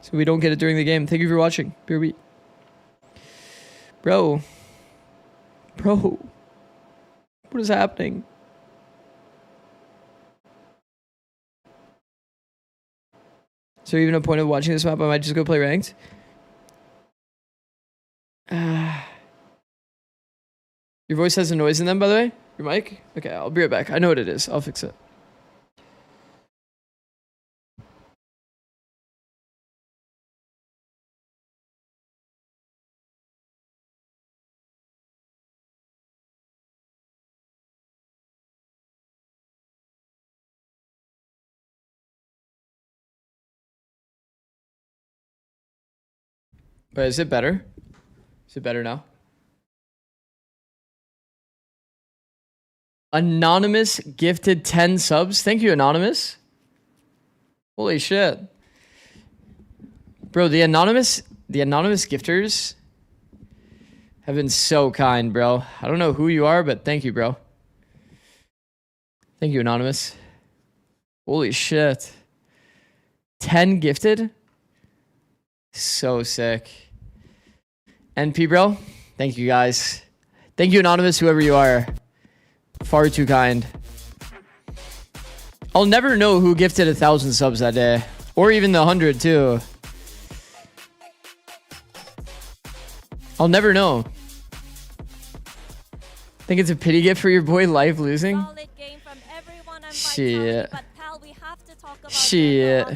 So we don't get it during the game. Thank you for watching. Beer Beat. Bro. Bro. What is happening? Is there even a point of watching this map? I might just go play ranked. Your voice has a noise in them, by the way? Your mic? Okay, I'll be right back. I know what it is. I'll fix it. But is it better? Is it better now? Anonymous gifted 10 subs. Thank you, Anonymous. Holy shit. Bro, the anonymous gifters have been so kind, bro. I don't know who you are, but thank you, bro. Thank you, Anonymous. Holy shit. 10 gifted? So sick. NP, bro. Thank you, guys. Thank you, Anonymous, whoever you are. Far too kind. I'll never know who gifted 1,000 subs that day. Or even the 100, too. I'll never know. Think it's a pity gift for your boy Life losing? Shit. Shit.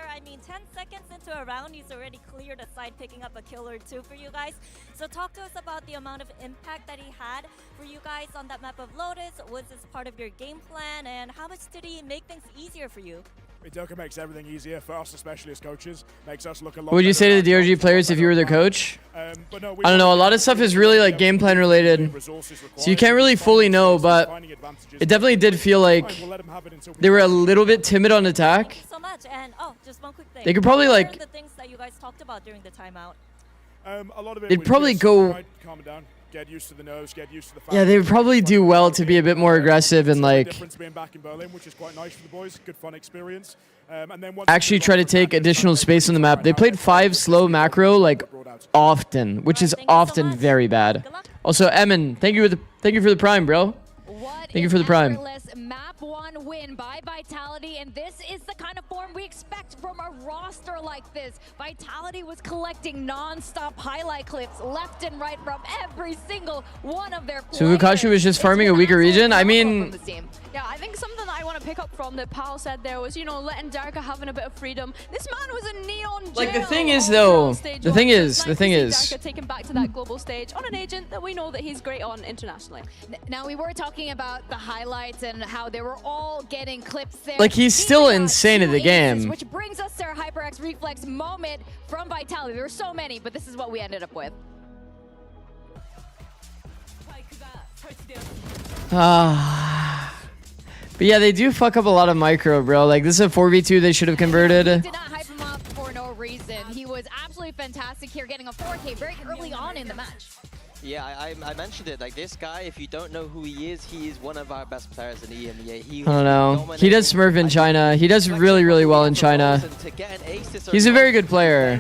I mean, 10 seconds into a round, he's already cleared a side, picking up a kill or two for you guys. So talk to us about the amount of impact that he had for you guys on that map of Lotus. Was this part of your game plan, and how much did he make things easier for you? Vitalka makes everything easier for us, especially as coaches. Makes us look a lot. What would you say to the DRG players if you were their coach? I don't know. A lot of stuff is really like game plan related, so you can't really fully know. But it definitely did feel like they were a little bit timid on attack. Thank you so much. And just one quick thing. They could probably what like. were the things that you guys talked about during the timeout? A lot of it They'd was probably just go. try to calm it down, get used to the nerves, get used to the Yeah, they would probably do well to be a bit more aggressive and like. difference being back in Berlin, which is quite nice for the boys. Good fun experience. And then once Actually try to take additional space on the map. They played 5 slow macro like often, which is often very bad. Also, Emin, thank you for the prime, bro. Thank you for the prime. Map 1 win by Vitality, and this is the kind of form we expect from a roster like this. Vitality was collecting non-stop highlight clips left and right from every single one of their players. So Vukashi was just farming a weaker region? I mean... Yeah, I think something that I want to pick up from that Pal said there was, you know, letting Darka having a bit of freedom. This man was in neon jail. Like, the thing is, though, the thing is, Darka taken back to that global stage on an agent that we know that he's great on internationally. Now, we were talking about the highlights and how they were all getting clips there. Like, he's still insane at the game. Which brings us to our HyperX Reflex moment from Vitality. There were so many, but this is what we ended up with. But yeah, they do fuck up a lot of micro, bro. Like, this is a 4v2 they should have converted. Did not hype him up for no reason. He was absolutely fantastic here, getting a 4K very early on in the match. Yeah, I mentioned it. Like, this guy, if you don't know who he is one of our best players in EMEA. I don't know. He does Smurf in China. He does really, really well in China. He's a very good player.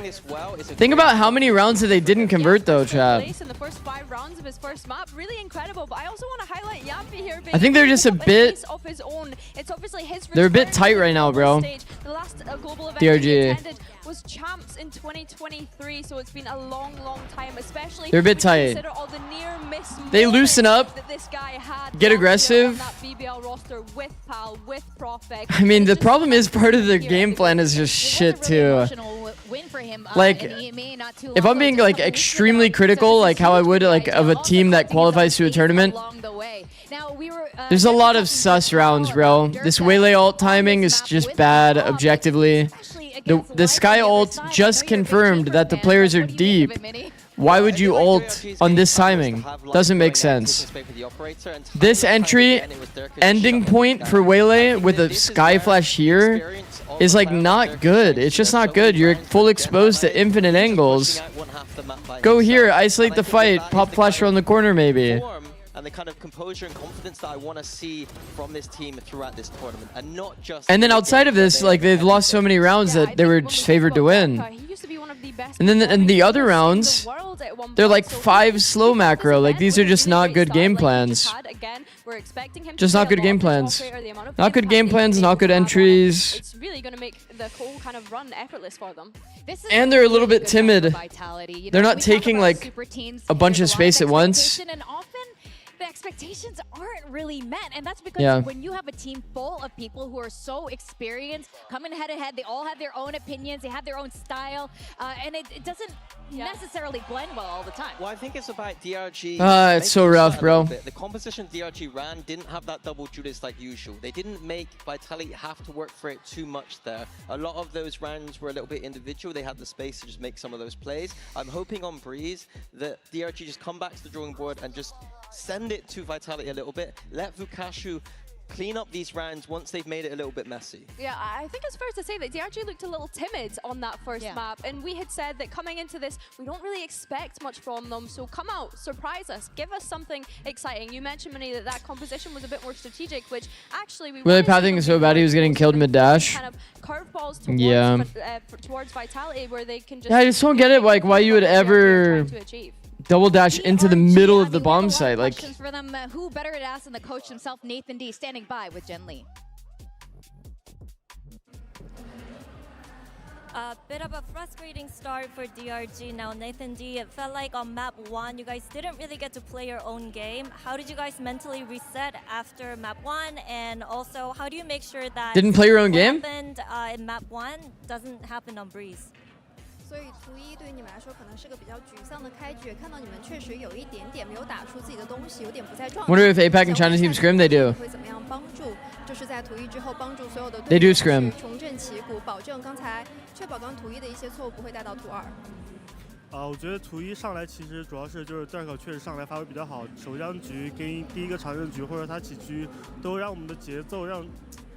Think about how many rounds that they didn't convert, though, chat. In the first 5 rounds of his first map, really incredible. But I also want to highlight Yampi here. I think they're just a bit... Of his own. It's obviously his They're a bit tight right now, bro. The last global event DRG. he attended was champs in 2023, so it's been a long, long time, especially they're a bit tight. all the near miss they loosen up, that this guy had get aggressive. That BBL roster with Pal, with Profec. I mean, the problem is part of their game plan is just shit too. Like, if I'm being like extremely critical, like how I would like of a team that qualifies to a tournament, there's a lot of sus rounds, bro. This Waylay ult timing is just bad objectively. The Sky ult just confirmed that the players are deep. Why would you ult on this timing? Doesn't make sense. This entry ending point for Waylay with a Sky Flash here is like not good. It's just not good. You're full exposed to infinite angles. Go here, isolate the fight, pop flash around the corner maybe. and the kind of composure and confidence that I want to see from this team throughout this tournament, and not just. And then outside of this, like they've lost so many rounds that they were just favored to win. And then in the other rounds, they're like 5 slow macro. Like these are just not good game plans. Just not good game plans. Not good game plans, not good entries. It's really going to make the whole kind of run effortless for them. And they're a little bit timid. They're not taking like a bunch of space at once. And often the expectations aren't really met, and that's because when you have a team full of people who are so experienced, coming head to head, they all have their own opinions, they have their own style, and it doesn't necessarily blend well all the time. Well, I think it's about DRG. It's so rough, bro. The composition DRG ran didn't have that double Judas like usual. They didn't make Vitality have to work for it too much there. A lot of those rounds were a little bit individual. They had the space to just make some of those plays. I'm hoping on Breeze that DRG just come back to the drawing board and just send it to Vitality a little bit. Let Vukashu clean up these rounds once they've made it a little bit messy. Yeah, I think it's fair to say that DRG looked a little timid on that first map, and we had said that coming into this, we don't really expect much from them, so come out, surprise us, give us something exciting. You mentioned, Minnie, that that composition was a bit more strategic, which actually we Really pathing so bad he was getting killed mid-dash. kind of curveballs towards, towards Vitality, where they can just... Yeah, I just don't get it, like why you would ever double dash into the middle of the bomb site. Like, For them, who better to ask than the coach himself, Nathan D, standing by with Jen Lee. A bit of a frustrating start for DRG now. Nathan D, it felt like on map 1, you guys didn't really get to play your own game. How did you guys mentally reset after map 1? And also, how do you make sure that didn't play your own game? what happened in map 1 doesn't happen on Breeze? 所以图一对于你们来说可能是个比较沮丧的开局，看到你们确实有一点点没有打出自己的东西，有点不在状态。 Wonder if APAC and China team scrim, they do. 会怎么样帮助？就是在图一之后帮助所有的 They do scrim. 重振旗鼓，保证刚才确保刚图一的一些错误不会带到图二。我觉得图一上来其实主要是就是段可确实上来发挥比较好，首张局跟第一个长胜局或者他起局都让我们的节奏让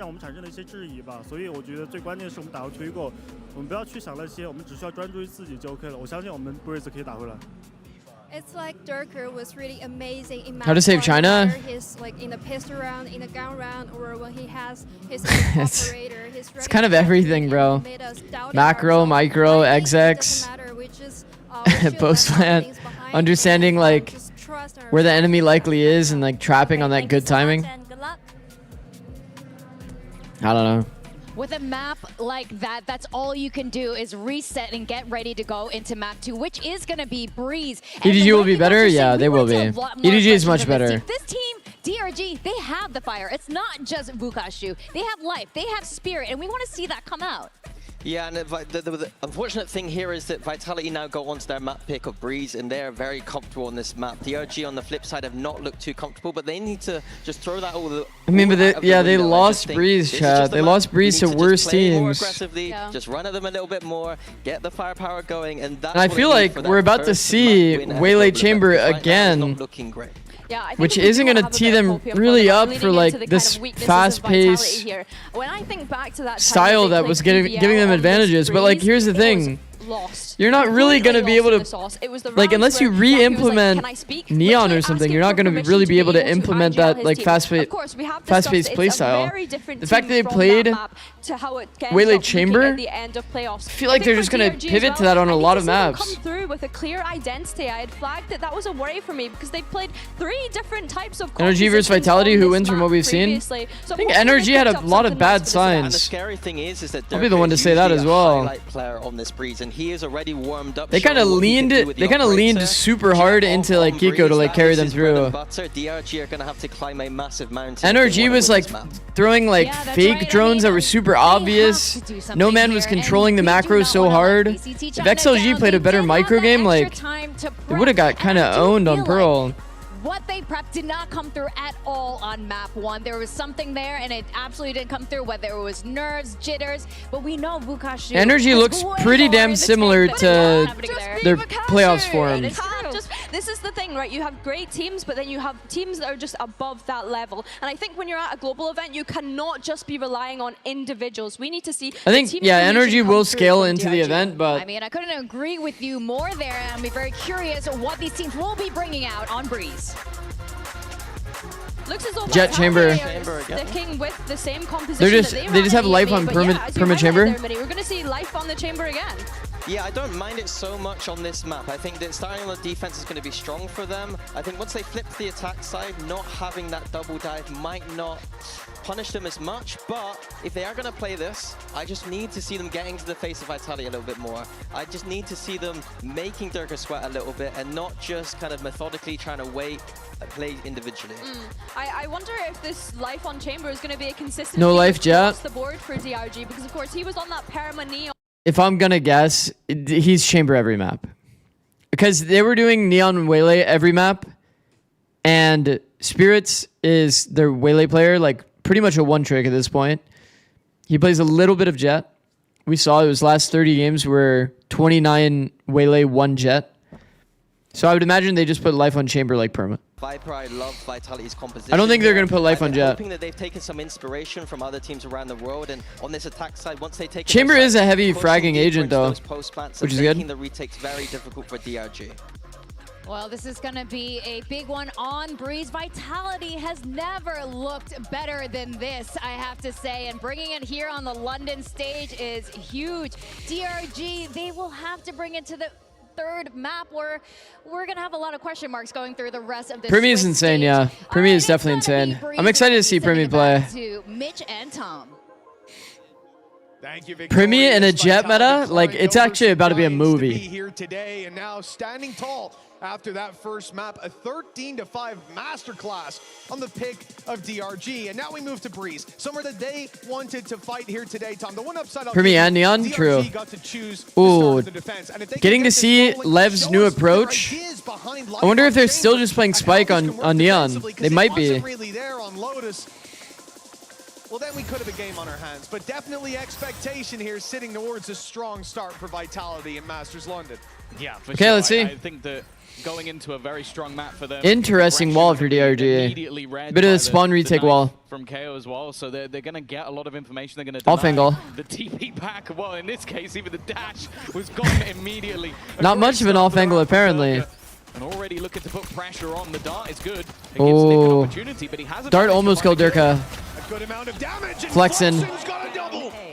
我们产生了一些质疑吧，所以我觉得最关键是我们打完图一过，我们不要去想那些，我们只需要专注于自己就 OK 了。我相信我们 Breeze 可以打回来。It's like Durker was really amazing in How to save China? He's like in the pistol round, in the gun round, or when he has his operator. It's kind of everything, bro. Macro, micro, XX, post plant, understanding like where the enemy likely is and like trapping on that good timing. I don't know. With a map like that, that's all you can do is reset and get ready to go into map 2, which is going to be Breeze. EDG will be better? Yeah, they will be. EDG is much better. This team, DRG, they have the fire. It's not just Vukashu. They have life. They have spirit, and we want to see that come out. Yeah, and the unfortunate thing here is that Vitality now go onto their map pick of Breeze, and they're very comfortable on this map. DRG on the flip side have not looked too comfortable, but they need to just throw that all. I mean, but they lost Breeze, chat. They lost Breeze to worse teams. More aggressively, just run at them a little bit more, get the firepower going, and that's. And I feel like we're about to see Waylay Chamber again. Looking great. Yeah, I think which isn't going to tee them really up for like this fast-paced style that was giving them advantages. But like, here's the thing. You're not really going to be able to, like, unless you re-implement Neon or something, you're not going to really be able to implement that, like, fast-paced playstyle. The fact that they played Waylay Chamber, I feel like they're just going to pivot to that on a lot of maps. Come through with a clear identity. I had flagged that was a worry for me because they played 3 different types of NRG versus Vitality, who wins from what we've seen? I think NRG had a lot of bad signs. And the scary thing is that I'll be the one to say that as well. Player on this Breeze, and he is already warmed up. They kind of leaned it. They kind of leaned super hard into like Kiko to like carry them through. DRG are gonna have to climb a massive mountain. NRG was like throwing like fake drones that were super obvious. No Man was controlling the macros so hard. If XLG played a better micro game, like they would have got kind of owned on Pearl. What they prepped did not come through at all on map 1. There was something there, and it absolutely didn't come through, whether it was nerves, jitters, but we know Vukashu. NRG looks pretty damn similar to their playoffs form. This is the thing, right? You have great teams, but then you have teams that are just above that level. And I think when you're at a global event, you cannot just be relying on individuals. We need to see. I think, yeah, NRG will scale into the event, but I mean, I couldn't agree with you more there. I'm very curious what these teams will be bringing out on Breeze. Looks as though Jet chamber. sticking with the same composition. They just have life on perma chamber. We're going to see life on the chamber again. Yeah, I don't mind it so much on this map. I think that starting on the defense is going to be strong for them. I think once they flip to the attack side, not having that double dive might not punish them as much. But if they are going to play this, I just need to see them getting to the face of Vitality a little bit more. I just need to see them making Durka sweat a little bit and not just kind of methodically trying to wait and play individually. I wonder if this life on chamber is going to be a consistent No life Jet across the board for DRG, because of course he was on that Perma Neon. If I'm gonna guess, he's chamber every map. Because they were doing Neon Waylay every map, and Spirits is their Waylay player, like pretty much a one trick at this point. He plays a little bit of Jet. We saw it was last 30 games were 29 Waylay, 1 Jet. So I would imagine they just put life on chamber like perma. Viper, I love Vitality's composition. I don't think they're going to put life on Jet. I'm hoping that they've taken some inspiration from other teams around the world, and on this attack side, once they take chamber is a heavy fragging agent though, which is good. Making the retakes very difficult for DRG. Well, this is going to be a big one on Breeze. Vitality has never looked better than this, I have to say. And bringing it here on the London stage is huge. DRG, they will have to bring it to the third map where we're going to have a lot of question marks going through the rest of this. Primi is insane, yeah. Primi is definitely insane. I'm excited to see Primi play. To Mitch and Tom. Thank you, Primi in a Jet meta, like it's actually about to be a movie. Here today and now standing tall after that first map, a 13-5 masterclass on the pick of DRG. And now we move to Breeze, somewhere that they wanted to fight here today, Tom. The one upside on Primi and Neon, DRG true. got to choose Ooh, the defense. And if they getting to see Lev's new approach. I wonder if they're still just playing Spike on Neon. They might be. Really there on Lotus. Well, then we could have a game on our hands, but definitely expectation here sitting towards a strong start for Vitality in Masters London. Yeah, for okay, sure. let's see. I think that going into a very strong map for them. Interesting wall for DRG. Bit of a spawn retake wall. From KO as well, so they're going to get a lot of information. They're going to off angle. The TP back. Well, in this case, even the dash was gone immediately. Not much of an off angle, apparently. And already looking to put pressure on. The dart is good. It gives Nick an opportunity, but he has a dart almost killed Durka. Good amount of damage. Flexing.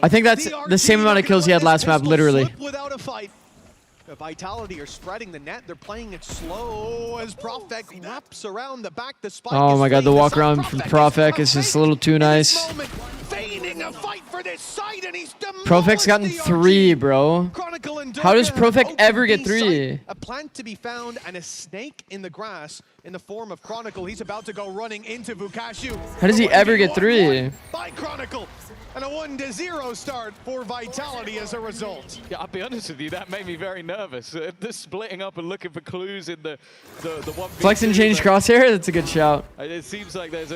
I think that's the same amount of kills he had last map, literally. Without a fight. Vitality are spreading the net. They're playing it slow as Profek wraps around the back. The spike oh my god, the walk around from Profek is just a little too nice. Feigning a fight for this side, and he's Profek's gotten 3, bro. How does Profek ever get 3? A plant to be found and a snake in the grass in the form of Chronicle. He's about to go running into Vukashu. How does he ever get 3? By Chronicle. And a 1-0 start for Vitality as a result. Yeah, I'll be honest with you, that made me very nervous. They're splitting up and looking for clues in the 1v2. Flex and change crosshair? That's a good shout. It seems like there's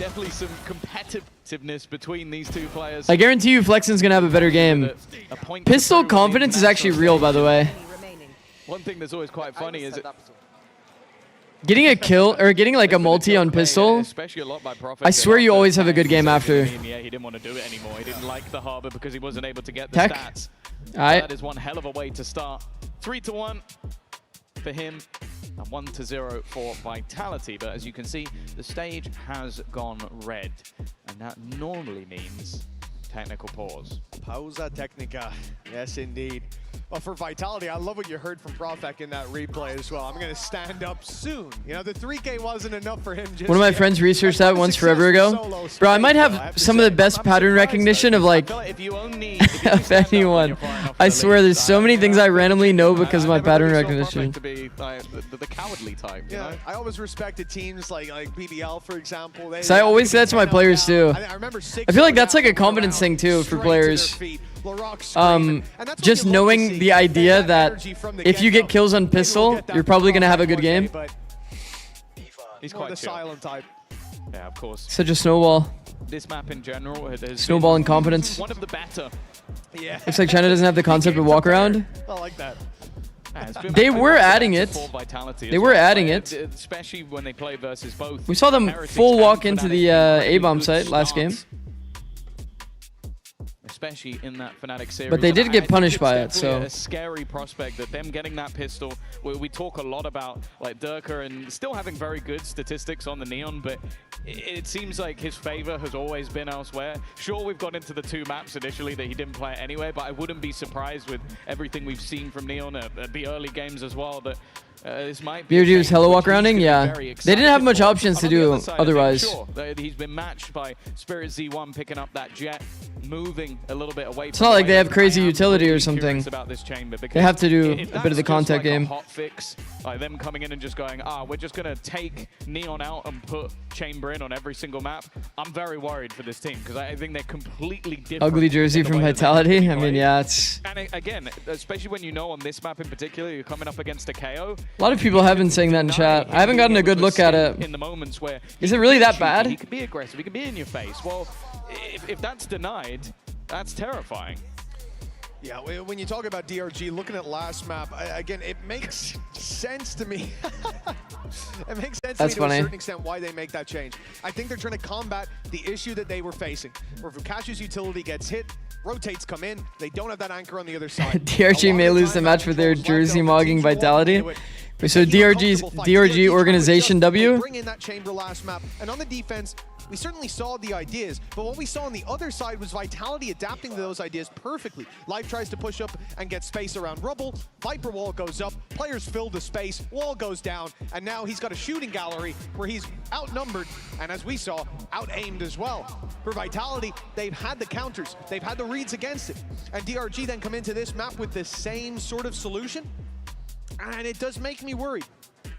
definitely some competitiveness between these two players. I guarantee you Flexen's going to have a better game. Pistol confidence is actually real, by the way. One thing that's always quite funny is getting a kill, or getting like a multi on pistol, especially a lot by Prophet. I swear you always have a good game after. Yeah, he didn't want to do it anymore. He didn't like the Harbor because he wasn't able to get the stats. Alright. That is one hell of a way to start. 3-1 for him and 1-0 for Vitality. But as you can see, the stage has gone red. And that normally means technical pause. Pausa técnica. Yes, indeed. Well, for Vitality, I love what you heard from Profek in that replay as well. I'm going to stand up soon. You know, the 3K wasn't enough for him. Just one of my friends researched that once forever ago. Bro, I might have some of the best pattern recognition of like of anyone. I swear, there's so many things I randomly know because of my pattern recognition. To be like, the cowardly type. You know? I always respected teams like BBL, for example. So I always say that to my players too. I feel like that's like a confidence thing too for players. Just knowing the idea that if you get kills on pistol, you're probably going to have a good game. He's quite the silent type. Yeah, of course. Such a snowball. This map in general has snowball and confidence. One of the better. Yeah. Looks like China doesn't have the concept of walk around. I like that. They were adding it. They were adding it. Especially when they play versus both. We saw them full walk into the A-bomb site last game. especially in that Fnatic series. But they did And get I think punished it's by it, definitely so a scary prospect that them getting that pistol. We talk a lot about like Durka and still having very good statistics on the Neon, but it seems like his favor has always been elsewhere. Sure, we've got into the 2 maps initially that he didn't play anyway, but I wouldn't be surprised with everything we've seen from Neon at the early games as well that this might be DRG was hella walk rounding, yeah. They didn't have much options to do otherwise. Sure, he's been matched by Spirit Z1 picking up that jet, moving a little bit away. It's not like they have crazy utility or something. They have to do a bit of the contact game. Hot fix, like them coming in and just going, we're just gonna take Neon out and put Chamber in on every single map. I'm very worried for this team because I think they're completely different. Ugly jersey from Vitality. I mean, yeah, it's. And again, especially when you know on this map in particular, you're coming up against a KO. A lot of people have been saying that in chat. I haven't gotten a good look at it. In the moments where is it really that bad? He could be aggressive. He could be in your face. Well, if that's denied, that's terrifying. Yeah, when you talk about DRG, looking at last map, again, it makes sense to me. It makes sense to me to a certain extent why they make that change. I think they're trying to combat the issue that they were facing, where Vukash's utility gets hit, rotates come in, they don't have that anchor on the other side. DRG may lose the match for their jersey mogging Vitality. So DRG organization W. Bring in that chamber last map, and on the defense, we certainly saw the ideas, but what we saw on the other side was Vitality adapting to those ideas perfectly. Life tries to push up and get space around Rubble, Viper wall goes up, players fill the space, wall goes down, and now he's got a shooting gallery where he's outnumbered, and as we saw, out-aimed as well. For Vitality, they've had the counters, they've had the reads against it, and DRG then come into this map with the same sort of solution, and it does make me worried.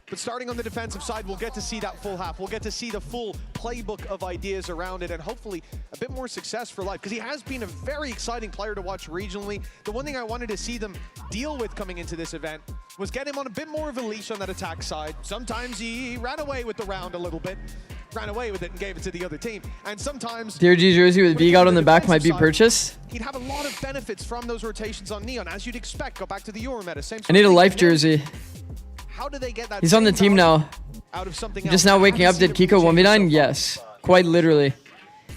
But starting on the defensive side, we'll get to see that full half. We'll get to see the full playbook of ideas around it and hopefully a bit more success for Life because he has been a very exciting player to watch regionally. The one thing I wanted to see them deal with coming into this event was get him on a bit more of a leash on that attack side. Sometimes he ran away with the round a little bit, ran away with it and gave it to the other team. And sometimes DRG jersey with VGOD on the back might be purchased. He'd have a lot of benefits from those rotations on Neon, as you'd expect. Go back to the Euro meta. Same I need a Life jersey. How do they get that? He's on the team now. Just now waking up. Did Kiko 1v9? Yes. Quite literally.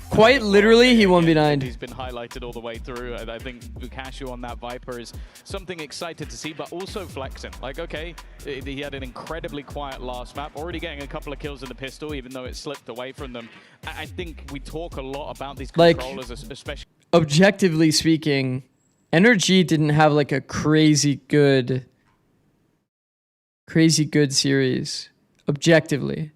Quite literally, he 1v9'd. He's been highlighted all the way through. I think Vukashu on that Viper is something excited to see, but also flexing. Like, okay, he had an incredibly quiet last map, already getting a couple of kills in the pistol, even though it slipped away from them. I think we talk a lot about these controllers, especially. Objectively speaking, NRG didn't have like a crazy good series. Objectively.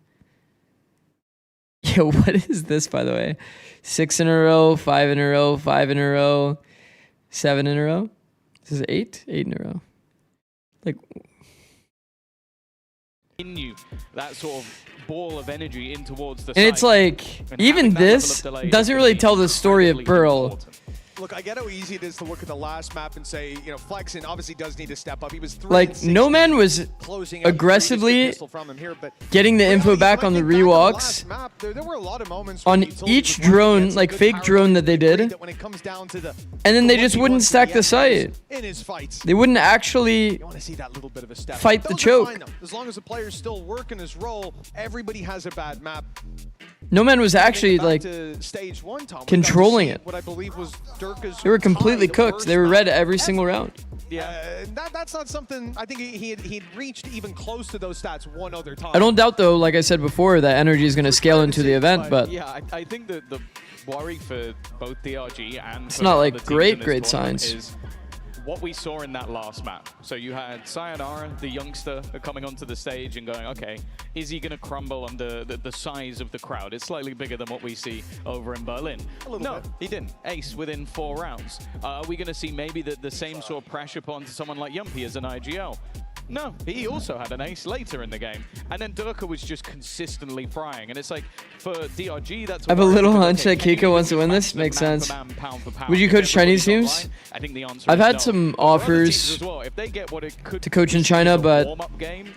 Yo, what is this, by the way? 6 in a row, 5 in a row, 5 in a row, 7 in a row. This is 8? 8 in a row. Like, in you, that sort of ball of energy in towards the and side. it's like, even this doesn't really tell the story of Burl. Look, I get how easy it is to look at the last map and say, you know, Flexen obviously does need to step up. He was like, No Man was aggressively getting the info back on the rewalks on each drone, like fake drone that they did, and then they just wouldn't stack the site. They wouldn't actually fight the choke. As long as the player's still working his role, everybody has a bad map. No Man was actually like controlling it. What I believe was They were completely cooked. They were red every single round. Yeah, that's not something I think he'd reached even close to those stats one other time. I don't doubt though, like I said before, that energy is going to scale into the event, but yeah, I think that the worry for both DRG and it's not like great signs. Is what we saw in that last map. So you had Sayonara, the youngster, coming onto the stage and going, okay, is he going to crumble under the size of the crowd? It's slightly bigger than what we see over in Berlin. No, he didn't. Ace within 4 rounds. Are we going to see maybe the same sort of pressure put onto someone like Yumpy as an IGL? No, he also had an ace later in the game. And then Durka was just consistently frying. And it's like, for DRG, that's... I have a little hunch that Kiko wants to win this. Makes sense. Would you coach Chinese teams? I think the answer I've is had no. some offers If they get what it could to coach in China, but... warm-up game,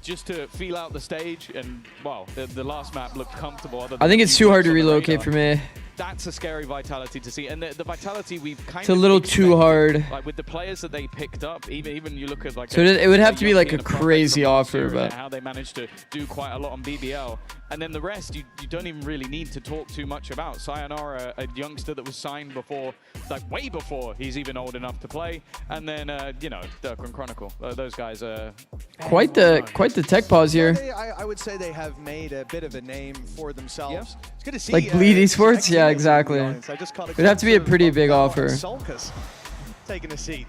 just to feel out the stage, and, well, the last map looked comfortable. I think it's too hard to relocate for me. That's a scary Vitality to see, and the Vitality we've kind of... It's a little too hard. Like with the players that they picked up, even you look at like... So it would have to be like a crazy offer, but... How they managed to do quite a lot on BBL. And then the rest, you don't even really need to talk too much about. Sayonara, a youngster that was signed before, like way before he's even old enough to play. And then, you know, Dirk and Chronicle. Those guys are... Quite the tech pause here. I would say they have made a bit of a name for themselves. Yeah. It's good to see. Like Bleed Esports? Yeah, exactly. It'd have to be a pretty big offer. Sulcus taking a seat.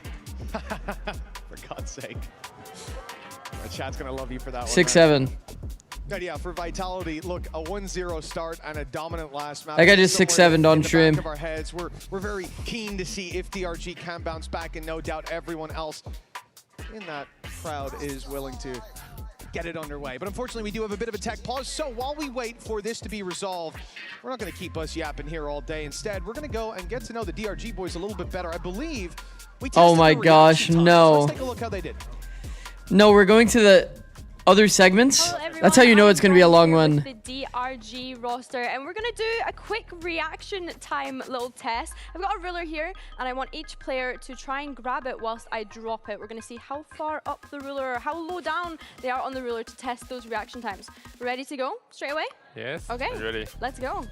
For God's sake. The chat's going to love you for that 6-7. But yeah, for Vitality, look, a 1-0 start and a dominant last map. I got just 6-7 on stream. Of our heads. We're very keen to see if DRG can bounce back, and no doubt everyone else in that crowd is willing to get it underway. But unfortunately, we do have a bit of a tech pause. So while we wait for this to be resolved, we're not going to keep us yapping here all day. Instead, we're going to go and get to know the DRG boys a little bit better. I believe we tested Oh my gosh, time, no. So let's take a look how they did. No, we're going to the other segments. That's how you know it's going to be a long one. The DRG roster, and we're going to do a quick reaction time little test. I've got a ruler here, and I want each player to try and grab it whilst I drop it. We're going to see how far up the ruler or how low down they are on the ruler to test those reaction times. Ready to go straight away? Yes. Okay. I'm ready. Let's go.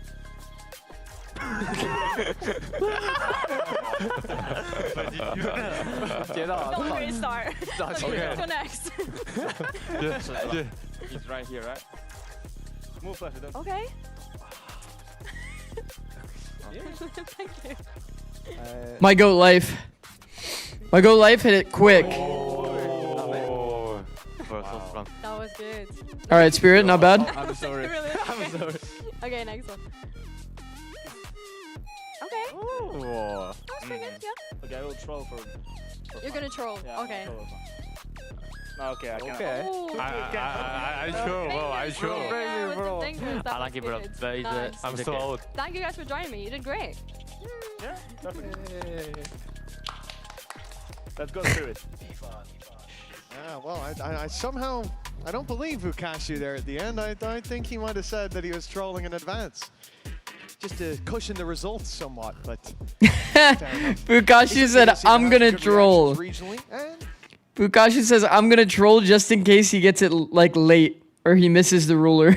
Not a great start. Okay. Go next. He's right here, right? Move flash. Okay. Thank you. My goat life. My goat life hit it quick. Oh. That was good. All right, Spirit, not bad. I'm sorry. Really? I'm sorry. Okay, next one. Okay. Oh. That's pretty good, yeah. Okay, I will troll for You're gonna troll. Yeah, Okay. Okay, I can. Okay. Oh, I sure, bro. I sure. yeah, with the fingers, that I like was it, bro. good. That is Nice. I'm so old. Thank you guys for joining me. You did great. Yeah, definitely. Let's go through it. Yeah, well, I somehow, I don't believe Fukashu there at the end. I think he might have said that he was trolling in advance. Just to cushion the results somewhat, but... Fukashu said, I'm going to troll. Fukashu says, I'm going to troll just in case he gets it like late or he misses the ruler.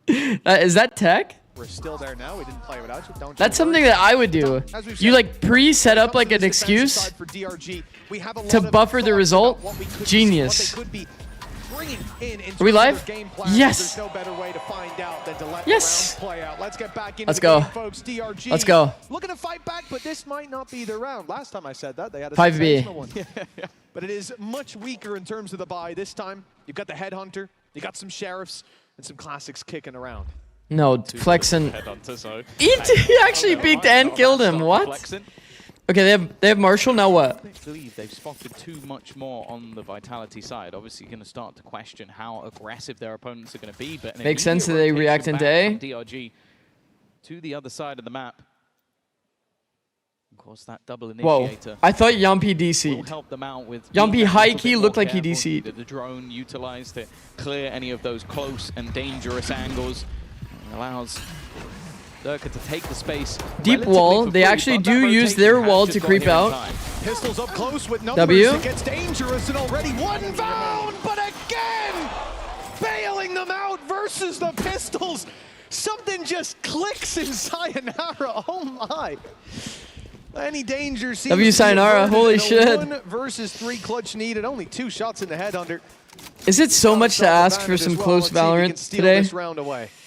Is that tech? We're still there now. We didn't play without you. Don't That's something that I would do. You like pre-set up like an excuse to buffer the result. Genius. Are we live? Yes. No better way to find out than to let yes. the rounds play out. Let's get back into Let's the go. game, folks. DRG Let's go. Looking to fight back, but this might not be their round. Last time I said that, they had a 5B. sensational one. But it is much weaker in terms of the buy this time. You've got the Headhunter, you got some Sheriffs, and some Classics kicking around. No, Flexen. He actually peeked and killed him. What? Okay, they have Marshall, now what? I believe they've spotted too much more on the Vitality side. Obviously, you're going to start to question how aggressive their opponents are going to be. But makes sense that they react into A. DRG to the other side of the map. Of course, that double Whoa, initiator. I thought Yampi DC'd. Will help them out with Yampi high key looked like he DC'd. The drone utilized to clear any of those close and dangerous angles. It allows Lurker to take the space. Deep wall. They actually do use their wall to creep out. Pistols up close with numbers. W. It gets dangerous and already one found, but again, bailing them out versus the Pistols. Something just clicks in Sayonara. Oh my. Any danger seems W Sayonara, holy shit. 1 versus 3 clutch needed. Only 2 shots in the Headhunter. Is it so much to ask for some close Valorant today?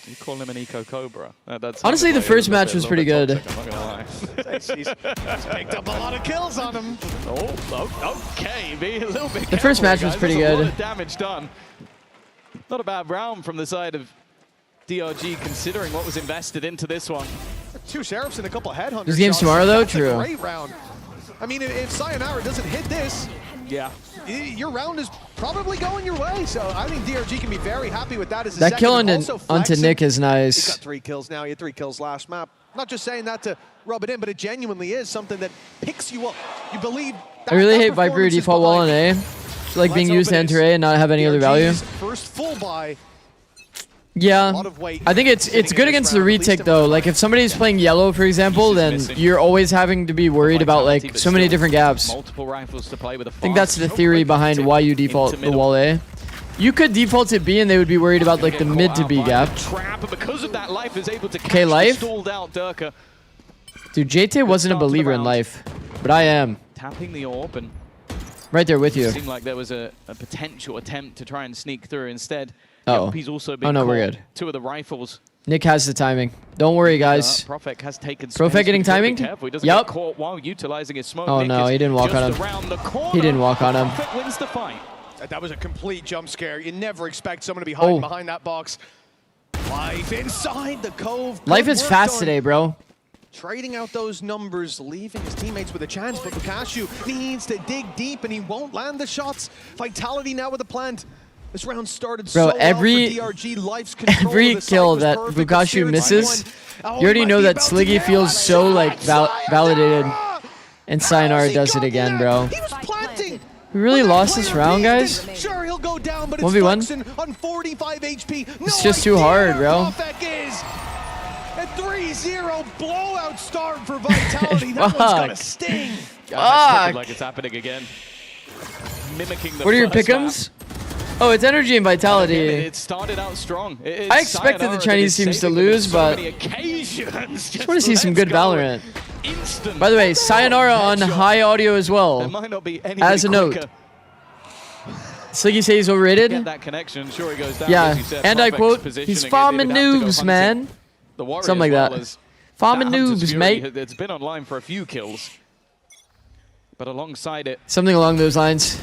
You call him an Eco Cobra. That's honestly, the first match was pretty good. He's picked up a lot of kills on him. Oh, okay. Be a little bit the first match was pretty There's good. A lot of damage done. Not a bad round from the side of DRG, considering what was invested into this one. 2 Sheriffs and a couple of Headhunters. This game's tomorrow, though? That's a True. great round. I mean, if Sayonara doesn't hit this, yeah, your round is probably going your way. So I think DRG can be very happy with that. As That kill onto Nick is He's nice. got 3 kills now. He had 3 kills last map. Not just saying that to rub it in, but it genuinely is something that picks you up. You believe. I really hate Viper default wall on A. It's like being used to enter A and not have any other value. First full buy. Yeah, I think it's good against the retake though. Like if somebody's playing yellow, for example, then you're always having to be worried about like so many different gaps. Multiple rifles to play with a I think that's the theory behind why you default the wall A. You could default to B and they would be worried about like the mid to B gap. Trap, and because of that, Life is able to catch Okay, Life. the stalled out Durka. Dude, JT wasn't a believer in Life, but I am. Tapping the orb and right there with you. it seemed like there was a potential attempt to try and sneak through. Instead, Uh-oh. he's also been Oh, no, caught. we're good. 2 of the rifles. Nick has the timing. Don't worry, guys. Prophet has taken Prophet space. getting We've gotta be timing? careful. He doesn't Yup. get caught while utilizing his smoke. Oh Nick no, is he didn't walk just on him. around the corner. He didn't walk on him. Prophet wins the fight. That was a complete jump scare. You never expect someone to be hiding Oh. behind that box. Life inside the cove. Life Good is work fast done. today, bro. Trading out those numbers, leaving his teammates with a chance, but Bukashu needs to dig deep and he won't land the shots. Vitality now with a plant. This round started Bro, so every well for DRG. Life's control every of the site kill was that perfect. Bukashu Spirit misses, won. you already he know might that be about to Sliggy nail feels it. so like validated, and Sayonara does it again, bro. He was planting. We really lost this round, guys. Sure, he'll go down, but it's 1v1? Flexen on 45 HP. No It's just too hard, bro. Prophet is a 3-0 blowout start for Vitality. That one's gonna sting. Fuck. Like it's happening again. Mimicking the What are your first pick'ems? Oh, it's Energy and Vitality. It started out strong. I expected the Chinese teams to lose, but I just want to see some good Valorant. By the way, Sayonara on high audio as well. There might not be any As a note. Sliggy says he's overrated. Get that connection. Sure, he goes down, Yeah, as you said, and I Prophet's quote, positioning he's it, farming they'd have to go noobs, hunting. man. The Warriors, Something like well, that. as Farming Hunter's noobs, Fury mate. It's been online for a few kills. But alongside it, Something along those lines.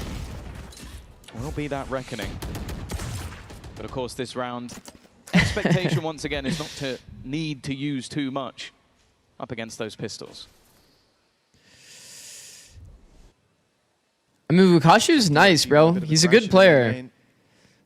will be that reckoning. But of course, this round, expectation once again is not to need to use too much up against those pistols. I mean, Bukashu's nice, bro. He's a good player.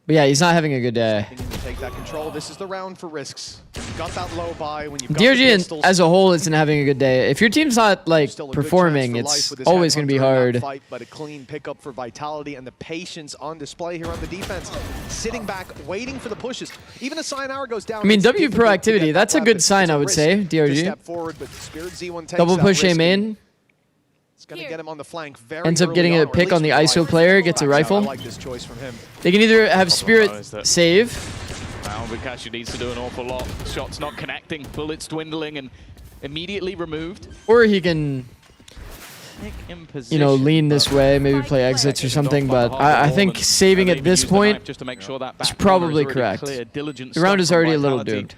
But yeah, he's not having a good day. Take that control. This is the round for risks. You've got that low buy when you've got DRG the pistols. as a whole isn't having a good day. If your team's not like performing, it's always going to be hard. Fight, but a clean pickup for Vitality and the patience on display here on the defense. Sitting back, waiting for the pushes. Even as Sayonara goes down. I mean, it's W difficult to proactivity, get that's a that good weapon. sign, It's a I would risk say, to DRG. step forward, but Spirit Z1 takes Double that push A risk. main. It's going to get him on the flank very Ends up early getting a on, or at pick on the least ISO with player, gets a I rifle. like this choice from him. They can either have Spirit save. Now Bukashu needs to do an awful lot. Shots not connecting, bullets dwindling and immediately removed. Or he can, In you know, lean this way, maybe play exits or something, but I think saving at this point just to make sure that is back probably corner is already correct. clear. Diligent The round stuff is from already a little Vitality. doomed.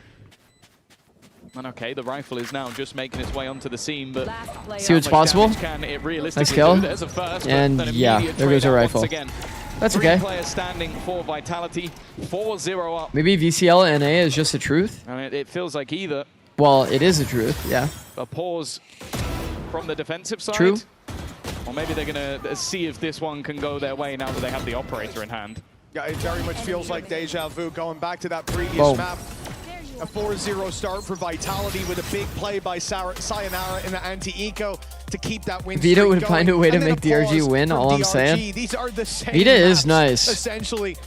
And okay, the rifle is now just making its way onto the seam, but See what's how much possible? damage can it realistically Nice kill. do? There's a first, but And an yeah, immediate there goes trade our out rifle. once again. That's 3 okay. players standing for Vitality, 4-0 up. Maybe VCL NA is just the truth. I mean, it feels like either Well, it is the truth, yeah. a pause from the defensive side, True. or maybe they're going to see if this one can go their way now that they have the operator in hand. Yeah, it very much feels like deja vu going back to that previous Boom. map. A 4-0 start for Vitality with a big play by Sayonara in the anti-eco to keep that win Vita streak would going. find a way to And then make DRG pause win, from all I'm DRG. saying. These are the same Vita is maps, nice. essentially.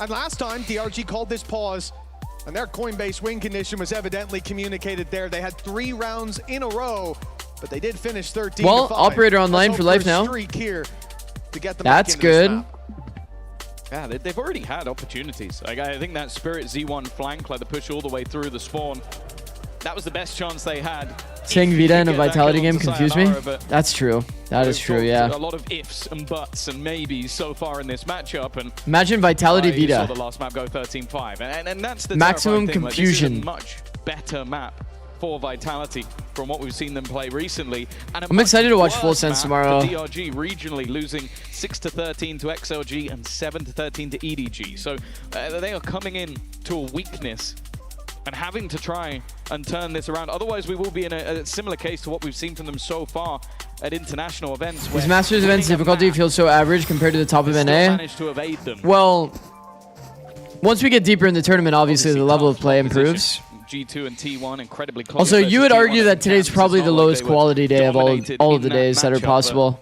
And last time, DRG called this pause, and their Coinbase win condition was evidently communicated there. They had 3 rounds in a row, but they did finish 13 Well, to 5. operator online Let's for hope life a now. streak here to get them That's back into this good. map. Yeah, they've already had opportunities. Like, I think that Spirit Z1 flank, like the push all the way through the spawn, that was the best chance they had. Saying If you Vita could in a get that Vitality kill game onto confused me. Sayonara, but That's true. That is we've true, talked yeah. A lot of ifs and buts and maybes so far in this matchup, and Imagine Vitality you saw Vita. the last map go 13-5, and that's the Maximum terrifying thing. Like, this is confusion. a much better map for Vitality from what we've seen them play recently. And I'm excited to watch Full Sense tomorrow. For DRG regionally losing 6-13 to XLG and 7-13 to EDG. So they are coming in to a weakness and having to try and turn this around. Otherwise, we will be in a similar case to what we've seen from them so far at international events. These Masters events difficulty feels so average compared to the top of NA. Managed to evade them. Well, once we get deeper in the tournament, obviously the level of play improves. G2 and T1 incredibly close. Also, you would versus argue T1 that today's and probably Kansas. the It's not lowest like they were quality day of dominated all in of the that days that are matchup, but possible.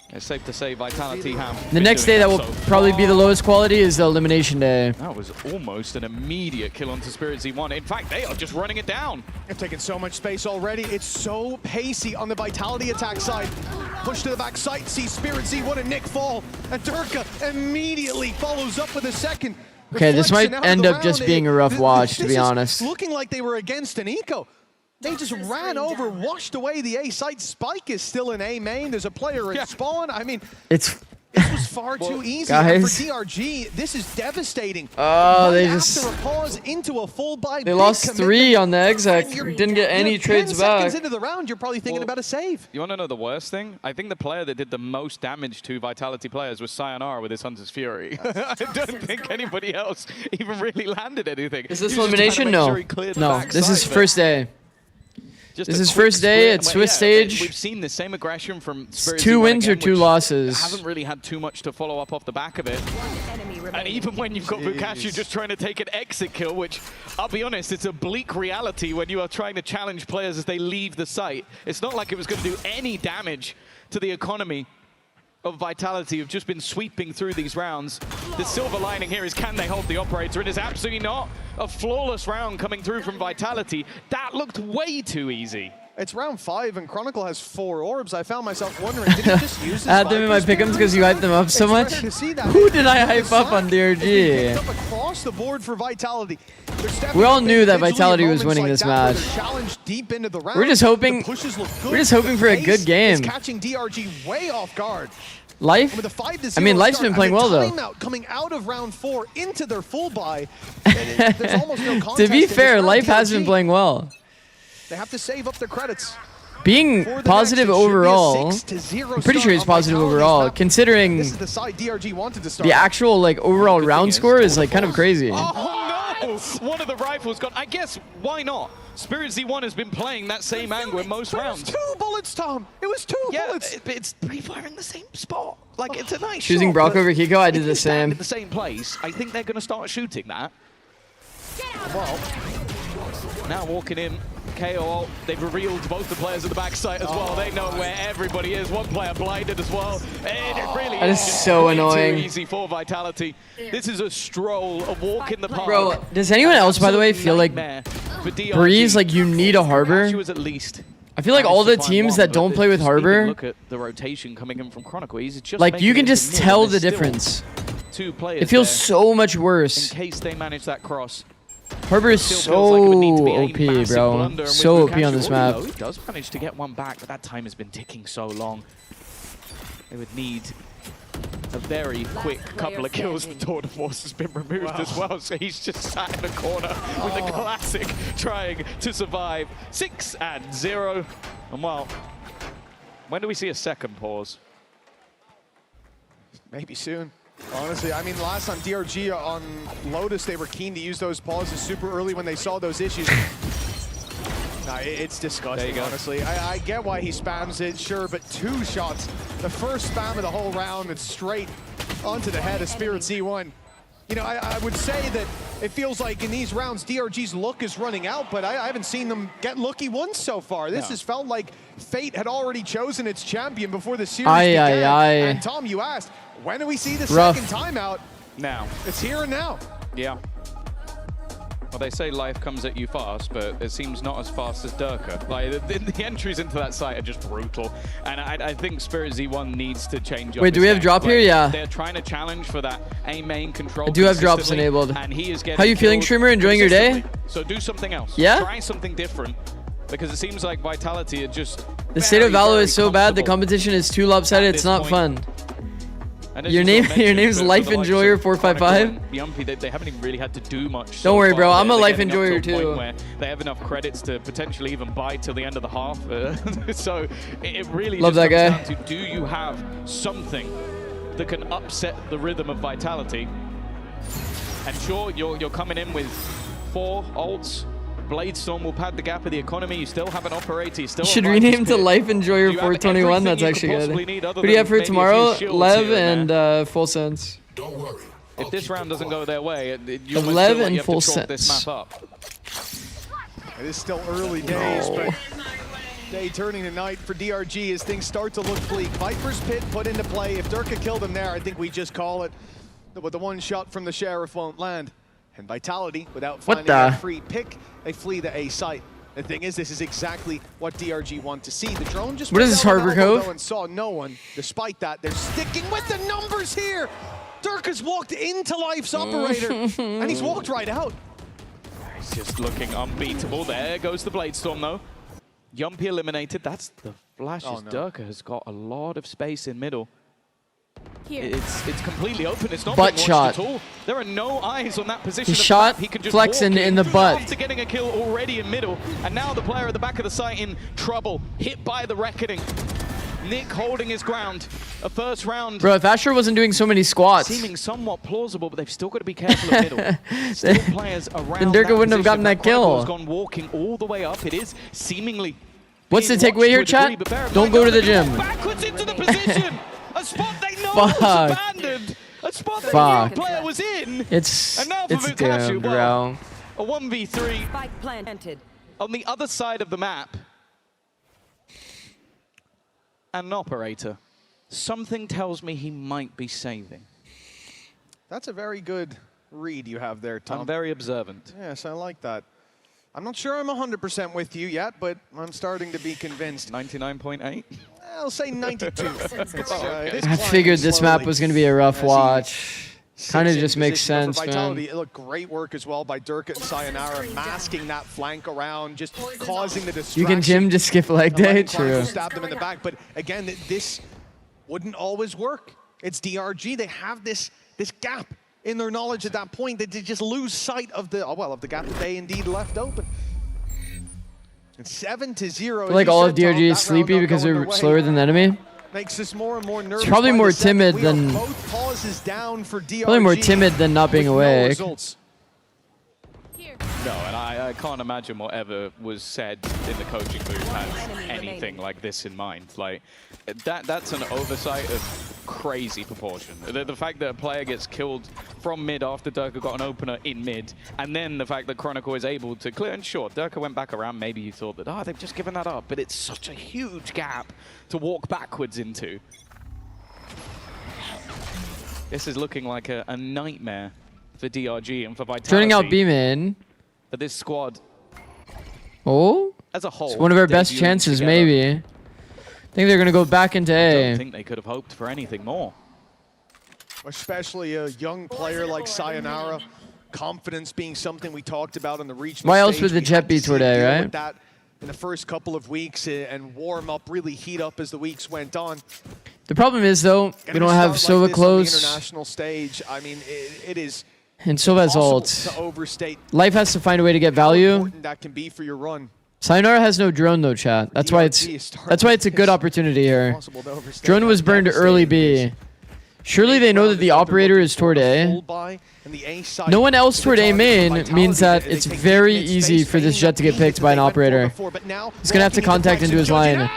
It's safe to say Vitality have The been next doing day that will so probably be the far. lowest quality is the elimination day. That was almost an immediate kill onto Spirit Z1. In fact, they are just running it down. They've taken so much space already. It's so pacey on the Vitality attack side. push to the back side, see Spirit Z1 and Nick fall, and Durka immediately follows up with a second. Okay, this might Reflection out of end the up just round. being a rough watch, to This be is honest. looking like they were against an eco. They just ran over, washed away the A site. Spike is still in A main. There's a player at spawn. I mean, it's this was far too easy. guys. And for DRG, this is devastating. Oh, they Right just after a pause into a full buy. they lost 3 on the exec. Didn't get any trades 10 back. seconds into the round, you're probably thinking about a save. You want to know the worst thing? I think the player that did the most damage to Vitality players was Sayonara with his Hunter's Fury. I don't think anybody else even really landed anything. Is this He was just trying to elimination? make No. sure he cleared the No, this is backside, first day. Just This a is quick first day, split. it's Well, Swiss stage. We've seen the same aggression from Spirit 2 Z1 wins again, or 2 which losses. haven't really had too much to follow up off the back of it. And even when you've got Bukashu just trying to take an exit kill, which, I'll be honest, it's a bleak reality when you are trying to challenge players as they leave the site. It's not like it was going to do any damage to the economy of Vitality, who've just been sweeping through these rounds. The silver lining here is, can they hold the operator? It is absolutely not. A flawless round coming through from Vitality. That looked way too easy. It's round 5 and Chronicle has 4 orbs. I found myself wondering, did he just use his I had them in my pick'ems because you hyped them up so much. Who did I hype up on DRG? Across the board for Vitality. We all knew that Vitality was winning this match. We're just hoping. We're just hoping for a good game. Catching DRG way off guard. Life? I mean, Life's been playing well though. Coming out of round 4 into their full buy. There's almost no contest. To be in this fair, round. Life has been playing well. They have to save up their credits. Being positive overall, I'm pretty sure he's positive overall, considering This is the side DRG wanted to start. the actual like overall round score is like kind of crazy. Oh no! One of the rifles gone. I guess, why not? Spirit Z1 has been playing that same angle in most rounds. It was 2 bullets, Tom. It was 2 bullets. It's pre-firing the same spot. Like, it's a nice Choosing shot, Brock but over Kiko, I did if the you stand same. in the same place, I think they're going to start shooting that. Well, now walking in, KO, they've revealed both the players at the backside as well. They know where everybody is. One player blinded as well. And it really That is just so way annoying. Too easy for Vitality. This is a stroll, a walk in the park. Bro, does anyone else, by the way, feel like Breeze, like you need a harbor? At least I feel like all the teams that don't play with harbor, look at the rotation coming in from Chronicle. He's just like you making can it just into tell more. the There's difference. still 2 players It feels there so much worse. in case they manage that cross. Harbor is Still so feels like it would need to be a OP, massive bro. blunder, and with So OP on Bukashu, this map. He does manage to get one back, but that time has been ticking so long. They would need a very quick couple of kills. The Tour de Force has been removed as well, so he's just sat in a corner with a classic trying to survive. 6-0. And well, when do we see a second pause? Maybe soon. Honestly, I mean, last time DRG on Lotus, they were keen to use those pauses super early when they saw those issues. Nah, it's disgusting, honestly. I get why he spams it, sure, but 2 shots. The first spam of the whole round, it's straight onto the head of Spirit Z1. You know, I would say that it feels like in these rounds, DRG's look is running out, but I haven't seen them get lucky once so far. This has felt like Fate had already chosen its champion before the series began. And Tom, you asked, when do we see the second timeout? Now. It's here and now. Yeah. Well, they say life comes at you fast, but it seems not as fast as Durka. Like, the entries into that site are just brutal. And I think Spirit Z1 needs to change up. Wait, do we have drop here? Yeah. They're trying to challenge for that A main control. I do have drops enabled. And he is getting How you feeling, streamer? Enjoying your day? So do something else. Yeah? Try something different. Because it seems like Vitality are just The state of Valo is so bad, the competition is too lopsided, it's not fun. Your name's Life Enjoyer 455. Yumpy, they haven't even really had to do much. Don't worry, bro. I'm a They're Life getting up Enjoyer to a point too. where they have enough credits to potentially even buy till the end of the half. So it really Love just that comes guy. down to, do you have something that can upset the rhythm of Vitality? And sure, you're coming in with 4 ults. Bladestorm will pad the gap of the economy. You still have an operator. You still You should have rename to Vitality. Life Enjoyer 421. That's actually good. Who do you have for tomorrow? Lev and Full Sense. If this round doesn't go their way, you almost Lev feel like and you have Full to chalk this Sense. map up. It is still early days, but day turning to night for DRG as things start to look bleak. Viper's Pit put into play. If Durka killed him there, I think we just call it. But the one shot from the Sheriff won't land. And Vitality, without finding a free pick, they flee the A site. The thing is, this is exactly what DRG want to see. The drone just What is this, Harbor Cove? And saw no one. Despite that, they're sticking with the numbers here. Dirk has walked into Life's operator, and he's walked right out. He's just looking unbeatable. There goes the Blade Storm, though. Yumpy eliminated. That's the flashes. Oh, no. Durka has got a lot of space in middle. Here. It's completely open. It's not Butt being shot. watched at all. There are no eyes on that position. He of shot the map. He can just Flexen walk in the butt. after getting a kill already in middle. And now the player at the back of the site in trouble. Hit by the Reckoning. Nick holding his ground. A first round. Bro, if Asher wasn't doing so many squats, Seeming somewhat plausible, but they've still got to be careful of middle. Still players around then Durka that wouldn't have gotten position. that kill. Chronicle's gone walking all the way up. It is seemingly. What's the being takeaway here, watched to a chat? degree, but bear in Don't mind, go to the they're gonna gym. walk backwards into the position. A spot they know was Fuck. abandoned. A spot that Fuck. the player was in. It's And now for Vukasu, doomed, well, bro. a 1v3 Spike planted. on the other side of the map. And an operator. Something tells me he might be saving. That's a very good read you have there, Tom. I'm very observant. Yes, I like that. I'm not sure I'm 100% with you yet, but I'm starting to be convinced. 99.8? I'll say 92. I figured this map was going to be a rough watch. Kind of just makes sense, for man. Vitality, look, great work as well by Durka and Sayonara, masking that flank around, just causing the distraction. You can gym to skip leg day? True. Stab them in the back, but again, this wouldn't always work. It's DRG. They have this gap in their knowledge at that point that they just lose sight of the of the gap that they indeed left open. It's 7-0. I feel like all of DRG is sleepy because they're slower than the enemy. Makes this more and more nervous. It's probably by more the second. timid We than. are both pauses down for DRG. Probably more timid than not being with no awake. results. No, and I can't imagine whatever was said in the coaching booth has anything like this in mind. Like, that's an oversight of crazy proportion. The fact that a player gets killed from mid after Durka got an opener in mid, and then the fact that Chronicle is able to clear, and sure, Durka went back around, maybe you thought that, they've just given that up, but it's such a huge gap to walk backwards into. This is looking like a nightmare for DRG and for Vitality. Turning out B-Min. But this squad, Oh? as a whole, It's one of our best debuting chances, together. maybe. I think they're going to go back into I A. don't think they could have hoped for anything more. Especially a young player like Sayonara. Confidence being something we talked about on the regional Why else stage. would the We Jet had to be see him today, deal right? with that in the first couple of weeks and warm up, really heat up as the weeks went on. The problem is, though, we don't have Sova like this on the close. international stage. I mean, it is And Sova's impossible ult. to overstate Life has to find a way to get how value. important that can be for your run. Sayonara has no drone though, chat. That's why it's a good opportunity here. Impossible to overstate Drone how was burned early B. Surely they know that the operator is toward A. No one else toward A main means that it's very easy for this Jet to get picked by an operator. He's gonna have to contact into his line.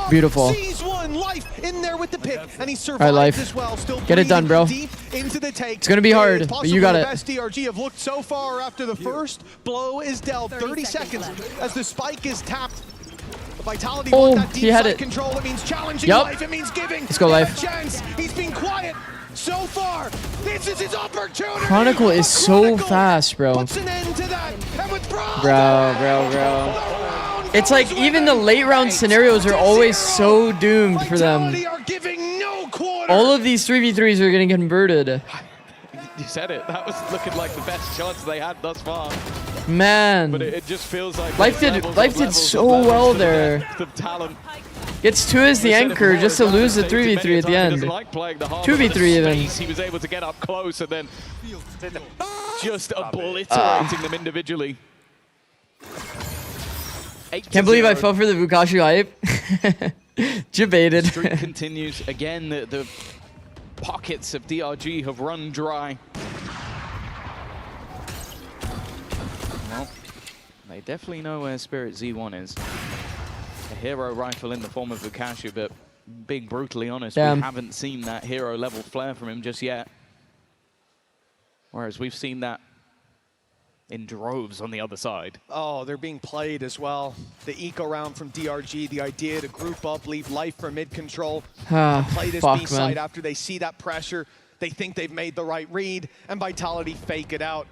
Beautiful. Sees one Life in there with the pick, and he survived Alright, Life. as well. Still Get it done, bro. deep into the take. It's gonna be hard, It's but you possibly got the it. best DRG have looked so far after the first blow is dealt. 30 seconds as the spike is tapped. The Vitality want that he deep had side it. control. It means challenging Yup. Life. It means giving Let's go, Life Life. a chance. He's been quiet so far. This is his opportunity. Chronicle is so fast, bro. Puts an end to that. And with Bro. It's like even the late round scenarios are always so doomed for them. All of these 3v3s are getting converted. You said it. That was looking like the best chance they had thus far. Man. But it just feels like Life there's did levels of so levels well to there. depth of talent. Gets 2 as the We said it anchor before, just to as lose the I've stated 3v3 many at the times, he end. doesn't like playing the hard, 2v3 but the even. space, he was able to get up close and then just obliterating them individually. Can't believe I fell for the Vukasu hype. Jebaited. Streak continues again. The pockets of DRG have run dry. Well, they definitely know where Spirit Z1 is. A hero rifle in the form of Vukasu, but being brutally honest, Damn. we haven't seen that hero level flare from him just yet. Whereas we've seen that in droves on the other side. Oh, they're being played as well. The eco round from DRG, the idea to group up, leave Life for mid control, and play this Fuck, B side man. after they see that pressure. They think they've made the right read, and Vitality fake it out.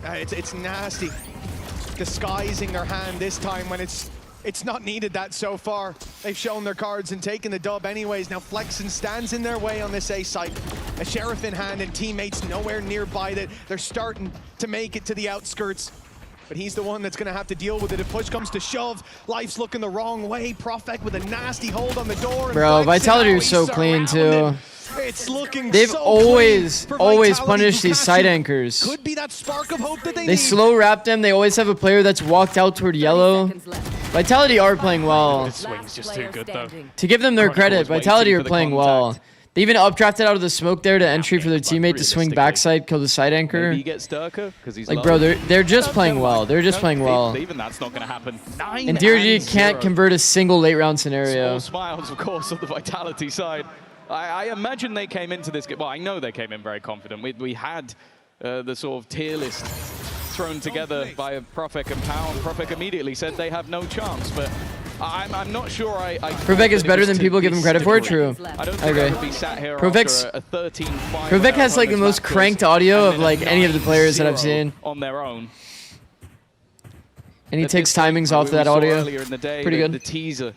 It's nasty. disguising their hand this time when it's not needed that so far. They've shown their cards and taken the dub anyways. Now Flexen stands in their way on this A site. A Sheriff in hand and teammates nowhere nearby that. They're starting to make it to the outskirts. But he's the one that's going to have to deal with it. If push comes to shove, life's looking the wrong way. Profek with a nasty hold on the door. Bro, Vitality is so clean too. It's looking They've so always Vitality. punished these side anchors. Could be that spark of hope that they They need. slow wrap them. They always have a player that's walked out toward yellow. Vitality are playing well. The swing's just too good though. To give them their Chronicle's credit, Vitality waiting are for the playing well. They even updrafted out of the smoke there to entry for their teammate to swing backside, kill the side anchor. Maybe he gets Sturker because he's Like, low. bro, they're just playing well. They're just playing well. Even that's not going to happen. And DRG can't convert a single late round scenario. Small smiles, of course, on the Vitality side. I imagine they came into this game. Well, I know they came in very confident. We had the sort of tier list thrown together by Profek and Pau, and Profek immediately said they have no chance. But I'm not sure Profek is better than people give him credit for. True. I don't I think I agree. would be sat here Profek's after a 13-5 Profek has like the most cranked audio of like any of the players that I've seen. on their own. And he takes timings off that audio. Earlier in the day, Pretty good. The teaser.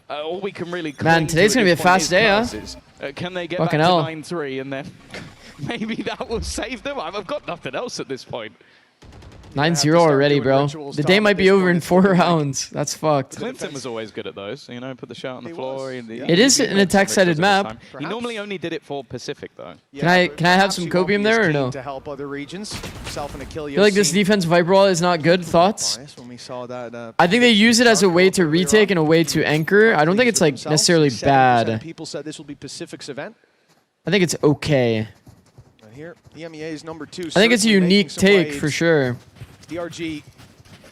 All we can really Man, cling today's to gonna be a at this point fast is day, huh? curses. Can they get Fucking back hell. to 9-3 and then maybe that will save them? I've got nothing else at this point. 9-0 already, bro. The day might be over in 4 rounds. That's fucked. Clinton was always good at those, you know, put the shot on the floor. It is an attack-sided map. He normally only did it for Pacific, though. Can I have some copium there or no? To help other regions. Self and I feel like this defense Viper wall is not good. Thoughts? When we saw that, I think they use it as a way to retake and a way to anchor. I don't think it's like necessarily 70% bad. People said this will be Pacific's event. I think it's okay. And here, EMEA is number 2. I think it's a certainly unique making some take waves. for sure. DRG,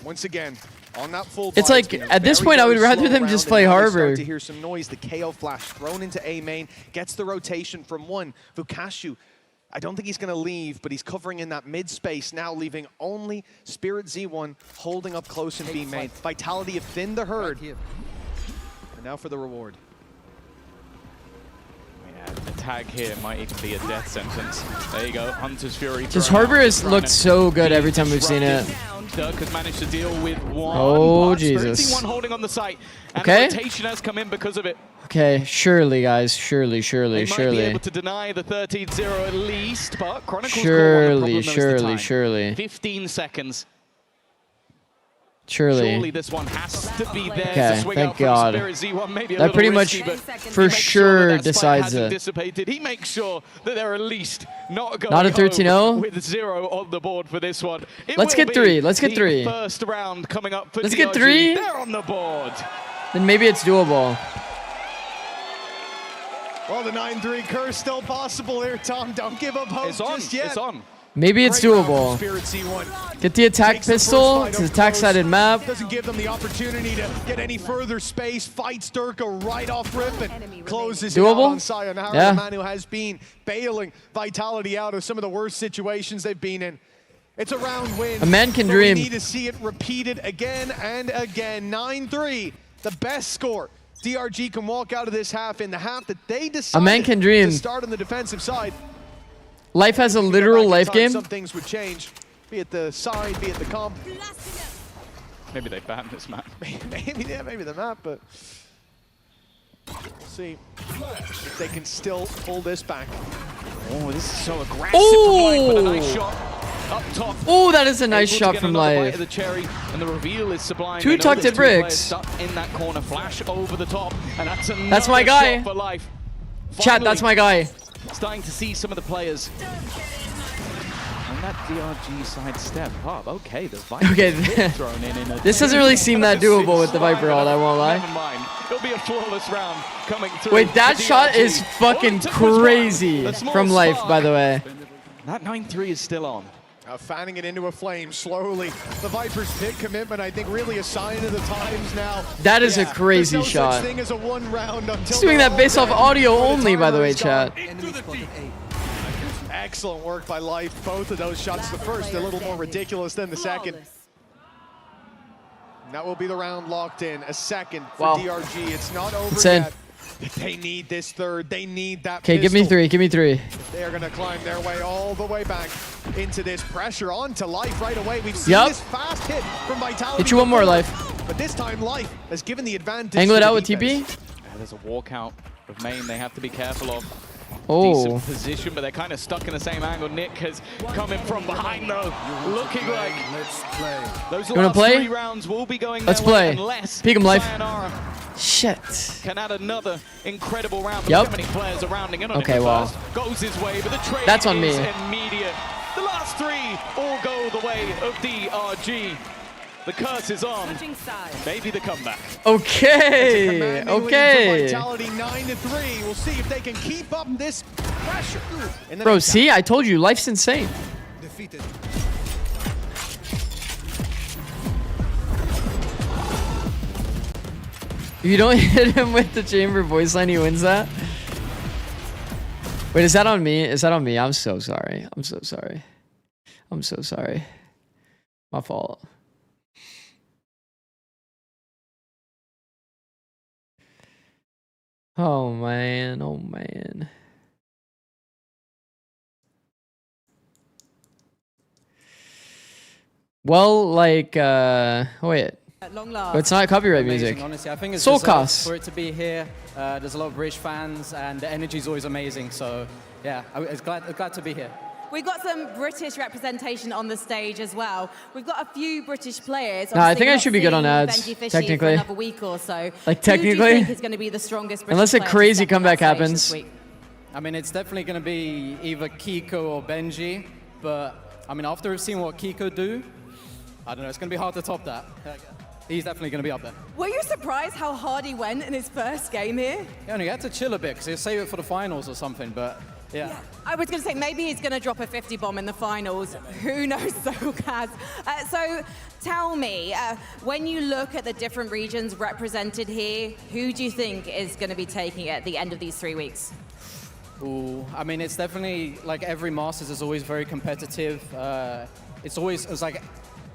once again, on that full It's buy. like, been a at this very, point, I very would rather slow them round, just and play now we Harbor. start to hear some noise. The KO flash thrown into A main, gets the rotation from 1. Vukashu, I don't think he's going to leave, but he's covering in that mid space now, leaving only Spirit Z1 holding up close in B main. Vitality have thinned the herd. And now for the reward. A tag here might even be a death sentence. There you go, Hunter's Fury. Just Harbor has looked so good every time we've seen it. Dirk has managed to deal with one. Oh, but Spirit Jesus. Z1 holding on the site. And Okay. the rotation has come in because of it. Okay, surely, guys. Surely. They might be able to deny the 13-0 at least, but Chronicles Surely. 15 seconds. Surely. Surely this one has to be there Okay, to swing thank out from God. Spirit Z1. Maybe a That little pretty much risky, but for he makes sure that that spike decides hasn't it. dissipated. He makes sure that they're at least not going Not a home 13-0? with 0 on the board for this one. It Let's will get 3. be Let's get the 3. First round coming up for Let's DRG. get 3. They're on the board. Then maybe it's doable. Well, the 9-3 curse still possible here, Tom. Don't give up hope It's on. just yet. It's on. Maybe it's Great round from doable. Spirit Z1. Get the attack pistol. It's an attack-sided map. Doesn't give them the opportunity to get any further space. Fights Durka right off rip and closes it out Doable? on Sayonara. Yeah. The man who has been bailing Vitality out of some of the worst situations they've been in. It's a round win. A man can but dream. We need to see it repeated again and again. 9-3, the best score. DRG can walk out of this half in the half that they decided A man can dream. to start on the defensive side. Life has a literal life game. Some things would change, be it the side, be it the comp. Maybe they banned this map. maybe the map, but we'll see if they can still pull this back. Oh, this is so aggressive from Life, but a nice shot up top. Oh, that is a nice Able to shot get from another bite Life. of the cherry, and the reveal is sublime. Two They know tucked there's at 2 players bricks. stuck in that corner, flash over the top, and that's another That's my guy. shot for Life. Chat, that's my guy. Starting to see some of the players. And that DRG side step up. Okay, the Viper Okay, thrown in a this doesn't really seem that doable with the Viper ult, I won't lie. Never mind. It'll be a flawless round coming through. Wait, that for shot DRG. is fucking crazy The small from Life, spark. by the way. That 9-3 is still on. Fanning it into a flame slowly. The Vipers pick commitment, I think, really a sign of the times now. That is a crazy there's no shot. Such thing as a 1 round until He's doing they're that all based off dead. audio Or the only, by the timer way, is gone. chat. Excellent work by Life. Both of those shots. The first a little more ridiculous than the second. And that will be the round locked in. A second for Wow. DRG. It's not over Insane. yet. They need this third. They need that Okay, give me pistol. 3. Give me 3. They're going to climb their way all the way back into this pressure onto Life right away. We've seen Yep. this fast hit from Vitality. Hit you one more, before, Life. But this time Life has given the advantage. Angle it to out the with defense. TP. There's a walkout of main they have to be careful of. Oh. Decent position, but they're kind of stuck in the same angle. Nick has come in from behind though, looking like those You wanna last play? 3 rounds will be going Let's their way play. unless Peek 'em, Life. Sayonara Shit. can add another incredible round. But Yup. look how many players are rounding in on Okay, him. well. First goes his way, but the trade That's on is me. immediate. The last 3 all go the way of DRG. The curse is on. Maybe the comeback. Okay. Okay. Vitality 9-3. We'll see if they can keep up this pressure. In the Bro, next see? I told you, life's insane. defeated. If you don't hit him with the chamber voice line, he wins that? Wait, is that on me? Is that on me? I'm so sorry. I'm so sorry. I'm so sorry. My fault. Oh, man. Oh, man. Well, like, wait. At long last, But it's not copyright amazing, music. Honestly, I think it's Soul deserved Cost. for it to be here. There's a lot of British fans, and the energy is always amazing. So, yeah, I was glad to be here. We've got some British representation on the stage as well. We've got a few British players. Nah, I Obviously, think I we're should be good not on seeing ads, Benji Fishy technically. for another week or so. Like, Who do you technically? think is going to be the strongest British Unless a player to crazy step on comeback that stage this happens. week? I mean, it's definitely going to be either Kiko or Benji. But, I mean, after we've seen what Kiko do, I don't know, it's going to be hard to top that. He's definitely going to be up there. Were you surprised how hard he went in his first game here? Yeah, and he had to chill a bit because he'll save it for the finals or something, but yeah. I was going to say maybe he's going to drop a 50 bomb in the finals. Who knows, Soulcast? So tell me, when you look at the different regions represented here, who do you think is going to be taking it at the end of these 3 weeks? Ooh, I mean, it's definitely like every Masters is always very competitive. It's like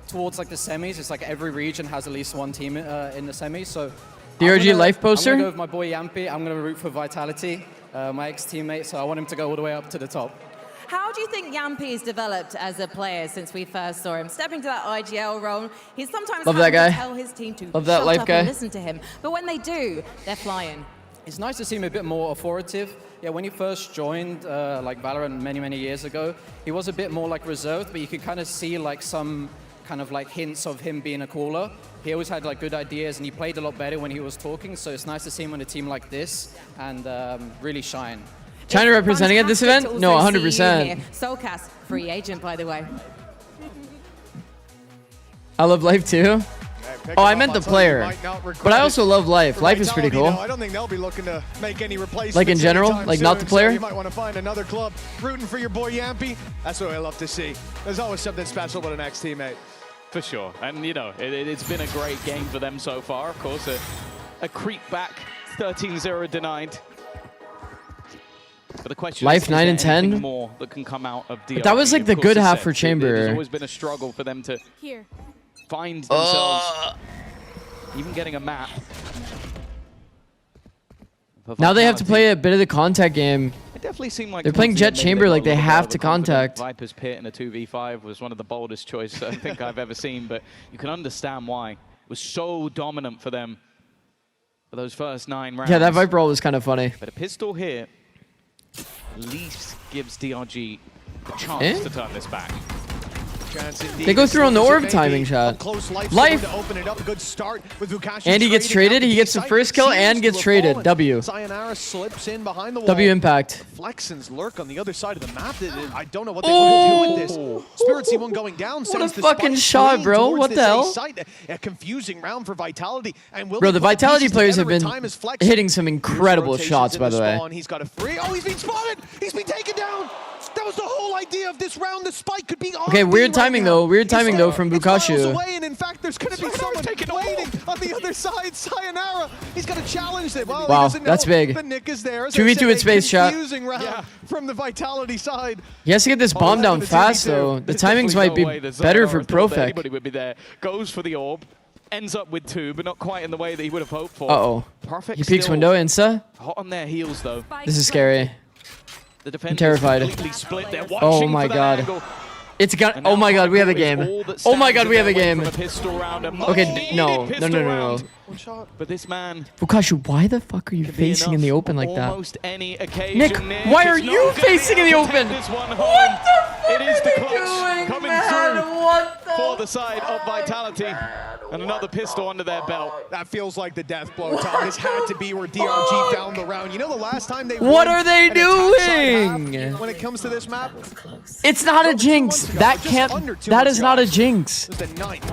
towards like the semis. It's like every region has at least one team in the semis. So DRG life poster? I'm gonna go with my boy Yampy. I'm gonna root for Vitality, my ex-teammate. So I want him to go all the way up to the top. How do you think Yampy's developed as a player since we first saw him? Stepping to that IGL role, he's sometimes Love that having to guy. tell his team to Love that shut life up guy. and listen to him. But when they do, they're flying. It's nice to see him a bit more authoritative. Yeah, when he first joined like Valorant many years ago, he was a bit more like reserved, but you could kind of see like some kind of like hints of him being a caller. He always had like good ideas, and he played a lot better when he was talking. So it's nice to see him on a team like this and really shine. China representing at this event? No, 100%. Soulcast, free agent, by the way. I love life too. Oh, I meant the player. But I also love life. Life is pretty cool. I don't think they'll be looking to make any replacements. Like in general? anytime Like not soon, the player? So you might want to find another club rooting for your boy Yampy. That's what I love to see. There's always something special with an ex-teammate. For sure. And, you know, it's been a great game for them so far. Of course, a creep back, 13-0 denied. But the question Life is 9 and there anything 10? more that can come out of DRG? But that was like Of the course, good as half said, for Chamber. There's always been a struggle for them to find themselves, even getting a map. Now they have to play a bit of the contact game. It definitely seemed like They're playing Jet Chamber like they have to contact. Viper's Pit in a 2v5 was one of the boldest choices I think I've ever seen, but you can understand why. It was so dominant for them for those first 9 rounds. Yeah, that Viper roll was kind of funny. But a pistol here at least gives DRG the chance to turn this back. They go through on the orb timing shot. Life. And he gets traded. He gets the first kill and gets traded. W. Sayonara slips in behind the wall. W impact. Flexens lurk on the other side of the map. I don't know what they want to do with this. Spirit C1 going down. What a fucking shot, bro. What the hell? A confusing round for Vitality. And will Bro, they the put Vitality pieces players have together in been time as Flex hitting some incredible rotations shots, in by the way. spawn. He's got a free. Oh, he's been spotted. He's been taken down. That was the whole idea of this round. The spike could be on. Okay, weird timing though. Weird timing though from Bukashu. Away, and in fact, there's going to be someone waiting on the other side. Sayonara, he's got to challenge it. Well, Wow, he doesn't that's know big. the Nick is there. 2v2 in space, chat. Confusing round from the Vitality side. He has to get this bomb down fast though. The timings might be better for Profec. Anybody would be there. Goes for the orb. ends up with 2, but not quite in the way that he would have hoped for. Uh-oh. Perfect. He peeks still window, Insta. hot on their heels, though. This is scary. The I'm terrified. split. They're Oh my god. It's got. Oh my god, we have a game. Oh my god, we have a game. Okay, no. But this man. Fukashu, why the fuck are you facing in the open like that? Almost any occasion. Nick, why are you facing in the open? What the fuck? It is the clutch coming through for the side of Vitality. And another pistol under their belt. That feels like the death blow, Tom. This had to be where DRG found the round. You know the last time they What are they doing? When it comes to this map? It's not a jinx. That can't. That is not a jinx.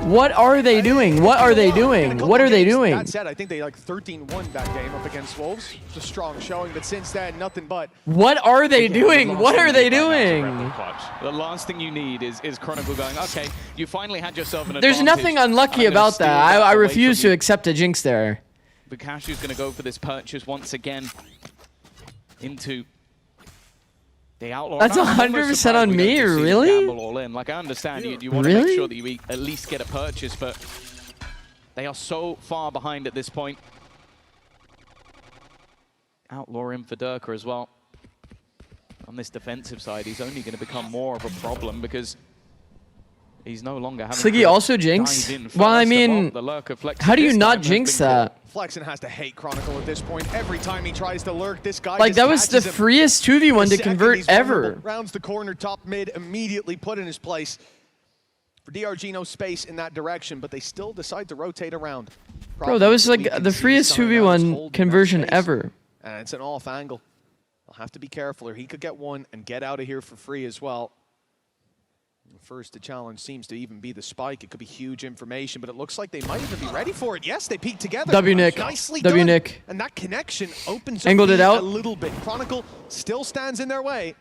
What are they doing? What are they doing? What are they doing? That said, I think they like 13-1 that game up against Wolves. It's a strong showing, but since then, nothing but. What are they doing? What are they doing? The last thing you need is Chronicle going, okay, you finally had yourself an advantage. There's nothing unlucky about that. I refuse to accept a jinx there. Bukashu's going to go for this purchase once again into the Outlaw. That's 100% on me, really? All in. Like, I understand you want to make sure that you at least get a purchase, but they are so far behind at this point. Outlaw in for Durka as well. On this defensive side, he's only going to become more of a problem because he's no longer having Sliggy also jinx? Well, I mean, how do you not jinx that? Flexen has to hate Chronicle at this point. Every time he tries to lurk, this guy like, that was the freest 2v1 to convert ever. Rounds the corner, top mid, immediately put in his place. For DRG, no space in that direction, but they still decide to rotate around. Bro, that was like the freest 2v1 conversion ever. And it's an off angle. I'll have to be careful, or he could get one and get out of here for free as well. First to challenge seems to even be the spike. It could be huge information, but it looks like they might even be ready for it. Yes, they peek together. W Nick. Nicely W done. Nick. And that connection opens Angled it out a little bit. Chronicle still stands in their way,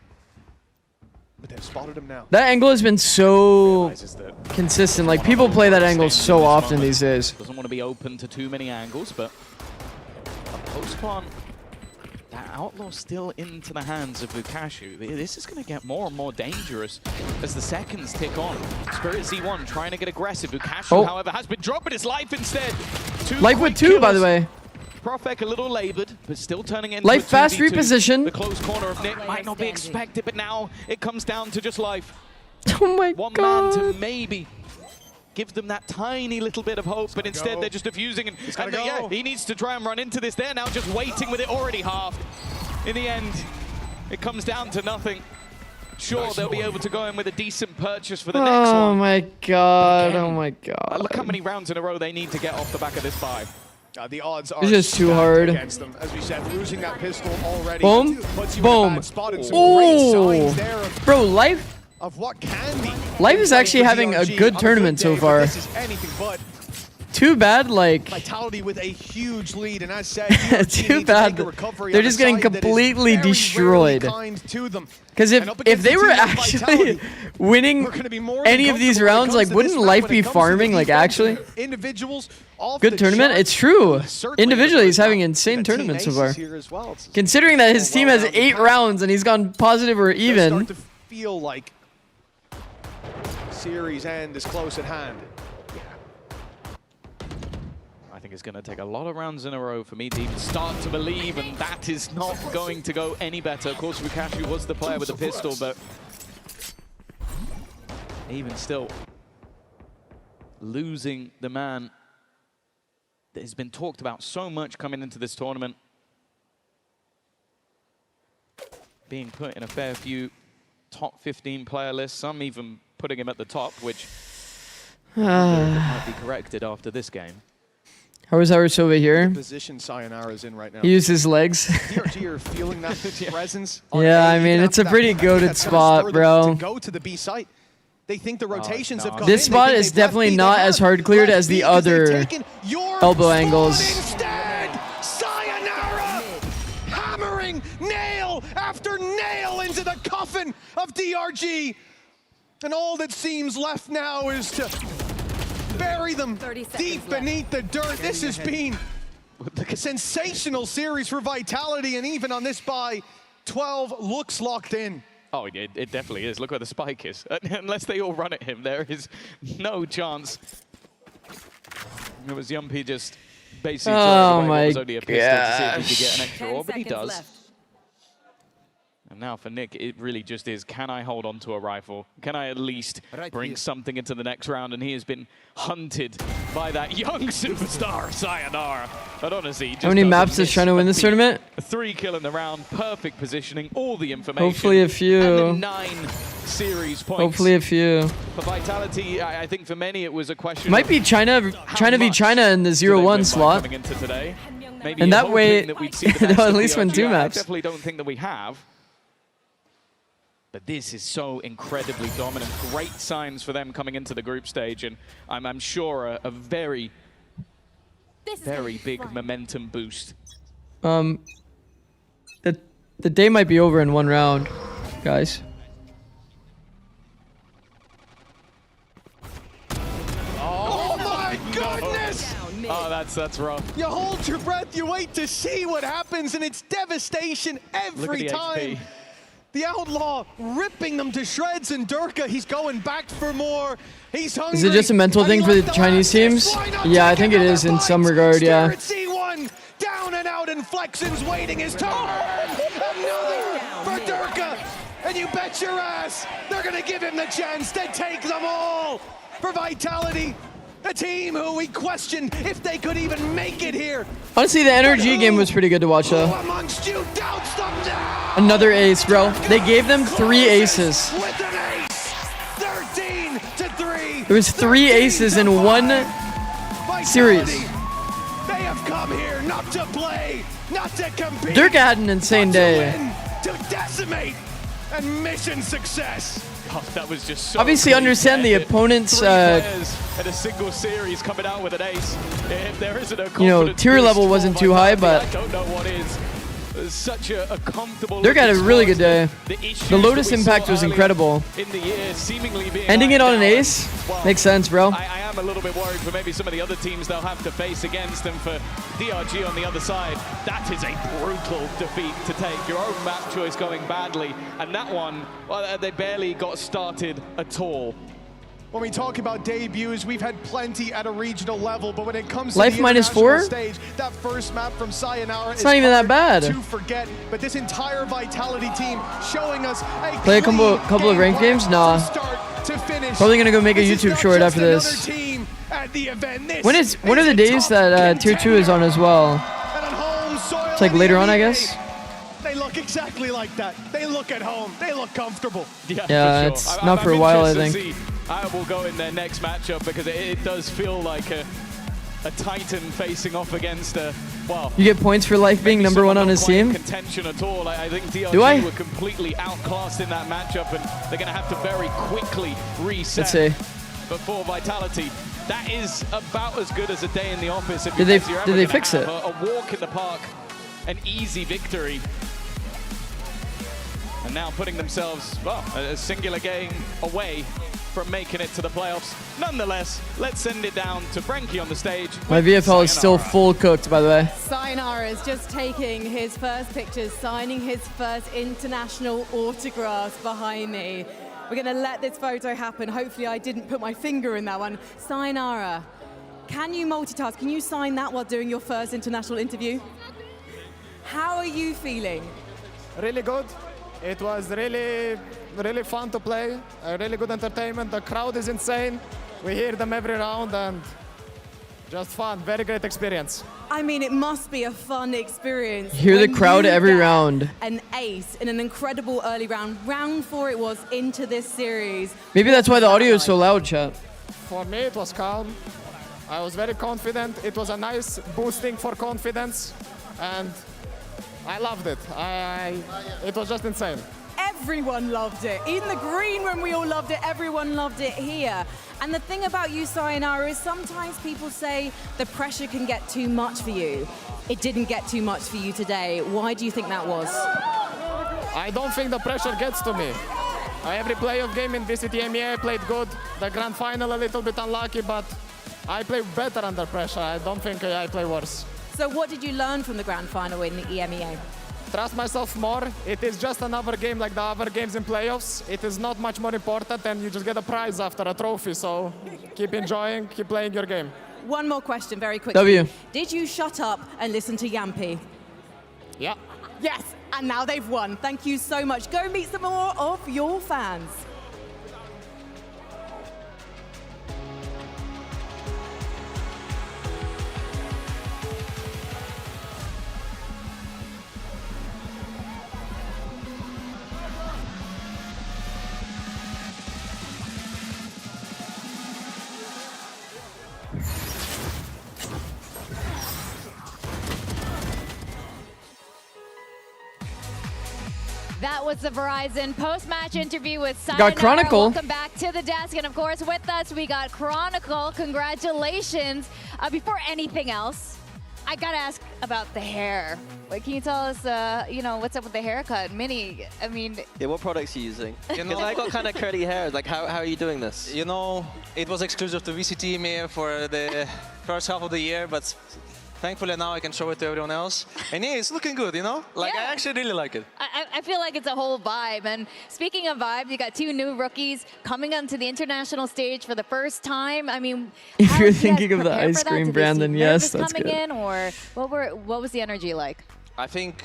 but they've spotted him now. That angle has been so consistent. Like, people play that angle so often these days. Doesn't want to be open to too many angles, but a post plant. That Outlaw still into the hands of Bukashu. This is going to get more and more dangerous as the seconds tick on. Spirit Z1 trying to get aggressive. Bukashu, however, has been dropping his life instead. Life with 2, by the way. Profek a little labored, but still turning into Life a fast 2v2. reposition. The close corner of Nick might not be expected, but now it comes down to just life. Oh my god. One man to maybe give them that tiny little bit of hope, but instead they're just defusing. And yeah, he needs to try and run into this. They're now just waiting with it already halved. In the end, it comes down to nothing. Sure, they'll be able to go in with a decent purchase for the next one. Oh my god, oh my god. Look how many rounds in a row they need to get off the back of this 5. The odds are it's just too hard. Against them. As we said, losing that pistol already. Boom, boom. Oh, bro, Life. Of what can be. Life is actually having a good tournament so far. This is anything but. Too bad, like. Vitality with a huge lead, and as said, too bad. They're just getting completely destroyed. Because if they were actually winning any of these rounds, like, wouldn't Life be farming, like, actually? Individuals. Good tournament. It's true. Individually, he's having insane tournaments so far. Considering that his team has 8 rounds and he's gone positive or even. To feel like series end is close at hand. I think it's going to take a lot of rounds in a row for me to even start to believe, and that is not going to go any better. Of course, Bukashu was the player with the pistol, but even still, losing the man that has been talked about so much coming into this tournament, being put in a fair few top 15 player lists, some even putting him at the top, which might be corrected after this game. How is ours over here? Position Sayonara's in right now. He used his legs. DRG are feeling that presence. Yeah, I mean, it's a pretty goated spot, bro. To go to the B site. They think the rotations have This spot is definitely not as hard cleared as the other elbow angles. Instead, Sayonara hammering nail after nail into the coffin of DRG. And all that seems left now is to bury them deep beneath the dirt. This has been a sensational series for Vitality, and even on this bye, 12 looks locked in. Oh, it definitely is. Look where the spike is. Unless they all run at him, there is no chance. It was Yumpy just basically Oh throwing away what was my only a pistol to see if he could gosh. get an extra 10 orb, but he seconds does. left. And now for Nick, it really just is, can I hold on to a rifle? Can I at least bring something into the next round? And he has been hunted by that young superstar, Sayonara. But honestly, just How many maps is trying to win this tournament? 3 kill in the round, perfect positioning, all the information. Hopefully a few. And the 9 series points. Hopefully a few. For Vitality, I think for many it was a question Might of be China v China in the do they win 0-1 by slot. coming into today. Maybe And that hoping way, that we'd see the they'll best at of least win DRG. 2 I maps. definitely don't think that we have. But this is so incredibly dominant. Great signs for them coming into the group stage, and I'm sure a very, very big momentum boost. The day might be over in 1 round, guys. Oh my goodness! Oh, that's rough. You hold your breath, you wait to see what happens, and it's devastation every Look at the time. HP. The Outlaw ripping them to shreds, and Durka, he's going back for more. He's hungry. Is it just a mental thing for the Chinese teams? Yeah, I think it is in some regard, yeah. C1 down and out, and Flexen's waiting his turn. Another for Durka, and you bet your ass they're gonna give him the chance to take them all for Vitality. A team who we questioned if they could even make it here. Honestly, the NRG game was pretty good to watch, though. Amongst you doubts them down. Another ace, bro. They gave them 3 aces. With an ace, 13-3. There was 3 aces in 1 series. They have come here not to play, not to compete. Durka had an insane day. To decimate and mission success. God, that was just so Obviously, understand the opponent's, 3 players at a single series coming out with an ace. If there isn't a confidence tier boost level for wasn't too high, Vitality, but I don't know what is. It's such a comfortable. Durka had a really good day. issues The Lotus that we impact saw was earlier incredible. in the year, seemingly being Ending it on an ironed out. ace Well, makes sense, bro. I am a little bit worried for maybe some of the other teams they'll have to face against, and for DRG on the other side, that is a brutal defeat to take. Your own map choice going badly, and that one, well, they barely got started at all. When we talk about debuts, we've had plenty at a regional level, but when it comes to Life the minus international 4? stage, that first map from Sayonara It's is not even that hard bad. to forget. But this entire Vitality team showing us a Play a couple of ranked games? Nah. to finish. Probably gonna go make a This is YouTube not short just after this. another team at the event. This When are the days that Tier 2 is on as well? and on home soil It's like of the later on, I NBA, guess. They look exactly like that. They look at home. They look comfortable. Yeah, for sure. it's not for a while, I think. interested to see how we'll go in their next matchup, because it does feel like a Titan facing off against a, well, You get points for Life being number 1 on his quite in team? contention at all. I think Do I? DRG were completely outclassed in that matchup, and they're going to have to very quickly reset. Let's see. Before Vitality. That is about as good as a day in the office. If Did they- you're did ever they gonna fix have it? A walk in the park, an easy victory. And now putting themselves, well, a singular game away from making it to the playoffs. Nonetheless, let's send it down to Frankie on the stage. My VFL is still Sayonara. full cooked, by the way. Sayonara is just taking his first pictures, signing his first international autographs behind me. We're going to let this photo happen. Hopefully I didn't put my finger in that one. Sayonara, can you multitask? Can you sign that while doing your first international interview? How are you feeling? Really good. It was really fun to play. Really good entertainment. The crowd is insane. We hear them every round, and just fun. Very great experience. I mean, it must be a fun experience. Hear the when crowd you every get round. An ace in an incredible early round. Round 4 it was into this series. Maybe that's why the audio is so loud, chat. For me, it was calm. I was very confident. It was a nice boosting for confidence, and I loved it. It was just insane. Everyone loved it. In the green room, we all loved it. Everyone loved it here. And the thing about you, Sayonara, is sometimes people say the pressure can get too much for you. It didn't get too much for you today. Why do you think that was? I don't think the pressure gets to me. Every playoff game in VCT MEA I played good. The grand final a little bit unlucky, but I play better under pressure. I don't think I play worse. So what did you learn from the grand final in the EMEA? Trust myself more. It is just another game like the other games in playoffs. It is not much more important, and you just get a prize after a trophy. So keep enjoying, keep playing your game. one more question very quickly. W. Did you shut up and listen to Yampi? Yeah. Yes, and now they've won. Thank you so much. Go meet some more of your fans. That was the Verizon post-match interview with Sayonara. Got Chronicle. Welcome back to the desk. And of course, with us, we got Chronicle. Congratulations. Before anything else, I got to ask about the hair. Like, can you tell us, what's up with the haircut? Minnie, I mean... Yeah, what products are you using? You know, Because I've got kind of curly hair. Like, how are you doing this? You know, it was exclusive to VCT EMEA for the first half of the year, but thankfully now I can show it to everyone else. And yeah, it's looking good, you know? Like, Yeah. I actually really like it. I feel like it's a whole vibe. And speaking of vibe, you got two new rookies coming onto the international stage for the first time. I mean, If how you're did you guys thinking of the prepare ice for that? cream Did they brand, seem then yes, nervous that's coming good. in, or what was the energy like? I think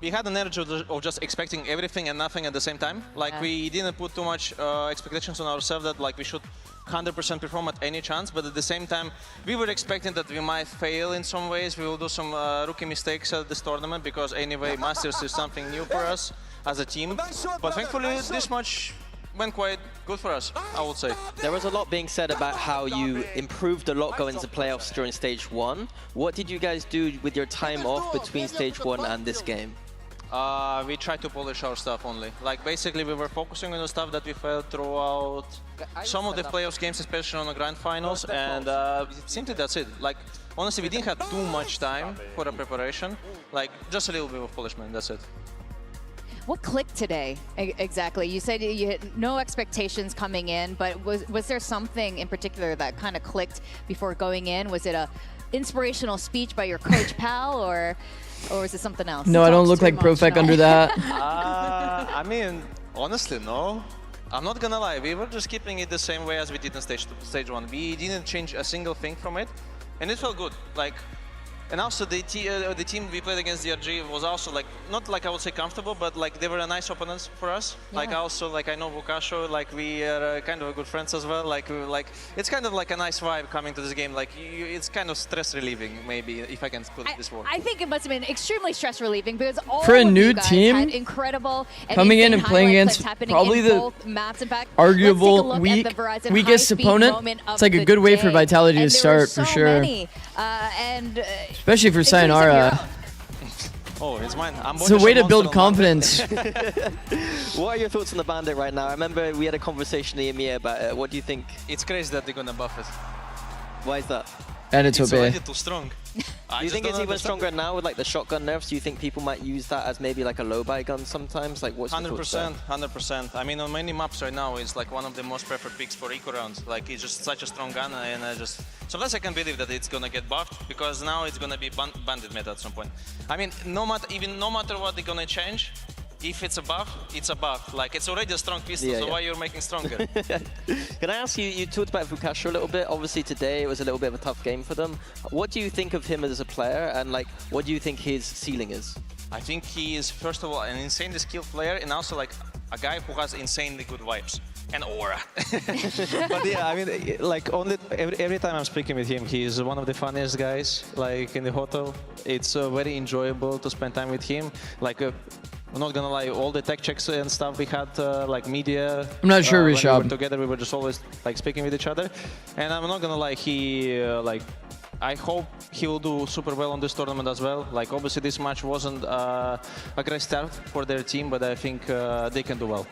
we had an energy of just expecting everything and nothing at the same time. Like, we didn't put too much expectations on ourselves that, like, we should 100% perform at any chance, but at the same time, we were expecting that we might fail in some ways. We will do some rookie mistakes at this tournament because anyway, Masters is something new for us as a team. But thankfully, this much went quite good for us, I would say. There was a lot being said about how you improved a lot going into playoffs during stage 1. What did you guys do with your time off between stage 1 and this game? We tried to polish our stuff only. Like, basically, we were focusing on the stuff that we failed throughout some of the playoffs games, especially on the grand finals, and simply that's it. Like, honestly, we didn't have too much time for the preparation. Like, just a little bit of polishment, that's it. What clicked today, exactly? You said you had no expectations coming in, but was there something in particular that kind of clicked before going in? Was it a inspirational speech by your coach, Pal, or is it something else? No, I don't look like Profec under that. I mean, honestly, no. I'm not gonna lie, we were just keeping it the same way as we did in stage 1. We didn't change a single thing from it, and it felt good. Like, and also the team we played against DRG was also like, not like I would say comfortable, but like they were a nice opponents for us. Yeah. Like also, like I know Vukasho, like we are kind of good friends as well. Like it's kind of like a nice vibe coming to this game. Like it's kind of stress relieving, maybe, if I can put it this word. I think it must have been extremely stress relieving because all For a of new you guys team, had incredible coming in and playing highlight clips against happening probably in the both maps. In fact, arguable let's take a look at the Verizon weakest high-speed opponent. moment of It's like a the good way for day. Vitality to And there were start, for so sure. many, Especially for including some of your Sayonara. Oh, it's mine. It's a way to build confidence. What are your thoughts on the Bandit right now? I remember we had a conversation in EMEA about it. What do you think? It's crazy that they're gonna buff it. Why is that? And it's already too strong. Do you think it's even stronger now with like the shotgun nerfs? Do you think people might use that as maybe like a low buy gun sometimes? Like what's 100%, 100%. I mean, on many maps right now, it's like one of the most preferred picks for eco rounds. Like it's just such a strong gun, and sometimes I can believe that it's gonna get buffed because now it's gonna be bandit meta at some point. I mean, no matter what they're gonna change, if it's a buff, it's a buff. Like it's already a strong pistol, so why you're making stronger? Can I ask you? You talked about Vukasho a little bit. Obviously today it was a little bit of a tough game for them. What do you think of him as a player, and like what do you think his ceiling is? I think he is first of all an insanely skilled player, and also like a guy who has insanely good vibes and aura. But yeah, I mean, like every time I'm speaking with him, he's one of the funniest guys. Like in the hotel, it's very enjoyable to spend time with him. Like. I'm not gonna lie, all the tech checks and stuff we had, like media. I'm not sure, when Rishab. we were together, we were just always like speaking with each other. And I'm not gonna lie, I hope he will do super well on this tournament as well. Like obviously this match wasn't a great start for their team, but I think they can do well.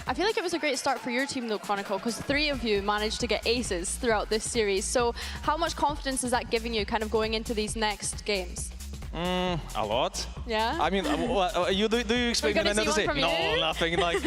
I feel like it was a great start for your team though, Chronicle, because 3 of you managed to get aces throughout this series. So how much confidence is that giving you kind of going into these next games? A lot. Yeah. I mean, do you expect me gonna not to see say one from no? you? Nothing. Like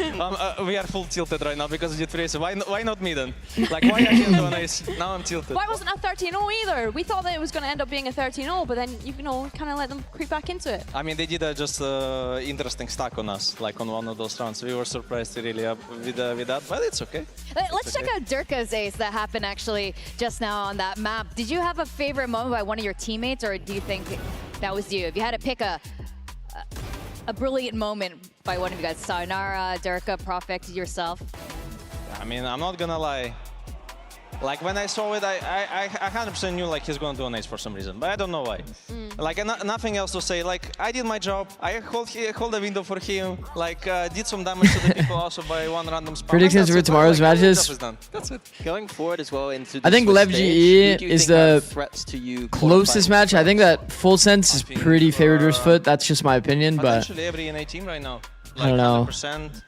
we are full tilted right now because of G3. So why not me then? Like why I can't do an ace? Now I'm tilted. Why wasn't a 13-0 either? We thought that it was going to end up being a 13-0, but then you know kind of let them creep back into it. I mean, they did just interesting stack on us, like on one of those rounds. We were surprised really with that, but it's okay. Let's check out Durka's ace that happened actually just now on that map. Did you have a favorite moment by one of your teammates, or do you think that was you? If you had to pick a brilliant moment by one of you guys, Sayonara, Durka, Profect, yourself. I mean, I'm not gonna lie. Like when I saw it, I 100% knew like he's gonna do an ace for some reason, but I don't know why. Like nothing else to say. Like I did my job. I hold the window for him. Like did some damage to the people also by one random spot. Predictions for tomorrow's matches. That's it. Going forward as well into I think Swiss Lev stage, GE who do you is think are the threats to you closest qualifying? match. I think that Full Sense is pretty favored versus Foot. That's just my opinion, but Potentially every NA team right now. Like I don't know. 100%.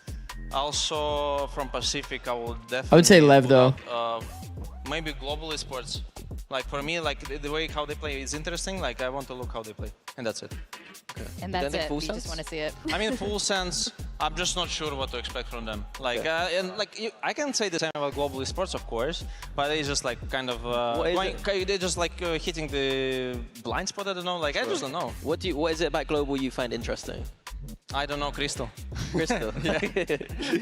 Also from Pacific, I will definitely. I would say Lev put though. up, maybe global esports. Like for me, like the way how they play is interesting. Like I want to look how they play, and that's it. And that's it. You just want to see it. I mean, Full Sense. I'm just not sure what to expect from them. Like and like I can say the same about global esports, of course, but it's just like kind of they're just like hitting the blind spot. I don't know. Like I just don't know. What is it about global you find interesting? I don't know, Crystal. Crystal. Yeah.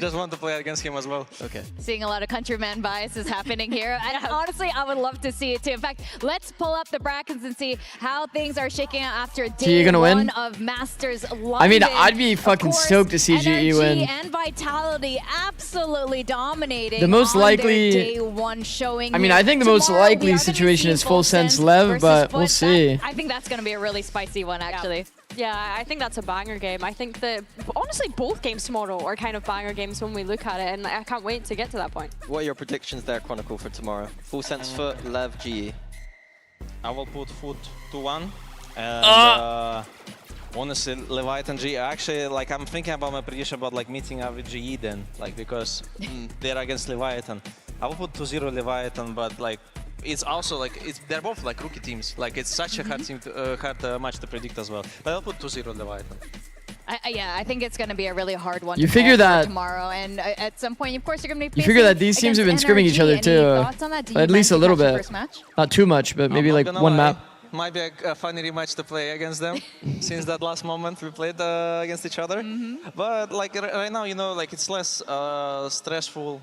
Just want to play against him as well. Okay. Seeing a lot of countryman biases happening here. And honestly, I would love to see it too. In fact, let's pull up the brackets and see how things are shaking out after day gonna one win? of Masters London. I mean, I'd be fucking course, stoked to see GE win. and Vitality absolutely dominating The most on likely- their day one showing. I mean, here. I think the most Tomorrow, we likely are gonna situation see is Full Sense Sense Lev, versus but we'll Foot. see. I think that's going to be a really spicy one, actually. Yeah, I think that's a banger game. I think that, honestly, both games tomorrow are kind of banger games when we look at it, and I can't wait to get to that point. What are your predictions there, Chronicle, for tomorrow? Full Sense Foot, Lev, GE. I will put Foot 2-1. And honestly, Leviathan GE. Actually, like I'm thinking about my prediction about like meeting up with GE then, like because they're against Leviathan. I will put 2-0 Leviathan, but like it's also like they're both like rookie teams. Like it's such a hard team to, hard match to predict as well. But I'll put 2-0 Leviathan. Yeah, I think it's going to be a really hard one You to figure call for that- tomorrow. And at some point, of course, you're going to be You figure that these teams have been scrimming each other too. Thoughts on that? Did you At least a mention little that's your bit. first match? Not too much, but maybe I'm not like gonna one lie. map. Might be a funny rematch to play against them since that last moment we played against each other. But like right now, you know, like it's less stressful,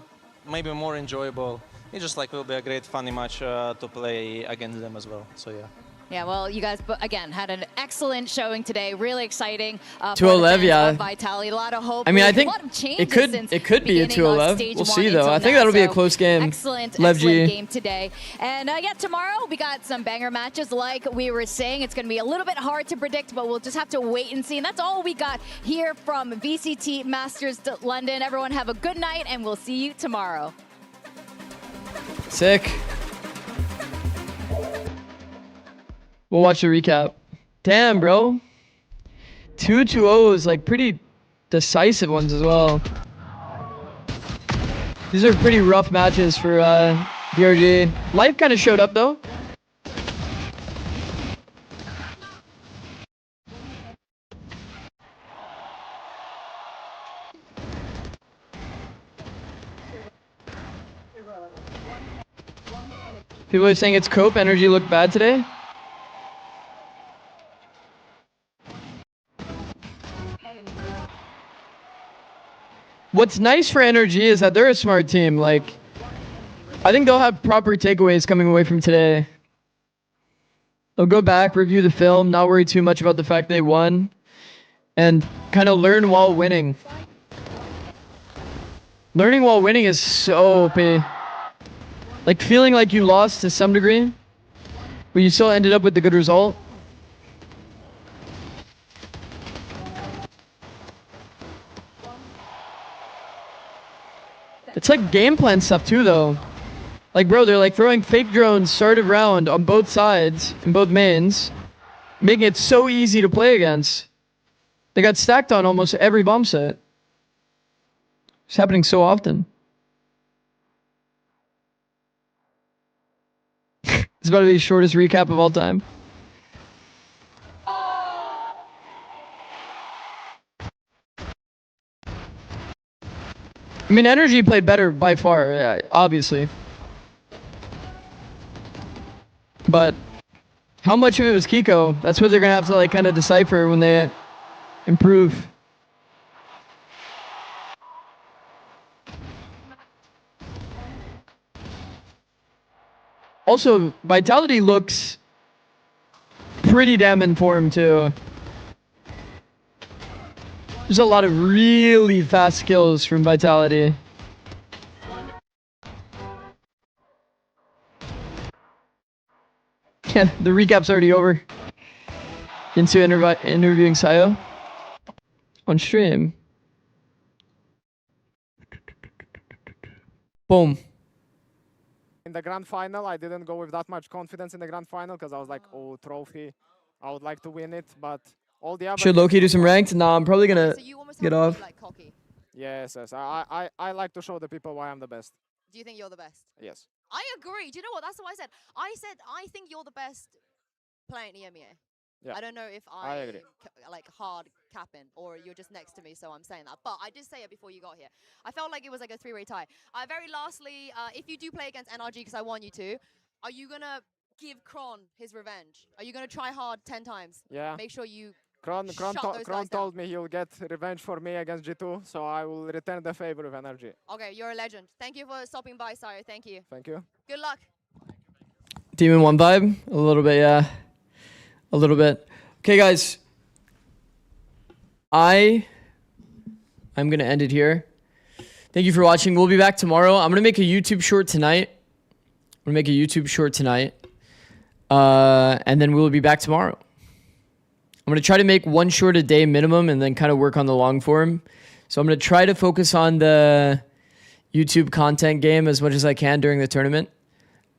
maybe more enjoyable. It just like will be a great funny match to play against them as well. So yeah. Yeah, well, you guys, again, had an excellent showing today. Really exciting. For 2-0 the Lev, fans yeah. of Vitality. A lot of hope. I mean, I a think lot of changes it could since be a beginning of 2-0 Lev. stage We'll one see though. until I think now, that'll be a so close game. Excellent, Lev excellent GE. game today. And yeah, tomorrow we got some banger matches. Like we were saying, it's going to be a little bit hard to predict, but we'll just have to wait and see. And that's all we got here from VCT Masters London. Everyone have a good night, and we'll see you tomorrow. Sick. We'll watch the recap. Damn, bro. 2-2-0s, like pretty decisive ones as well. These are pretty rough matches for DRG. Life kind of showed up though. People are saying it's Cope. Energy looked bad today. What's nice for NRG is that they're a smart team. Like, I think they'll have proper takeaways coming away from today. They'll go back, review the film, not worry too much about the fact they won, and kind of learn while winning. Learning while winning is so OP. Like, feeling like you lost to some degree, but you still ended up with the good result. It's like game plan stuff too, though. Like, bro, they're like throwing fake drones start of round on both sides, in both mains, making it so easy to play against. They got stacked on almost every bomb set. It's happening so often. It's about to be the shortest recap of all time. I mean, Energy played better by far, obviously. But how much of it was Kiko? That's what they're gonna have to like kind of decipher when they improve. Also, Vitality looks pretty damn in form too. There's a lot of really fast skills from Vitality. Yeah, the recap's already over. Into interviewing Sayo on stream. Boom. In the grand final, I didn't go with that much confidence in the grand final because I was like, oh, trophy. I would like to win it, but all the other... Should Loki do some ranked? Nah, I'm probably gonna get off. Yes, yes. I like to show the people why I'm the best. Do you think you're the best? Yes. I agree. Do you know what? That's what I said. I think you're the best player in EMEA. Yeah. I don't know if I agree. like hard capping or you're just next to me, so I'm saying that. But I did say it before you got here. I felt like it was like a three-way tie. Very lastly, if you do play against NRG, because I want you to, are you gonna give Kron his revenge? Are you gonna try hard 10 times? Yeah. Make sure you Kron told me he'll get revenge for me against G2, so I will return the favor with energy. Okay, you're a legend. Thank you for stopping by, Sayo. Thank you. Thank you. Good luck. Demon 1 vibe? A little bit, yeah. A little bit. Okay, guys. I'm going to end it here. Thank you for watching. We'll be back tomorrow. I'm going to make a YouTube short tonight. And then we'll be back tomorrow. I'm going to try to make one short a day minimum and then kind of work on the long form. So I'm going to try to focus on the YouTube content game as much as I can during the tournament.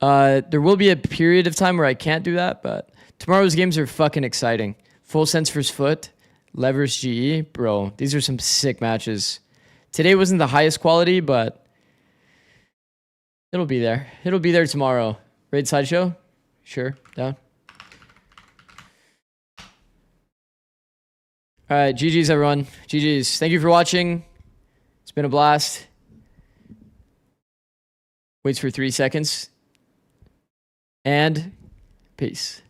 There will be a period of time where I can't do that, but tomorrow's games are fucking exciting. Full Sense vs. Foot, Levers GE. Bro, these are some sick matches. Today wasn't the highest quality, but it'll be there. It'll be there tomorrow. Raid Sideshow? Sure, down. All right, GG's everyone. GG's. Thank you for watching. It's been a blast. Waits for 3 seconds. And peace.